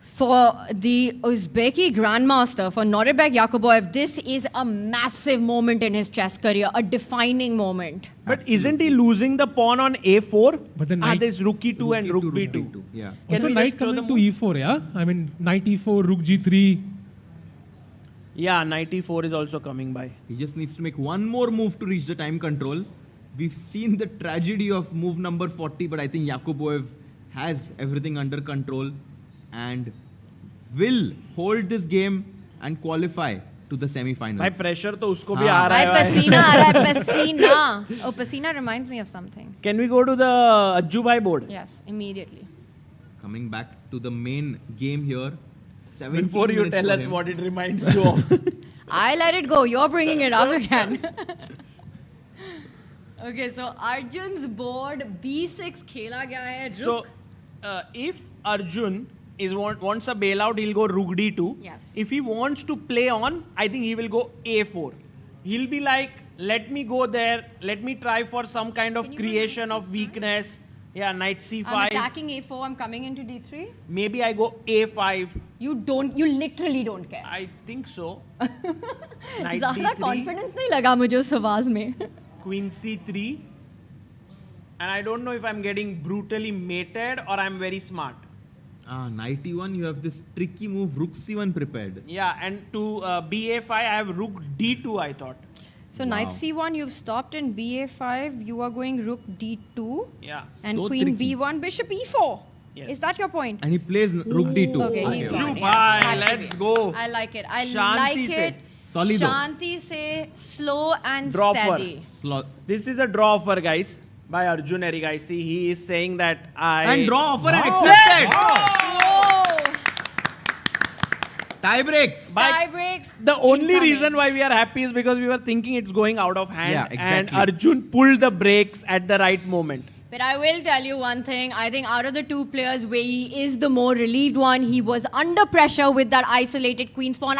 for the Uzbeki Grandmaster, for Norbek Yakubov, this is a massive moment in his chess career, a defining moment. But isn't he losing the pawn on a4? But the knight, there's rook e2 and rook b2. Yeah. Also, knight coming to e4, yeah? I mean, knight e4, rook g3. Yeah, knight e4 is also coming by. He just needs to make one more move to reach the time control. We've seen the tragedy of move number 40, but I think Yakubov has everything under control and will hold this game and qualify to the semi-finals. By pressure to usko bhi aa raha hai. Pasina aa raha hai, pasina. Oh, pasina reminds me of something. Can we go to the Ajju Bhai board? Yes, immediately. Coming back to the main game here. Before you tell us what it reminds you of. I let it go. You're bringing it up again. Okay, so Arjun's board B6 khela gaya hai. So, if Arjun wants a bailout, he'll go rook d2. Yes. If he wants to play on, I think he will go a4. He'll be like, let me go there. Let me try for some kind of creation of weakness. Yeah, knight c5. I'm attacking a4. I'm coming into d3. Maybe I go a5. You literally don't care. I think so. Knight ज़्यादा d3. confidence नहीं लगा मुझे उस आवाज में. Queen c3. And I don't know if I'm getting brutally mated or I'm very smart. Knight e1, you have this tricky move, rook c1 prepared. Yeah, and to ba5, I have rook d2, I thought. So knight c1 you've stopped, and ba5 you are going rook d2. Yeah. And So queen tricky. b1, bishop e4. Yes. Is that your point? And he plays rook d2. Okay, he's gone. Yes, Bhai, had to let's be. go. I like it. I Shanti like se. it. Solido. Shanti se, slow and Draw steady. This is a draw offer, guys, by Arjun Erigaisi. He is saying that And draw offer accepted. Tie breaks. Tie breaks. The only incoming. reason why we are happy is because we were thinking it's going out of hand. Yeah, And exactly. Arjun pulled the brakes at the right moment. But I will tell you one thing. I think out of the two players, Wei is the more relieved one. He was under pressure with that isolated queen pawn.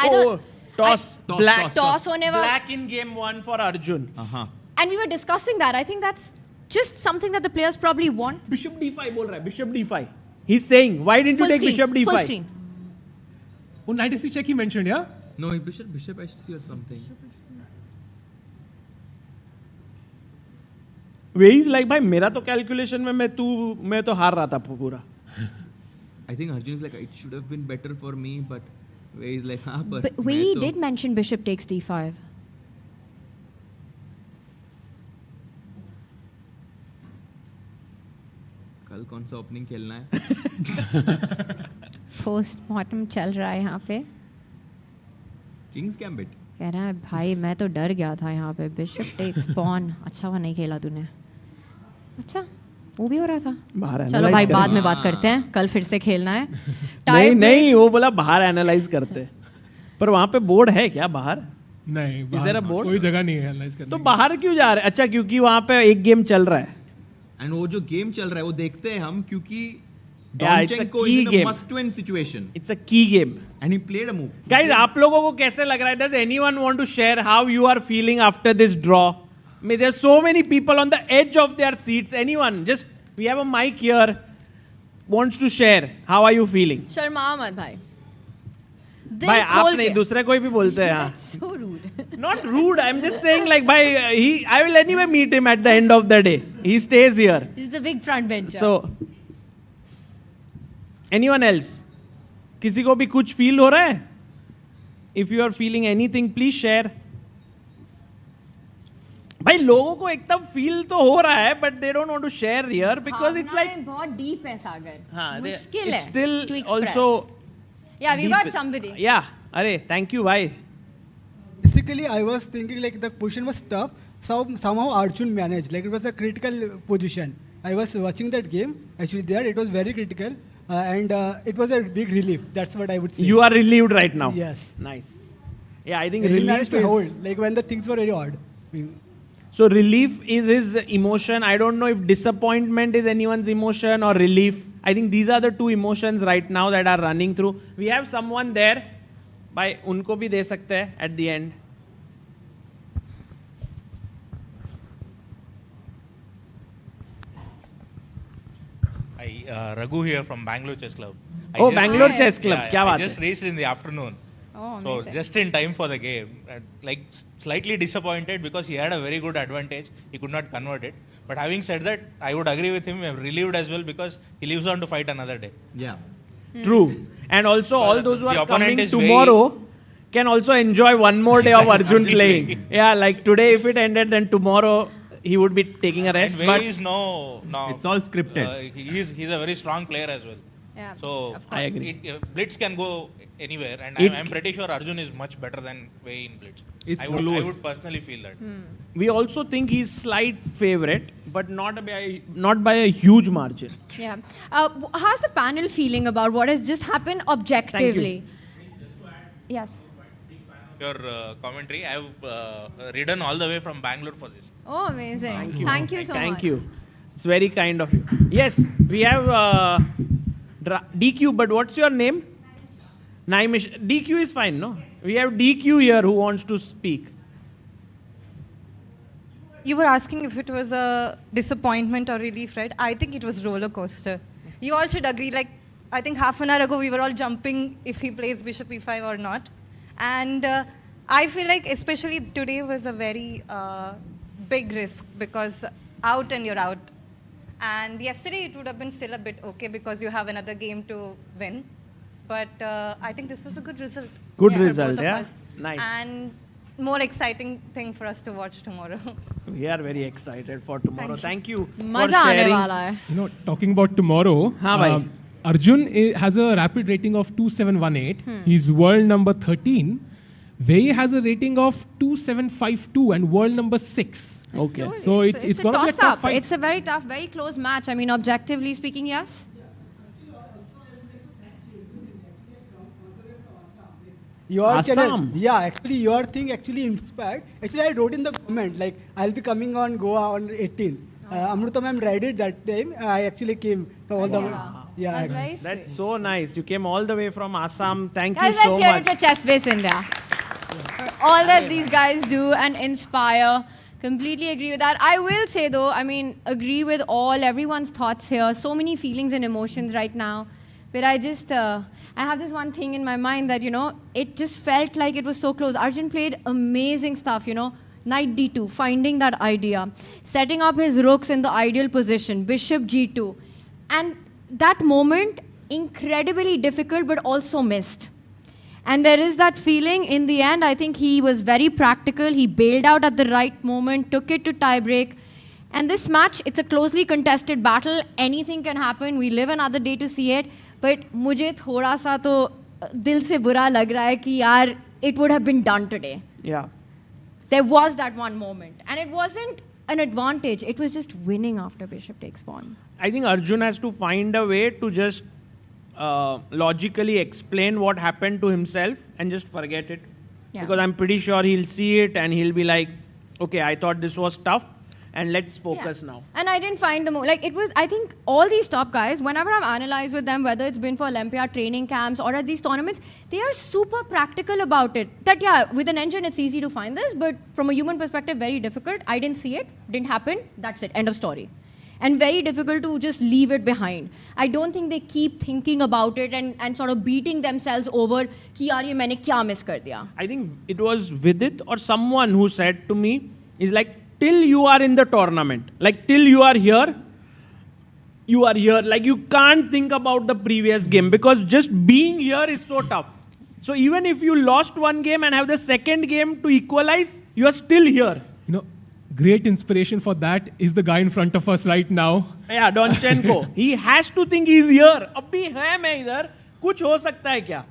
Toss. Black. Toss hone wala. Black in game 1 for Arjun. And we were discussing that. I think that's just something that the players probably want. Bishop d5 bol raha hai. Bishop d5. He's saying, why didn't Full you take screen. bishop d5? Full screen. Oh, knight s3 check he mentioned, yeah? No, bishop h3 or something. Wei is like, भाई मेरा तो calculation में मैं तो हार रहा था पूरा. I think Arjun is like, it should have been better for me, but Wei is like, हाँ पर. But Wei did mention bishop takes d5. कल कौन सा ओपनिंग खेलना है? पोस्टमार्टम चल रहा है यहाँ पे. Kings gambit. कह रहा है भाई मैं तो डर गया था यहाँ पे. Bishop takes pawn. अच्छा हुआ नहीं खेला तूने. अच्छा वो भी हो रहा था. चलो भाई बाद में बात करते हैं. कल फिर से खेलना है. नहीं वो बोला बाहर एनालाइज करते. पर वहाँ पे बोर्ड है क्या बाहर? नहीं बोर्ड कोई जगह नहीं है एनालाइज करने. तो बाहर क्यों जा रहे? अच्छा क्योंकि वहाँ पे एक गेम चल रहा है. एंड वो जो गेम चल रहा है वो देखते हैं हम क्योंकि Donchenko is in a must-win situation. It's a key game. And he played a move. Guys, आप लोगों को कैसे लग रहा है? Does anyone want to share how you are feeling after this draw? I mean, there's so many people on the edge of their seats. Anyone? Just we have a mic here. Wants to share? How are you feeling? Sharma मत भाई. भाई आप नहीं दूसरे कोई भी बोलते हैं. So rude. Not rude. I'm just saying like भाई I will anyway meet him at the end of the day. He stays here. He's the big front bencher. So. Anyone else? किसी को भी कुछ फील हो रहा है? If you are feeling anything, please share. भाई लोगों को एकदम फील तो हो रहा है, but they don't want to share here because it's like बहुत deep है सागर. हाँ, मुश्किल है. It's still to express. also. Yeah, we got somebody. Yeah, अरे thank you भाई. Basically, I was thinking like the position was tough. Somehow Arjun managed. Like it was a critical position. I was watching that game. Actually, there it was very critical. And it was a big relief. That's what I would say. You are relieved right now. Yes. Nice. Yeah, I think he relief managed to hold, like when the things were very odd. So relief is his emotion. I don't know if disappointment is anyone's emotion or relief. I think these are the two emotions right now that are running through. We have someone there. भाई उनको भी दे सकते हैं at the end. Raghu here from Bangalore Chess Club. Bangalore Chess Club. क्या बात है? I just reached in the afternoon. Oh, so just in time for the game. Like slightly disappointed because he had a very good advantage. He could not convert it. But having said that, I would agree with him. I'm relieved as well because he lives on to fight another day. Yeah. True. And also all those who are coming tomorrow can also enjoy one more day of Arjun playing. Yeah, like today if it ended, then tomorrow he would be taking a rest. And But is no, it's all scripted. He's a very strong player as well. Yeah, so I agree. Blitz can go anywhere, and I'm pretty sure Arjun is much better than Wei in Blitz. I would personally feel that. We also think he's slight favorite, but not by a huge margin. Yeah. How's the panel feeling about what has just happened objectively? Yes. Your commentary. I've ridden all the way from Bangalore for this. Oh, amazing. Thank you so much. Thank you. It's very kind of you. Yes, we have DQ, but what's your name? Naimish. DQ is fine, no? We have DQ here who wants to speak. You were asking if it was a disappointment or relief, right? I think it was roller coaster. You all should agree, like, I think half an hour ago we were all jumping if he plays Bishop E5 or not. And I feel like especially today was a very big risk because out and you're out. And yesterday it would have been still a bit okay because you have another game to win. But I think this was a good result. Good result, yeah? Nice. And more exciting thing for us to watch tomorrow. We are very excited for tomorrow. Thank you. Maza aane wala hai. You know, talking about tomorrow, Arjun has a rapid rating of 2718. He's world number 13. Wei has a rating of 2752 and world number 6. Okay. So it's going to be a tough fight. It's a very tough, very close match. I mean, objectively speaking, yes. Your channel, yeah, actually your thing actually inspired. Actually, I wrote in the comment like I'll be coming on Goa on 18. Amruta ma'am read it that time. I actually came to all the That's so nice. You came all the way from Assam. Thank Guys, you so let's hear much. it for Chess Base India. All that these guys do and inspire. Completely agree with that. I will say though, I mean, agree with everyone's thoughts here. So many feelings and emotions right now. But I just, I have this one thing in my mind that, you know, it just felt like it was so close. Arjun played amazing stuff, you know. Knight d2, finding that idea, setting up his rooks in the ideal position, bishop g2. And that moment, incredibly difficult, but also missed. And there is that feeling in the end. I think he was very practical. He bailed out at the right moment, took it to tiebreak. And this match, it's a closely contested battle. Anything can happen. We live another day to see it. But मुझे थोड़ा सा तो दिल से बुरा लग रहा है कि यार, it would have been done today. Yeah. There was that one moment. And it wasn't an advantage. It was just winning after bishop takes pawn. I think Arjun has to find a way to just logically explain what happened to himself and just forget it. Yeah. Because I'm pretty sure he'll see it and he'll be like, okay, I thought this was tough and let's focus now. And I didn't find the like it was, I think all these top guys, whenever I've analyzed with them, whether it's been for Olympiad training camps or at these tournaments, they are super practical about it. That yeah, with an engine it's easy to find this, but from a human perspective, very difficult. I didn't see it, didn't happen, that's it, end of story. And very difficult to just leave it behind. I don't think they keep thinking about it and sort of beating themselves over कि यार ये मैंने क्या miss कर दिया. I think it was Vidit or someone who said to me, is like, till you are in the tournament, like till you are here, like you can't think about the previous game because just being here is so tough. So even if you lost one game and have the second game to equalize, you are still here. You know, great inspiration for that is the guy in front of us right now. Yeah, Donchenko. He has to think he's here. Abhi hai main idhar, kuch ho sakta hai kya?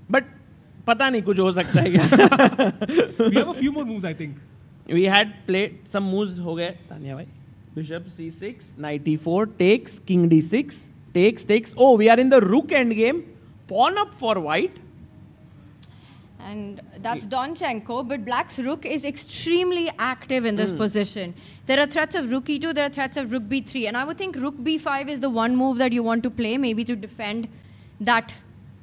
But pata nahi kuch ho sakta hai kya. We have a few more moves, I think. We had played some moves ho gaye, Tanya bhai. Bishop c6, knight e4, takes, king d6, takes. Oh, we are in the rook endgame. Pawn up for white. And that's Donchenko, but Black's rook is extremely active in this position. There are threats of rook e2, there are threats of rook b3, and I would think rook b5 is the one move that you want to play, maybe to defend that.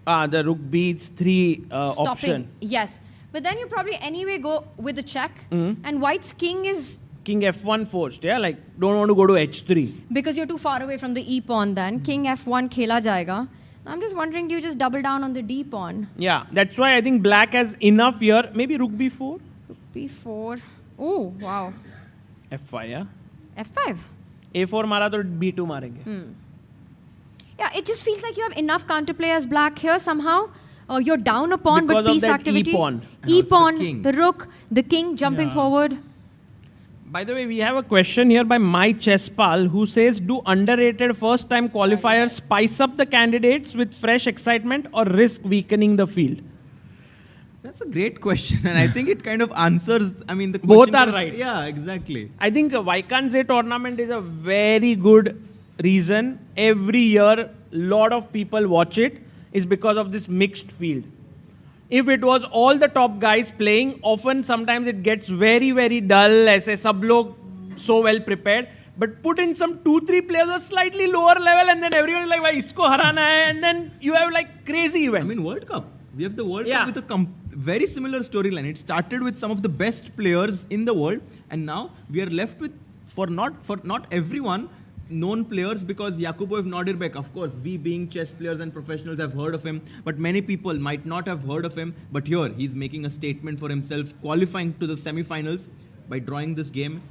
The rook b3 option. Yes. But then you probably anyway go with the check, and white's king is... King f1 forced, yeah? Like, don't want to go to h3. Because you're too far away from the e pawn then. King f1 khela jayega. I'm just wondering, do you just double down on the d pawn? Yeah, that's why I think black has enough here. Maybe rook b4? Rook b4. Oh, wow. f5, yeah? f5. a4 mara to b2 marenge. Yeah, it just feels like you have enough counterplay as black here somehow. You're down a pawn, because but piece of that activity. e-pawn. E-pawn, the rook, the king jumping forward. By the way, we have a question here by My Chess Pal who says, do underrated first-time qualifiers spice up the candidates with fresh excitement or risk weakening the field? That's a great question, and I think it kind of answers, I mean, the Both question are right. Yeah, exactly. I think Vaikanse tournament is a very good reason. Every year, lot of people watch it is because of this mixed field. If it was all the top guys playing, often sometimes it gets very, very dull, aise sab log so well prepared. But put in some 2-3 players at slightly lower level and then everyone is like, why isko harana hai? And then you have like crazy event. I mean, World Cup. We have the World Cup with a very similar storyline. It started with some of the best players in the world, and now we are left with, for not everyone, known players, because Yakubov Nodirbek, of course, we being chess players and professionals have heard of him, but many people might not have heard of him. But here, he's making a statement for himself, qualifying to the semi-finals by drawing this game.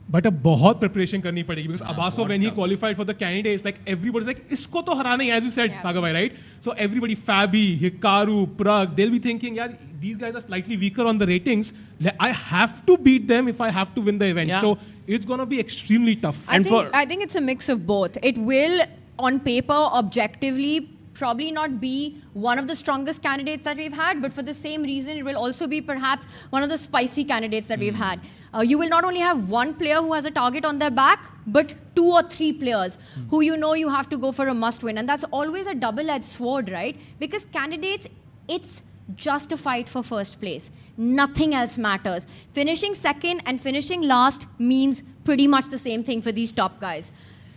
But a बहुत preparation करनी पड़ेगी, because Abasov, when he qualified for the candidates, like everybody's like, इसको तो हराना ही, as you said, Saga bhai, right? So everybody, Fabi, Hikaru, Prag, they'll be thinking, yeah, these guys are slightly weaker on the ratings. I have to beat them if I have to win the event. Yeah. So it's going to be extremely tough. I think it's a mix of both. It will, on paper, objectively, probably not be one of the strongest candidates that we've had, but for the same reason, it will also be perhaps one of the spicy candidates that we've had. You will not only have one player who has a target on their back, but 2 or 3 players who you know you have to go for a must-win. And that's always a double-edged sword, right? Because candidates, it's just a fight for first place. Nothing else matters. Finishing second and finishing last means pretty much the same thing for these top guys.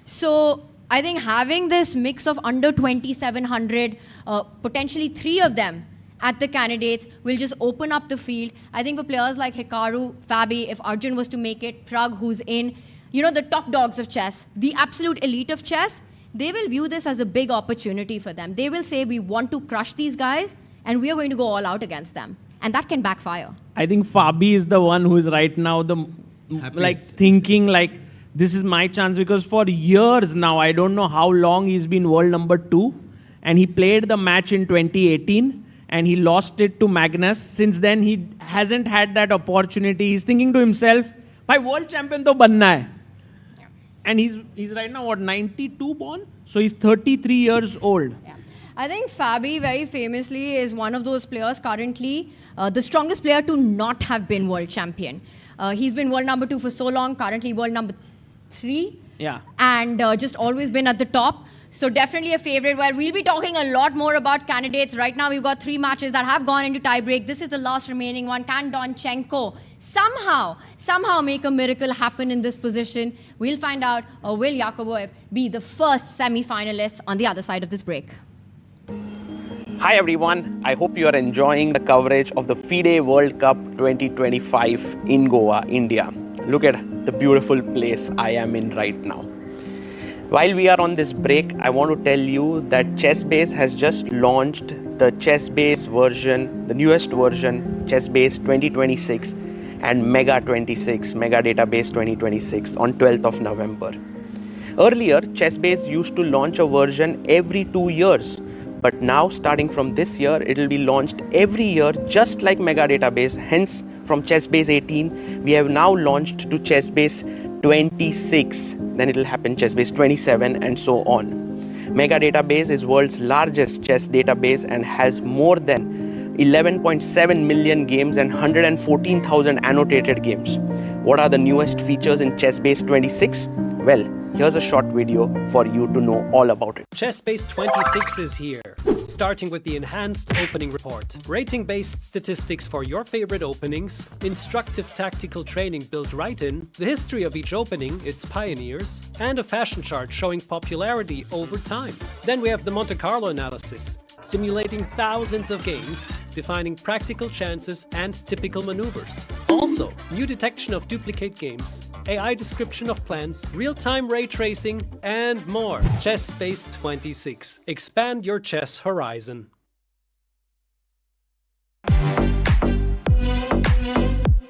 So I think having this mix of under 2,700, potentially 3 of them at the candidates will just open up the field. I think for players like Hikaru, Fabi, if Arjun was to make it, Prag, who's in, you know, the top dogs of chess, the absolute elite of chess, they will view this as a big opportunity for them. They will say, we want to crush these guys, and we are going to go all out against them. and that can backfire. I think Fabi is the one who is right now thinking like this is my chance, because for years now, I don't know how long he's been world number 2, and he played the match in 2018 and he lost it to Magnus. Since then, he hasn't had that opportunity. He's thinking to himself, "My world champion to banna hai." And he's right now, 92 born? So he's 33 years old. Yeah. I think Fabi, very famously, is one of those players currently the strongest player to not have been world champion. He's been world number 2 for so long, currently world number 3. Yeah. And just always been at the top. So definitely a favorite. Well, we'll be talking a lot more about candidates. Right now, we've got 3 matches that have gone into tiebreak. This is the last remaining one. Can Donchenko somehow make a miracle happen in this position? We'll find out. Or will Yakuboev be the first semi-finalist on the other side of this break? Hi everyone, I hope you are enjoying the coverage of the FIDE World Cup 2025 in Goa, India. Look at the beautiful place I am in right now. While we are on this break, I want to tell you that ChessBase has just launched the ChessBase version, the newest version, ChessBase 2026 and Mega 26, Mega Database 2026 on 12th of November. Earlier, ChessBase used to launch a version every 2 years. But now, starting from this year, it will be launched every year, just like Mega Database. Hence, from ChessBase 18, we have now launched to ChessBase 26. Then it will happen ChessBase 27 and so on. Mega Database is world's largest chess database and has more than 11.7 million games and 114,000 annotated games. What are the newest features in ChessBase 26? Well, here's a short video for you to know all about it. ChessBase 26 is here, starting with the enhanced opening report. Rating-based statistics for your favorite openings, instructive tactical training built right in, the history of each opening, its pioneers, and a fashion chart showing popularity over time. Then we have the Monte Carlo analysis, simulating thousands of games, defining practical chances and typical maneuvers. Also, new detection of duplicate games, AI description of plans, real-time ray tracing, and more. ChessBase 26. Expand your chess horizon.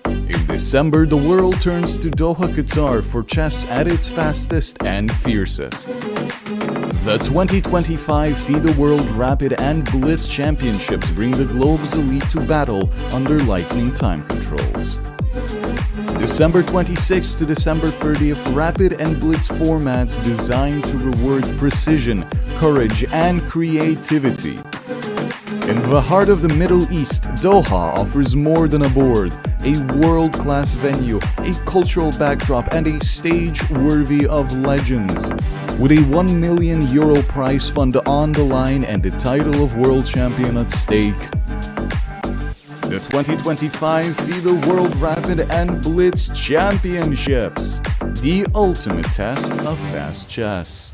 In December, the world turns to Doha, Qatar for chess at its fastest and fiercest. The 2025 FIDE World Rapid and Blitz Championships bring the globe's elite to battle under lightning time controls. December 26th to December 30th, Rapid and Blitz formats designed to reward precision, courage, and creativity. In the heart of the Middle East, Doha offers more than a board, a world-class venue, a cultural backdrop, and a stage worthy of legends. With a €1 million prize fund on the line and the title of world champion at stake. The 2025 FIDE World Rapid and Blitz Championships, the ultimate test of fast chess.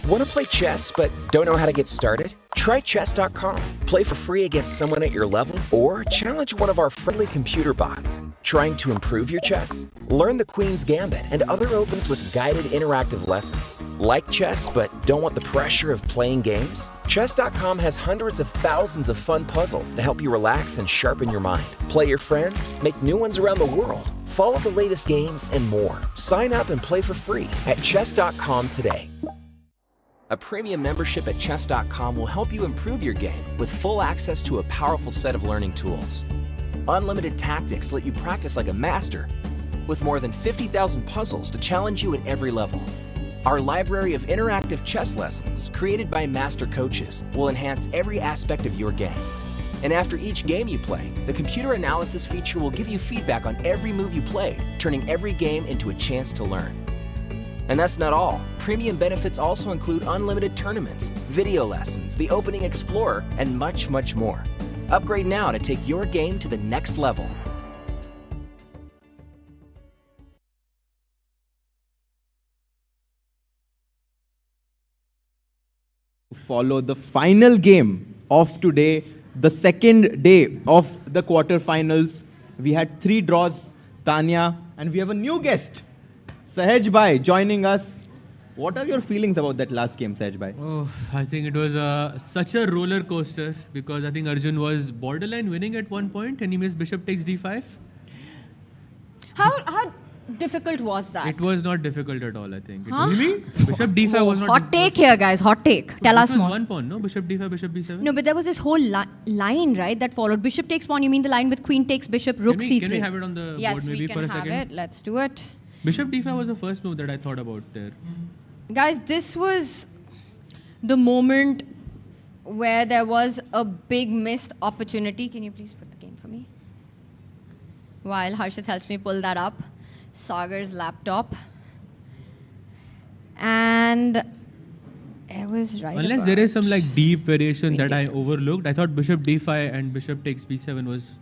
Want to play chess but don't know how to get started? Try chess.com. Play for free against someone at your level or challenge one of our friendly computer bots. Trying to improve your chess? Learn the Queen's Gambit and other opens with guided interactive lessons. Like chess but don't want the pressure of playing games? Chess.com has hundreds of thousands of fun puzzles to help you relax and sharpen your mind. Play your friends, make new ones around the world, follow the latest games, and more. Sign up and play for free at chess.com today. A premium membership at chess.com will help you improve your game with full access to a powerful set of learning tools. Unlimited tactics let you practice like a master, with more than 50,000 puzzles to challenge you at every level. Our library of interactive chess lessons, created by master coaches, will enhance every aspect of your game. And after each game you play, the computer analysis feature will give you feedback on every move you played, turning every game into a chance to learn. And that's not all. Premium benefits also include unlimited tournaments, video lessons, the Opening Explorer, and much, much more. Upgrade now to take your game to the next level. Follow the final game of today, the second day of the quarterfinals. We had 3 draws, Tanya, and we have a new guest. Sahej Bhai joining us. What are your feelings about that last game, Sahaj? Oh, I think it was such a roller coaster because I think Arjun was borderline winning at one point and he missed bishop takes d5. How difficult was that? It was not difficult at all, I think. Huh? Really? Bishop d5 was not Hot take here, guys. Hot take. Tell us It was more. one pawn, no? Bishop d5, bishop b7. No, but there was this whole line, right, that followed. Bishop takes pawn. You mean the line with queen takes bishop, rook c3? Can we have it on the yes, board maybe we for can a have second? it. Let's do it. Bishop d5 was the first move that I thought about there. Guys, this was the moment where there was a big missed opportunity. Can you please put the game for me? While Harshit helps me pull that up. Sagar's laptop. And it was right Unless about. there is some like deep variation that I overlooked. I thought bishop d5 and bishop takes b7 was...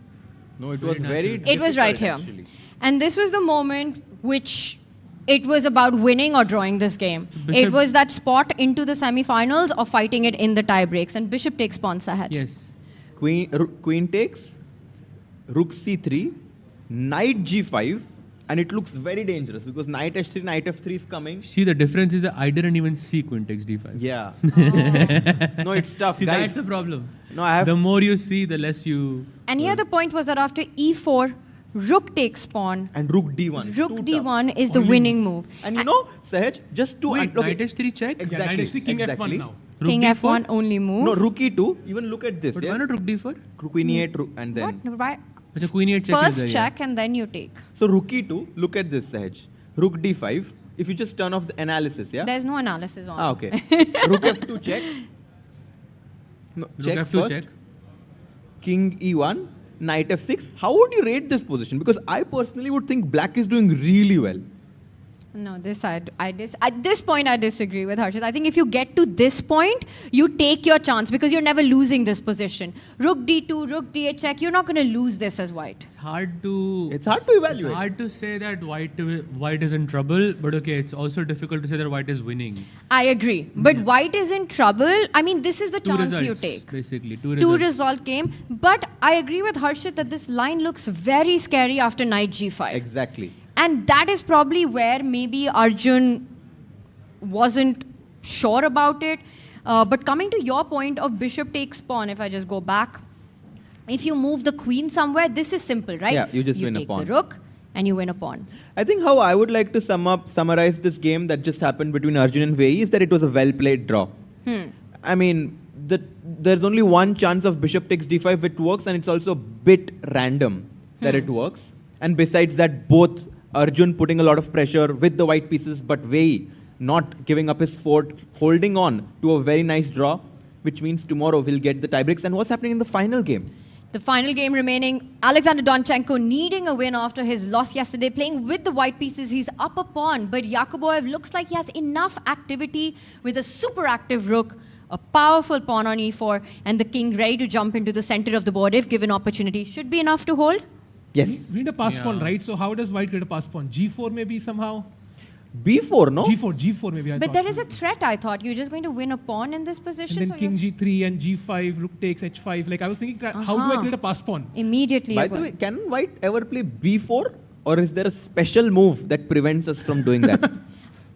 No, it was very It was right here. And this was the moment which it was about winning or drawing this game. It was that spot into the semi-finals or fighting it in the tie breaks. And bishop takes pawn, Sahaj. Yes. Queen takes, rook c3, knight g5, and it looks very dangerous because knight h3, knight f3 is coming. See, the difference is that I didn't even see queen takes d5. Yeah. No, it's tough, See, guys. that's the problem. No, I have... The more you see, the less you... And here the point was that after e4, rook takes pawn. And rook d1. Rook d1 is the winning move. And you know, Sahaj, just to... Wait, knight h3 check? Exactly. Yeah, knight h3, king exactly. f1 now. King Rook f1 d4? only move. No, rook e2. Even look at this. But yeah? why not rook d4? Queen e8, rook, and then... What? Why? Achha, queen e8 check is First there, check and then you take. So rook e2, look at this, Sahaj. Rook d5. If you just turn off the analysis, yeah? There's no analysis on. Ah, okay. Rook f2 check. No, Rook check f2 first. check. King e1, knight f6. How would you rate this position? Because I personally would think black is doing really well. No, this at this point I disagree with Harshit. I think if you get to this point, you take your chance because you're never losing this position. Rook d2, rook d8 check. You're not going to lose this as white. It's hard to evaluate. It's hard to say that white is in trouble, but okay, it's also difficult to say that white is winning. I agree. But white is in trouble. I mean, this is the Two chance results, you take. Basically, Two results. result game. But I agree with Harshit that this line looks very scary after knight g5. Exactly. And that is probably where maybe Arjun wasn't sure about it. But coming to your point of bishop takes pawn, if I just go back, if you move the queen somewhere, this is simple, right? Yeah, you just win a take pawn. the rook and you win a pawn. I think how I would like to summarize this game that just happened between Arjun and Vei is that it was a well-played draw. I mean, there's only one chance of bishop takes d5 it works, and it's also a bit random that it works. And besides that, both Arjun putting a lot of pressure with the white pieces, but Vei not giving up his fort, holding on to a very nice draw, which means tomorrow we'll get the tiebreaks. And what's happening in the final game? The final game remaining, Alexander Donchenko needing a win after his loss yesterday, playing with the white pieces. He's up a pawn, but Yakuboev looks like he has enough activity with a super active rook, a powerful pawn on e4, and the king ready to jump into the center of the board if given opportunity. Should be enough to hold. Yes. We need a pass pawn, right? So how does white get a pass pawn? G4 maybe somehow? B4, no? G4 maybe. But there is a threat, I thought. You're just going to win a pawn in this position. And then king g3 and g5, rook takes h5. Like I was thinking, how do I create a pass pawn? Immediately. By the way, can white ever play b4? Or is there a special move that prevents us from doing that?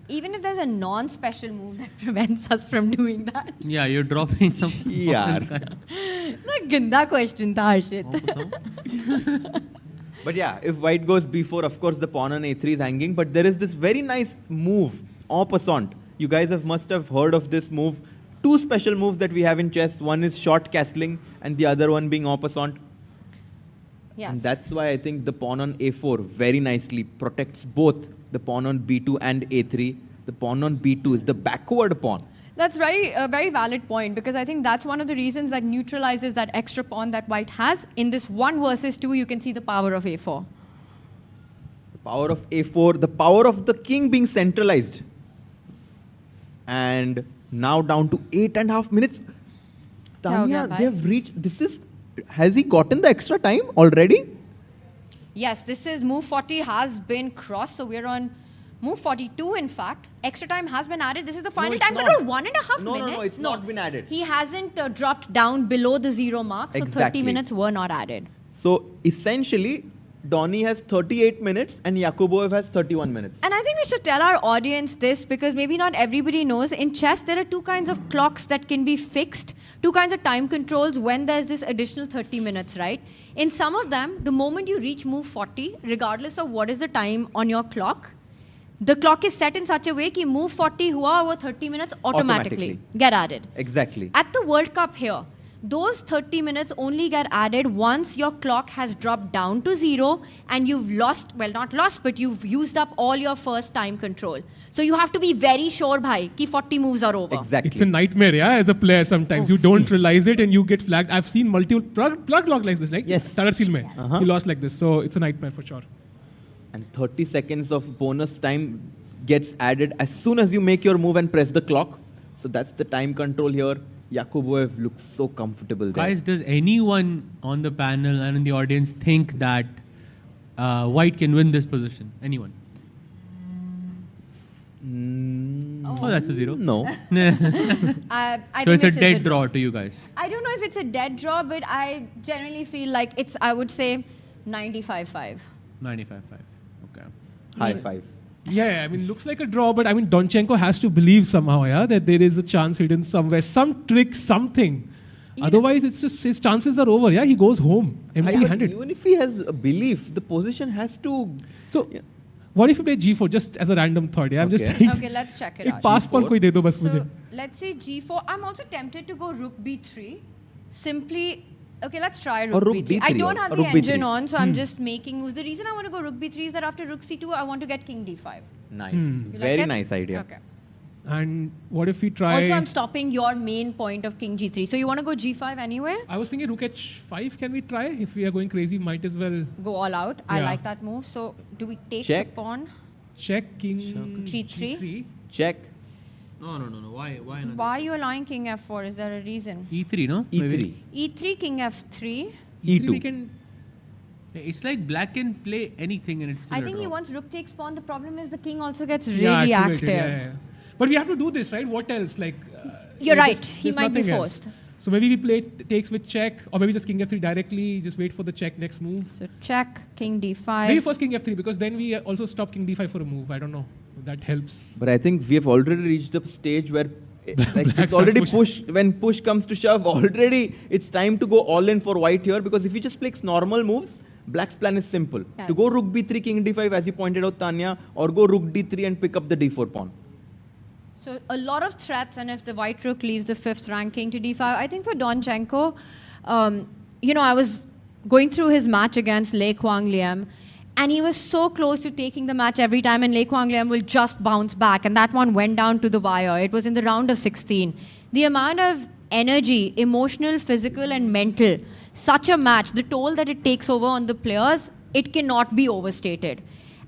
Even if there's a non-special move that prevents us from doing that. Yeah, you're dropping some. Yeah. The ganda question, tha, Harshit. But yeah, if white goes b4, of course the pawn on a3 is hanging. But there is this very nice move, en passant. You guys must have heard of this move. Two special moves that we have in chess. One is short castling and the other one being en passant. Yes. And that's why I think the pawn on a4 very nicely protects both the pawn on b2 and a3. The pawn on b2 is the backward pawn. That's a very valid point, because I think that's one of the reasons that neutralizes that extra pawn that white has. In this 1 versus 2, you can see the power of a4. The power of a4, the power of the king being centralized. And now down to 8.5 minutes. Tanya, they have reached, has he gotten the extra time already? Yes, this is move 40 has been crossed, so we're on move 42, in fact. Extra time has been added. This is the final time control, 1.5 minutes. No, it's not been added. He hasn't dropped down below the 0 mark, so Exactly. 30 minutes were not added. So essentially, Donny has 38 minutes and Yakubov has 31 minutes. And I think we should tell our audience this because maybe not everybody knows. In chess, there are two kinds of clocks that can be fixed, two kinds of time controls when there's this additional 30 minutes, right? In some of them, the moment you reach move 40, regardless of what is the time on your clock, the clock is set in such a way that move 40 hua over 30 minutes automatically get added. Exactly. At the World Cup here, those 30 minutes only get added once your clock has dropped down to 0 and you've lost, well not lost, but you've used up all your first time control. So you have to be very sure, bhai, ki 40 moves are over. Exactly. It's a nightmare, yeah, as a player sometimes. You don't realize it and you get flagged. I've seen multiple plug lock like this, like Tarar Seal mein. He lost like this. So it's a nightmare for sure. And 30 seconds of bonus time gets added as soon as you make your move and press the clock. So that's the time control here. Yakubov looks so comfortable there. Guys, does anyone on the panel and in the audience think that White can win this position? Anyone? Oh, that's a 0. No. I So think it's a this is dead draw to you guys. I don't know if it's a dead draw, but I generally feel like it's, I would say, 95-5. 95-5. Okay. High five. Yeah, I mean, looks like a draw, but I mean, Donchenko has to believe somehow, yeah, that there is a chance hidden somewhere, some trick, something. Otherwise, it's just his chances are over. Yeah, he goes home empty-handed. Even if he has a belief, the position has to. So, what if you play G4 just as a random thought? Yeah, I'm just trying. Okay, let's check it out. Pass pawn koi de do bas mujhe. So, let's say G4. I'm also tempted to go Rook B3. Simply, okay, let's try Rook B3. I don't have the engine on, so I'm just making moves. The reason I want to go Rook B3 is that after Rook C2, I want to get King D5. Nice. You Very like it? nice idea. Okay. And what if we try... Also, I'm stopping your main point of King G3. So you want to go G5 anyway? I was thinking Rook H5, can we try? If we are going crazy, might as well... Go all out. I Yeah. like that move. So do we take Check. the pawn? Check King G3. Check. No. Why not? Why are you allowing King F4? Is there a reason? E3, no? E3. E3, King F3. E2. We can, it's like black can play anything and it's still I a think he draw. wants Rook takes pawn. The problem is the king also gets really Yeah, active. activated, yeah. But we have to do this, right? What else? Like, You're like, right. there's- He there's might be nothing else. forced. So maybe we play takes with check, or maybe just King F3 directly, just wait for the check next move. So check, King D5. Maybe first King F3, because then we also stop King D5 for a move. I don't know. That helps. But I think we have already reached the stage where like it's starts already pushing. push. When push comes to shove, already it's time to go all in for white here, because if he just plays normal moves, black's plan is simple. To Yes. go Rook B3, King D5, as you pointed out, Tanya, or go Rook D3 and pick up the D4 pawn. So a lot of threats, and if the white rook leaves the 5th rank, King to D5. I think for Donchenko, I was going through his match against Lei Kwang Liam, and he was so close to taking the match every time, and Lei Kwang Liam will just bounce back, and that one went down to the wire. It was in the round of 16. The amount of energy, emotional, physical, and mental, such a match, the toll that it takes over on the players, it cannot be overstated.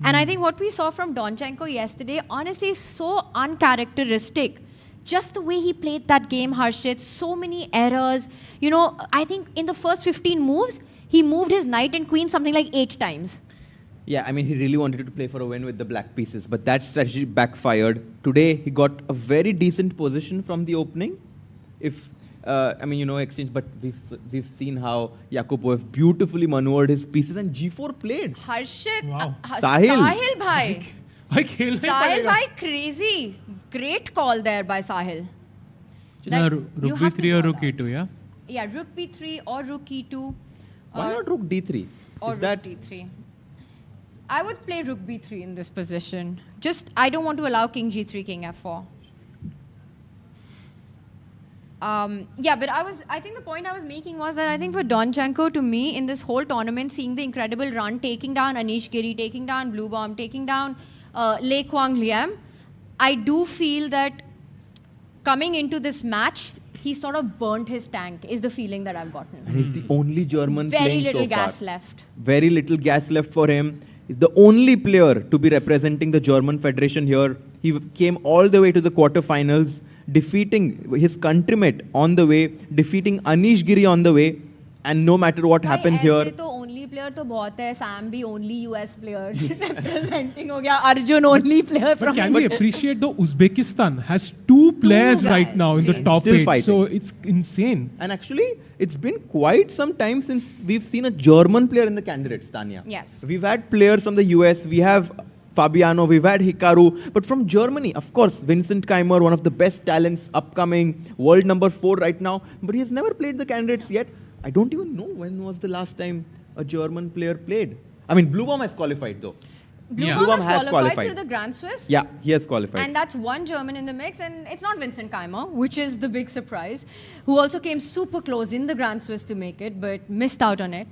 And I think what we saw from Donchenko yesterday, honestly, is so uncharacteristic. Just the way he played that game, Harshit, so many errors. I think in the first 15 moves, he moved his knight and queen something like 8 times. Yeah, I mean, he really wanted to play for a win with the black pieces, but that strategy backfired. Today, he got a very decent position from the opening. Exchange, but we've seen how Yakubov beautifully maneuvered his pieces, and G4 played. Harshit, Sahil. Sahil bhai. Sahil bhai, crazy. Great call there by Sahil. Rook you have to B3 or go Rook E2, yeah? Yeah, Rook B3 or Rook E2. Why not Rook D3? Or Is Rook that D3. I would play Rook B3 in this position. I don't want to allow King G3, King F4. But I think the point I was making was that I think for Donchenko, to me, in this whole tournament, seeing the incredible run, taking down Anish Giri, taking down Blue Bomb, taking down Lei Kwang Liam, I do feel that coming into this match, he sort of burnt his tank, is the feeling that I've gotten. And he's the only German Very playing little so far. gas left. Very little gas left for him. He's the only player to be representing the German Federation here. He came all the way to the quarterfinals, defeating his countrymate on the way, defeating Anish Giri on the way, and no matter what happens here. तो only player तो बहुत है. Sam भी only US player representing हो गया. Arjun only player But from can we appreciate though Uzbekistan has 2 players right now in the top Still 8. fighting. So it's insane. And actually, it's been quite some time since we've seen a German player in the candidates, Tanya. Yes. We've had players from the US, we have Fabiano, we've had Hikaru, but from Germany, of course, Vincent Keimer, one of the best talents, upcoming, world number 4 right now, but he has never played the candidates yet. I don't even know when was the last time a German player played. I mean, Blue has qualified though. Blue Bomb has qualified through the Grand Swiss. Yeah, he has qualified. And that's one German in the mix, and it's not Vincent Keimer, which is the big surprise, who also came super close in the Grand Swiss to make it, but missed out on it.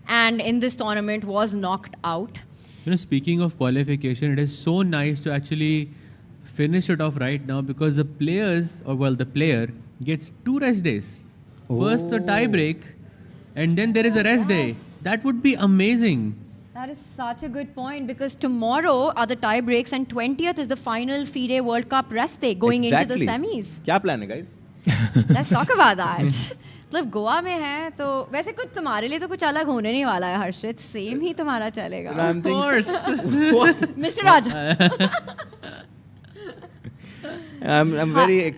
And in this tournament was knocked out. You know, speaking of qualification, it is so nice to actually finish it off right now because the players, or well, the player gets 2 rest days. First the tie break, and then there is a rest day. That would be amazing. That is such a good point because tomorrow are the tie breaks and 20th is the final FIDE World Cup rest day going into the semis. क्या plan है guys? Let's talk about that. मतलब गोवा में है तो वैसे कुछ तुम्हारे लिए तो कुछ अलग होने नहीं वाला है हर्षित. सेम ही तुम्हारा चलेगा. Of course. Mr. Raja. I'm very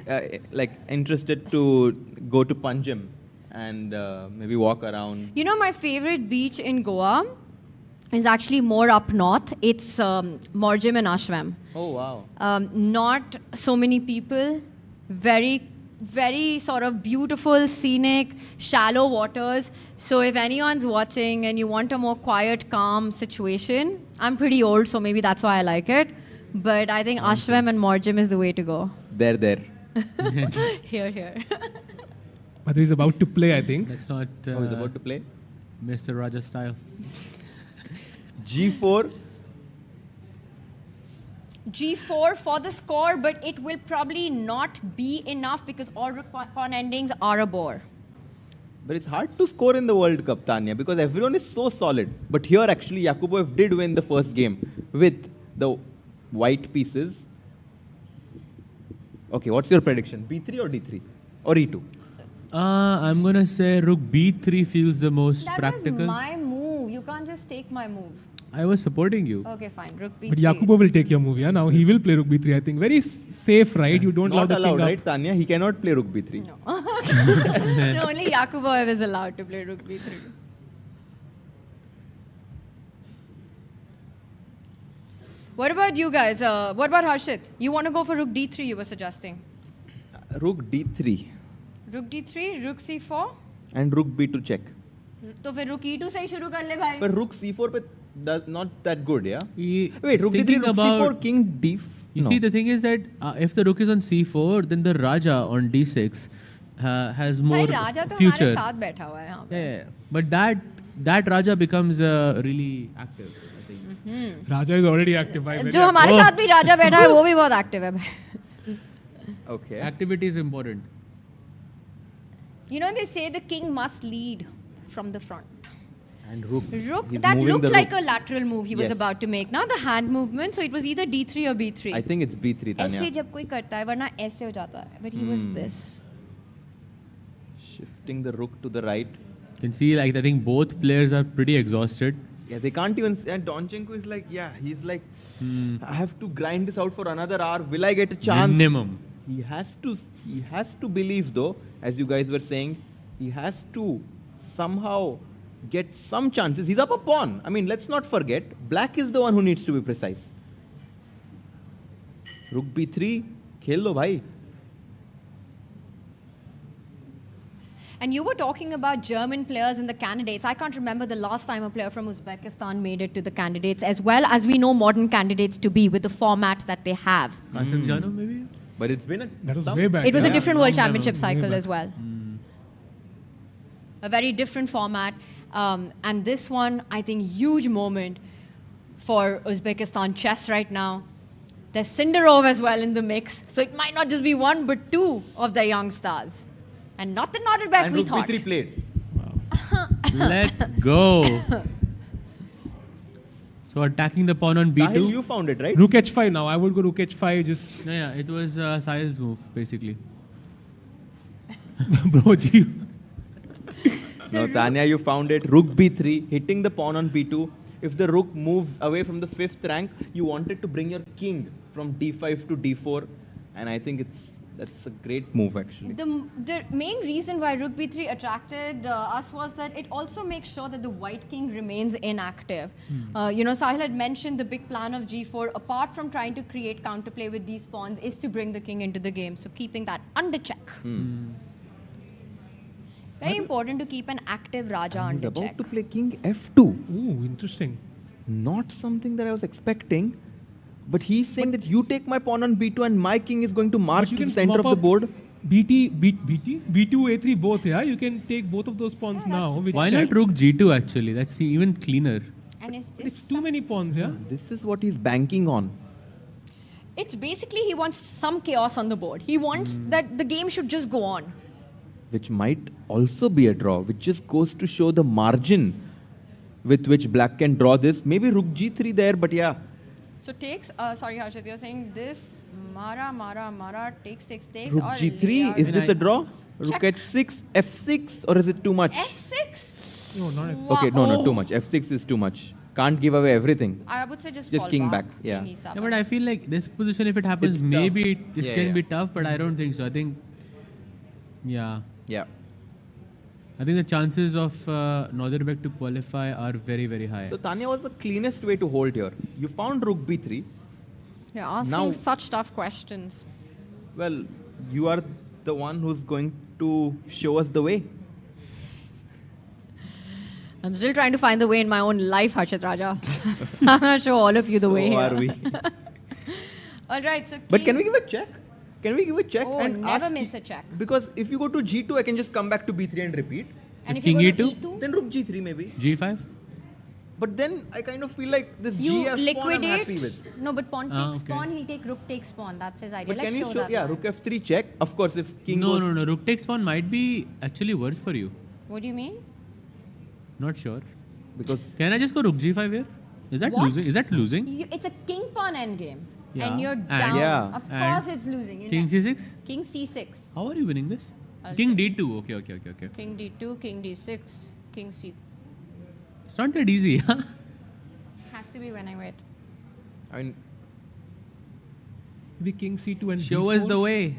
interested to go to Panjim and maybe walk around. You know, my favorite beach in Goa is actually more up north. It's Marjim and Ashram. Oh, wow. Not so many people. Very, very sort of beautiful, scenic, shallow waters. So if anyone's watching and you want a more quiet, calm situation, I'm pretty old, so maybe that's why I like it. But I think Ashram and Marjim is the way to go. There. Here. But he's about to play, I think. That's not... he's about to play? Mr. Raja style. G4. G4 for the score, but it will probably not be enough because all pawn endings are a bore. But it's hard to score in the World Cup, Tanya, because everyone is so solid. But here, actually, Yakubov did win the first game with the white pieces. Okay, what's your prediction? B3 or D3? Or E2? I'm going to say Rook B3 feels the most practical. That was my move. You can't just take my move. I was supporting you. Okay, fine. Rook B3. But Yakubov will take your move, yeah? Now he will play Rook B3, I think. Very safe, right? You don't allow Not the allowed, king up. right, Tanya? He cannot play Rook B3. No, only Yakubov is allowed to play Rook B3. What about you guys? What about Harshit? You want to go for Rook D3, you were suggesting. Rook D3. Rook D3, Rook C4? And Rook B2 check. तो फिर Rook E2 से ही शुरू कर ले भाई. But Rook C4 पे not that good, yeah? Wait, Rook D3, Rook C4, King D4. You see, the thing is that if the Rook is on C4, then the Raja on D6 has more भाई राजा तो future. हमारे साथ बैठा हुआ है यहाँ पे. Yeah. But that Raja becomes really active, I think. Raja is already active. By जो हमारे साथ भी राजा बैठा है वो भी बहुत एक्टिव है भाई. Okay. Activity is important. You know, they say the king must lead from the front. And Rook. That looked like a lateral move he was about to make. Now the hand movement, so it was either D3 or B3. I think it's B3, Tanya. ऐसे जब कोई करता है वरना ऐसे हो जाता है. But he was this. Shifting the Rook to the right. You can see, I think both players are pretty exhausted. Yeah, they can't even... And Donchenko is he's like, I have to grind this out for another hour. Will I get a chance? Minimum. He has to believe, though, as you guys were saying, he has to somehow get some chances. He's up a pawn. I mean, let's not forget, black is the one who needs to be precise. Rook B3, khel lo bhai. And you were talking about German players in the candidates. I can't remember the last time a player from Uzbekistan made it to the candidates, as well as we know modern candidates to be with the format that they have. Qasim Janov, maybe? But it's been that was way back. It was a yeah. different World Championship Way cycle back. as well. A very different format. And this one, I think, huge moment for Uzbekistan chess right now. There's Sindarov as well in the mix. So it might not just be one, but two of the young stars. And not the knotted back and we Rook thought. B3 played. Let's go. So attacking the pawn on B2. Sahil, you found it, right? Rook H5 now. I would go Rook H5 just... Yeah, it was Sahil's move, basically. Bro, gee. No, Tanya, you found it. Rook b3, hitting the pawn on b2. If the rook moves away from the 5th rank, you wanted to bring your king from d5 to d4. And I think that's a great move, actually. The main reason why Rook b3 attracted us was that it also makes sure that the white king remains inactive. Sahil had mentioned the big plan of g4, apart from trying to create counterplay with these pawns, is to bring the king into the game. So keeping that under check. Very important to keep an active Raja under He's check. about to play king f2. Ooh, interesting. Not something that I was expecting. But he's saying that you take my pawn on b2 and my king is going to march to the center of the board. B2, A3 both, yeah? You can take both of those pawns now. Why not rook g2 actually? That's even cleaner. And it's too many pawns, yeah? This is what he's banking on. It's basically he wants some chaos on the board. He wants that the game should just go on. Which might also be a draw, which just goes to show the margin with which black can draw this. Maybe rook g3 there, but yeah. So takes, sorry Harshit, you're saying this, Mara, takes. Rook or g3, is this a draw? Rook h6, f6, or is it too much? F6? No, not F6. Okay, no, too much. f6 is too much. Can't give away everything. I would say just fall king back. Yeah. King E7. Yeah, but I feel like this position, if it happens, maybe it can be tough, but I don't think so. I think, yeah. I think the chances of Northern to qualify are very, very high. So Tanya was the cleanest way to hold here. You found rook b3. You're asking such tough questions. Well, you are the one who's going to show us the way. I'm still trying to find the way in my own life, Harshit Raja. I'm going to show all of you the way So here. are we. All right, so But can we give a check? Can we give a check? Oh, and never ask miss a check. Because if you go to g2, I can just come back to b3 and repeat. And if you go to E2? Then rook g3 maybe. g5? But then I kind of feel like this You gf pawn I'm liquidate. happy with. No, but pawn takes okay. pawn, he'll take rook takes pawn. That's his idea. But Let's can you show show, that. yeah, one. rook f3 check. Of course, if king No, goes... rook takes pawn might be actually worse for you. What do you mean? Not sure. Because can I just go rook g5 here? Is that What? losing? Is that losing? It's a king pawn endgame. Yeah. And you're And- down. Yeah. Of And course it's losing. You King know. c6? King c6. How are you winning this? I'll King show d2. Okay. King d2, king d6, king c. It's not that easy. Has to be when I wait. I mean, Maybe king c2 and Show b4. us the way.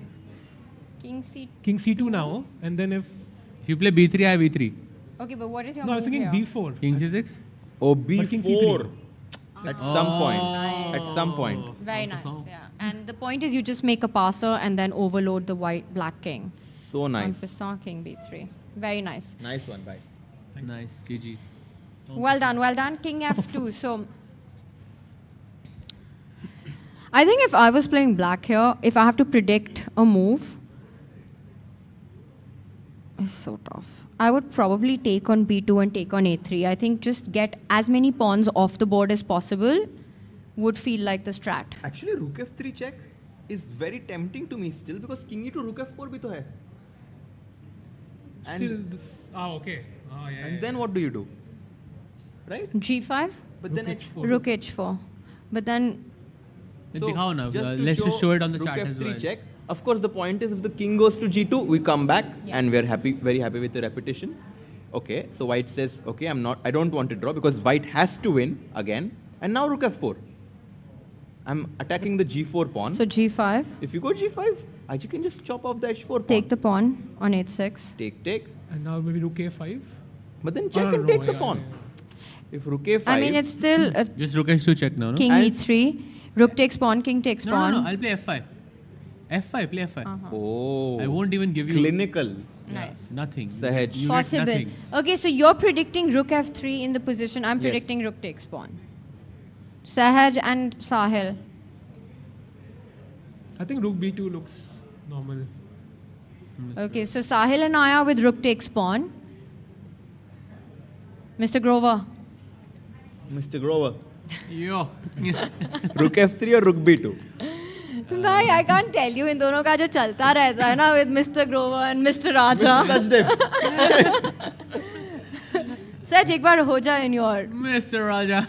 King c. King c2 now, and then if you play b3, I have e3. Okay, but what is your No, I move was thinking here? b4. King c6? Oh, But king b4. c3. At some point. At some point. Very nice, yeah. And the point is you just make a passer and then overload the black king. So nice. On Pisa, king b3. Very nice. Nice one, bye. Nice, GG. Well done. King f2. So, I think if I was playing black here, if I have to predict a move, it's so tough. I would probably take on b2 and take on a3. I think just get as many pawns off the board as possible would feel like the strat. Actually, rook f3 check is very tempting to me still because king e to rook f4 bhi to hai. Still this. Okay. Yeah. And then what do you do? Right? g5? But then h4. Rook h4. But then... So, now. just to Let's just show it on the rook chart f3 as well. check. Of course, the point is if the king goes to g2, we come back and we're very happy with the repetition. Okay, so white says, okay, I don't want to draw because white has to win again. And now rook f4. I'm attacking the g4 pawn. So g5. If you go g5, I can just chop off the h4 pawn. Take the pawn on h6. Take. And now maybe rook a5. But then check and take the pawn. If rook a5... I mean, it's still... Just rook h2 check now, no? King e3. Rook takes pawn, king takes pawn. No, I'll play f5. F5, play f5. Oh. I won't even give you... Clinical. Nice. Nothing. Sahaj. You get Possible. nothing. Okay, so you're predicting rook f3 in the position. I'm predicting rook takes pawn. Sahaj and Sahil. I think rook b2 looks normal. Okay, so Sahil and I are with rook takes pawn. Mr. Grover. Mr. Grover. Yo. Rook f3 or rook b2? भाई I can't tell you इन दोनों का जो चलता रहता है ना with Mr. Grover and Mr. Raja. Saj एक बार हो जाए in your Mr. Raja.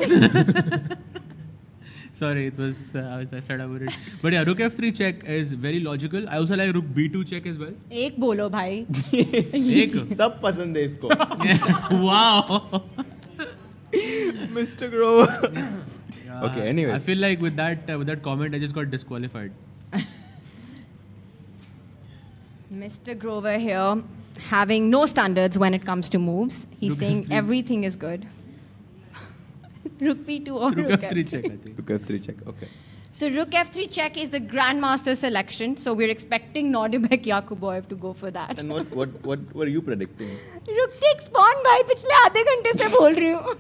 Sorry, it was, I said I would. But yeah, rook f3 check is very logical. I also like rook b2 check as well. एक बोलो भाई. एक. सब पसंद है इसको. Wow. Mr. Grover. Okay, anyway. I feel like with that comment, I just got disqualified. Mr. Grover here, having no standards when it comes to moves. He's Rook saying f3. everything is good. Rook b2 or Rook rook f3 check, I think. Rook f3 check, okay. So rook f3 check is the grandmaster selection. So we're expecting Nordibek Yakuboev to go for that. And what were you predicting? Rook takes pawn भाई पिछले आधे घंटे से बोल रही हूँ.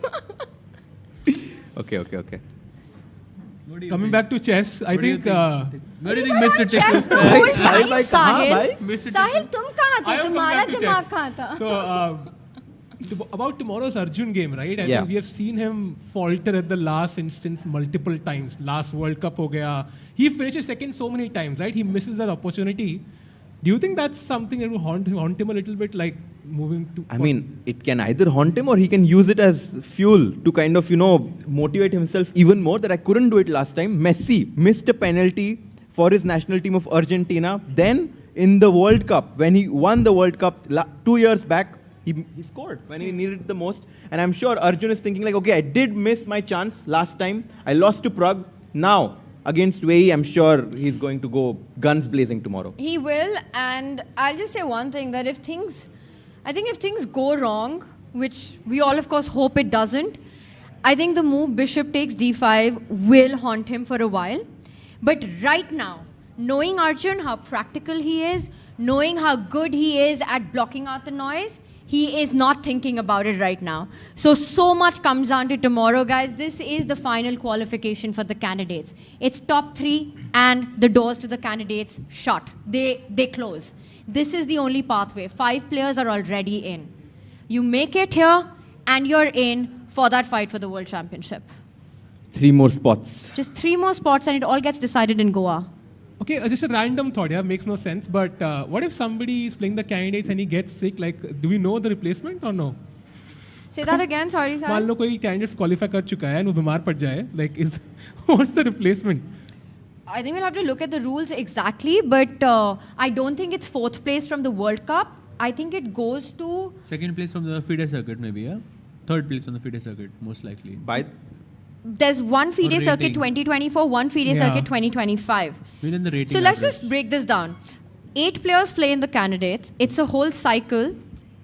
Okay. Coming back to chess, I think. Where do you think Mr. Chess the whole time, Sahil. Sahil, तुम कहाँ थे? तुम्हारा दिमाग कहाँ था? So, about tomorrow's Arjun game, right? I Yeah. think we have seen him falter at the last instance multiple times. Last World Cup ho gaya. He finishes second so many times, right? He misses that opportunity. Do you think that's something that will haunt him a little bit, like moving to? I mean, it can either haunt him or he can use it as fuel to kind of, motivate himself even more that I couldn't do it last time. Messi missed a penalty for his national team of Argentina. Then in the World Cup, when he won the World Cup 2 years back, he scored when he needed it the most. And I'm sure Arjun is thinking like, okay, I did miss my chance last time. I lost to Prague. Now, against UAE, I'm sure he's going to go guns blazing tomorrow. He will, and I'll just say one thing, that if things go wrong, which we all of course hope it doesn't, I think the move bishop takes d5 will haunt him for a while. But right now, knowing Arjun, how practical he is, knowing how good he is at blocking out the noise, he is not thinking about it right now. So much comes down to tomorrow, guys. This is the final qualification for the candidates. It's top 3 and the doors to the candidates shut. They close. This is the only pathway. 5 players are already in. You make it here and you're in for that fight for the World Championship. 3 more spots. Just 3 more spots and it all gets decided in Goa. Okay, just a random thought, yeah, makes no sense. But what if somebody is playing the candidates and he gets sick? Like, do we know the replacement or no? Say that again, sorry, sir. मान लो कोई candidates qualify कर चुका है and वो बीमार पड़ जाए. Like, what's the replacement? I think we'll have to look at the rules exactly, but I don't think it's 4th place from the World Cup. I think it goes to... Second place from the FIDE circuit, maybe, yeah? Third place from the FIDE circuit, most likely. There's one FIDE circuit rating. 2024, one FIDE circuit 2025. Within the rating So let's average. just break this down. 8 players play in the candidates. It's a whole cycle.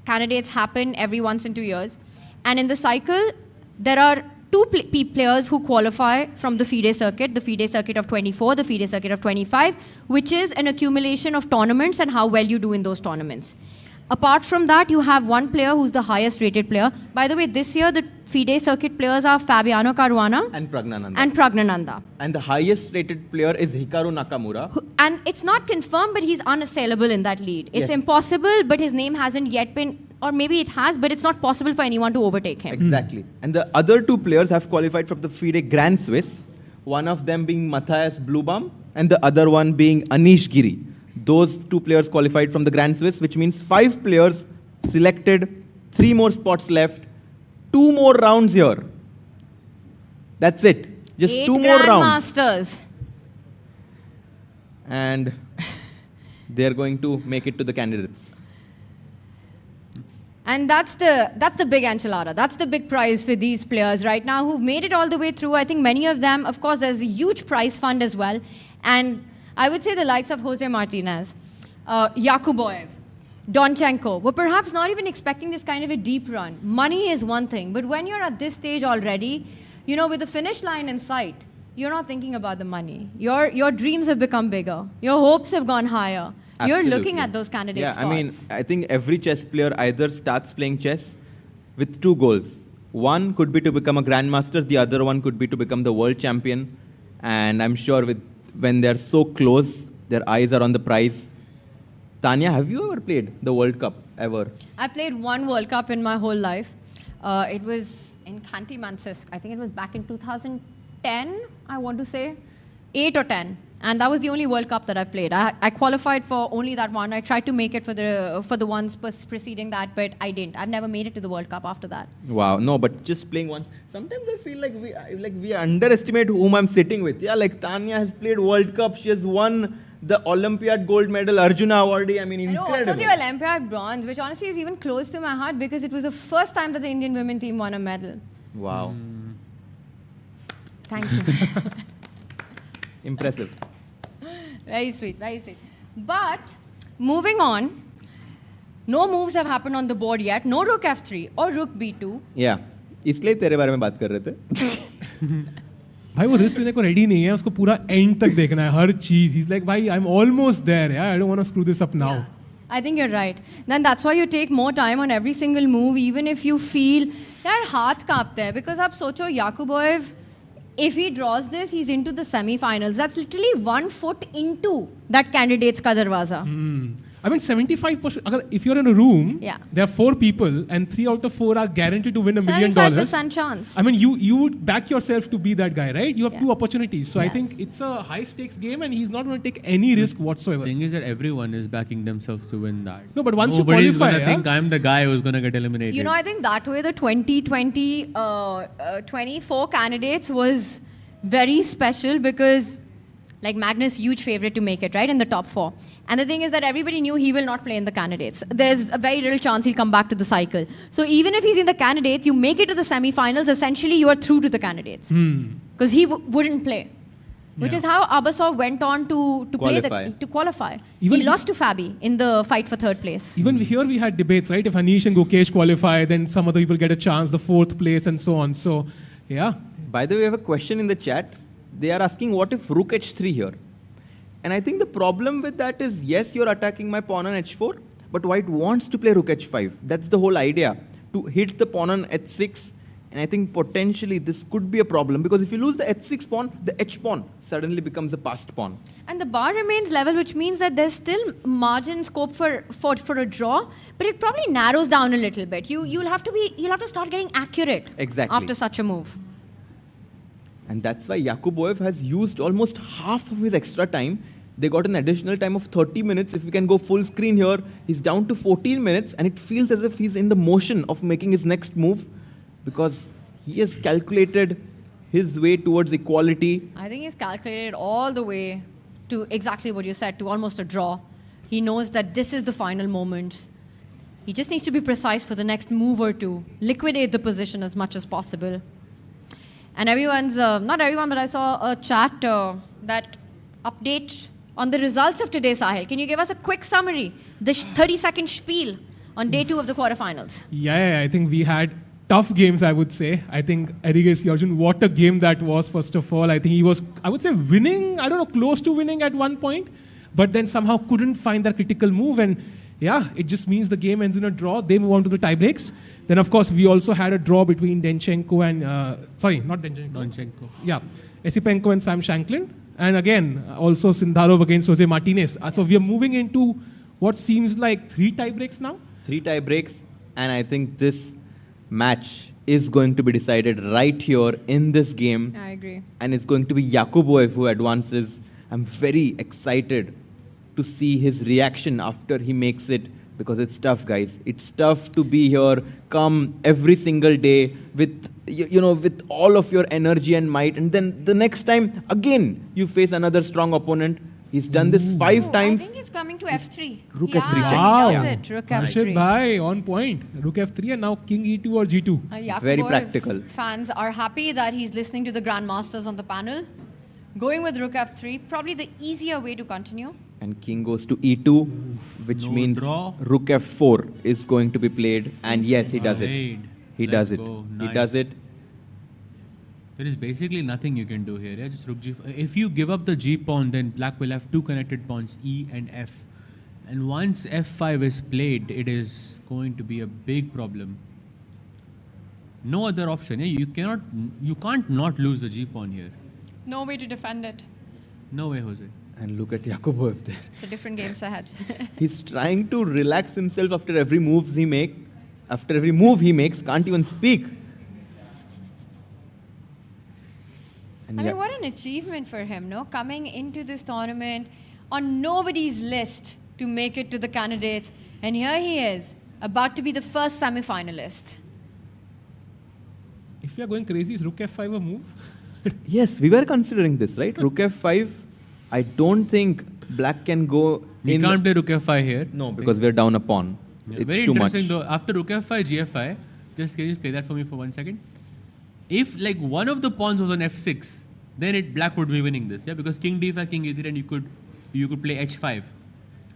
Candidates happen every once in 2 years. And in the cycle, there are 2 players who qualify from the FIDE circuit of 24, the FIDE circuit of 25, which is an accumulation of tournaments and how well you do in those tournaments. Apart from that, you have one player who's the highest rated player. By the way, this year, the FIDE circuit players are Fabiano Caruana And Pragnananda. and Pragnananda. And the highest rated player is Hikaru Nakamura. And it's not confirmed, but he's unassailable in that lead. It's Yes. impossible, but his name hasn't yet been, or maybe it has, but it's not possible for anyone to overtake him. Exactly. And the other 2 players have qualified from the FIDE Grand Swiss. One of them being Matthias Blubam and the other one being Anish Giri. Those 2 players qualified from the Grand Swiss, which means 5 players selected, 3 more spots left, 2 more rounds here. That's it. Just 8 2 more rounds. grandmasters. And they're going to make it to the candidates. And that's the big enchilada. That's the big prize for these players right now who've made it all the way through. I think many of them, of course, there's a huge prize fund as well. And I would say the likes of Jose Martinez, Yakuboev, Donchenko were perhaps not even expecting this kind of a deep run. Money is one thing, but when you're at this stage already, with the finish line in sight, you're not thinking about the money. Your dreams have become bigger. Your hopes have gone higher. You're looking at those candidate spots. I mean, I think every chess player either starts playing chess with 2 goals. One could be to become a grandmaster. The other one could be to become the world champion. And I'm sure when they're so close, their eyes are on the prize. Tanya, have you ever played the World Cup, ever? I played 1 World Cup in my whole life. It was in Khanty-Mansijsk. I think it was back in 2010, I want to say. 8 or 10. And that was the only World Cup that I've played. I qualified for only that one. I tried to make it for the ones preceding that, but I didn't. I've never made it to the World Cup after that. Wow, no, but just playing once. Sometimes I feel like we underestimate whom I'm sitting with. Yeah, like Tanya has played World Cup. She has won the Olympiad gold medal, Arjuna awardee. I mean, incredible. Also the Olympiad bronze, which honestly is even close to my heart because it was the first time that the Indian women team won a medal. Wow. Thank you. Impressive. Very sweet, very sweet. But moving on, no moves have happened on the board yet. No rook f3 or rook b2. Yeah. इसलिए तेरे बारे में बात कर रहे थे. भाई वो रिस्क लेने को रेडी नहीं है, उसको पूरा एंड तक देखना है हर चीज. He's like, भाई I'm almost there. Yeah, I don't want to screw this up now. Yeah. I think you're right. Then that's why you take more time on every single move, even if you feel यार हाथ कांपते हैं. Because आप सोचो Yakuboev, if he draws this, he's into the semi-finals. That's literally 1 foot into that candidate's ka darwaza. I mean, 75%. If you're in a room, Yeah. there are 4 people, and 3 out of 4 are guaranteed to win $1 million. 75% chance. I mean, you would back yourself to be that guy, right? You have 2 opportunities. So I think it's a high-stakes game, and he's not going to take any risk whatsoever. The thing is that everone is backing themselves to win that. No, but once Nobody's you qualify, gonna think I'm the guy who's going to get eliminated. You know, I think that way the 2020 24 candidates was very special because like Magnus, huge favorite to make it, right, in the top 4. And the thing is that everybody knew he will not play in the candidates. There's a very little chance he'll come back to the cycle. So even if he's in the candidates, you make it to the semi-finals, essentially you are through to the candidates. Because he wouldn't play. Which is how Abasov went on to qualify. Even he lost to Fabi in the fight for 3rd place. Even here we had debates, right? If Anish and Gokesh qualify, then some other people get a chance, the 4th place and so on. So, yeah. By the way, I have a question in the chat. They are asking, what if rook h3 here? And I think the problem with that is, yes, you're attacking my pawn on h4, but white wants to play rook h5. That's the whole idea, to hit the pawn on h6. And I think potentially this could be a problem, because if you lose the h6 pawn, the h pawn suddenly becomes a passed pawn. And the bar remains level, which means that there's still margin scope for a draw, but it probably narrows down a little bit. You'll have to start getting accurate after such a move. And that's why Yakuboev has used almost half of his extra time. They got an additional time of 30 minutes. If we can go full screen here, he's down to 14 minutes, and it feels as if he's in the motion of making his next move, because he has calculated his way towards equality. I think he's calculated all the way to exactly what you said, to almost a draw. He knows that this is the final moment. He just needs to be precise for the next move or two, liquidate the position as much as possible. And everyone's, not everyone, but I saw a chat that update on the results of today, Sahil. Can you give us a quick summary, the 30-second spiel on day 2 of the quarterfinals? Yeah, I think we had tough games, I would say. I think Erigaisi Arjun, what a game that was, first of all. I think he was, I would say, winning, I don't know, close to winning at one point, but then somehow couldn't find that critical move. And yeah, it just means the game ends in a draw. They move on to the tie breaks. Then, of course, we also had a draw between Denchenko and, Donchenko. Yeah, Esipenko and Sam Shanklin. And again, also Sindarov against Jose Martinez. So we are moving into what seems like 3 tie breaks now. 3 tie breaks, and I think this match is going to be decided right here in this game. I agree. And it's going to be Yakuboev who advances. I'm very excited to see his reaction after he makes it, because it's tough, guys. It's tough to be here, come every single day with, with all of your energy and might, and then the next time, again, you face another strong opponent. He's done this 5 times. I think it's coming to f3. Rook yeah, f3 check. Wow. He does it. Rook Harshit f3. Bhai, on point. Rook f3 and now king e2 or g2. Very practical. Fans are happy that he's listening to the grandmasters on the panel. Going with rook f3, probably the easier way to continue. And king goes to e2, which means rook f4 is going to be played. And yes, he does it. He does it. He does it. There is basically nothing you can do here. Yeah? Just rook g5. If you give up the g pawn, then black will have 2 connected pawns, e and f. And once f5 is played, it is going to be a big problem. No other option. Yeah? You can't not lose the g pawn here. No way to defend it. No way, Jose. And look at Yakuboev there. It's a different game ahead. He's trying to relax himself after every move he makes. After every move he makes, can't even speak. I mean, what an achievement for him, no? Coming into this tournament on nobody's list to make it to the candidates. And here he is, about to be the first semi-finalist. If you are going crazy, is Rook F5 a move? Yes, we were considering this, right? Rook F5. I don't think Black can go We can't play Rook F5 here. No, because we're down a pawn. Yeah, It's very too much. interesting though. After Rook F5, G5, can you just play that for me for 1 second? If like one of the pawns was on F6, then Black would be winning this, yeah? Because King D5, King E3, and you could play H5.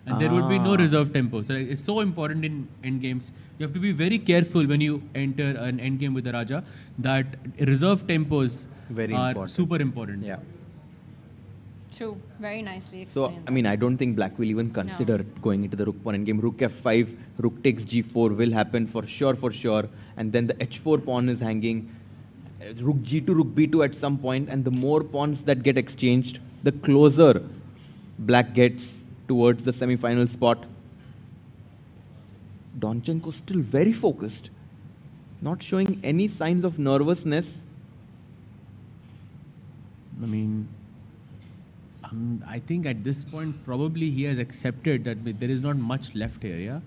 And there would be no reserve tempo. So like, it's so important in endgames. You have to be very careful when you enter an endgame with the Raja that reserve tempos are super important. Yeah. True. Very nicely So, explained. I mean, I don't think Black will even consider going into the Rook pawn endgame. Rook F5, Rook takes G4 will happen for sure. And then the H4 pawn is hanging. Rook G2, Rook B2 at some point. And the more pawns that get exchanged, the closer Black gets towards the semi-final spot. Donchenko still very focused. Not showing any signs of nervousness. I mean, I think at this point, probably he has accepted that there is not much left here, yeah?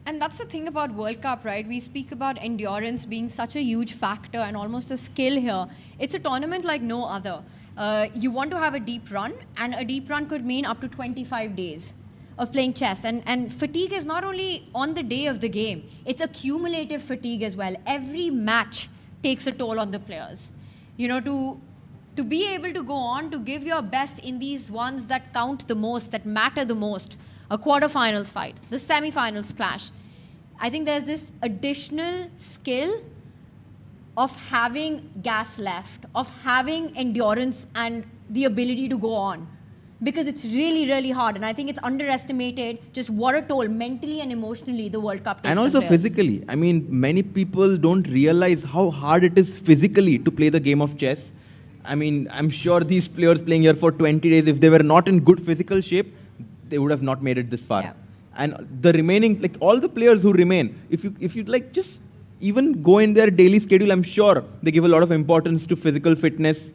And that's the thing about World Cup, right? We speak about endurance being such a huge factor and almost a skill here. It's a tournament like no other. You want to have a deep run, and a deep run could mean up to 25 days of playing chess. And fatigue is not only on the day of the game, it's a cumulative fatigue as well. Every match takes a toll on the players. You know, to be able to go on, to give your best in these ones that count the most, that matter the most, a quarterfinals fight, the semifinals clash. I think there's this additional skill of having gas left, of having endurance and the ability to go on. Because it's really, really hard. And I think it's underestimated just what a toll mentally and emotionally the World Cup takes And on also players. physically. I mean, many people don't realize how hard it is physically to play the game of chess. I mean, I'm sure these players playing here for 20 days, if they were not in good physical shape, they would have not made it this far. And the remaining, like all the players who remain, if you like just even go in their daily schedule, I'm sure they give a lot of importance to physical fitness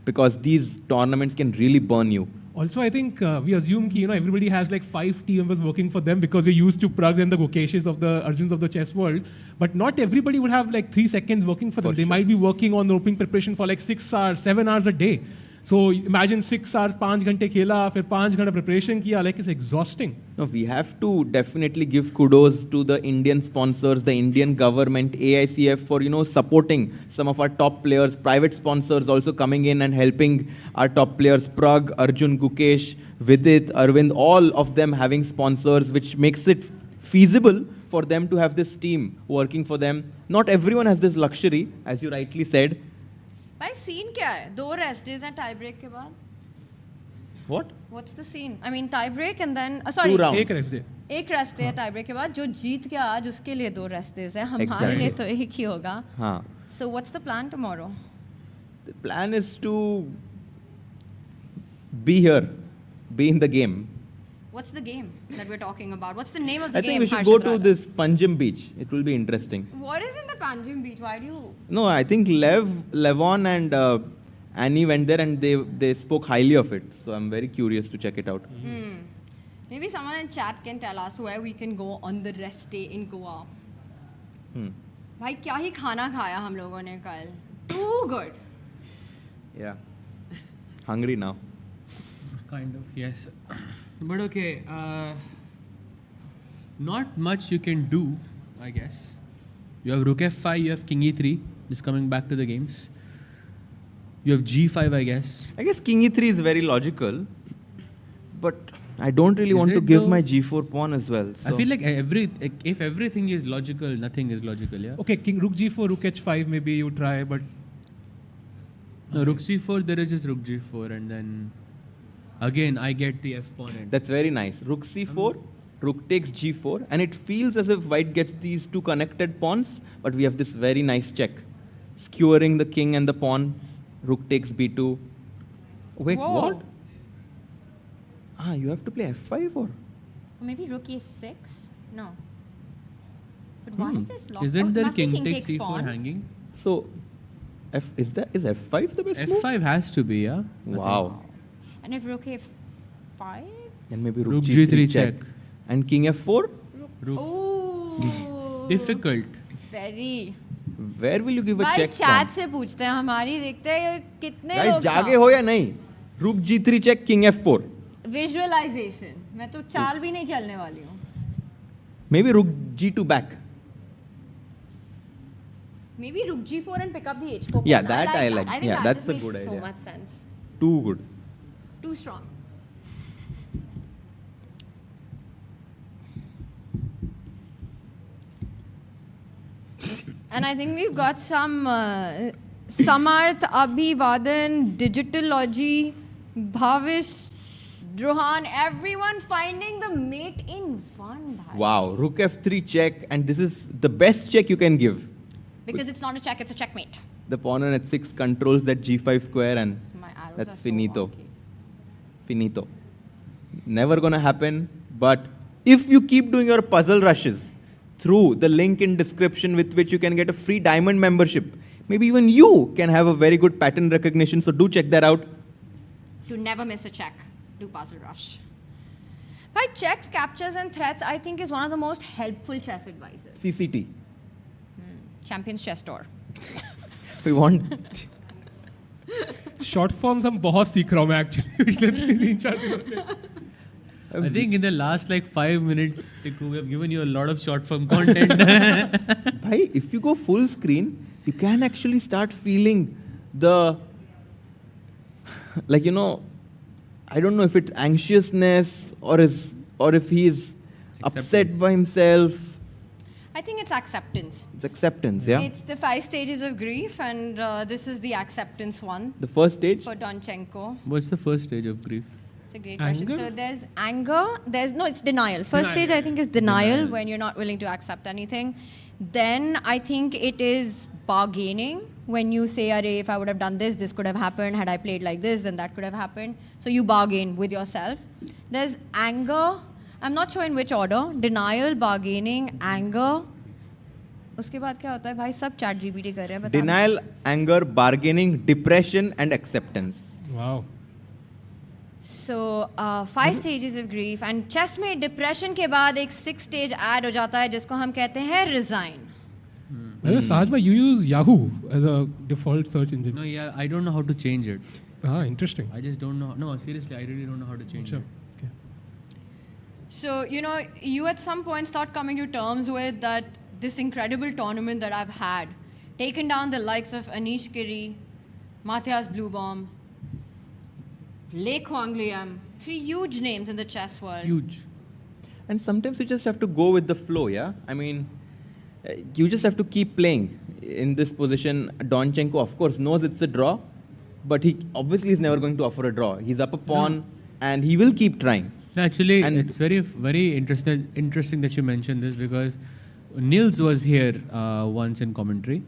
because these tournaments can really burn you. Also, I think we assume that, everybody has like 5 team members working for them because we're used to Prag and the Gokeshis of the Arjuns of the chess world. But not everybody would have like 3 seconds working for them. They might be working on the opening preparation for like 6 hours, 7 hours a day. So imagine 6 hours, 5 ghante khela, फिर 5 ghante preparation kiya, like it's exhausting. No, we have to definitely give kudos to the Indian sponsors, the Indian government, AICF for, supporting some of our top players, private sponsors also coming in and helping our top players, Prag, Arjun, Gukesh, Vidit, Arvind, all of them having sponsors, which makes it feasible for them to have this team working for them. Not everyone has this luxury, as you rightly said. भाई scene क्या है? 2 rest days and tie break के बाद? What? What's the scene? I mean tie break and then sorry. 2 rounds. एक rest day. एक rest day tie break के बाद जो जीत गया आज उसके लिए 2 rest days है. हमारे लिए तो एक ही होगा. हाँ. So what's the plan tomorrow? The plan is to be here, be in the game. What's the game that we're talking about? What's the name of the I game? think we should go to this Panjim beach. It will be interesting. What is in the Panjim beach? Why do you? No, I think Levon and Annie went there and they spoke highly of it. So I'm very curious to check it out. Maybe someone in chat can tell us where we can go on the rest day in Goa. भाई क्या ही खाना खाया हम लोगों ने कल. Too good. Yeah. Hungry now. Kind of, yes. But okay, not much you can do, I guess. You have Rook F5, you have King E3, just coming back to the games. You have G5, I guess. I guess King E3 is very logical, but I don't really want to give my G4 pawn as well. So. I feel like if everything is logical, nothing is logical, yeah? Okay, King Rook G4, Rook H5, maybe you try, but... No, Rook C4, there is just Rook G4 and then... Again, I get the F pawn. That's very nice. Rook C4, Rook takes G4, and it feels as if White gets these 2 connected pawns, but we have this very nice check. Skewering the king and the pawn. Rook takes B2. Wait, Whoa. what? Ah, you have to play F5 or? Or maybe Rook A6? No. But why is this locked? Isn't there must be King takes takes C4 pawn. hanging? So, Is F5 the best move? F5 has to be, yeah. Wow. And if rook F5? And maybe Rook G3 check. And King F4? Oh. Difficult. Very. Where will you give a भाई check chat from? से पूछते हैं हमारी देखते हैं कितने Guys, लोग जागे हो या नहीं? Rook G3 check, King F4. Visualisation मैं तो चाल भी नहीं चलने वाली हूँ. Maybe Rook G2 back. Maybe rook G4 and pick up the H4. Yeah, that I like. I think Yeah, that that's just a makes good so idea. much sense. Too good. Too strong. And I think we've got some Samarth, Abhivadan, Digitalogy, Bhavish, Drohan, everyone finding the mate in one. Bhai. Wow, Rook F3 check, and this is the best check you can give. Because it's not a check, it's a checkmate. The pawn on H6 controls that G5 square, and My arrows that's are so finito. wonky. Finito. Never gonna happen. But if you keep doing your puzzle rushes through the link in description with which you can get a free diamond membership, maybe even you can have a very good pattern recognition. So do check that out. To never miss a check, do puzzle rush. By checks, captures, and threats, I think is one of the most helpful chess advices. CCT. Champions Chess Tour. We want. Short forms हम बहुत सीख रहा हूँ मैं actually पिछले 3-4 दिनों से. I think in the last like 5 minutes, Tiku, we have given you a lot of short form content. Bhai, if you go full screen, you can actually start feeling the, like, you know, I don't know if it's anxiousness or if he is upset by himself. I think it's acceptance. It's acceptance, yeah? It's the 5 stages of grief, and this is the acceptance one. The first stage? For Donchenko. What's the first stage of grief? It's a great question. So there's anger. It's denial. First stage, I think, is denial, when you're not willing to accept anything. Then I think it is bargaining, when you say, Arey, if I would have done this, this could have happened. Had I played like this, then that could have happened. So you bargain with yourself. There's anger. I'm not sure in which order. Denial, bargaining, anger. उसके बाद क्या होता है भाई सब chat GPT कर रहे हैं बता. Denial, anger, bargaining, depression and acceptance. Wow. So 5 stages of grief, and chess में depression के बाद एक 6 stage add हो जाता है जिसको हम कहते हैं resign. Sahaj bhai, you use Yahoo as a default search engine. No, yeah, I don't know how to change it. Interesting. I just don't know. No, seriously, I really don't know how to change it. Okay. So, you at some point start coming to terms with that this incredible tournament that I've had, taken down the likes of Anish Giri, Matthias Bluebaum, Lei Huangliang, 3 huge names in the chess world. Huge. And sometimes you just have to go with the flow, yeah? I mean, you just have to keep playing. In this position, Donchenko, of course, knows it's a draw, but he obviously is never going to offer a draw. He's up a pawn, and he will keep trying. Actually, it's very, very interesting that you mentioned this, because Nils was here once in commentary,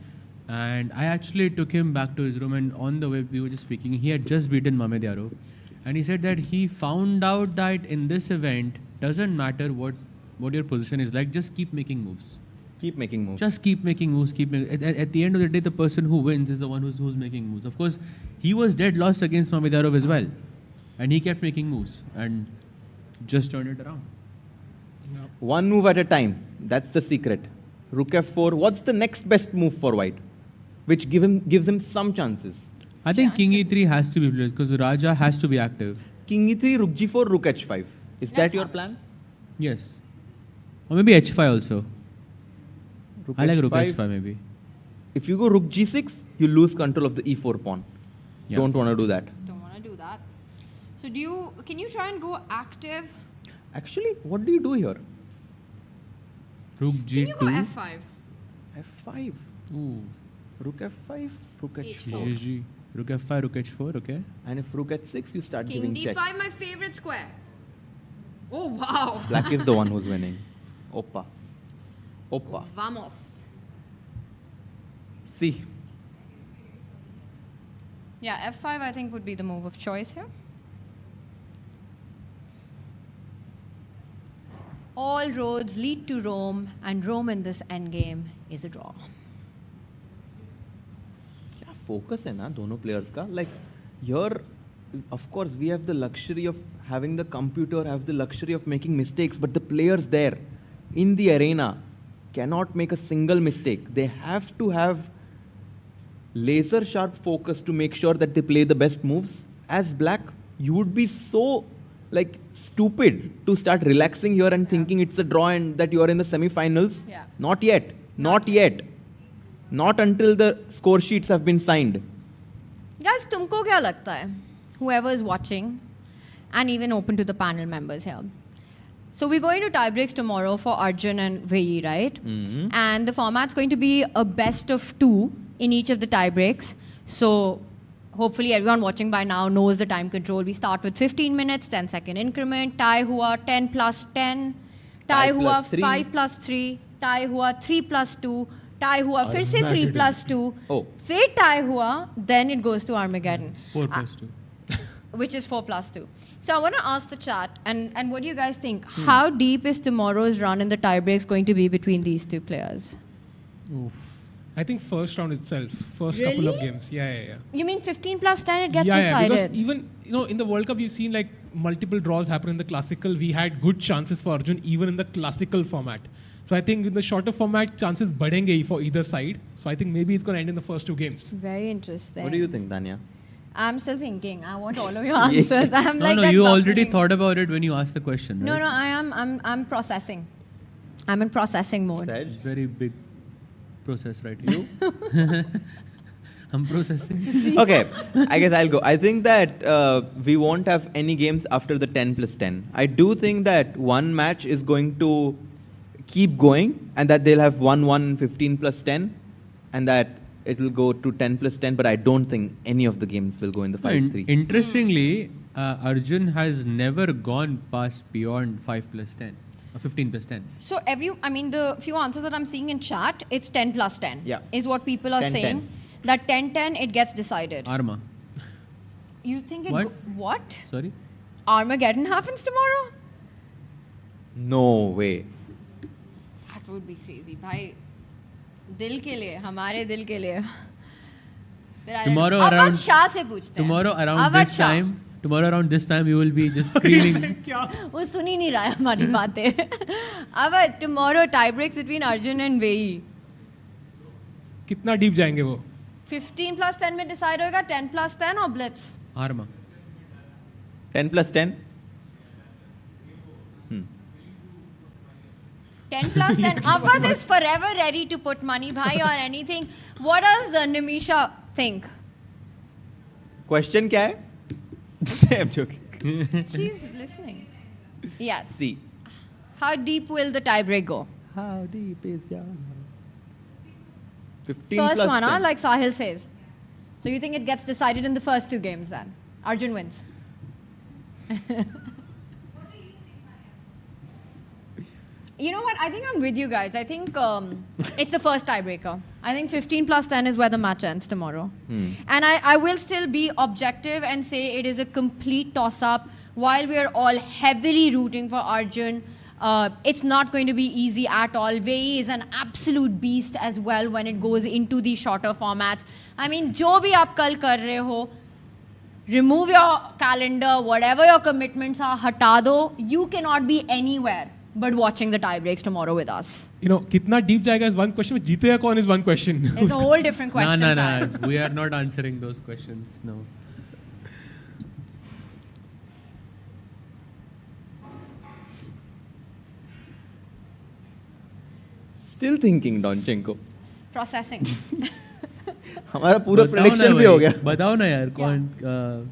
and I actually took him back to his room, and on the way we were just speaking. He had just beaten Mamedyarov, and he said that he found out that in this event, doesn't matter what your position is like, just keep making moves. Keep making moves. Just keep making moves. At the end of the day, the person who wins is the one who's making moves. Of course, he was dead lost against Mamedyarov as well, and he kept making moves and just turned it around. Yep. One move at a time. That's the secret. Rook F4. What's the next best move for white, which gives him some chances? I think King E3 has to be played because Raja has to be active. King E3, Rook G4, Rook H5. Is that your plan? Yes. Or maybe H5 also. Rook I like H5. Rook H5 maybe. If you go Rook G6, you lose control of the E4 pawn. Yes. Don't want to do that. Don't want to do that. So can you try and go active? Actually, what do you do here? Rook G2. Can you go F5? F5. Ooh. Rook F5, Rook H4. GG. Rook F5, Rook H4, okay. And if Rook H6, you start King giving D5, checks. my favorite square. Oh, wow. Black is the one who's winning. Oppa. Oppa. Vamos. See. Yeah, F5 I think would be the move of choice here. All roads lead to Rome, and Rome in this endgame is a draw. focus है ना दोनों players का, like here, of course, we have the luxury of having the computer, have the luxury of making mistakes, but the players there in the arena cannot make a single mistake. They have to have laser sharp focus to make sure that they play the best moves. As black, you would be so like stupid to start relaxing here and thinking it's a draw and that you are in the semi-finals. Yeah. Not yet. Not yet. Not until the score sheets have been signed. Guys, तुमको क्या लगता है? Whoever is watching, and even open to the panel members here. So we're going to tie breaks tomorrow for Arjun and Veyi, right? Mm-hmm. And the format's going to be a best of 2 in each of the tie breaks. So hopefully everyone watching by now knows the time control. We start with 15 minutes, 10-second increment. Tie hua 10 plus 10. Tie hua 5 plus 3. Tie hua 3 plus 2. Tie hua फिर से 3 plus 2. Oh. फिर tie hua, then it goes to Armageddon. 4 plus 2. Which is 4 plus 2. So I want to ask the chat, and what do you guys think? How deep is tomorrow's run in the tiebreaks going to be between these two players? Oof. I think first round itself, first Really? couple of games. Yeah. You mean 15 plus 10, it gets Yeah, decided? because even, in the World Cup, you've seen like multiple draws happen in the classical. We had good chances for Arjun even in the classical format. So I think in the shorter format, chances badenge for either side. So I think maybe it's going to end in the first 2 games. Very interesting. What do you think, Danya? I'm still thinking. I want all of your answers. I'm like no, that you already buffering. thought about it when you asked the question, right? No, I'm processing. I'm in processing mode. Very big process, right? You? I'm processing. Okay, I guess I'll go. I think that we won't have any games after the 10 plus 10. I do think that one match is going to keep going and that they'll have 1-1 15 plus 10 and that it will go to 10 plus 10, but I don't think any of the games will go in the 5-3. Interestingly, Arjun has never gone past beyond 5 plus 10 or 15 plus 10. So the few answers that I'm seeing in chat, it's 10 plus 10. Yeah. Is what people are 10, saying. 10. That 10-10, it gets decided. Arma. You think it... What? What? Sorry? Armageddon happens tomorrow? No way. That would be crazy. Bhai, दिल के लिए, हमारे दिल के लिए. Tomorrow Awadh Shah से पूछते हैं. Tomorrow around Awadh this Shah. time, tomorrow around this time, you will be just screaming. वो सुन ही नहीं रहा है हमारी बातें. Awadh, tomorrow tie breaks between Arjun and Veyi. कितना डीप जाएंगे वो? 15 plus 10 में decide होएगा, 10 plus 10 or blitz? Arma. 10 plus 10? 10 plus 10. Avadh is forever ready to put money, bhai, or anything. What does Nimisha think? Question क्या है? I'm joking. She's listening. Yes. See. How deep will the tiebreak go? How deep is your love? 15 First plus one, 10. like Sahil says. So you think it gets decided in the first 2 games then? Arjun wins. You know what? I think I'm with you guys. I think it's the first tiebreaker. I think 15 plus 10 is where the match ends tomorrow. And I will still be objective and say it is a complete toss-up. While we are all heavily rooting for Arjun, it's not going to be easy at all. Veyi is an absolute beast as well when it goes into these shorter formats. I mean, jo bhi aap kal kar rahe ho, remove your calendar, whatever your commitments are, hata do. You cannot be anywhere but watching the tie breaks tomorrow with us. कितना deep जाएगा is one question. जीतेगा कौन is one question. It's a whole different question. No. We are not answering those questions. No. Still thinking, Donchenko. Processing. हमारा पूरा prediction भी हो गया. बताओ ना यार कौन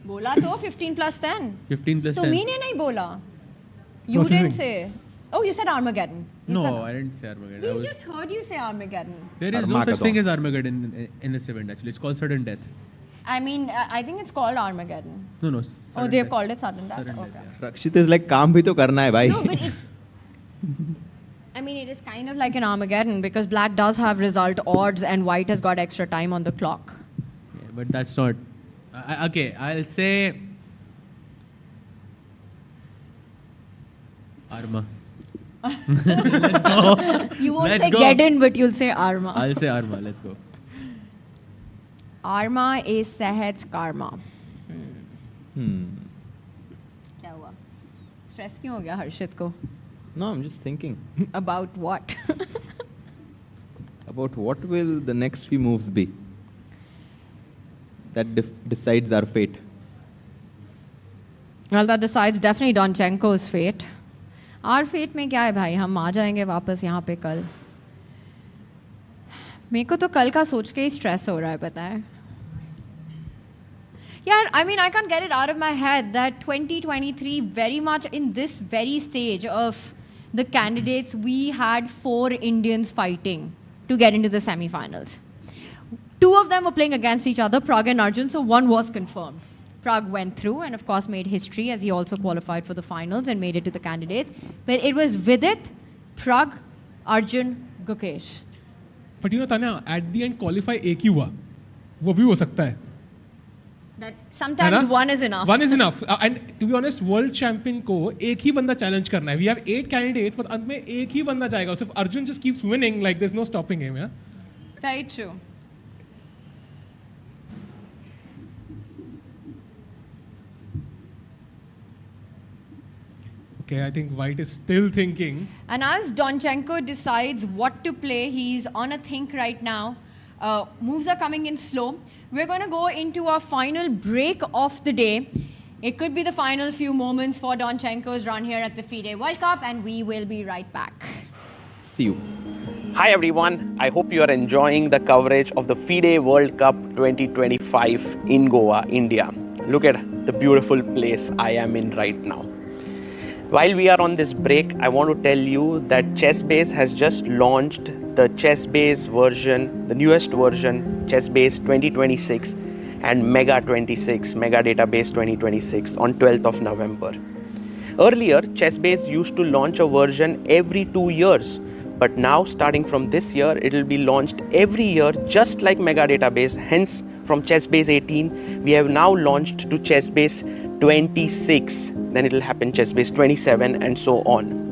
बोला तो 15 plus 10. 15 plus 10. तुमने नहीं बोला. You didn't say. Oh, you said Armageddon. No, I didn't say Armageddon. We just heard you say Armageddon. There is no such thing as Armageddon in this event actually. It's called sudden death. I mean, I think it's called Armageddon. No. Oh, they've called it sudden death? Okay. Rakshit is like, काम भी तो करना है भाई. No, but I mean, it is kind of like an Armageddon because black does have result odds and white has got extra time on the clock. Yeah, but that's not... okay, I'll say... Arma. Let's go. You won't Let's say go. Geddon, but you'll say Arma. I'll say Arma. Let's go. Arma is Sahed's karma. क्या हुआ? Stress क्यों हो गया हर्षित को? No, I'm just thinking. About what? About what will the next few moves be? That decides our fate. Well, that decides definitely Donchenko's fate. Our fate में क्या है भाई? हम आ जाएंगे वापस यहाँ पे कल. मेरे को तो कल का सोच के ही स्ट्रेस हो रहा है, पता है? Yeah, I mean, I can't get it out of my head that 2023, very much in this very stage of the candidates, we had 4 Indians fighting to get into the semi-finals. 2 of them were playing against each other, Prag and Arjun, so one was confirmed. Prag went through and, of course, made history as he also qualified for the finals and made it to the candidates. But it was Vidit, Prag, Arjun, Gukesh. But you know, Tanya, at the end, qualify एक ही हुआ. वो भी हो सकता है. That sometimes one is enough. One is enough. And to be honest, world champion को एक ही बंदा challenge करना है. We have 8 candidates, but अंत में एक ही बंदा जाएगा. So if Arjun just keeps winning, like there's no stopping him, yeah? Very true. Okay, I think White is still thinking. And as Donchenko decides what to play, he's on a think right now. Moves are coming in slow. We're going to go into our final break of the day. It could be the final few moments for Donchenko's run here at the FIDE World Cup, and we will be right back. See you. Hi everyone, I hope you are enjoying the coverage of the FIDE World Cup 2025 in Goa, India. Look at the beautiful place I am in right now. While we are on this break, I want to tell you that ChessBase has just launched the ChessBase version, the newest version, ChessBase 2026 and Mega 26, Mega Database 2026 on 12th of November. Earlier, ChessBase used to launch a version every 2 years, but now starting from this year, it will be launched every year just like Mega Database. Hence, from ChessBase 18, we have now launched to ChessBase 26, then it will happen ChessBase 27 and so on.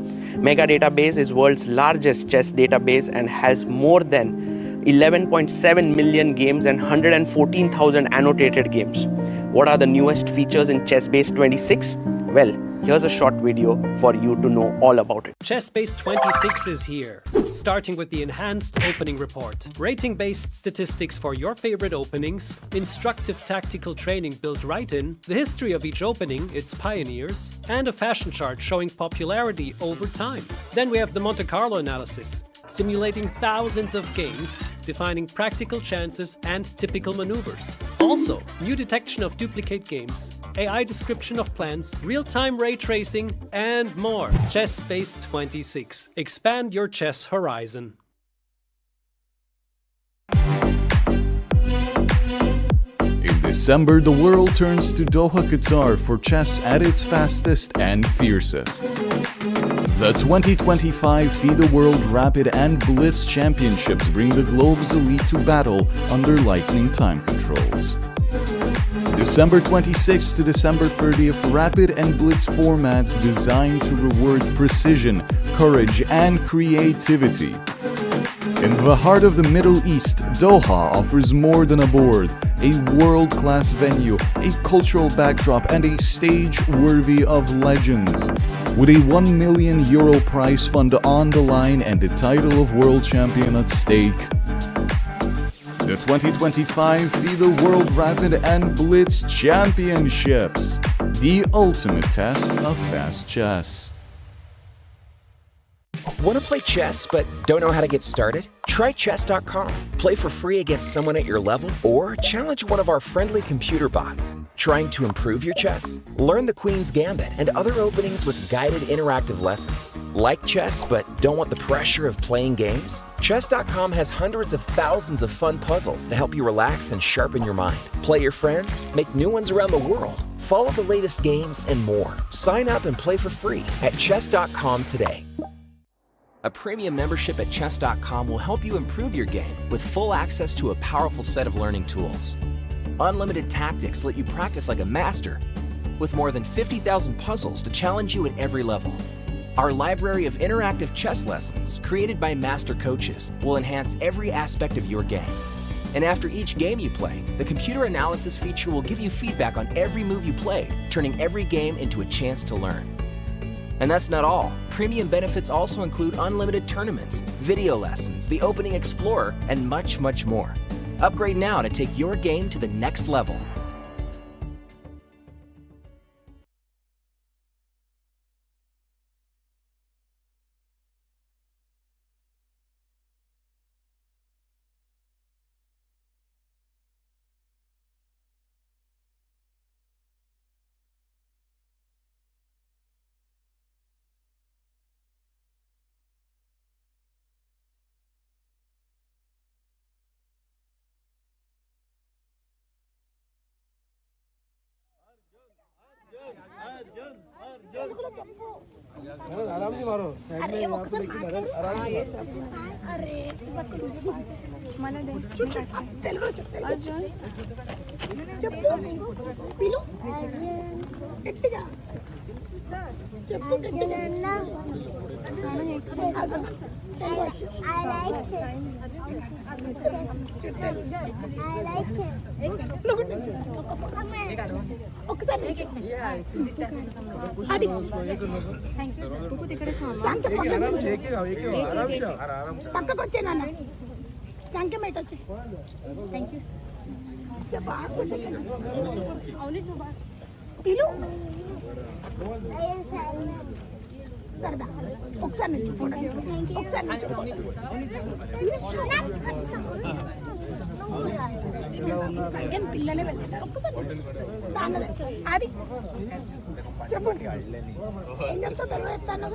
Mega Database is world's largest chess database and has more than 11.7 million games and 114,000 annotated games. What are the newest features in ChessBase 26? Well, here's a short video for you to know all about it. ChessBase 26 is here, starting with the enhanced opening report. Rating-based statistics for your favorite openings, instructive tactical training built right in, the history of each opening, its pioneers, and a fashion chart showing popularity over time. Then we have the Monte Carlo analysis, simulating thousands of games, defining practical chances and typical maneuvers. Also, new detection of duplicate games, AI description of plans, real-time ray tracing, and more. ChessBase 26. Expand your chess horizon. In December, the world turns to Doha, Qatar for chess at its fastest and fiercest. The 2025 FIDE World Rapid and Blitz Championships bring the globe's elite to battle under lightning time controls. December 26th to December 30th, Rapid and Blitz formats designed to reward precision, courage, and creativity. In the heart of the Middle East, Doha offers more than a board, a world-class venue, a cultural backdrop, and a stage worthy of legends. With a €1 million prize fund on the line and the title of world champion at stake. The 2025 FIDE World Rapid and Blitz Championships, the ultimate test of fast chess. Want to play chess but don't know how to get started? Try Chess.com. Play for free against someone at your level or challenge one of our friendly computer bots. Trying to improve your chess? Learn the Queen's Gambit and other openings with guided interactive lessons. Like chess but don't want the pressure of playing games? Chess.com has hundreds of thousands of fun puzzles to help you relax and sharpen your mind. Play your friends, make new ones around the world, follow the latest games, and more. Sign up and play for free at Chess.com today. A premium membership at Chess.com will help you improve your game with full access to a powerful set of learning tools. Unlimited tactics let you practice like a master, with more than 50,000 puzzles to challenge you at every level. Our library of interactive chess lessons, created by master coaches, will enhance every aspect of your game. And after each game you play, the computer analysis feature will give you feedback on every move you played, turning every game into a chance to learn. And that's not all. Premium benefits also include unlimited tournaments, video lessons, the Opening Explorer, and much, much more. Upgrade now to take your game to the next level. आराम से मारो side में यहाँ पे लेके आराम से अरे मला दे तेलगु अर्जुन చెప్పు పిలు గట్టిగా చెప్పు గట్టిగా I like it. I like it. ఒకసారి అది పక్కకు వచ్చే నాన్న సంఖ్య పెట్టొచ్చు థ్యాంక్ యూ పిలు సరదా ఒకసారి నుంచి ఫోటో ఒకసారి సంఖ్యను పిల్లలే వెళ్ళారు అది చెప్పండి ఏం చెప్తా తెలుగు చెప్తాను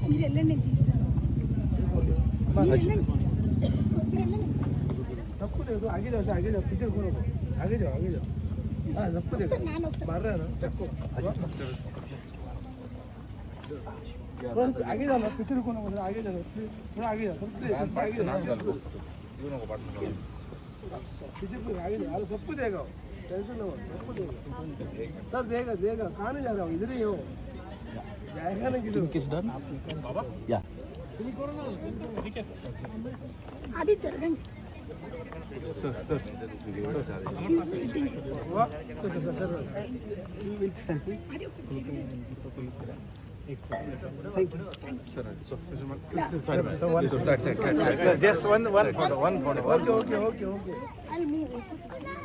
మీరు వెళ్ళండి నేను తీస్తాను सबको देखो आगे जाओ पीछे घूमो आगे जाओ हाँ सबको देखो मार रहा है ना सबको आगे जाओ ना पीछे रुको ना आगे जाओ प्लीज थोड़ा आगे जाओ प्लीज आगे जाओ पीछे आगे जाओ सबको देगा टेंशन लो सबको देगा सर देगा कहाँ नहीं जा रहा हूँ इधर ही हो जाएगा ना किस डर बाबा या आदि जरगंड sir he's waiting what sir you will selfie thank you sir sir just one photo okay I'll move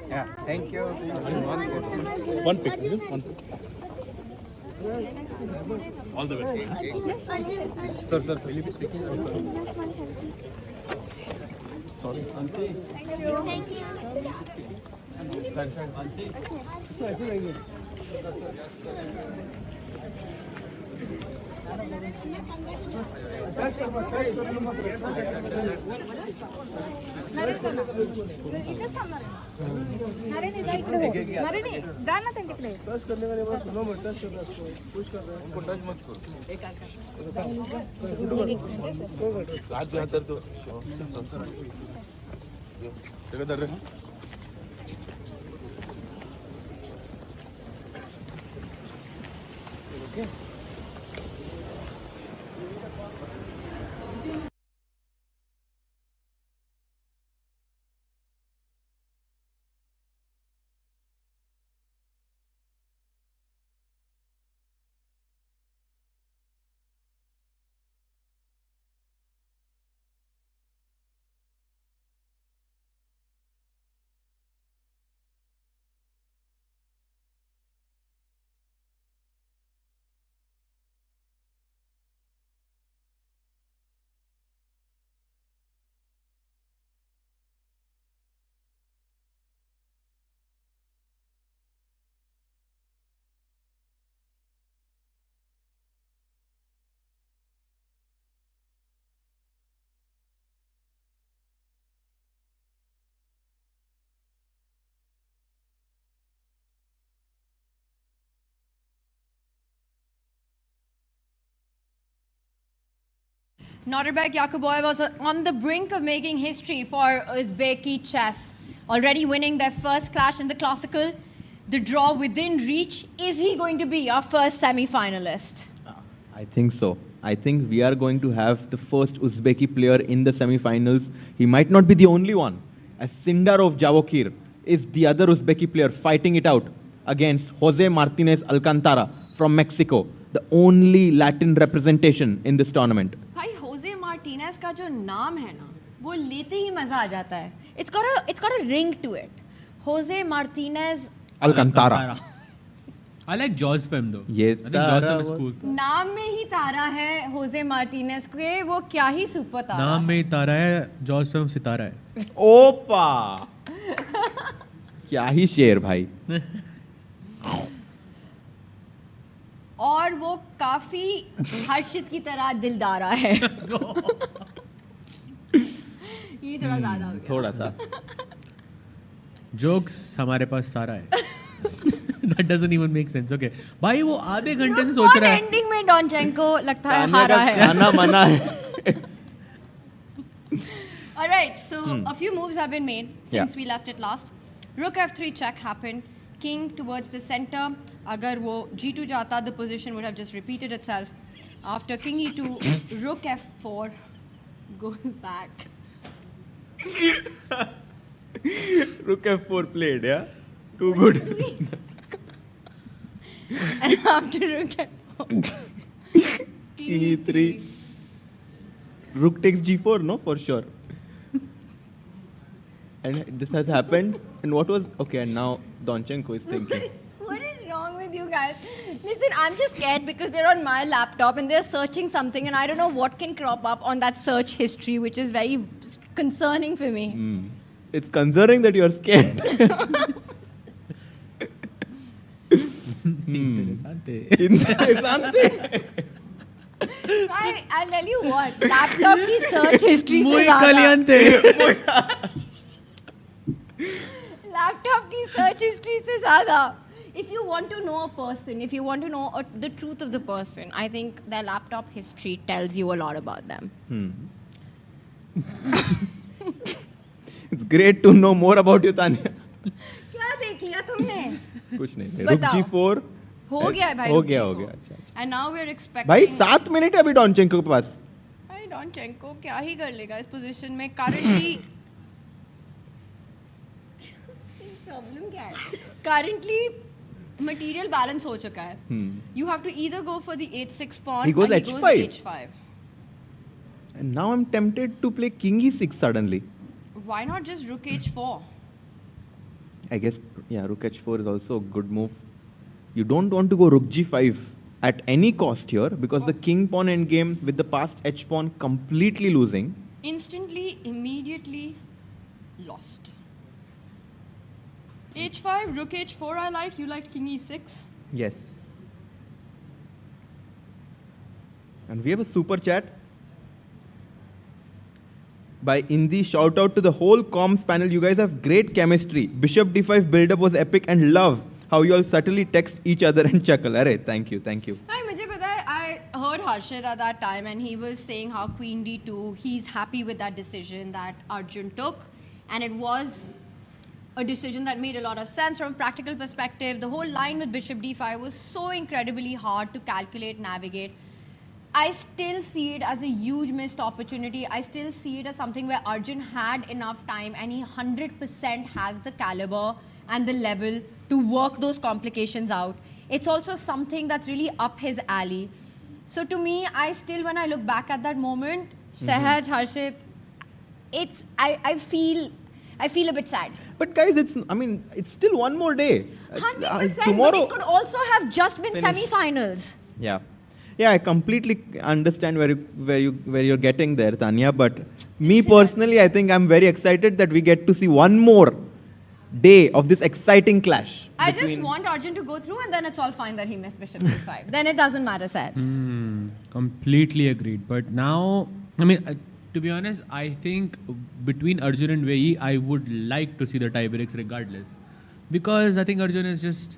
yeah thank you one picture one all the best sir will you be speaking sorry auntie thank you Norbek Yakuboy was on the brink of making history for Uzbeki chess, already winning their first clash in the classical. the draw within reach? Is he going to be our first semi-finalist? I think so. I think we are going to have the first Uzbeki player in the semi-finals. He might not be the only one, as Sindarov Javokir is the other Uzbeki player fighting it out against Jose Martinez Alcantara from Mexico, the only Latin representation in this tournament. भाई Jose Martinez का जो नाम है ना, वो लेते ही मजा आ जाता है. It's got a ring to it. Jose Martinez Alcantara. I like Jaws Pem though. ये I think Jaws Pem is cool. नाम में ही तारा है Jose Martinez के, वो क्या ही सुपर तारा. नाम में ही तारा है, Jaws Pem सितारा है. ओपा क्या ही शेर भाई. और वो काफी हर्षित की तरह दिलदारा है. ये थोड़ा ज्यादा हो गया. थोड़ा सा. Jokes हमारे पास सारा है. That doesn't even make sense. Okay. भाई वो आधे घंटे से सोच रहा है. एंडिंग में डॉनचेंको लगता है हारा है. खाना मना है. Alright, so a few moves have been made since we left it last. Rook f3 check happened. King towards the center. Agar wo g2 jata, the position would have just repeated itself. After king e2, rook f4 goes back. Rook f4 played, yeah? Too good. And after rook f4, king e3. Rook takes g4, no? For sure. And this has happened. And what was... Okay, and now Donchenko is thinking. what is wrong with you guys? Listen, I'm just scared because they're on my laptop and they're searching something and I don't know what can crop up on that search history, which is very concerning for me. It's concerning that you're scared. Interesante. I'll tell you what, laptop की search history से ज़्यादा. Laptop की search history से ज़्यादा. If you want to know a person, if you want to know the truth of the person, I think their laptop history tells you a lot about them. It's great to know more about you, Tanya. क्या देख लिया तुमने? कुछ नहीं. Rook g4. हो गया है भाई. हो गया. And now we're expecting. भाई 7 मिनट है अभी डॉनचेंको के पास. भाई डॉनचेंको क्या ही कर लेगा इस पोजीशन में? Currently प्रॉब्लम क्या है? Currently material balance हो चुका है. You have to either go for the h6 pawn or he goes h5. And now I'm tempted to play king e6 suddenly. Why not just rook h4? I guess, yeah, rook h4 is also a good move. You don't want to go rook g5 at any cost here because the king pawn endgame with the passed h pawn completely losing. Instantly, immediately lost. h5, rook h4 I like. You like king e6? Yes. And we have a super chat by Indi. Shout out to the whole comms panel. You guys have great chemistry. Bishop d5 build-up was epic and love how you all subtly text each other and chuckle. Arey, thank you. Hi, मुझे पता है, I heard Harshit at that time and he was saying how queen d2, he's happy with that decision that Arjun took. And it was a decision that made a lot of sense from a practical perspective. The whole line with bishop d5 was so incredibly hard to calculate, navigate. I still see it as a huge missed opportunity. I still see it as something where Arjun had enough time and he 100% has the caliber and the level to work those complications out. It's also something that's really up his alley. So to me, I still, when I look back at that moment, Sahaj, Harshit, I feel a bit sad. But guys, it's still one more day. 100%, Tomorrow, but it could also have just been semi-finals. Yeah, I completely understand where you're getting there, Tanya. But me personally, I think I'm very excited that we get to see one more day of this exciting clash. I just want Arjun to go through and then it's all fine that he missed bishop d5. Then it doesn't matter, Saj. Completely agreed. But now, to be honest, I think between Arjun and Wei, I would like to see the tie breaks regardless. Because I think Arjun is just,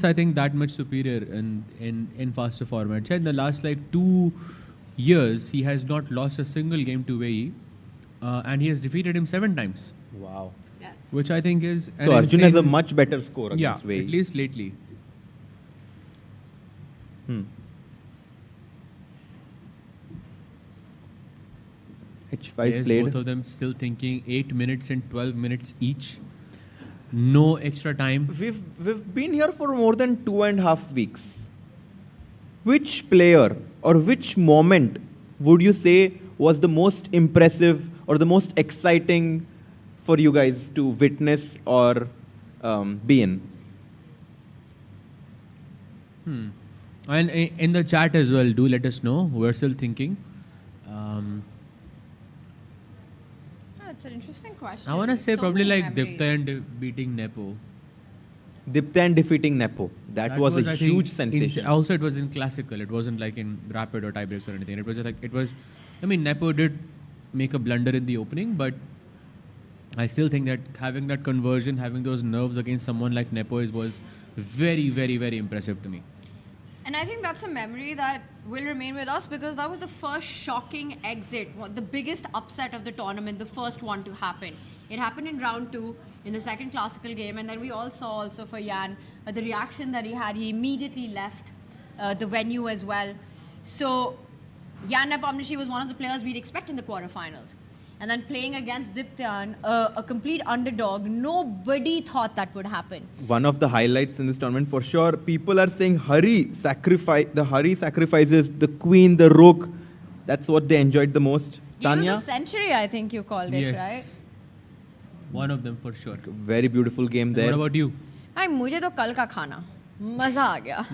I think, that much superior in faster formats. In the last 2 years, he has not lost a single game to Wei. And he has defeated him 7 times. Wow. Yes. which I think is So Arjun has a much better score against Wei. At least lately. H5 Yes, played. both of them still thinking 8 minutes and 12 minutes each. No extra time. We've been here for more than 2.5 weeks. Which player or which moment would you say was the most impressive or the most exciting for you guys to witness or be in? And in the chat as well, do let us know. We're still thinking. It's an interesting question. I want to say So probably many like memories. Dipta and beating Nepo. Dipta defeating Nepo. That was a I huge think, sensation. Also, it was in classical. It wasn't like in rapid or tiebreaks or anything. It was just like, it was, I mean, Nepo did make a blunder in the opening, but I still think that having that conversion, having those nerves against someone like Nepo was very, very, very impressive to me. And I think that's a memory that will remain with us because that was the first shocking exit, the biggest upset of the tournament, the first one to happen. It happened in round 2 in the second classical game, and then we all saw also for Jan the reaction that he had. He immediately left the venue as well. So Jan Nepomniachtchi was one of the players we'd expect in the quarterfinals. And then playing against Diptyan, a complete underdog, nobody thought that would happen. One of the highlights in this tournament for sure. People are saying Hari sacrifices the queen, the rook. That's what they enjoyed the most. Even Tanya? the century, I think you called it, right? One of them for sure. Very beautiful game there. What about you? Ay, मुझे तो कल का खाना मजा आ गया.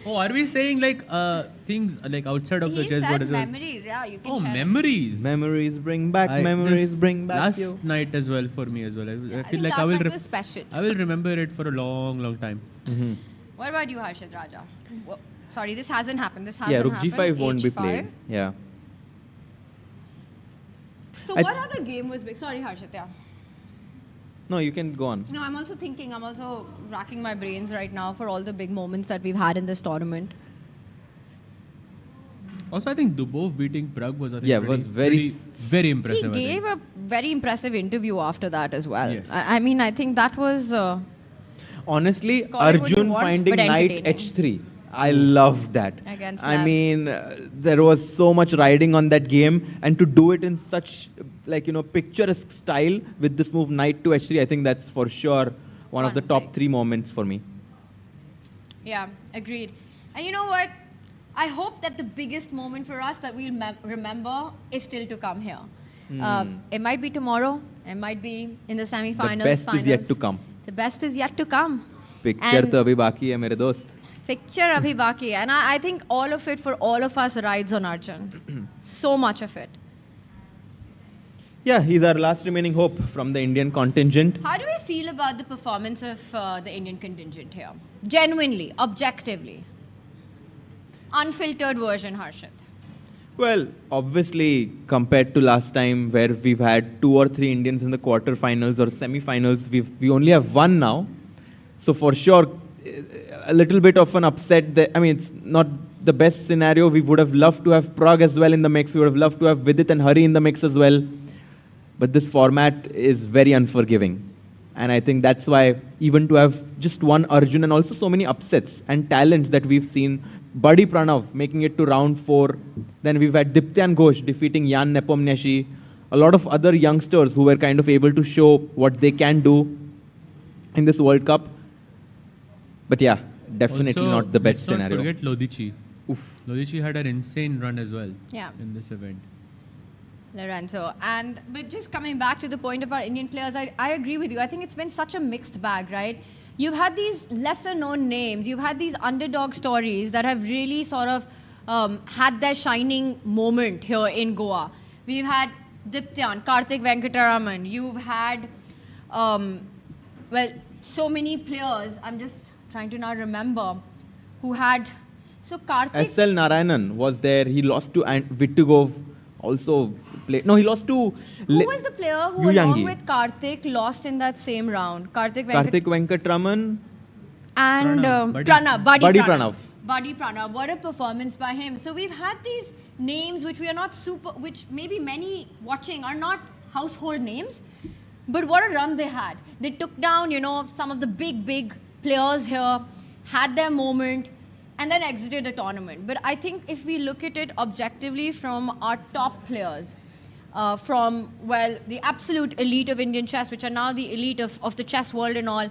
Oh, are we saying like things like outside of the He chessboard said as well? memories, yeah, you can Oh, share. memories. Memories bring back I memories, just- bring back last you. night as well for me as well. I I feel think like last I will. night was special. I will remember it for a long, long time. What about you, Harshit Raja? Well, sorry, this hasn't happened. This Yeah, hasn't Rook happened. G5 won't be H5. played. Yeah. So I what other game was big? Sorry, Harshit, yeah. No, you can go on. No, I'm also thinking, I'm also racking my brains right now for all the big moments that we've had in this tournament. Also, I think Dubov beating Prag was, I think, Yeah, pretty, was very very impressive. He gave a very impressive interview after that as well. Yes. I mean, I think that was... Honestly, Call it what you Arjun want, finding but knight entertaining. H3. I love that. Against I Lav. mean, there was so much riding on that game, and to do it in such, like, picturesque style with this move knight to H3, I think that's for sure one of the top 3 moments for me. Yeah, agreed. And you know what? I hope that the biggest moment for us that we'll remember is still to come here. It might be tomorrow. It might be in the semi-finals. The best finals. is yet to come. The best is yet to come. Picture And- to abhi baki hai, mere dost. Picture abhi baki. And I think all of it for all of us rides on Arjun. So much of it. Yeah, he's our last remaining hope from the Indian contingent. How do we feel about the performance of the Indian contingent here? Genuinely, objectively. Unfiltered version, Harshit. Well, obviously, compared to last time where we've had 2 or 3 Indians in the quarterfinals or semi-finals, we only have 1 now. So for sure, a little bit of an upset. I mean, it's not the best scenario. We would have loved to have Prag as well in the mix. We would have loved to have Vidit and Hari in the mix as well. But this format is very unforgiving. And I think that's why even to have just one Arjun and also so many upsets and talents that we've seen, Buddy Pranav making it to round 4. Then we've had Diptyan Ghosh defeating Jan Nepomniachtchi. A lot of other youngsters who were kind of able to show what they can do in this World Cup. But yeah, definitely Also, not the best let's scenario. Not forget Lodici. Lodici had an insane run as well. Yeah. In this event. Lorenzo. But just coming back to the point of our Indian players, I agree with you. I think it's been such a mixed bag, right? You've had these lesser known names, you've had these underdog stories that have really sort of had their shining moment here in Goa. We've had Diptyan, Karthik Venkataraman, you've had, so many players, I'm just trying to now remember, who had, so Karthik... SL Narayanan was there. He lost to Vittigov. Also played. No, he lost to... Who was the player who, along with Karthik, lost in that same round? Karthik Venkataraman and Pranav. Buddy Pranav. Buddy Pranav. What a performance by him. So we've had these names which we are not which maybe many watching are not household names, But what a run they had. They took down, some of the big players here, had their moment, and then exited the tournament. But I think if we look at it objectively from our top players, from, the absolute elite of Indian chess, which are now the elite of the chess world and all,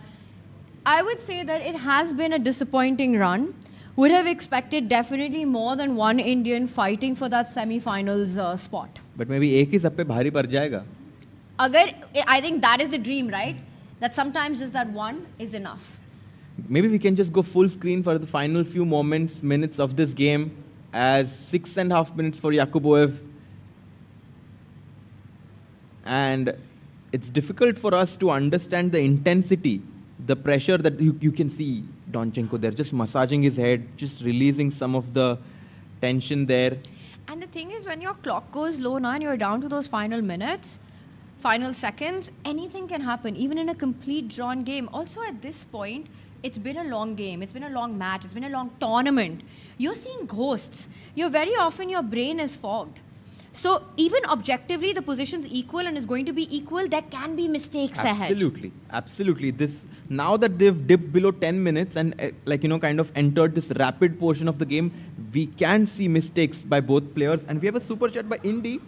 I would say that it has been a disappointing run. Would have expected definitely more than one Indian fighting for that semi-finals spot. But maybe एक ही सब पे भारी पड़ जाएगा. I think that is the dream, right? That sometimes just that one is enough. Maybe we can just go full screen for the final few minutes of this game, as 6.5 minutes for Yakuboev. And it's difficult for us to understand the intensity, the pressure that you can see Donchenko there, just massaging his head, just releasing some of the tension there. And the thing is, when your clock goes low now and you're down to those final minutes, final seconds, anything can happen, even in a complete drawn game. Also at this point, it's been a long game, it's been a long match, it's been a long tournament. You're seeing ghosts. Very often your brain is fogged. So even objectively, the position's equal and is going to be equal. There can be mistakes ahead. Absolutely. Now that they've dipped below 10 minutes and kind of entered this rapid portion of the game, we can see mistakes by both players. And we have a super chat by Indy.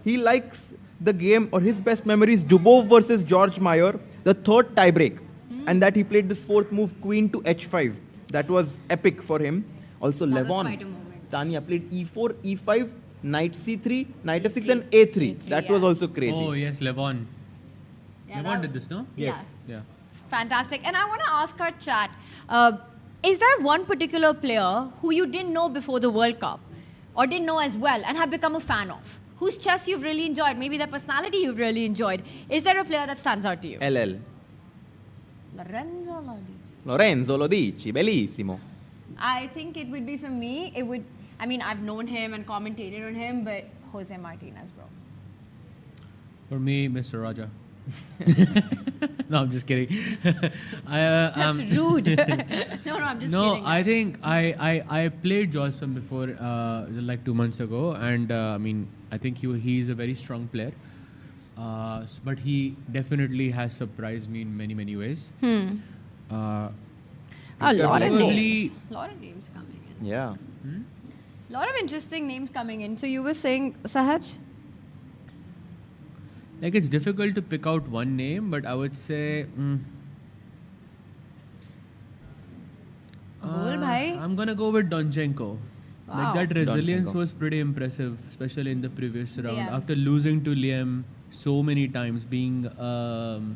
He likes the game, or his best memory is Dubov versus George Meyer, the third tiebreak. And that he played this fourth move, queen to h5. That was epic for him. Also, Levon, Tanya played e4, e5, knight c3, knight f6 and a3. That was also crazy. Oh, yes, Levon. Levon did this, no? Yes. Yeah. Fantastic. And I want to ask our chat, is there one particular player who you didn't know before the World Cup, or didn't know as well, and have become a fan of? Whose chess you've really enjoyed, maybe their personality you've really enjoyed. Is there a player that stands out to you? LL. Lorenzo Lodici, bellissimo. I think it would be for me, I've known him and commentated on him, but Jose Martinez, bro. For me, Mr. Raja. No, I'm just kidding. That's rude. No, I'm just kidding. No, I think I played Jocelyn before, like 2 months ago, and I think he's a very strong player. But he definitely has surprised me in many ways. A lot of names coming in. Yeah. A lot of interesting names coming in. So you were saying, Sahaj? Like, it's difficult to pick out one name, but I would say I'm gonna go with Donchenko. Wow. Like, that resilience Donchenko was pretty impressive, especially in the previous round. Yeah. After losing to Liam so many times, being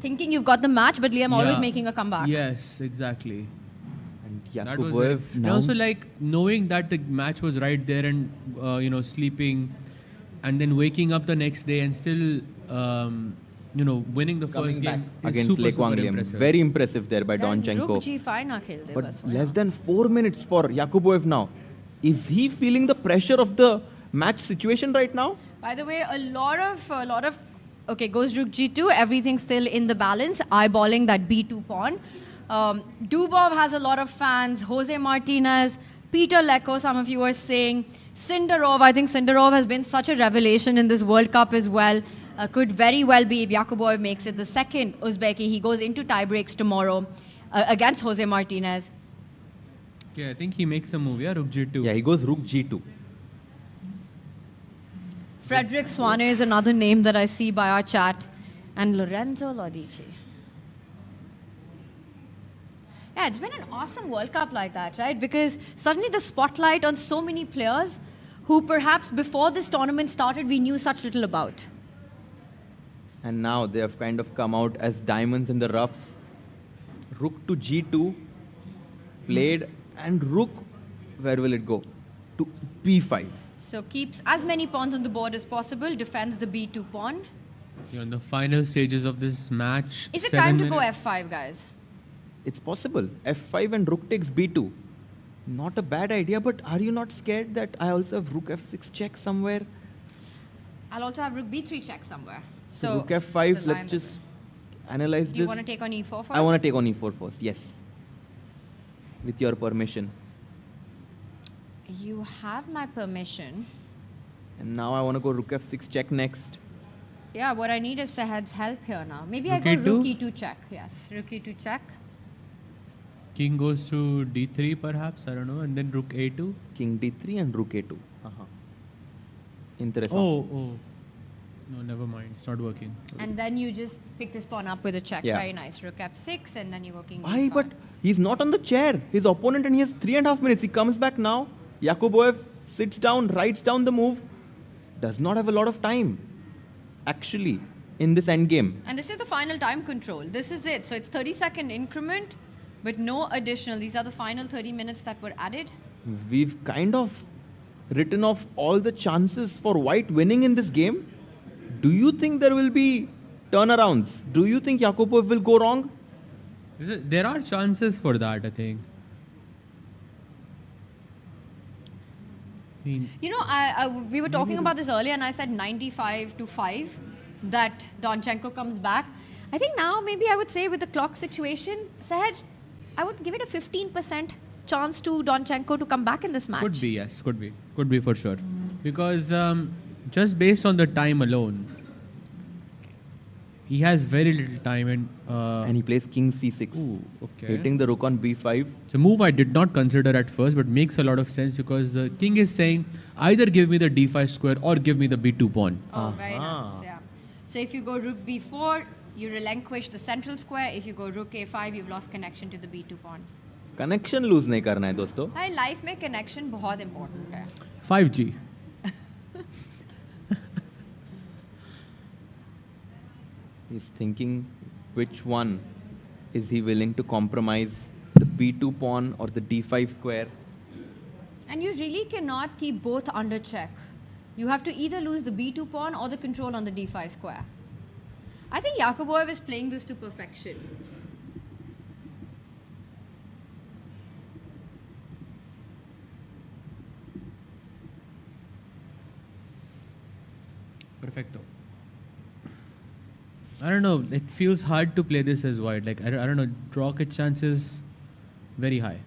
thinking you've got the match, but Liam always making a comeback. Yes, exactly. And That was Yakuboev and also, like, knowing that the match was right there and sleeping, and then waking up the next day and still winning the first game against super Liam. impressive. Very impressive there by Donchenko. Rook G5 na khelte But bas. less than 4 minutes for Yakuboev now. Is he feeling the pressure of the match situation right now? By the way, a lot of okay, goes Rook G2, everything still in the balance, eyeballing that B2 pawn. Dubov has a lot of fans, Jose Martinez, Peter Lecco, some of you are saying, Sindarov, I think Sindarov has been such a revelation in this World Cup as well. Could very well be, if Yakuboev makes it the second Uzbeki, he goes into tiebreaks tomorrow against Jose Martinez. Yeah, I think he makes a move, Rook G2. Yeah, he goes Rook G2. Frederick Swane is another name that I see by our chat. And Lorenzo Lodici. Yeah, it's been an awesome World Cup like that, right? Because suddenly the spotlight on so many players who perhaps before this tournament started, we knew such little about. And now they have kind of come out as diamonds in the roughs. Rook to G2 played, and Rook, where will it go? To B5. So keeps as many pawns on the board as possible, defends the B2 pawn. You're in the final stages of this match. Is it time to go F5, guys? It's possible. F5 and Rook takes B2. Not a bad idea, but are you not scared that I also have Rook F6 check somewhere? I'll also have Rook B3 check somewhere. So Rook F5, let's just analyze this. Do you want to take on E4 first? I want to take on E4 first, yes. With your permission. You have my permission. And now I want to go Rook F6 check next. Yeah, what I need is Sahad's help here now. Maybe Rook I go A2? rook e2 check. Yes, rook e2 check. King goes to d3 perhaps, I don't know, and then rook a2. King d3 and rook a2. Interesting. Oh. No, never mind. It's not working. And then you just pick this pawn up with a check. Yeah. Very nice. Rook f6 and then you go king Why? d5. But he's not on the chair. His opponent, and he has 3.5 minutes. He comes back now. Yakuboev sits down, writes down the move. Does not have a lot of time, actually, in this endgame. And this is the final time control. This is it. So it's 30-second increment, but no additional. These are the final 30 minutes that were added. We've kind of written off all the chances for white winning in this game. Do you think there will be turnarounds? Do you think Yakuboev will go wrong? There are chances for that, I think. You know, we were talking about this earlier, and I said 95-5 that Donchenko comes back. I think now maybe I would say with the clock situation, Sahaj, I would give it a 15% chance to Donchenko to come back in this match. Could be, yes. Could be for sure. Because just based on the time alone, he has very little time and he plays king c6. Ooh, okay. Hitting the rook on b5. It's a move I did not consider at first, but makes a lot of sense because the king is saying either give me the d5 square or give me the b2 pawn. Oh, very nice, yeah. So if you go rook b4, you relinquish the central square. If you go rook a5, you've lost connection to the b2 pawn. Connection lose नहीं करना है दोस्तों. भाई life में connection बहुत important है. 5G. He's thinking which one is he willing to compromise, the b2 pawn or the d5 square. And you really cannot keep both under check. You have to either lose the b2 pawn or the control on the d5 square. I think Yakuboev is playing this to perfection. Perfecto. I don't know. It feels hard to play this as white. Like I don't know. Draw ke chances very high.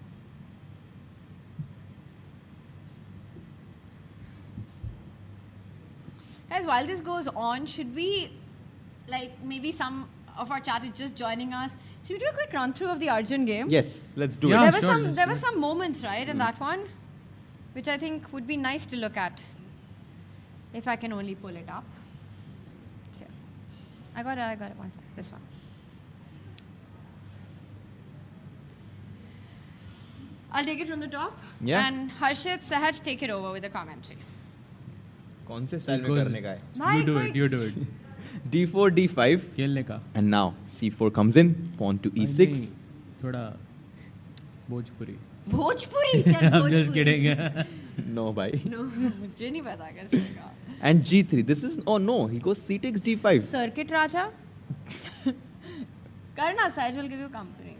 Guys, while this goes on, should we, like maybe some of our chat is just joining us, should we do a quick run through of the Arjun game? Yes, let's do There it. were some moments, right, in that one, which I think would be nice to look at, if I can only pull it up. So, I got it. One second. This one. I'll take it from the top. Yeah. And Harshit, Sahaj, take it over with the commentary. कौन से style में करने का है? भाई, You do it. d4, d5. खेलने का. And now c4 comes in. Pawn to e6. थोड़ा Bhojpuri. Bhojpuri? I'm just kidding. No, bhai. No, मुझे नहीं पता कैसे होगा. And g3. This is, oh no, he goes c takes d5. Circuit Raja? करना, Sahaj will give you company.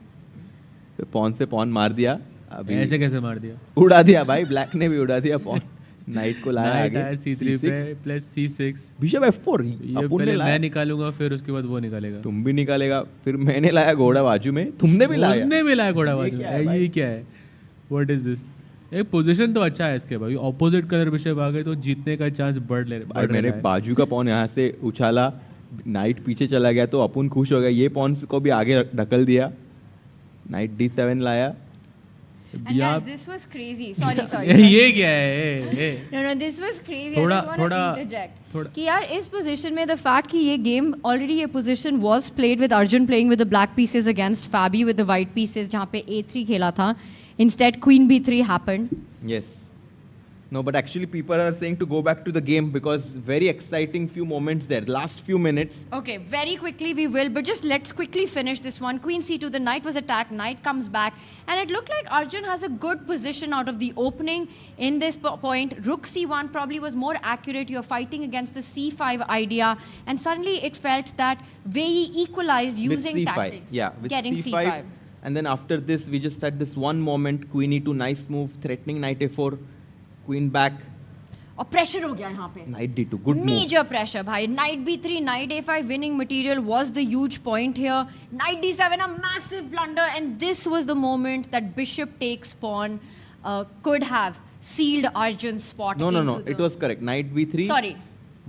तो pawn से pawn मार दिया. अभी ऐसे कैसे मार दिया? उड़ा दिया भाई. Black ने भी उड़ा दिया pawn. Knight को लाया आगे. c3 पे plus c6. Bishop f4. अपुन ने लाया. मैं निकालूंगा फिर उसके बाद वो निकालेगा. तुम भी निकालेगा. फिर मैंने लाया घोड़ा बाजू में. तुमने भी लाया. उसने भी लाया घोड़ा बाजू में. ये क्या है? What is this? एक पोजीशन तो अच्छा है इसके भाई. ऑपोजिट कलर बिशप आ गए तो जीतने का चांस बढ़ रहा है. मैंने बाजू का पॉन यहाँ से उछाला. नाइट पीछे चला गया तो अपुन खुश हो गया. ये पॉन को भी आगे ढकल दिया. नाइट d7 लाया. And guys, this was crazy. Sorry. ये क्या है? No, this was crazy. I just want to interject. कि यार इस position में the fact कि ये game already a position was played with Arjun playing with the black pieces against Fabi with the white pieces जहाँ पे a3 खेला था. Instead, queen b3 happened. Yes. No, but actually people are saying to go back to the game because very exciting few moments there. Last few minutes. Okay, very quickly we will, but just let's quickly finish this one. Queen c2, the knight was attacked, knight comes back, and it looked like Arjun has a good position out of the opening in this point. Rook c1 probably was more accurate. You're fighting against the c5 idea, and suddenly it felt that Wei equalized using with c5. tactics. Yeah, with getting c5. And then after this, we just had this one moment, queen e2, nice move, threatening knight a4, queen back. और pressure हो गया यहाँ पे. Knight d2, good move. Major pressure, bhai. Knight b3, knight a5, winning material was the huge point here. Knight d7, a massive blunder, and this was the moment that bishop takes pawn could have sealed Arjun's spot. No, it was correct. Knight b3. Sorry.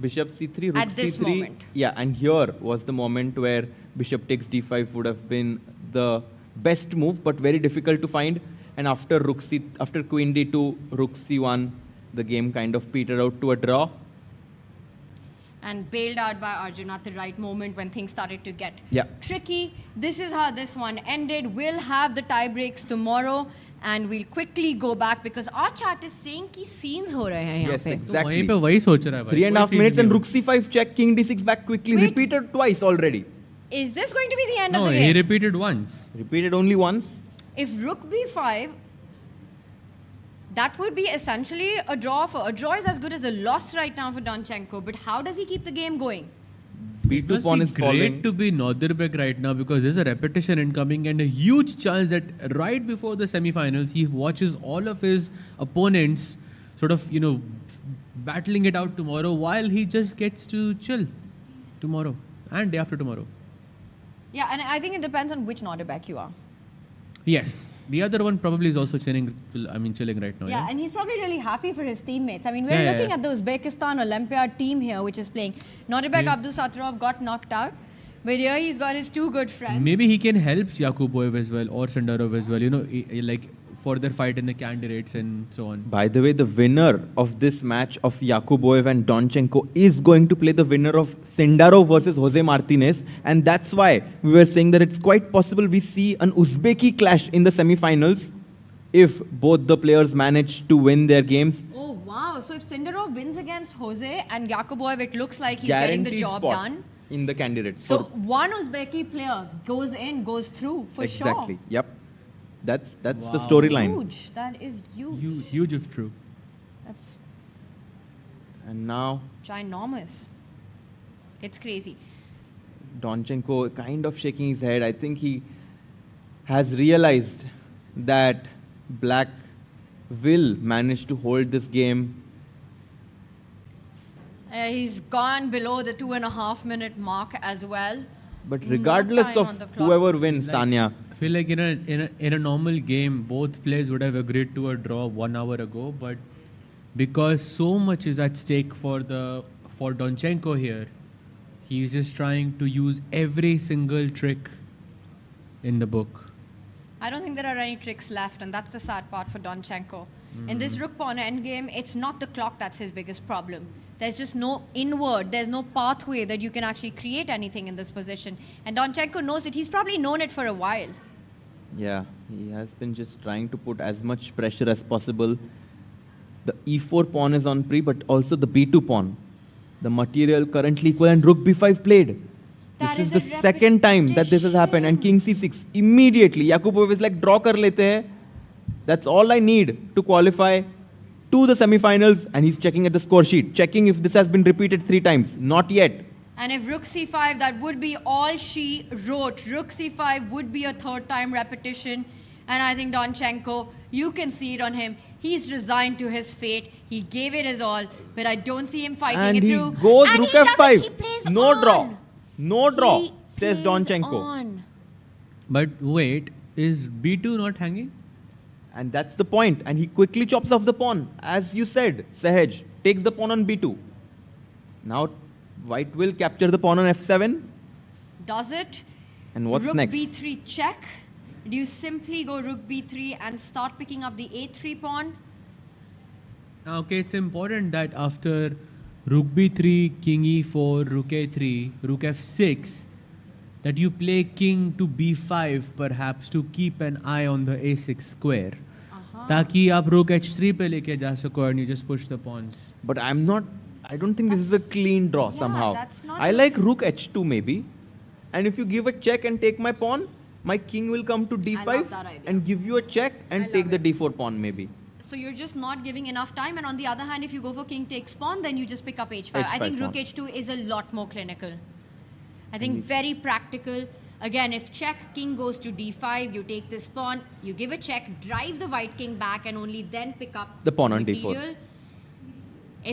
Bishop c3, rook At this c3. moment. Yeah, and here was the moment where bishop takes d5 would have been the best move, but very difficult to find. And after queen d2, rook c1, the game kind of petered out to a draw. And bailed out by Arjun at the right moment when things started to get Yeah. tricky. This is how this one ended. We'll have the tie breaks tomorrow and we'll quickly go back because our chat is saying कि scenes हो रहे हैं यहाँ Yes, पे. exactly. वहीं पे वही सोच रहा है भाई. 3.5 minutes and rook c5 check, king d6 back quickly. Repeated twice already. Is this going to be the end No, of the he game? repeated once. Repeated only once. If rook b5, that would be essentially a draw. A draw is as good as a loss right now for Donchenko. But how does he keep the game going? B2 pawn is great falling. to be Norderbeck right now because there's a repetition incoming and a huge chance that right before the semi-finals he watches all of his opponents sort of, battling it out tomorrow while he just gets to chill tomorrow and day after tomorrow. Yeah, and I think it depends on which Norderbeck you are. Yes. The other one probably is also chilling right now. Yeah, and he's probably really happy for his teammates. I mean, we're Yeah, looking yeah. at the Uzbekistan Olympiad team here, which is playing. Norderbeck Yeah. Abdusattorov got knocked out, but here he's got his two good friends. Maybe he can help Yakuboev as well or Sindarov as well, like for their fight in the candidates and so on. By the way, the winner of this match of Yakuboev and Donchenko is going to play the winner of Sindarov versus Jose Martinez. And that's why we were saying that it's quite possible we see an Uzbeki clash in the semi-finals if both the players manage to win their games. Oh, wow. So if Sindarov wins against Jose and Yakuboev, it looks like he's getting the Guaranteed job spot done. in the candidates. So one Uzbeki player goes through for sure. Exactly. Yep. That's the storyline. Huge. That is huge. Huge if true. That's And now ginormous. It's crazy. Donchenko kind of shaking his head. I think he has realized that Black will manage to hold this game. He's gone below the 2.5 minute mark as well. But No regardless time of on the clock. whoever wins, Tanya, I feel like in a normal game, both players would have agreed to a draw 1 hour ago, but because so much is at stake for Donchenko here, he's just trying to use every single trick in the book. I don't think there are any tricks left, and that's the sad part for Donchenko. In this rook pawn endgame, it's not the clock that's his biggest problem. There's just no inward, there's no pathway that you can actually create anything in this position. And Donchenko knows it. He's probably known it for a while. yeah, he has been just trying to put as much pressure as possible. The e4 pawn is on pre, but also the b2 pawn. The material currently equal and rook b5 played. This is the second time that this has happened. And king c6. Immediately, Yakubov is like, draw kar lete hai. That's all I need to qualify to the semi-finals. And he's checking at the score sheet, checking if this has been repeated 3 times. Not yet. And if rook c5, that would be all she wrote. Rook c5 would be a third time repetition. And I think Donchenko, you can see it on him. He's resigned to his fate. He gave it his all, but I don't see him fighting And it he through. goes And rook he doesn't. f5. He plays No on. draw. No draw, He says plays Donchenko. on. But wait, is b2 not hanging? And that's the point. And he quickly chops off the pawn. As you said, Sahaj takes the pawn on b2. Now, white will capture the pawn on f7. Does it? And what's rook next? b3 check. Do you simply go rook b3 and start picking up the a3 pawn? Okay, it's important that after rook b3, king e4, rook a3, rook f6, that you play king to b5 perhaps to keep an eye on the a6 square. ताकि आप rook h3 पे लेके जा सको and you just push the pawns. But I don't think this is a clean draw somehow. that's not I like rook h2 maybe. And if you give a check and take my pawn, my king will come to d5 that idea. and give you a check and take the d4 pawn maybe. So you're just not giving enough time. And on the other hand, if you go for king takes pawn, then you just pick up h5. I H5 think rook pawn. h2 is a lot more clinical. I think very practical. Again, if check, king goes to d5, you take this pawn, you give a check, drive the white king back, and only then pick up The pawn on material. d4.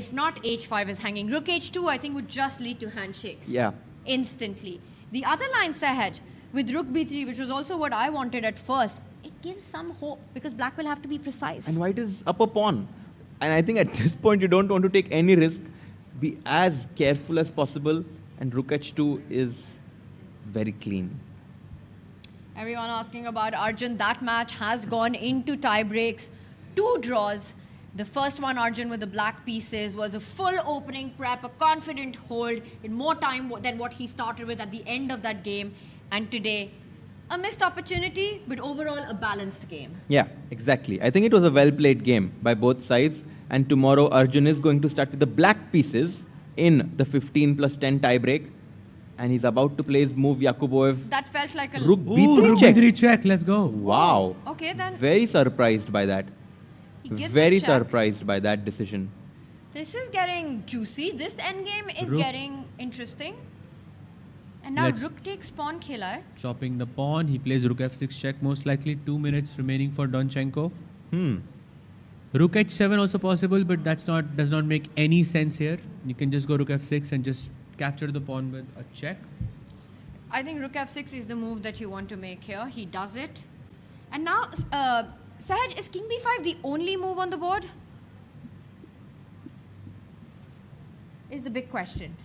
If not, h5 is hanging. Rook h2, I think, would just lead to handshakes. Yeah. Instantly. The other line, Sahaj, with rook b3, which was also what I wanted at first, it gives some hope because black will have to be precise. And white is up a pawn. And I think at this point you don't want to take any risk. be as careful as possible, and rook h2 is very clean. Everyone asking about Arjun. That match has gone into tie breaks, 2 draws. The first one, Arjun with the black pieces, was a full opening prep, a confident hold in more time than what he started with at the end of that game. And today, a missed opportunity, but overall a balanced game. Yeah, exactly. I think it was a well-played game by both sides. And tomorrow, Arjun is going to start with the black pieces in the 15+10 tiebreak. And he's about to play his move, Yakuboev. That felt like a... Rook b3 check. B3 check, let's go. Wow. Okay, then. Very surprised by that. gives Very a check. surprised by that decision. This is getting juicy. This endgame is Rook. getting interesting. And now Let's- rook takes pawn khela hai. Chopping the pawn. He plays rook f6 check, most likely. 2 minutes remaining for Donchenko. Rook h7 also possible, but does not make any sense here. You can just go rook f6 and just capture the pawn with a check. I think rook f6 is the move that you want to make here. He does it. And now, Sahaj, is king b5 the only move on the board? Is the big question.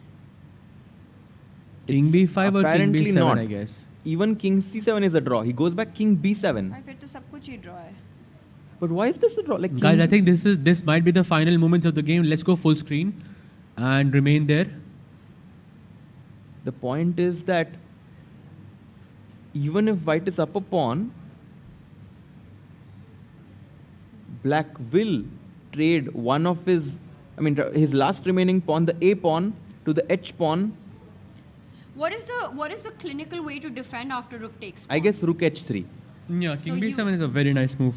King b5 or king Apparently b7, not. I guess. Even king c7 is a draw. He goes back king b7. भाई फिर तो सब कुछ ही draw है. But why is this a draw? Like Guys, king- I think this might be the final moments of the game. Let's go full screen and remain there. The point is that even if white is up a pawn, black will trade one of his last remaining pawn, the a pawn, to the h pawn. What is the clinical way to defend after rook takes pawn? I guess rook h3. Yeah, So king you- b7 is a very nice move.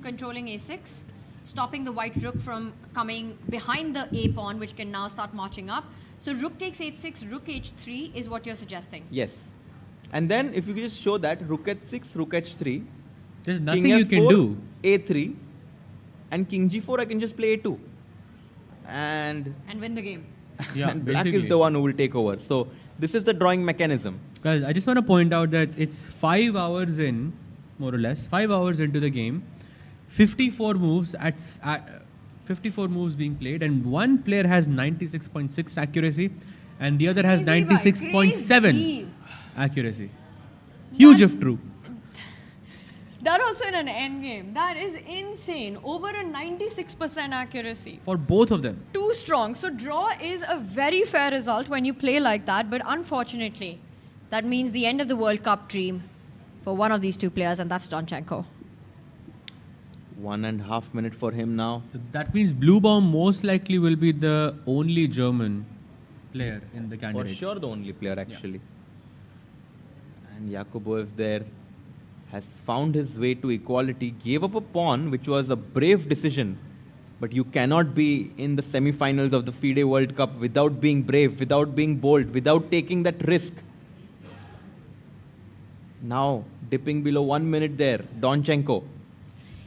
Controlling a6, stopping the white rook from coming behind the a pawn, which can now start marching up. So rook takes h6, rook h3 is what you're suggesting. Yes. And then if you could just show that rook h6, rook h3. There's nothing king you can f4, do. a3, and king g4 I can just play a2. And win the game. Yeah, and black is basically. the one who will take over. So this is the drawing mechanism. Guys, I just want to point out that it's 5 hours in, more or less, 5 hours into the game, 54 moves 54 moves being played, and one player has 96.6 accuracy, and the other has Crazy, bhai, 96.7 crazy. accuracy. Huge if true. That also in an endgame. That is insane. Over a 96% accuracy. For both of them. Too strong. So draw is a very fair result when you play like that, but unfortunately, that means the end of the World Cup dream for one of these two players, and that's Donchenko. 1.5 minutes for him now. So that means Blue Bomb most likely will be the only German player in the For candidates. sure the only player actually. And Yakuboev there has found his way to equality, gave up a pawn, which was a brave decision. But you cannot be in the semi-finals of the FIDE World Cup without being brave, without being bold, without taking that risk. Now, dipping below 1 minute there, Donchenko.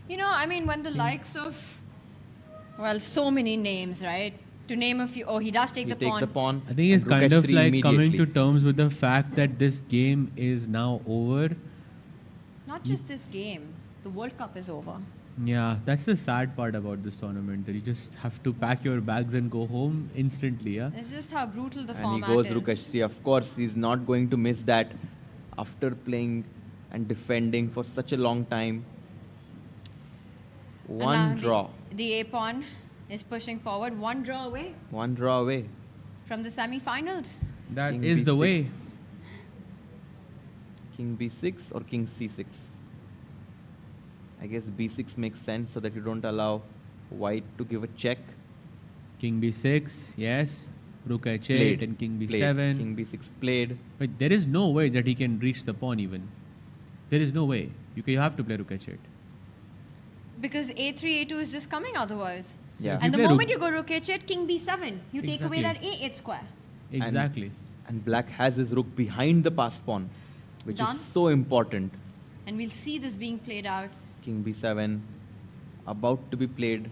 You know, I mean, when the likes of, well, so many names, right? To name a few. Oh, he does take He the takes pawn. the pawn. I think he's and rook kind of h3 like coming immediately. to terms with the fact that this game is now over. Not just this game. The World Cup is over. Yeah, that's the sad part about this tournament, that you just have to pack your bags and go home instantly, yeah? It's just how brutal the And he format goes is. rook h3. Of course, he's not going to miss that after playing and defending for such a long time. And One now draw. The A pawn is pushing forward. One draw away One draw away. from the semi-finals. That King is the b6. way. King b6 or king c6. I guess b6 makes sense so that you don't allow white to give a check. King b6, yes. Rook h8 Played. and king Played. b7. King b6 played. But there is no way that he can reach the pawn even. There is no way. You have to play rook h8. Because A3, A2 is just coming otherwise. Yeah. If And you the play moment rook- you go rook h8, king b7, you take away that Exactly. A8 square. Exactly. And black has his rook behind the passed pawn, which Done. is so important. And we'll see this being played out King b7 about to be played.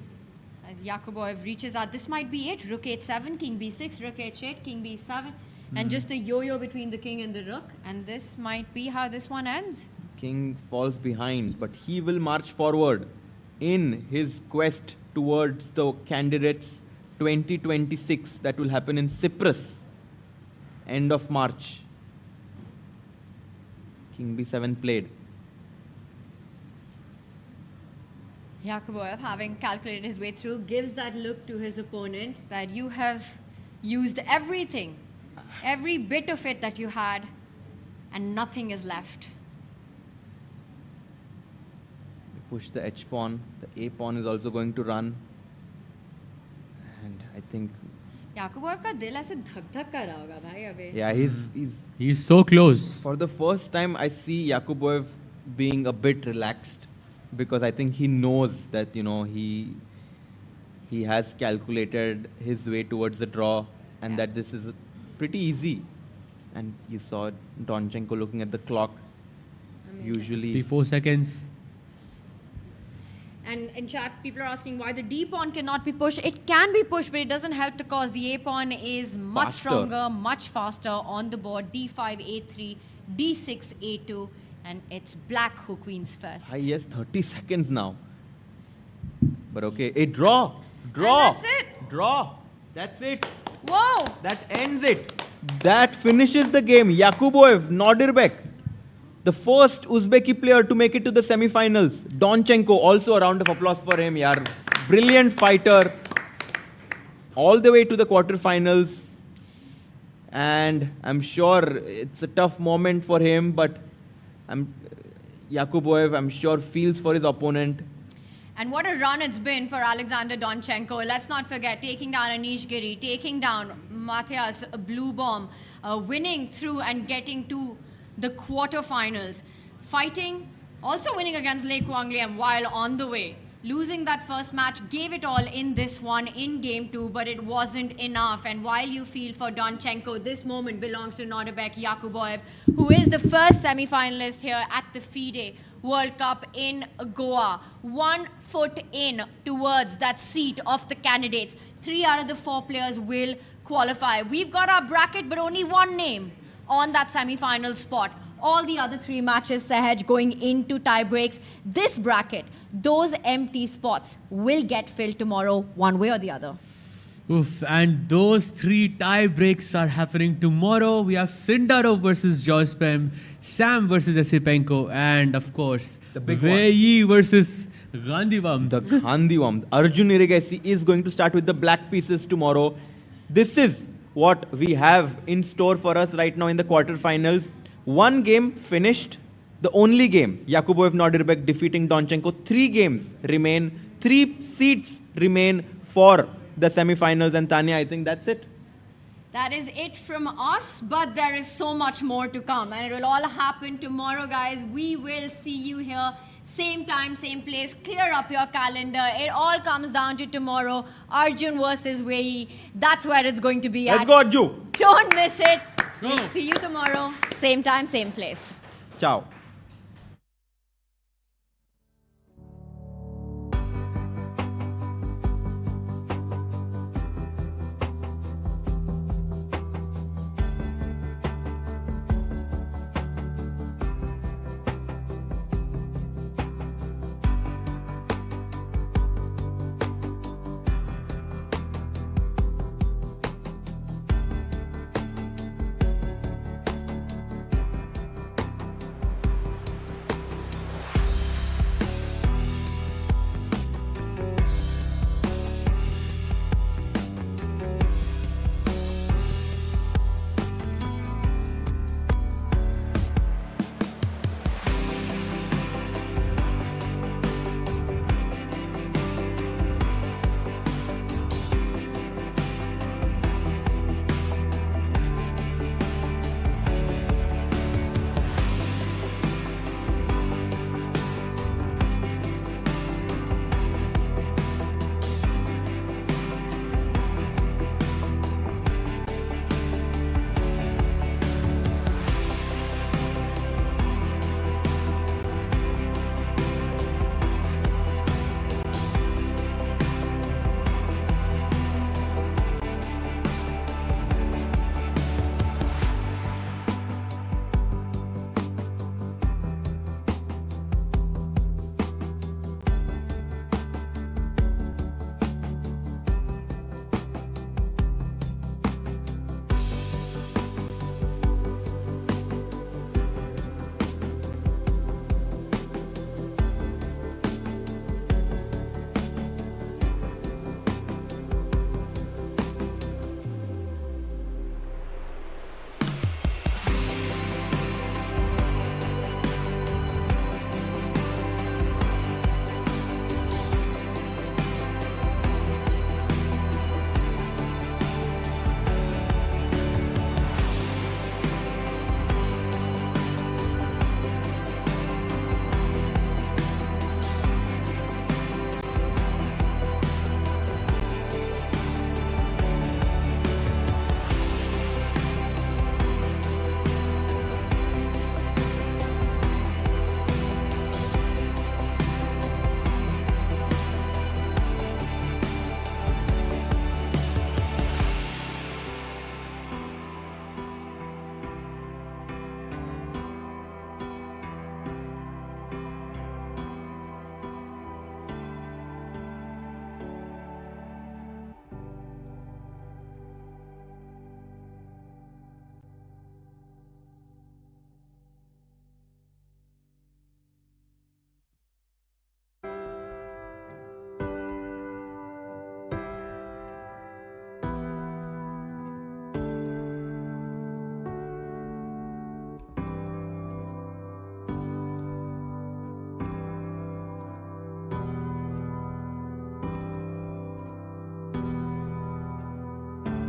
as Yakuboev reaches out. This might be it. Rook h7, king b6, rook h8, king b7. And just a yo-yo between the king and the rook. And this might be how this one ends. King falls behind, but he will march forward in his quest towards the candidates 2026 that will happen in Cyprus, end of March. King B7 played. Yakuboev, having calculated his way through, gives that look to his opponent that you have used everything, every bit of it that you had, and nothing is left. Push the H pawn. The A pawn is also going to run. And I think... Yakuboev का दिल ऐसे धक-धक कर रहा होगा भाई अभी. Yeah, he's so close. For the first time, I see Yakuboev being a bit relaxed, because I think he knows that, you know, he has calculated his way towards the draw, and that this is pretty easy. And you saw Donchenko looking at the clock. Usually 4 seconds. And in chat, people are asking why the D pawn cannot be pushed. It can be pushed, but it doesn't help because the A pawn is much stronger, much faster on the board. D5, A3, D6, A2, and it's black who queens first. Yes, 30 seconds now. But okay, a draw. Draw. And that's it. Draw. That's it. Whoa. That ends it. That finishes the game. Yakuboev, Nordirbek, the first Uzbeki player to make it to the semi-finals. Donchenko, also a round of applause for him. Yaar. Brilliant fighter. All the way to the quarterfinals. And I'm sure it's a tough moment for him, but Yakuboev, I'm sure, feels for his opponent. And what a run it's been for Alexander Donchenko. Let's not forget, taking down Anish Giri, taking down Matthias Blue Bomb, winning through and getting to the quarterfinals. Fighting, also winning against Lei Kuang-Liam while on the way. Losing that first match, gave it all in this one, in game 2, but it wasn't enough. And while you feel for Donchenko, this moment belongs to Nordirbek Yakuboev, who is the first semi-finalist here at the FIDE World Cup in Goa. 1 foot in towards that seat of the candidates. 3 out of the 4 players will qualify. We've got our bracket, but only one name on that semi-final spot. All the other 3 matches, Sahaj, going into tie breaks. This bracket, those empty spots will get filled tomorrow, one way or the other. Oof, and those 3 tie breaks are happening tomorrow. We have Sindarov versus Jospem, Sam versus Esipenko, and of course, the big Vei versus Gandhivam. The Gandhivam. Arjun Erigaisi is going to start with the black pieces tomorrow. This is what we have in store for us right now in the quarterfinals. 1 game finished, the only game. Yakuboev Nordirbek defeating Donchenko. 3 games remain, 3 seats remain for the semi-finals. And Tanya, I think that's it. That is it from us, but there is so much more to come. And it will all happen tomorrow, guys. We will see you here. Same time, same place. Clear up your calendar. It all comes down to tomorrow. Arjun versus Vei. That's where it's going to be at. Let's go, Arjun. Don't miss it. We'll see you tomorrow. Same time, same place. Ciao.